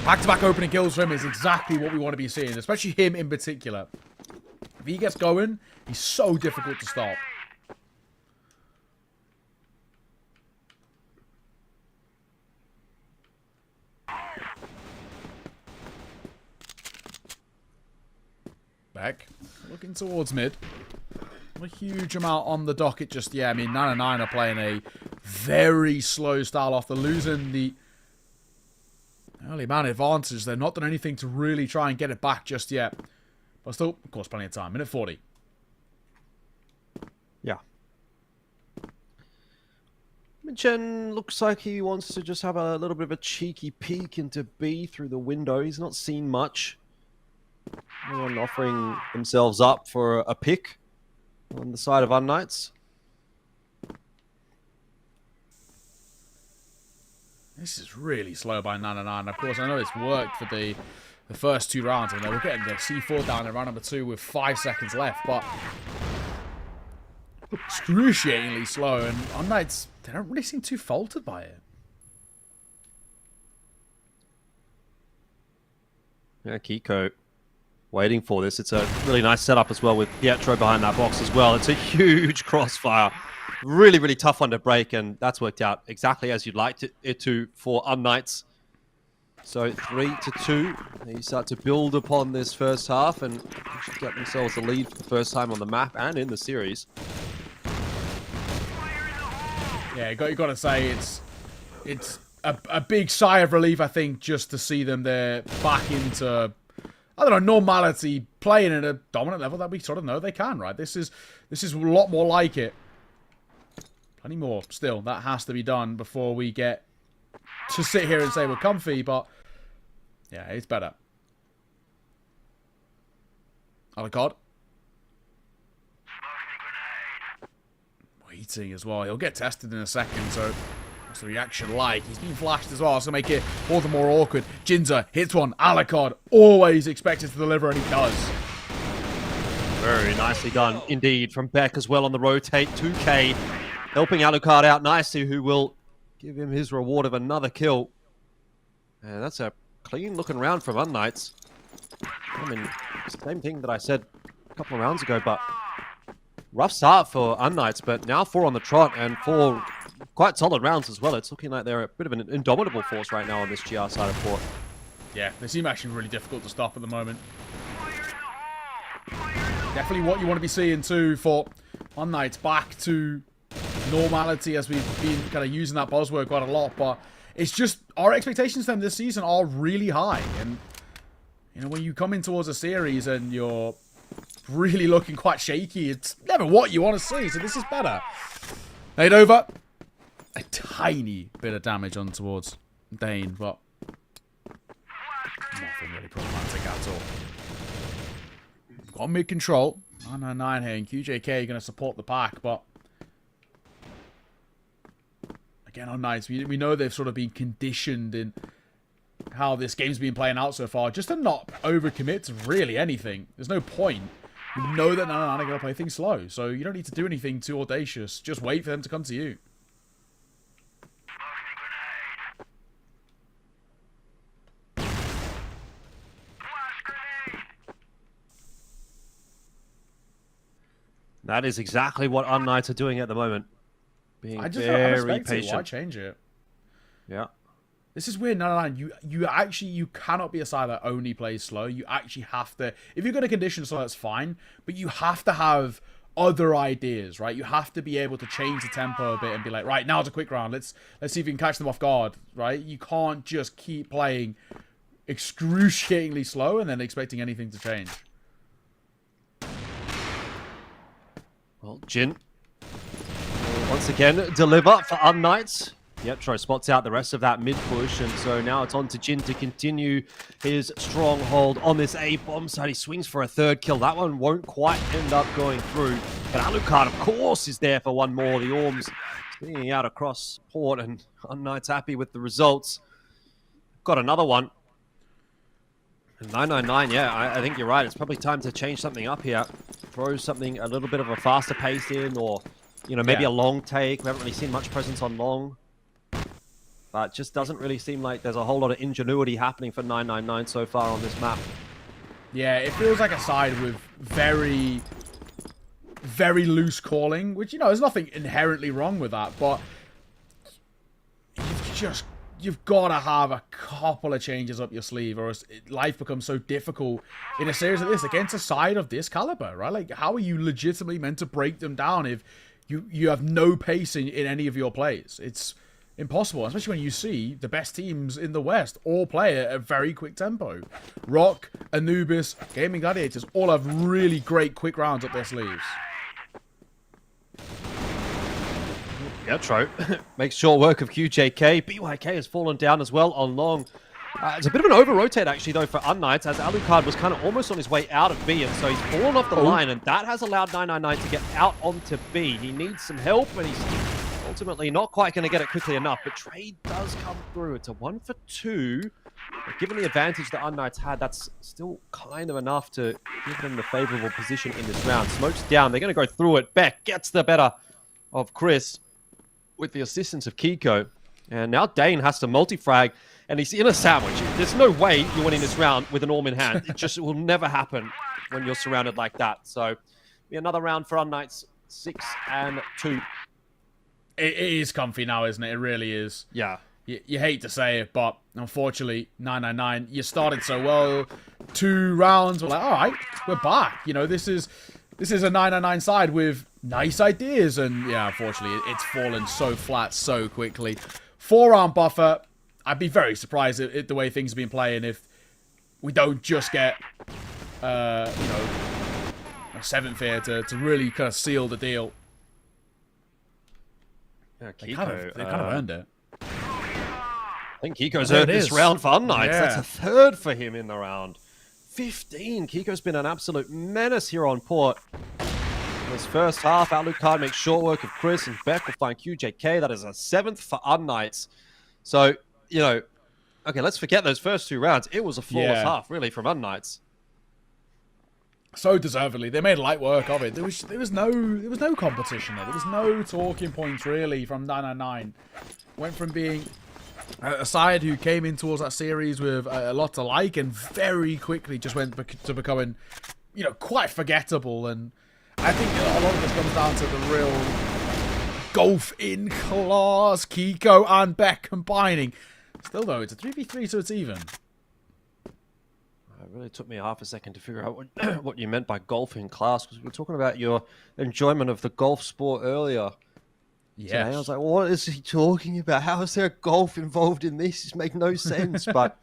Back-to-back opening kills for him is exactly what we want to be seeing, especially him in particular. If he gets going, he's so difficult to stop. Beck, looking towards mid. Not a huge amount on the docket just yet. I mean, 909 are playing a very slow style off. They're losing the early man advantage. They've not done anything to really try and get it back just yet. But still, of course, plenty of time. Minute 40. Yeah. Chen looks like he wants to just have a little bit of a cheeky peek into B through the window. He's not seen much. Anyone offering themselves up for a pick on the side of unKnights. This is really slow by 909. Of course, I know it's worked for the first 2 rounds. I mean, we're getting the C4 down in round number 2 with 5 seconds left, but excruciatingly slow. And unKnights, they don't really seem too faltered by it. Yeah, Kiko waiting for this. It's a really nice setup as well with Pietro behind that box as well. It's a huge crossfire. Really, really tough one to break, and that's worked out exactly as you'd like it to for unKnights. So 3-2. They start to build upon this first half and actually get themselves the lead for the first time on the map and in the series. Yeah, you got to say it's a big sigh of relief, I think, just to see them there back into, I don't know, normality, playing at a dominant level that we sort of know they can, right? This is a lot more like it. Plenty more still that has to be done before we get to sit here and say we're comfy, but yeah, it's better. Alucard. Waiting as well. He'll get tested in a second, so what's the reaction like? He's been flashed as well, so make it all the more awkward. Jinza hits one. Alucard always expected to deliver, and he does. Very nicely done indeed from Beck as well on the rotate. 2K helping Alucard out nicely, who will give him his reward of another kill. And that's a clean looking round from unKnights. I mean, same thing that I said a couple of rounds ago, but rough start for unKnights, but now 4 on the trot and 4 quite solid rounds as well. It's looking like they're a bit of an indomitable force right now on this GR side of court. Yeah, they seem actually really difficult to stop at the moment. Definitely what you want to be seeing too for unKnights, back to normality, as we've been kind of using that buzzword quite a lot, but it's just our expectations for them this season are really high. And you know, when you come in towards a series and you're really looking quite shaky, it's never what you want to see, so this is better. Nade over. A tiny bit of damage on towards Dane, but nothing really problematic at all. Got mid control. 999 here, and QJK are going to support the pack, but again, unKnights, we know they've sort of been conditioned in how this game's been playing out so far, just to not overcommit to really anything. There's no point. You know that 999 are going to play things slow, so you don't need to do anything too audacious. Just wait for them to come to you. That is exactly what unKnights are doing at the moment. Being very patient. Why change it? Yeah. This is weird. No. You cannot be a side that only plays slow. You actually have to. If you're going to condition slow, that's fine. But you have to have other ideas, right? You have to be able to change the tempo a bit and be like, right, now it's a quick round. Let's see if we can catch them off guard, right? You can't just keep playing excruciatingly slow and then expecting anything to change. Well, Jin once again deliver for unKnights. Pietro spots out the rest of that mid push, and so now it's on to Jin to continue his stronghold on this A-bomb side. He swings for a third kill. That one won't quite end up going through. But Alucard, of course, is there for one more. The Orms spinning out across port, and unKnights happy with the results. Got another one. And 999, yeah, I think you're right. It's probably time to change something up here. Throw something a little bit of a faster pace in, or, you know, maybe a long take. We haven't really seen much presence on long. But it just doesn't really seem like there's a whole lot of ingenuity happening for 999 so far on this map. Yeah, it feels like a side with very, very loose calling, which, you know, there's nothing inherently wrong with that, but you've got to have a couple of changes up your sleeve, or life becomes so difficult in a series like this against a side of this caliber, right? Like, how are you legitimately meant to break them down if you have no pace in any of your plays? It's impossible, especially when you see the best teams in the West all play at a very quick tempo. ROC, Anubis, Gaimin Gladiators all have really great quick rounds up their sleeves. Pietro makes short work of QJK. BYK has fallen down as well on long. It's a bit of an over-rotate, actually, though, for unKnights, as Alucard was kind of almost on his way out of B, and so he's fallen off the line, and that has allowed 999 to get out onto B. He needs some help, and he's ultimately not quite going to get it quickly enough, but trade does come through. It's a 1 for 2. But given the advantage that unKnights had, that's still kind of enough to give them the favorable position in this round. Smoke's down. They're going to go through it. Beck gets the better of Chris with the assistance of Kiko. And now Dane has to multi-frag, and he's in a sandwich. There's no way you're winning this round with an Orm in hand. It will never happen when you're surrounded like that. So, be another round for unKnights, 6 and 2. It is comfy now, isn't it? It really is. Yeah. You hate to say it, but unfortunately, 999, you started so well. 2 rounds, we're like, all right, we're back. You know, this is a 999 side with nice ideas, and yeah, unfortunately, it's fallen so flat so quickly. 4-round buffer. I'd be very surprised at the way things have been playing if we don't just get, you know, a 7th here to really kind of seal the deal. Yeah, they kind of earned it. I think Kiko's earned this round for unKnights. Yeah. That's a 3rd for him in the round. 15. Kiko's been an absolute menace here on port. In this first half, Alucard makes short work of Chris, and Beck will find QJK. That is a 7th for unKnights. So, you know, okay, let's forget those first 2 rounds. It was a flawless half, really, from unKnights. So deservedly, they made light work of it. There was no competition there. There was no talking points really from 999. Went from being a side who came in towards that series with a lot to like, and very quickly just went to becoming, you know, quite forgettable. And I think a lot of this comes down to the real golf in class, Kiko and Beck combining. Still though, it's a 3v3, so it's even. It really took me half a second to figure out what you meant by golf in class, because we were talking about your enjoyment of the golf sport earlier. Yeah, I was like, what is he talking about? How is there golf involved in this? It makes no sense. But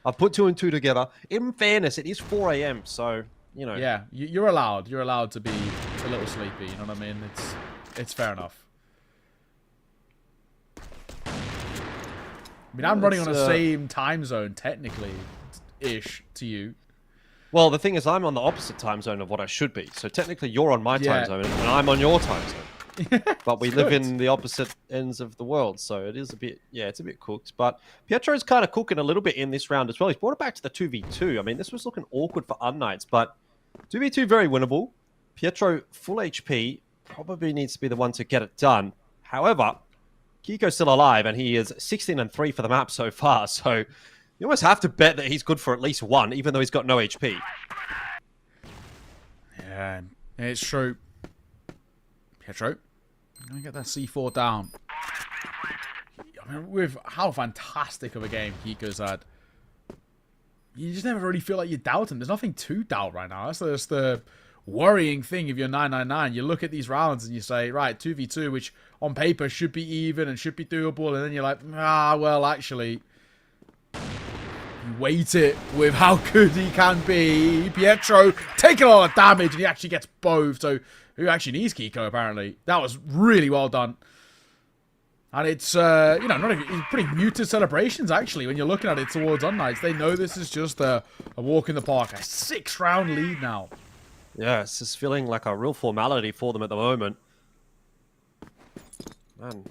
I put 2 and 2 together. In fairness, it is 4 a.m., so, you know. Yeah, you're allowed. You're allowed to be a little sleepy, you know what I mean? It's fair enough. I mean, I'm running on the same time zone, technically-ish, to you. Well, the thing is, I'm on the opposite time zone of what I should be. So technically, you're on my time zone, and I'm on your time zone. But we live in the opposite ends of the world, so it is a bit, it's a bit cooked. But Pietro's kind of cooking a little bit in this round as well. He's brought it back to the 2v2. I mean, this was looking awkward for unKnights, but 2v2 very winnable. Pietro, full HP, probably needs to be the one to get it done. However, Kiko's still alive, and he is 16 and 3 for the map so far, so you almost have to bet that he's good for at least 1, even though he's got no HP. Yeah, it's true. Pietro, I'm going to get that C4 down. I I mean, with how fantastic of a game Kiko's had, you just never really feel like you doubt him. There's nothing to doubt right now. That's just the worrying thing if you're 999. You look at these rounds and you say, right, 2v2, which on paper should be even and should be doable, and then you're like, well, actually, you weight it with how good he can be. Pietro taking a lot of damage, and he actually gets both. So who actually needs Kiko, apparently? That was really well done. And it's, it's pretty muted celebrations, actually, when you're looking at it towards unKnights. They know this is just a walk in the park. A 6-round lead now. Yeah, it's just feeling like a real formality for them at the moment. Man.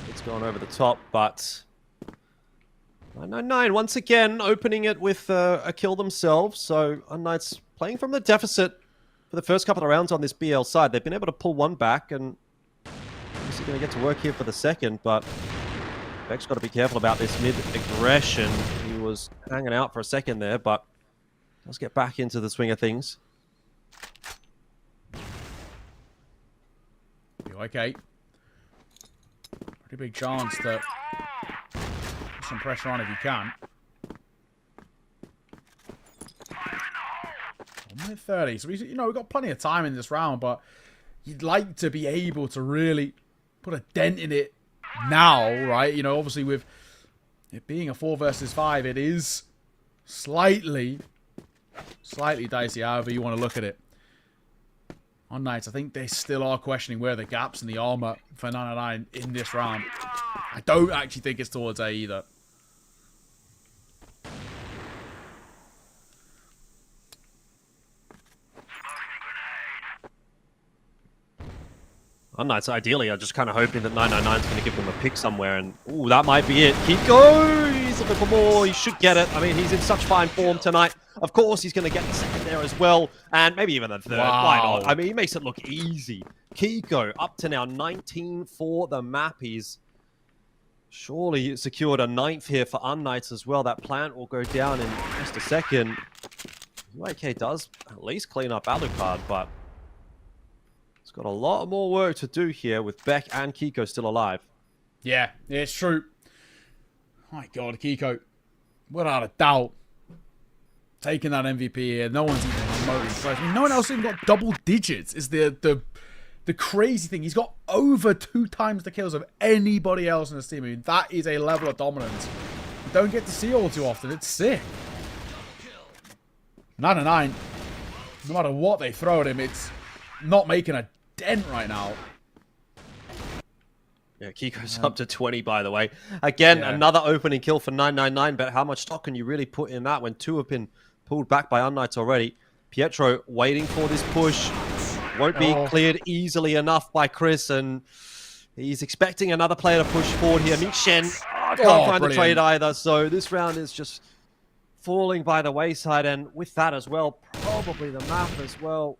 It's gone over the top, but 999 once again opening it with a kill themselves. So unKnights playing from the deficit for the first couple of rounds on this BL side. They've been able to pull one back, and obviously going to get to work here for the second, but Beck's got to be careful about this mid-aggression. He was hanging out for a second there, but let's get back into the swing of things. Okay. Pretty big chance to put some pressure on if you can. 1:30. So we've got plenty of time in this round, but you'd like to be able to really put a dent in it now, right? Obviously with it being a 4 versus 5, it is slightly dicey, however you want to look at it. unKnights, I think they still are questioning where the gaps in the armor for 999 in this round. I don't actually think it's towards A either. unKnights ideally are just kind of hoping that 999 is going to give them a pick somewhere, and ooh, that might be it. Kiko, he's looking for more. He should get it. I mean, he's in such fine form tonight. Of course, he's going to get the second there as well, and maybe even the third. Wow. Why not? I mean, he makes it look easy. Kiko up to now 19 for the map. He's surely secured a 9th here for unKnights as well. That plant will go down in just a second. UAK does at least clean up Alucard, but it's got a lot more work to do here with Beck and Kiko still alive. Yeah, it's true. My God, Kiko, without a doubt, taking that MVP here. No one's even remotely close. I mean, no one else even got double digits. Is the crazy thing. He's got over 2 times the kills of anybody else in this team. I mean, that is a level of dominance you don't get to see all too often. It's sick. 9-9. No matter what they throw at him, it's not making a dent right now. Yeah, Kiko's up to 20, by the way. Again, another opening kill for 999, but how much stock can you really put in that when 2 have been pulled back by unKnights already? Pietro waiting for this push. Won't be cleared easily enough by Chris, and he's expecting another player to push forward here. Mitchen can't find the trade either, so this round is just falling by the wayside, and with that as well, probably the map as well.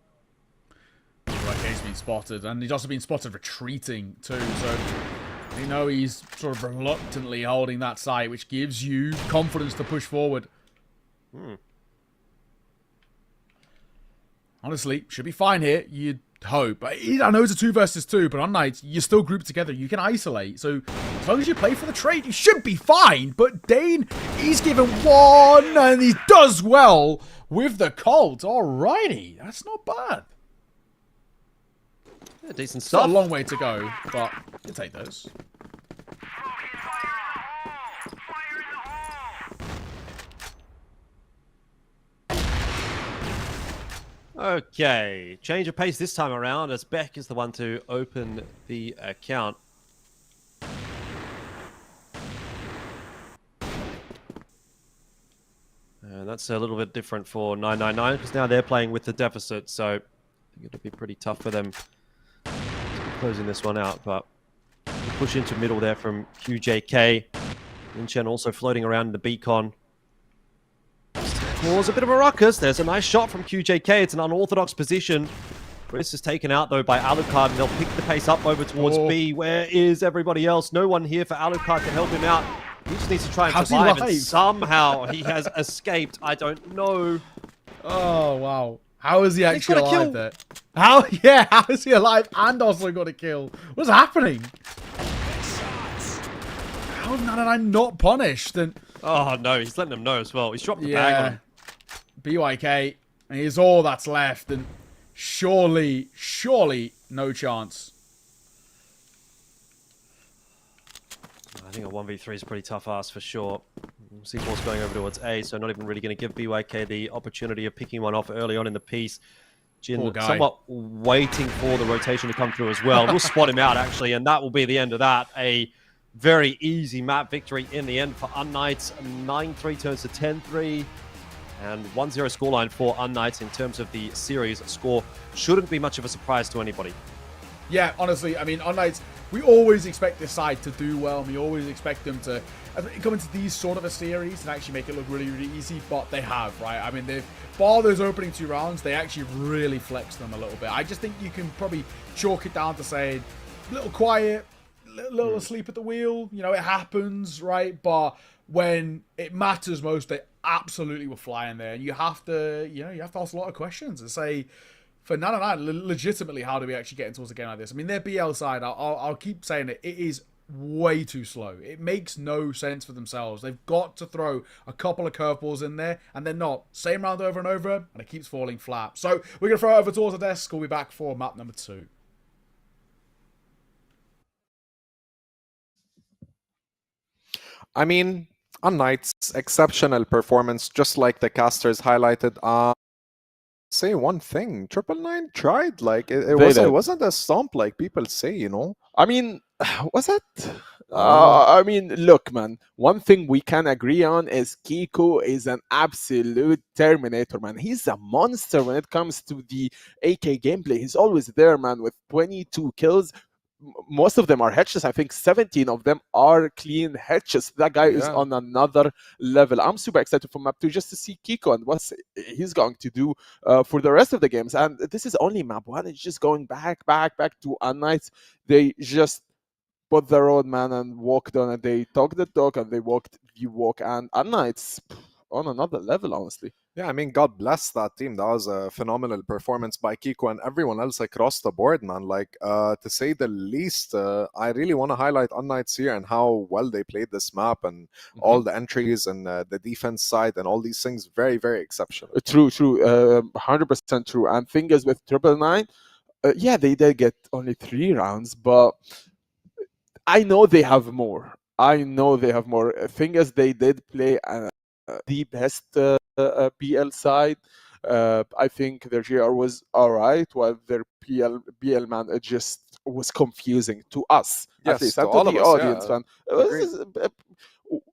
He's been spotted, and he's also been spotted retreating too, so he's sort of reluctantly holding that site, which gives you confidence to push forward. Honestly, should be fine here, you'd hope. I know it's a 2 versus 2, but unKnights, you're still grouped together, you can isolate, so as long as you play for the trade, you should be fine. But Dane, he's given 1, and he does well with the Colt. Alrighty, that's not bad. Yeah, decent Still stuff. a long way to go, but you take those. Okay, change of pace this time around as Beck is the one to open the account. And that's a little bit different for 999 because now they're playing with the deficit, so I think it'll be pretty tough for them to be closing this one out. But push into middle there from QJK. Inchen also floating around in the beacon. Cause a bit of a ruckus. There's a nice shot from QJK. It's an unorthodox position. Chris is taken out though by Alucard, and they'll pick the pace up over towards B. Where is everybody else? No one here for Alucard to help him out. He just needs to try and survive, and somehow he has escaped. I don't know. Oh, wow. How is he actually alive there? How is he alive and also got a kill? What's happening? How is Nana9 not punished? And Oh no, he's letting them know as well. He's dropped the bag on him. BYK, and he's all that's left, and surely no chance. I think a 1v3 is pretty tough ask for sure. C4's going over towards A, so not even really going to give BYK the opportunity of picking one off early on in the piece. Jin somewhat waiting for the rotation to come through as well. We'll spot him out actually, and that will be the end of that. A very easy map victory in the end for unKnights. 9-3 turns to 10-3. And 1-0 scoreline for unKnights in terms of the series score. Shouldn't be much of a surprise to anybody. Yeah, honestly, I mean, unKnights, we always expect this side to do well. And we always expect them to come into these sort of a series and actually make it look really, really easy. But they have, right? I mean, bar those opening 2 rounds, they actually really flexed them a little bit. I just think you can probably chalk it down to saying, a little quiet, a little asleep at the wheel. You know, it happens, right? But when it matters most, they absolutely were flying there. And you have to, you have to ask a lot of questions and say, for Nana9, legitimately, how do we actually get into a game like this? I mean, their BL side, I'll keep saying it, it is way too slow. It makes no sense for themselves. They've got to throw a couple of curveballs in there, and they're not. Same round over and over, and it keeps falling flat. So we're going to throw it over towards the desk. We'll be back for map number 2. I mean, unKnights, exceptional performance, just like the casters highlighted. Say one thing, 999 tried, like it wasn't a stomp like people say, you know. I mean, was it? I mean, look, man. One thing we can agree on is Kiko is an absolute Terminator, man. He's a monster when it comes to the AK gameplay. He's always there, man, with 22 kills. Most of them are headshots. I think 17 of them are clean headshots. That guy is on another level. I'm super excited for map 2 just to see Kiko and what he's going to do for the rest of the games. And this is only map 1. It's just going back to unKnights. They just put the road, man, and walked on it. They talked the talk and they walked the walk. And unKnights on another level, honestly. Yeah, I mean, God bless that team. That was a phenomenal performance by Kiko and everyone else across the board, man. Like, to say the least, I really want to highlight unKnights here and how well they played this map and all the entries and the defense side and all these things. Very, very exceptional. True. 100% true. And thing is with 999, yeah, they did get only 3 rounds, but I know they have more. Thing is, they did play the best PL side. I think their GR was alright, while their BL man, it just was confusing to us, at least, and to the audience.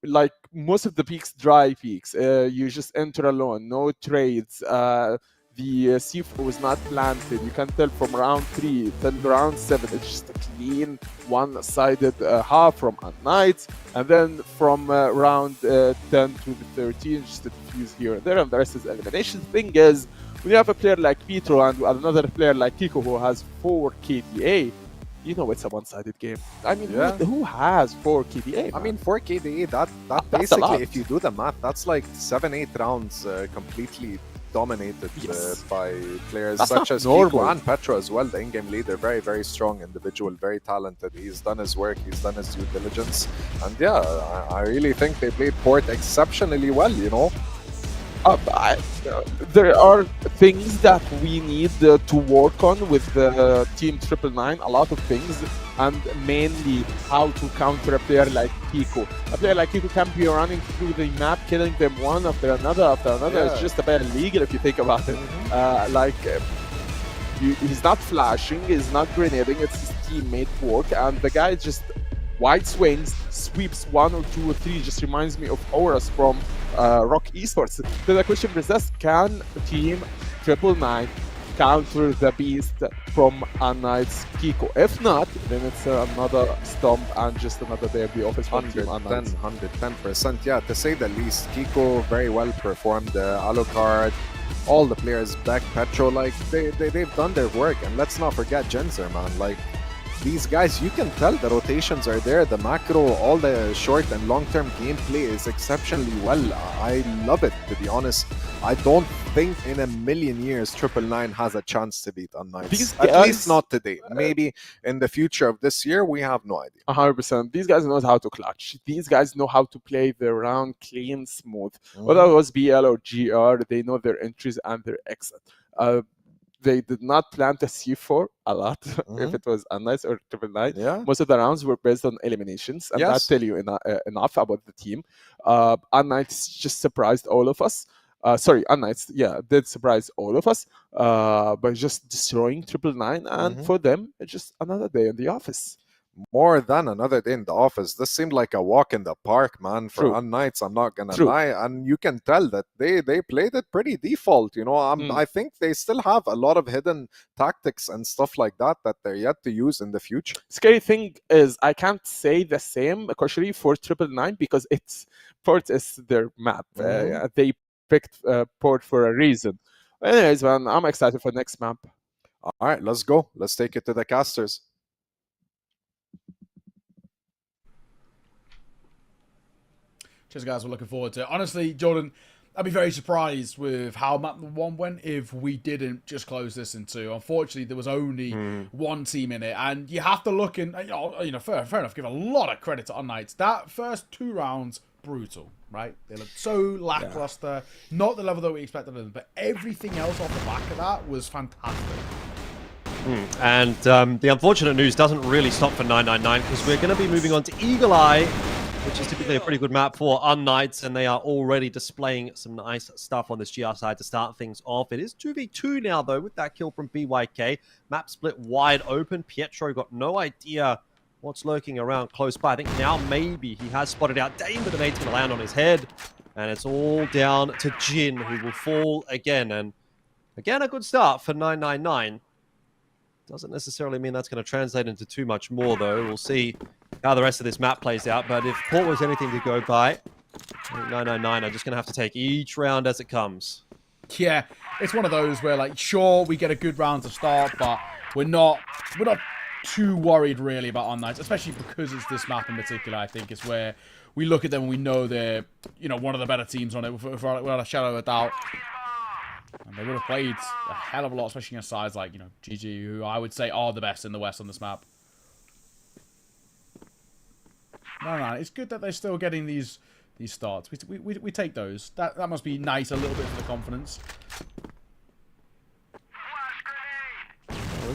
Like most of the peaks, dry peaks. You just enter alone, no trades. The C4 was not planted. You can tell from round 3 till round 7, it's just a clean one-sided half from unKnights, and then from round 10 to the 13, just a fuse here and there, and the rest is elimination. Thing is, when you have a player like Petro and another player like Kiko who has 4 KDA, you know it's a one-sided game. I mean, who has 4 KDA? I mean, 4 KDA, that basically, if you do the math, that's like 7-8 rounds completely dominated by players such as Kiko and Petro as well, the in-game leader. Very, very strong individual, very talented. He's done his work, he's done his due diligence. And yeah, I really think they played Port exceptionally well, you know. There are things that we need to work on with Team 999, a lot of things, and mainly how to counter a player like Kiko. A player like Kiko can be running through the map, killing them one after another. It's just about illegal if you think about it. He's not flashing, he's not grenading, it's his teammate work, and the guy just wide swings, sweeps 1 or 2 or 3, just reminds me of auras from ROC Esports. So the question is, can Team 999 counter the beast from unKnights Kiko? If not, then it's another stomp and just another day of the office for Team unKnights. 110%, yeah, to say the least. Kiko very well performed. Alucard, all the players back, Petro, like they've done their work. And let's not forget Genzer, man. Like, these guys, you can tell the rotations are there, the macro, all the short and long-term gameplay is exceptionally well. I love it, to be honest. I don't think in a million years Triple Nine has a chance to beat unKnights. These At guys- least not today. Maybe in the future of this year, we have no idea. 100%. These guys know how to clutch. These guys know how to play the round clean, smooth. Whether it was BL or GR, they know their entries and their exit. They did not plant a C4 a lot. If it was unKnights or Triple Nine, most of the rounds were based on eliminations, and that tell you enough about the team. unKnights just surprised all of us. unKnights, did surprise all of us by just destroying Triple Nine, and for them, it's just another day in the office. More than another day in the office. This seemed like a walk in the park, man, for unKnights. I'm not gonna lie, and you can tell that they played it pretty default. You know, I think they still have a lot of hidden tactics and stuff like that they're yet to use in the future. Scary thing is I can't say the same, actually, for Triple Nine because Port is their map. They picked Port for a reason. Anyways, man, I'm excited for next map. All right, let's go. Let's take it to the casters. Cheers, guys. We're looking forward to it. Honestly, Jordan, I'd be very surprised with how map 1 went if we didn't just close this in 2. Unfortunately, there was only one team in it, and you have to look and fair enough. Give a lot of credit to unKnights. That first 2 rounds, brutal, right? They looked so lackluster, not the level that we expected of them, but everything else off the back of that was fantastic. And the unfortunate news doesn't really stop for 999 because we're going to be moving on to Eagle Eye, which is typically a pretty good map for unKnights, and they are already displaying some nice stuff on this GR side to start things off. It is 2v2 now, though, with that kill from BYK. Map split wide open. Pietro got no idea what's lurking around close by. I think now maybe he has spotted out Dane, but the nade's going to land on his head, and it's all down to Jin, who will fall again. And again, a good start for 999. Doesn't necessarily mean that's going to translate into too much more, though. We'll see how the rest of this map plays out. But if Port was anything to go by, I think 999 are just going to have to take each round as it comes. Yeah, it's one of those where, like, sure, we get a good round to start, but we're not too worried, really, about unKnights, especially because it's this map in particular. I think is where we look at them and we know they're, one of the better teams on it, without a shadow of a doubt. And they would have played a hell of a lot, especially against sides like, GG, who I would say are the best in the West on this map. No, it's good that they're still getting these starts. We take those. That must be nice a little bit for the confidence.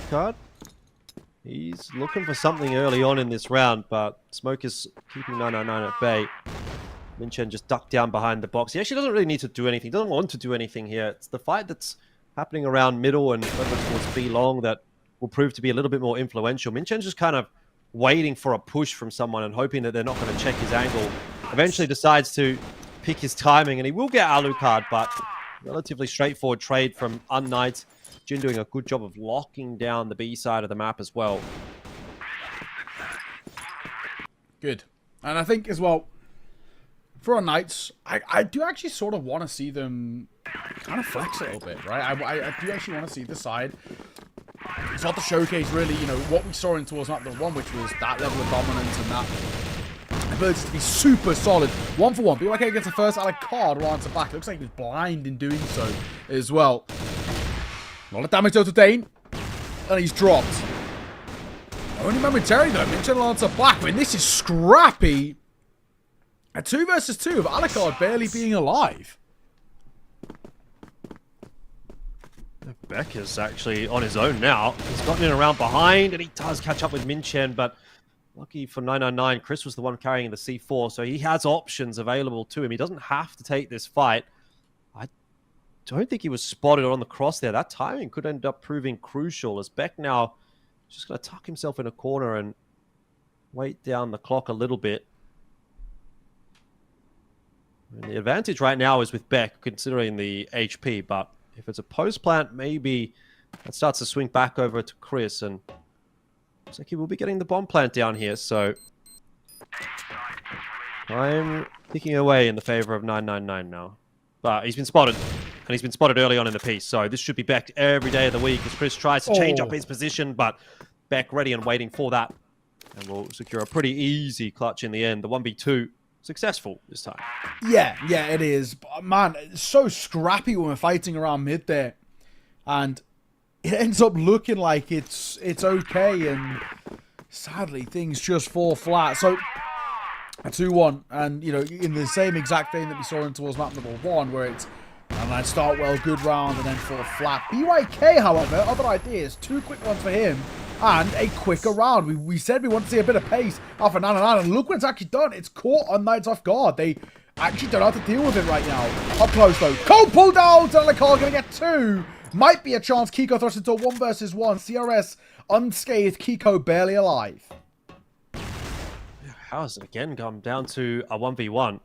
Card. He's looking for something early on in this round, but Smoke is keeping 999 at bay. Minchen just ducked down behind the box. He actually doesn't really need to do anything. He doesn't want to do anything here. It's the fight that's happening around middle and towards B long that will prove to be a little bit more influential. Minchen's just kind of waiting for a push from someone and hoping that they're not going to check his angle. Eventually decides to pick his timing, and he will get Alucard, but relatively straightforward trade from unKnights. Jin doing a good job of locking down the B side of the map as well. Good. And I think as well, for unKnights, I do actually sort of want to see them kind of flex a little bit, right? I do actually want to see this side start to showcase really, what we saw in towards map 1, which was that level of dominance and that ability to be super solid. 1-for-1. BYK gets the first Alucard right to back. It looks like he was blind in doing so as well. A lot of damage though to Dane, and he's dropped. Only momentarily though. Minchen lands a back. I mean, this is scrappy. A 2 versus 2 of Alucard barely being alive. Beck is actually on his own now. He's gotten in around behind, and he does catch up with Minchen, but lucky for 999, Chris was the one carrying the C4, so he has options available to him. He doesn't have to take this fight. I don't think he was spotted on the cross there. That timing could end up proving crucial, as Beck now is just going to tuck himself in a corner and wait down the clock a little bit. And the advantage right now is with Beck, considering the HP, but if it's a post plant, maybe that starts to swing back over to Chris, and looks like he will be getting the bomb plant down here, so I'm picking away in the favor of 999 now. But he's been spotted, and he's been spotted early on in the piece, so this should be Beck every day of the week as Chris tries to change up his position, but Beck ready and waiting for that, and will secure a pretty easy clutch in the end. The 1v2 successful this time. Yeah, it is. But man, it's so scrappy when we're fighting around mid there. And it ends up looking like it's okay, and sadly things just fall flat. So a 2-1, and you know, in the same exact thing that we saw in towards map number 1, where it's and I start well, good round, and then fall flat. BYK, however, other ideas, 2 quick ones for him, and a quicker round. We said we want to see a bit of pace after 9-9, and look what it's actually done. It's caught unKnights off guard. They actually don't have to deal with it right now. Up close though, cold pull down, Alikar gonna get 2. Might be a chance. Kiko thrust into a 1 versus 1. CRS unscathed, Kiko barely alive. How has it again come down to a 1v1?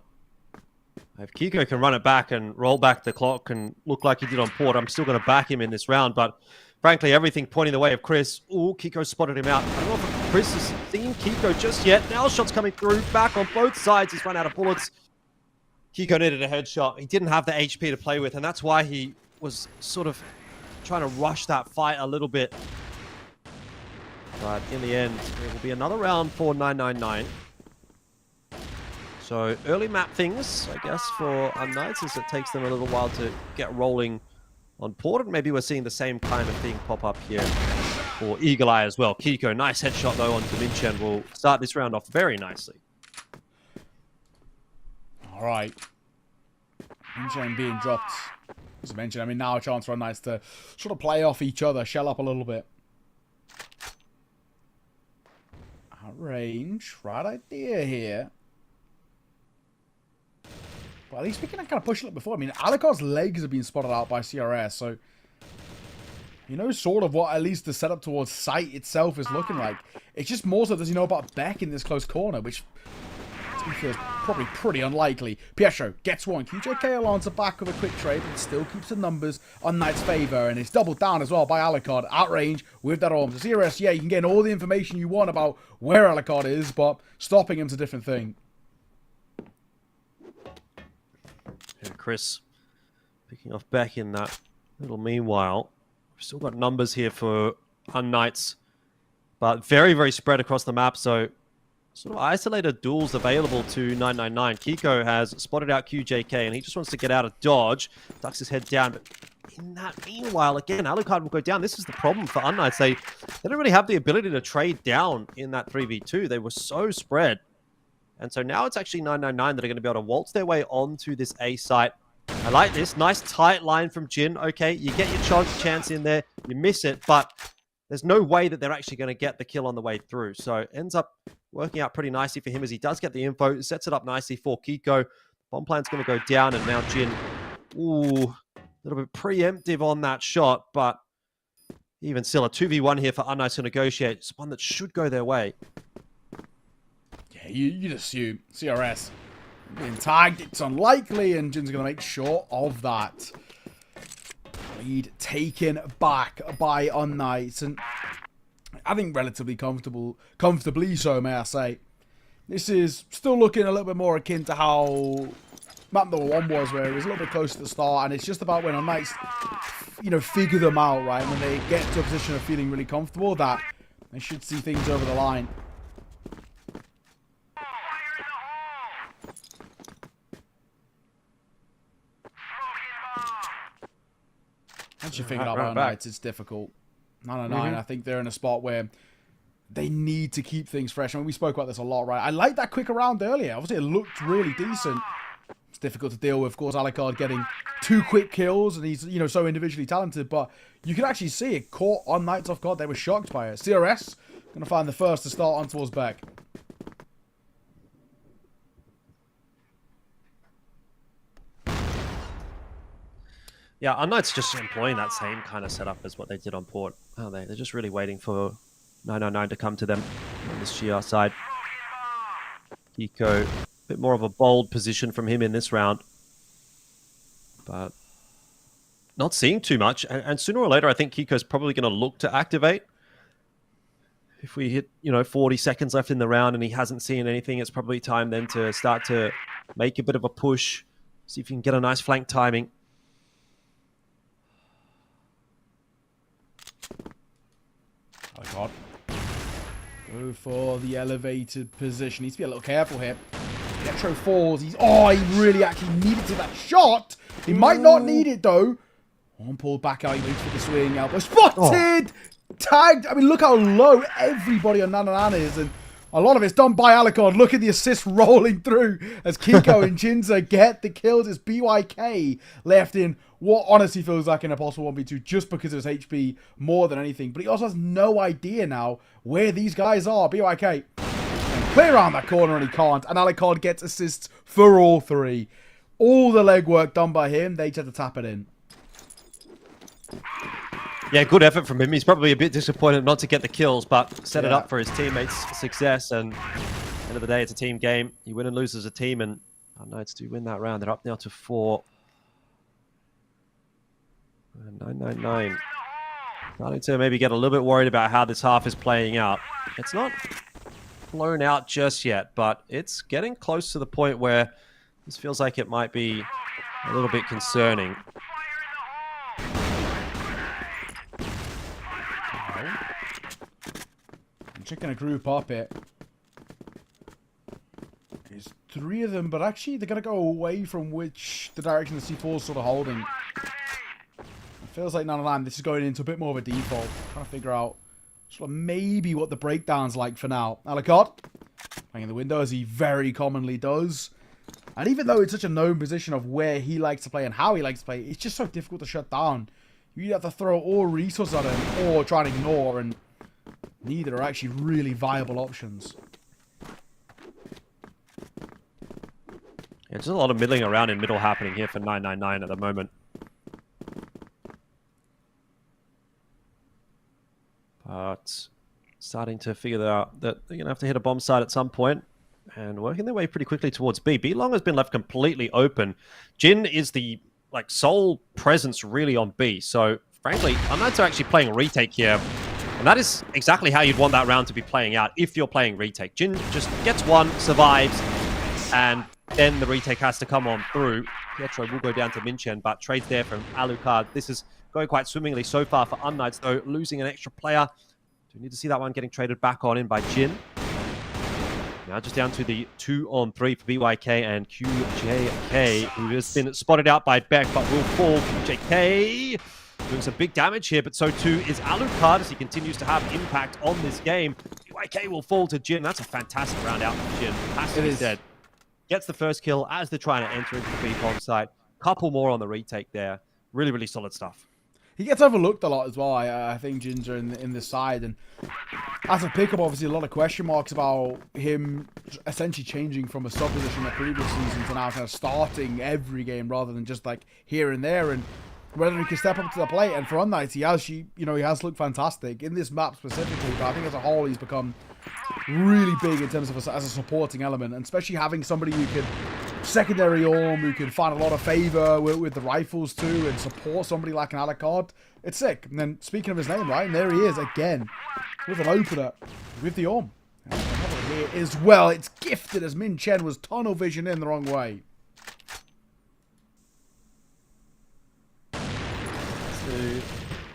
If Kiko can run it back and roll back the clock and look like he did on Port, I'm still going to back him in this round. But frankly, everything pointing the way of Chris. Ooh, Kiko spotted him out. I don't know if Chris has seen Kiko just yet. Now shots coming through, back on both sides. He's run out of bullets. Kiko needed a headshot. He didn't have the HP to play with, and that's why he was sort of trying to rush that fight a little bit. But in the end, it will be another round for 999. So early map things, I guess, for unKnights, as it takes them a little while to get rolling on Port. And maybe we're seeing the same kind of thing pop up here for Eagle Eye as well. Kiko, nice headshot though on Dimension, will start this round off very nicely. All right. Dimension being dropped. As I mentioned, I mean, now a chance for unKnights to sort of play off each other, shell up a little bit. Range, right idea here. But at least we can kind of push a little before. I mean, Alikar's legs have been spotted out by CRS, so he knows sort of what at least the setup towards site itself is looking like. It's just more so does he know about Beck in this close corner, which to me feels probably pretty unlikely. Pietro gets one. QJK lands back with a quick trade, but still keeps the numbers on Knight's favour, and it's doubled down as well by Alucard at range with that arm. So CRS, yeah, you can get all the information you want about where Alucard is, but stopping him's a different thing. And Chris picking off Beck in that little meanwhile. We've still got numbers here for unKnights, but very, very spread across the map, so sort of isolated duels available to 999. Kiko has spotted out QJK, and he just wants to get out of dodge. Ducks his head down, but in that meanwhile, again, Alucard will go down. This is the problem for unKnights. They don't really have the ability to trade down in that 3v2. They were so spread. And so now it's actually 999 that are going to be able to waltz their way onto this A site. I like this. Nice tight line from Jin. Okay, you get your chance in there. You miss it, but there's no way that they're actually going to get the kill on the way through. So it ends up working out pretty nicely for him as he does get the info. Sets it up nicely for Kiko. Bomb plan's going to go down, and now Jin, ooh, a little bit preemptive on that shot, but even still a 2v1 here for unKnights to negotiate. It's one that should go their way. Yeah, you'd assume CRS being tagged, it's unlikely, and Jin's going to make sure of that. Lead taken back by unKnights, and I think relatively comfortably so, may I say. This is still looking a little bit more akin to how map number 1 was, where it was a little bit close to the start, and it's just about when unKnights, you know, figure them out, right? When they get to a position of feeling really comfortable, that they should see things over the line. Once you figure out about unKnights, it's difficult. 999, I think they're in a spot where they need to keep things fresh. I mean, we spoke about this a lot, right? I like that quick round earlier. Obviously, it looked really decent. It's difficult to deal with, of course, Alucard getting 2 quick kills, and he's, you know, so individually talented, but you can actually see it caught unKnights off guard. They were shocked by it. CRS going to find the first to start on towards Beck. Yeah, unKnights just employing that same kind of setup as what they did on Port. Oh, they're just really waiting for 999 to come to them on this GR side. Kiko, a bit more of a bold position from him in this round. But not seeing too much. And sooner or later, I think Kiko's probably going to look to activate. If we hit, 40 seconds left in the round and he hasn't seen anything, it's probably time then to start to make a bit of a push. See if you can get a nice flank timing. Oh, God. Go for the elevated position. Needs to be a little careful here. Pietro falls. He really actually needed to that shot. He might not need it though. One pulled back out. He waits for the swing. Elbow spotted. Tagged. I mean, look how low everybody on Nananan is, and a lot of it's done by Alucard. Look at the assist rolling through as Kiko and Jinza get the kills. It's BYK left in what honestly feels like an impossible 1v2 just because of his HP more than anything. But he also has no idea now where these guys are. BYK can clear around that corner and he can't. And Alucard gets assists for all three. All the legwork done by him. They just had to tap it in. Yeah, good effort from him. He's probably a bit disappointed not to get the kills, but set it Yeah. up for his teammates' success. And at the end of the day, it's a team game. You win and lose as a team, and unKnights do win that round. They're up now to 4. 999. Starting to maybe get a little bit worried about how this half is playing out. It's not blown out just yet, but it's getting close to the point where this feels like it might be a little bit concerning. Checking a group up it. There's 3 of them, but actually they're going to go away from which the direction the C4 is sort of holding. It feels like Nananan, this is going into a bit more of a default. Trying to figure out sort of maybe what the breakdown's like for now. Alucard playing in the window as he very commonly does. And even though it's such a known position of where he likes to play and how he likes to play, it's just so difficult to shut down. You either have to throw all resources at him or try and ignore, and neither are actually really viable options. Yeah, just a lot of middling around in middle happening here for 999 at the moment. But starting to figure out that they're going to have to hit a bomb site at some point and working their way pretty quickly towards B. B Long has been left completely open. Jin is the sole presence really on B. So frankly, unKnights are actually playing retake here. And that is exactly how you'd want that round to be playing out if you're playing retake. Jin just gets one, survives, and then the retake has to come on through. Pietro will go down to Minchen, but trades there from Alucard. This is going quite swimmingly so far for unKnights, though, losing an extra player. Do we need to see that one getting traded back on in by Jin? Now just down to the 2-on-3 for BYK and QJK, who has been spotted out by Beck, but will fall. QJK doing some big damage here, but so too is Alucard as he continues to have impact on this game. BYK will fall to Jin. That's a fantastic round out for Jin. Has to be said. Gets the first kill as they're trying to enter into the B bomb site. Couple more on the retake there. Really, really solid stuff. He gets overlooked a lot as well, I think, Ginger, in this side. And as a pickup, obviously, a lot of question marks about him essentially changing from a sub position the previous season to now kind of starting every game rather than just like here and there. And whether he can step up to the plate. And for unKnights, he has looked fantastic in this map specifically. But I think as a whole, he's become really big in terms of as a supporting element, and especially having somebody who can secondary arm, who can find a lot of favor with the rifles too, and support somebody like an Alucard. It's sick. And then speaking of his name, right, and there he is again with an opener with the arm. And here as well, it's gifted as Min Chen was tunnel vision in the wrong way. So,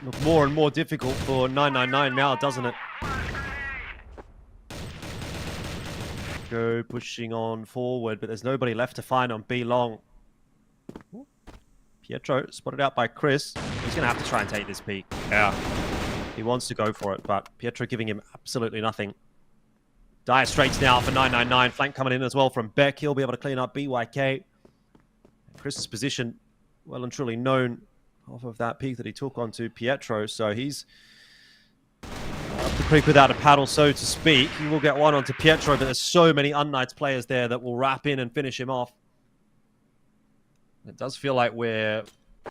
look more and more difficult for 999 now, doesn't it? Go pushing on forward, but there's nobody left to find on B long. Ooh. Pietro spotted out by Chris. He's going to have to try and take this peak. Yeah. He wants to go for it, but Pietro giving him absolutely nothing. Dire Straits now for 999. Flank coming in as well from Beck. He'll be able to clean up BYK. Chris's position well and truly known off of that peak that he took onto Pietro, so he's up the creek without a paddle, so to speak. He will get one onto Pietro, but there's so many unKnights players there that will wrap in and finish him off. It does feel like we're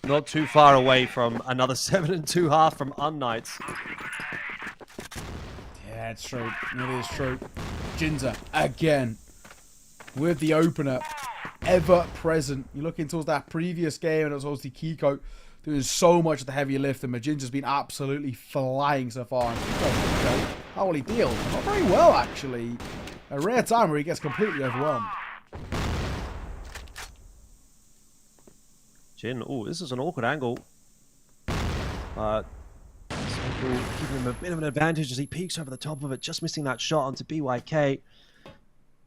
not too far away from another 7-2 half from unKnights. Yeah, it's true. It is true. Jinza, again, with the opener, ever present. You're looking towards that previous game, and it was obviously Kiko doing so much of the heavy lift, and Majinja's been absolutely flying so far. And Kiko, how will he deal? Not very well, actually. A rare time where he gets completely overwhelmed. Jin, oh, this is an awkward angle. But giving him a bit of an advantage as he peeks over the top of it, just missing that shot onto BYK.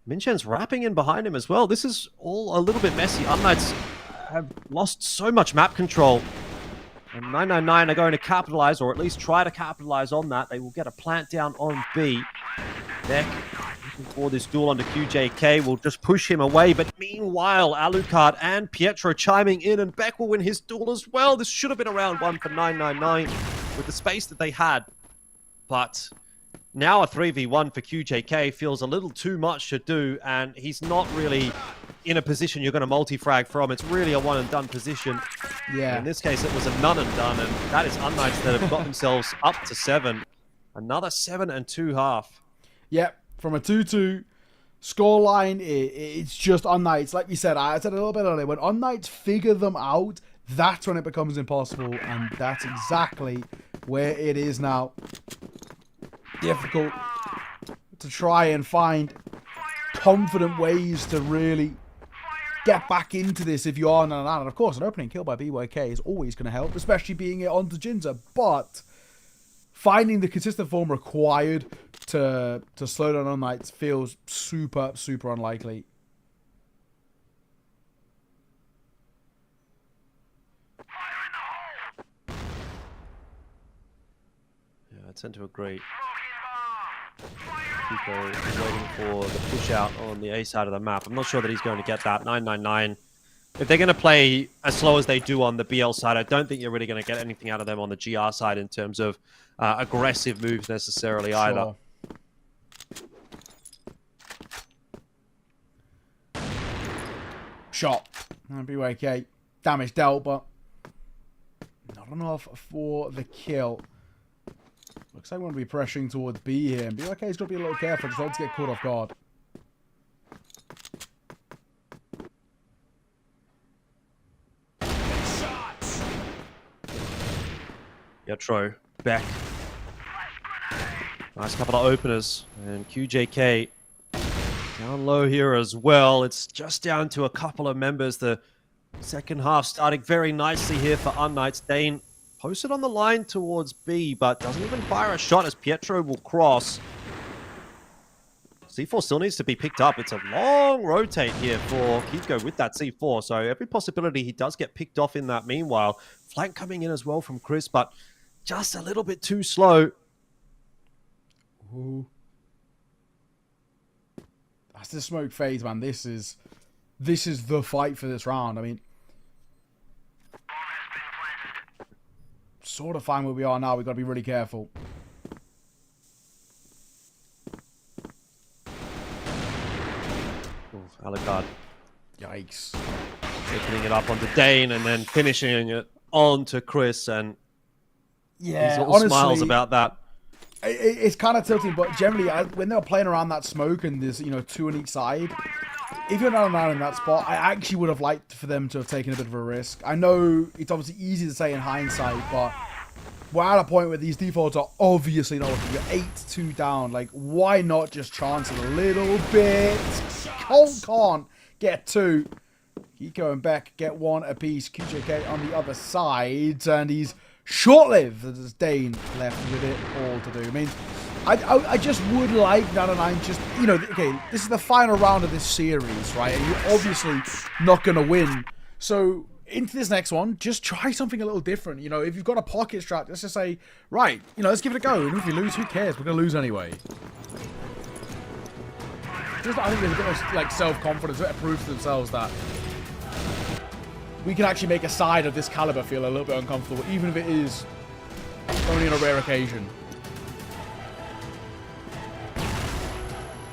Minchen's wrapping in behind him as well. This is all a little bit messy. unKnights have lost so much map control. And 999 are going to capitalize, or at least try to capitalize on that. They will get a plant down on B. Beck looking for this duel onto QJK will just push him away. But meanwhile, Alucard and Pietro chiming in, and Beck will win his duel as well. This should have been a round one for 999 with the space that they had. But now a 3v1 for QJK feels a little too much to do, and he's not really in a position you're going to multi-frag from. It's really a one-and-done position. Yeah. In this case, it was a none-and-done, and that is unKnights that have got themselves up to 7. Another 7 and 2 half. Yep, from a 2-2 scoreline, it's just unKnights. Like you said, I said a little bit earlier, when unKnights figure them out, that's when it becomes impossible, and that's exactly where it is now. Difficult to try and find confident ways to really get back into this if you are 999. And of course, an opening kill by BYK is always going to help, especially being it onto Jinza. But finding the consistent form required to slow down unKnights feels super, super unlikely. Yeah, I tend to agree. Kiko is waiting for the push out on the A side of the map. I'm not sure that he's going to get that. 999. If they're going to play as slow as they do on the BL side, I don't think you're really going to get anything out of them on the GR side in terms of aggressive moves necessarily either. Shot. BYK. Damage dealt, but not enough for the kill. Looks like we're going to be pressuring towards B here. And BYK's got to be a little careful, just not to get caught off guard. Pietro back. Nice couple of openers. And QJK down low here as well. It's just down to a couple of members. The second half starting very nicely here for unKnights. Dane posted on the line towards B, but doesn't even fire a shot as Pietro will cross. C4 still needs to be picked up. It's a long rotate here for Kiko with that C4, so every possibility he does get picked off in that meanwhile. Flank coming in as well from Chris, but just a little bit too slow. Ooh. That's the smoke phase, man. This is the fight for this round. I mean, sort of fine where we are now. We've got to be really careful. Alucard. Yikes. Opening it up onto Dane and then finishing it onto Chris, and yeah, he's all honestly, smiles about that. It's kind of tilting, but generally, when they were playing around that smoke and there's, 2 on each side, if you're not in that spot, I actually would have liked for them to have taken a bit of a risk. I know it's obviously easy to say in hindsight, but we're at a point where these defaults are obviously not working. You're 8-2 down. Like, why not just chance it a little bit? Colt can't get 2. Kiko and Beck get 1 apiece. QJK on the other side, and he's short-lived. There's Dane left with it all to do. I mean, I just would like 999 just, okay, this is the final round of this series, right? And you're obviously not going to win. So into this next one, just try something a little different. If you've got a pocket strat, let's just say, right, let's give it a go. And if you lose, who cares? We're going to lose anyway. Just, I think there's a bit of self-confidence, a bit of proof to themselves that we can actually make a side of this caliber feel a little bit uncomfortable, even if it is only on a rare occasion.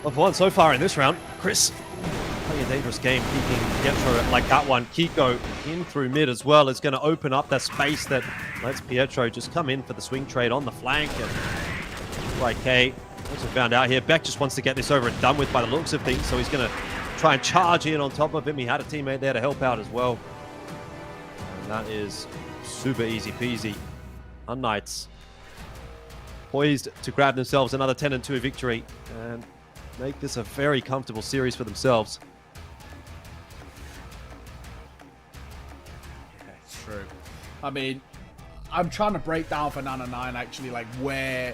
Well, for one, so far in this round, Chris playing a dangerous game, keeping Pietro like that one. Kiko in through mid as well is going to open up that space that lets Pietro just come in for the swing trade on the flank. And YK also found out here, Beck just wants to get this over and done with by the looks of things, so he's going to try and charge in on top of him. He had a teammate there to help out as well. And that is super easy peasy. unKnights poised to grab themselves another 10-2 victory and make this a very comfortable series for themselves. Yeah, it's true. I mean, I'm trying to break down for 999 actually, like where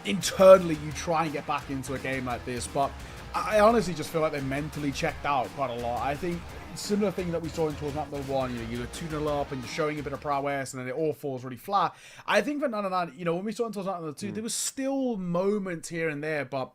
internally you try and get back into a game like this, but I honestly just feel like they mentally checked out quite a lot. I think similar thing that we saw in Tours Map number 1, you were 2-0 up and you're showing a bit of prowess and then it all falls really flat. I think for 999, when we saw in Tours Map number 2, there was still moments here and there, but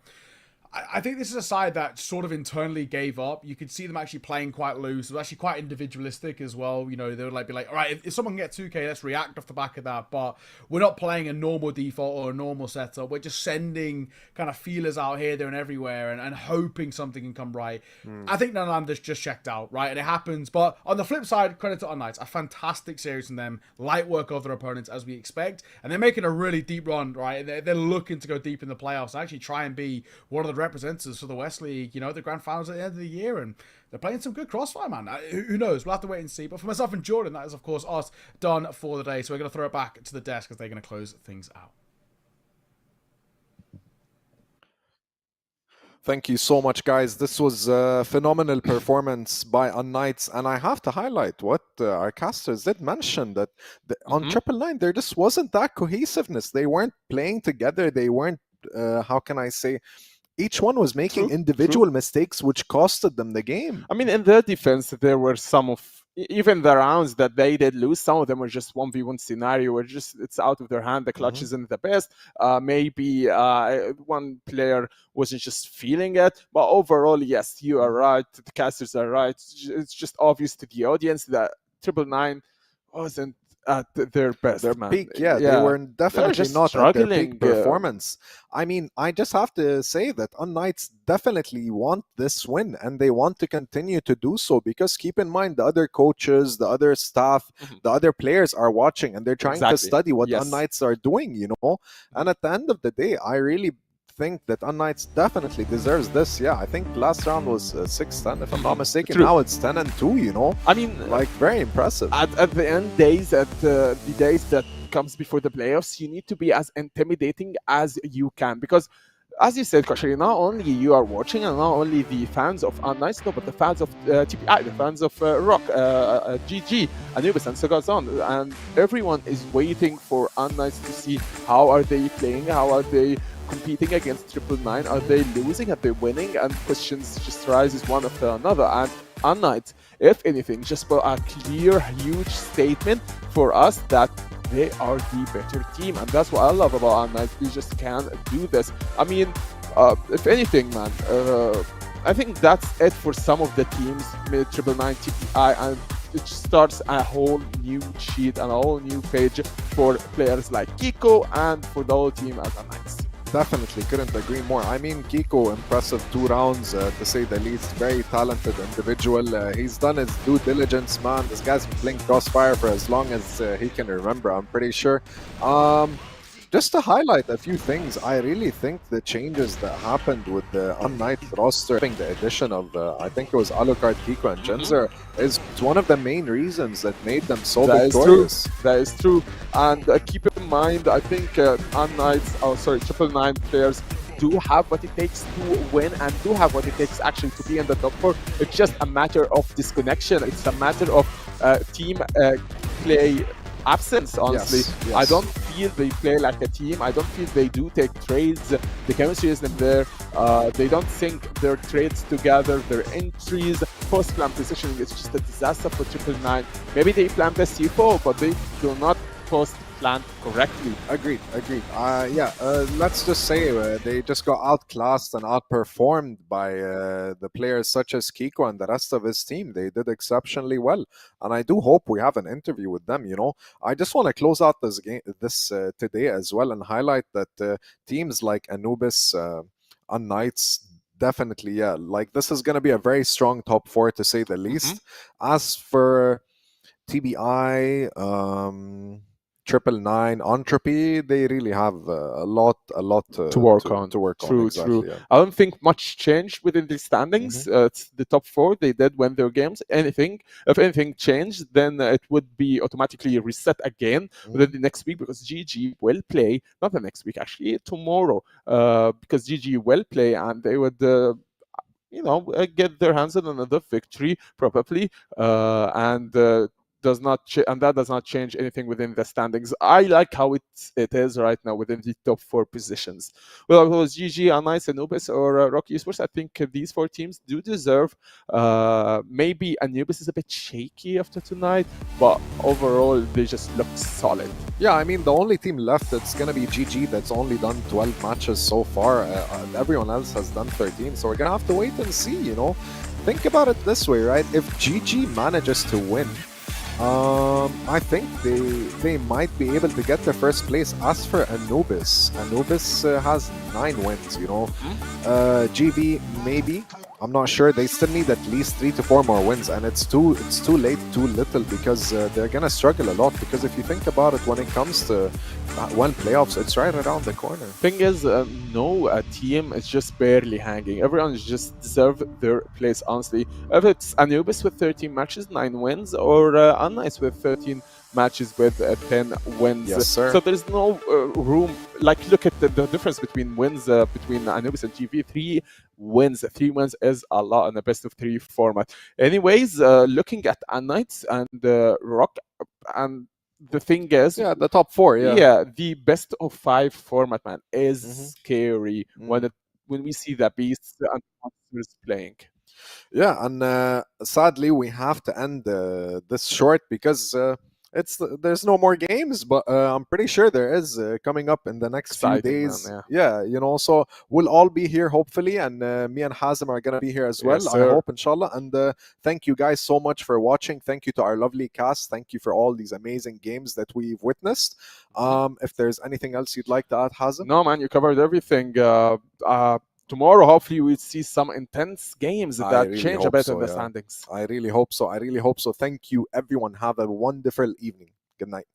I think this is a side that sort of internally gave up. You could see them actually playing quite loose. It was actually quite individualistic as well. They would be like, all right, if someone gets 2K, let's react off the back of that. But we're not playing a normal default or a normal setup. We're just sending kind of feelers out here, there, and everywhere and hoping something can come right. I think Nananda's just checked out, right? And it happens. But on the flip side, credit to unKnights. A fantastic series from them. Light work of their opponents as we expect. And they're making a really deep run, right? They're looking to go deep in the playoffs and actually try and be one of the representatives for the West League, the grand finals at the end of the year, and they're playing some good Crossfire, man. Who knows? We'll have to wait and see. But for myself and Jordan, that is, of course, us done for the day. So we're going to throw it back to the desk as they're going to close things out. Thank you so much, guys. This was a phenomenal performance by unKnights, and I have to highlight what our casters did mention, that on Triple Nine there just wasn't that cohesiveness. They weren't playing together. They weren't, how can I say, each one was making individual mistakes which costed them the game. I mean, in their defense, there were some of, even the rounds that they did lose, some of them were just 1v1 scenario where just it's out of their hand, the clutch isn't the best. Maybe one player wasn't just feeling it. But overall, yes, you are right. The casters are right. It's just obvious to the audience that Triple Nine wasn't at their best, their man. peak. Yeah, they were definitely not at their peak performance. I mean, I just have to say that unKnights definitely want this win, and they want to continue to do so, because keep in mind, the other coaches, the other staff, the other players are watching, and they're trying to study what unKnights are doing, And at the end of the day, I really think that unKnights definitely deserves this. Yeah, I think last round was 6-10 if I'm not mistaken. Now it's 10-2, I mean, like, very impressive. At the end days, at the days that comes before the playoffs, you need to be as intimidating as you can, because as you said, Koshari, not only you are watching, and not only the fans of unKnights, but the fans of TBI, the fans of ROC, GG, Anubis, and so goes on. And everyone is waiting for unKnights to see how are they playing, how are they competing against Triple Nine, are they losing, are they winning, and questions just rises one after another. And unKnights, if anything, just put a clear, huge statement for us that they are the better team, and that's what I love about unKnights. We just can't do this. I mean, if anything, man, I think that's it for some of the teams, Triple Nine, TBI, and it starts a whole new sheet and a whole new page for players like Kiko and for the whole team as unKnights. Definitely couldn't agree more. I mean, Kiko, impressive 2 rounds, to say the least. Very talented individual. He's done his due diligence, man. This guy's been playing Crossfire for as long as he can remember, I'm pretty sure. Just to highlight a few things, I really think the changes that happened with the unKnights roster, the addition of, I think it was Alucard, Kiko, and Genzer, is one of the main reasons that made them so victorious. That is true. And keep in mind, I think Triple Nine players do have what it takes to win, and do have what it takes actually to be in the top 4. It's just a matter of disconnection. It's a matter of team play absence, honestly. Yes. I don't feel they play like a team. I don't feel they do take trades. The chemistry isn't there. They don't sync their trades together. Their entries, post-plan positioning is just a disaster for Triple Nine. Maybe they plan the C4, but they do not post-plan correctly. Agreed. Let's just say they just got outclassed and outperformed by the players such as Kiko and the rest of his team. They did exceptionally well, and I do hope we have an interview with them. I just want to close out this game today as well, and highlight that teams like Anubis, unKnights, definitely, this is going to be a very strong top 4, to say the least. As for TBI, Triple Nine, Entropy, they really have a lot to work on. True. Yeah. I don't think much changed within the standings. It's the top 4. They did win their games. If anything changed, then it would be automatically reset again within the next week, because GG will play, not the next week, actually tomorrow, because GG will play, and they would get their hands on another victory probably, and does not and that does not change anything within the standings. I like how it is right now within the top 4 positions. Well, it was GG, unKnights, Anubis, or ROC Esports. I think these 4 teams do deserve. Maybe Anubis is a bit shaky after tonight, but overall they just look solid. Yeah, I mean, the only team left that's going to be GG that's only done 12 matches so far. Everyone else has done 13, so we're going to have to wait and see, you know. Think about it this way, right? If GG manages to win, I think they might be able to get their first place. As for Anubis has 9 wins, you know. GB, maybe. I'm not sure. They still need at least 3 to 4 more wins, and it's too late, too little, because they're gonna struggle a lot. Because if you think about it, when it comes to playoffs, it's right around the corner. Thing is, no team is just barely hanging. Everyone just deserve their place, honestly. If it's Anubis with 13 matches, 9 wins, or unKnights with 13 matches with 10 wins. Yes, sir. So there's no room. Like, look at the difference between wins between Anubis and GV. 3 wins is a lot in a best of 3 format. Anyways, looking at unKnights and ROC, and the thing is, the top 4, the best of 5 format, man, is scary when we see the beasts and monsters playing. Yeah, and sadly we have to end this short because there's no more games, but I'm pretty sure there is coming up in the next few days. Man, yeah, you know, so we'll all be here hopefully, and me and Hazem are gonna be here as well. Yes, I hope, inshallah. And thank you guys so much for watching. Thank you to our lovely cast. Thank you for all these amazing games that we've witnessed. If there's anything else you'd like to add, Hazem? No, man, you covered everything. Tomorrow, hopefully, we'll see some intense games that really change a hope bit so, in the yeah. standings. I really hope so. Thank you, everyone. Have a wonderful evening. Good night.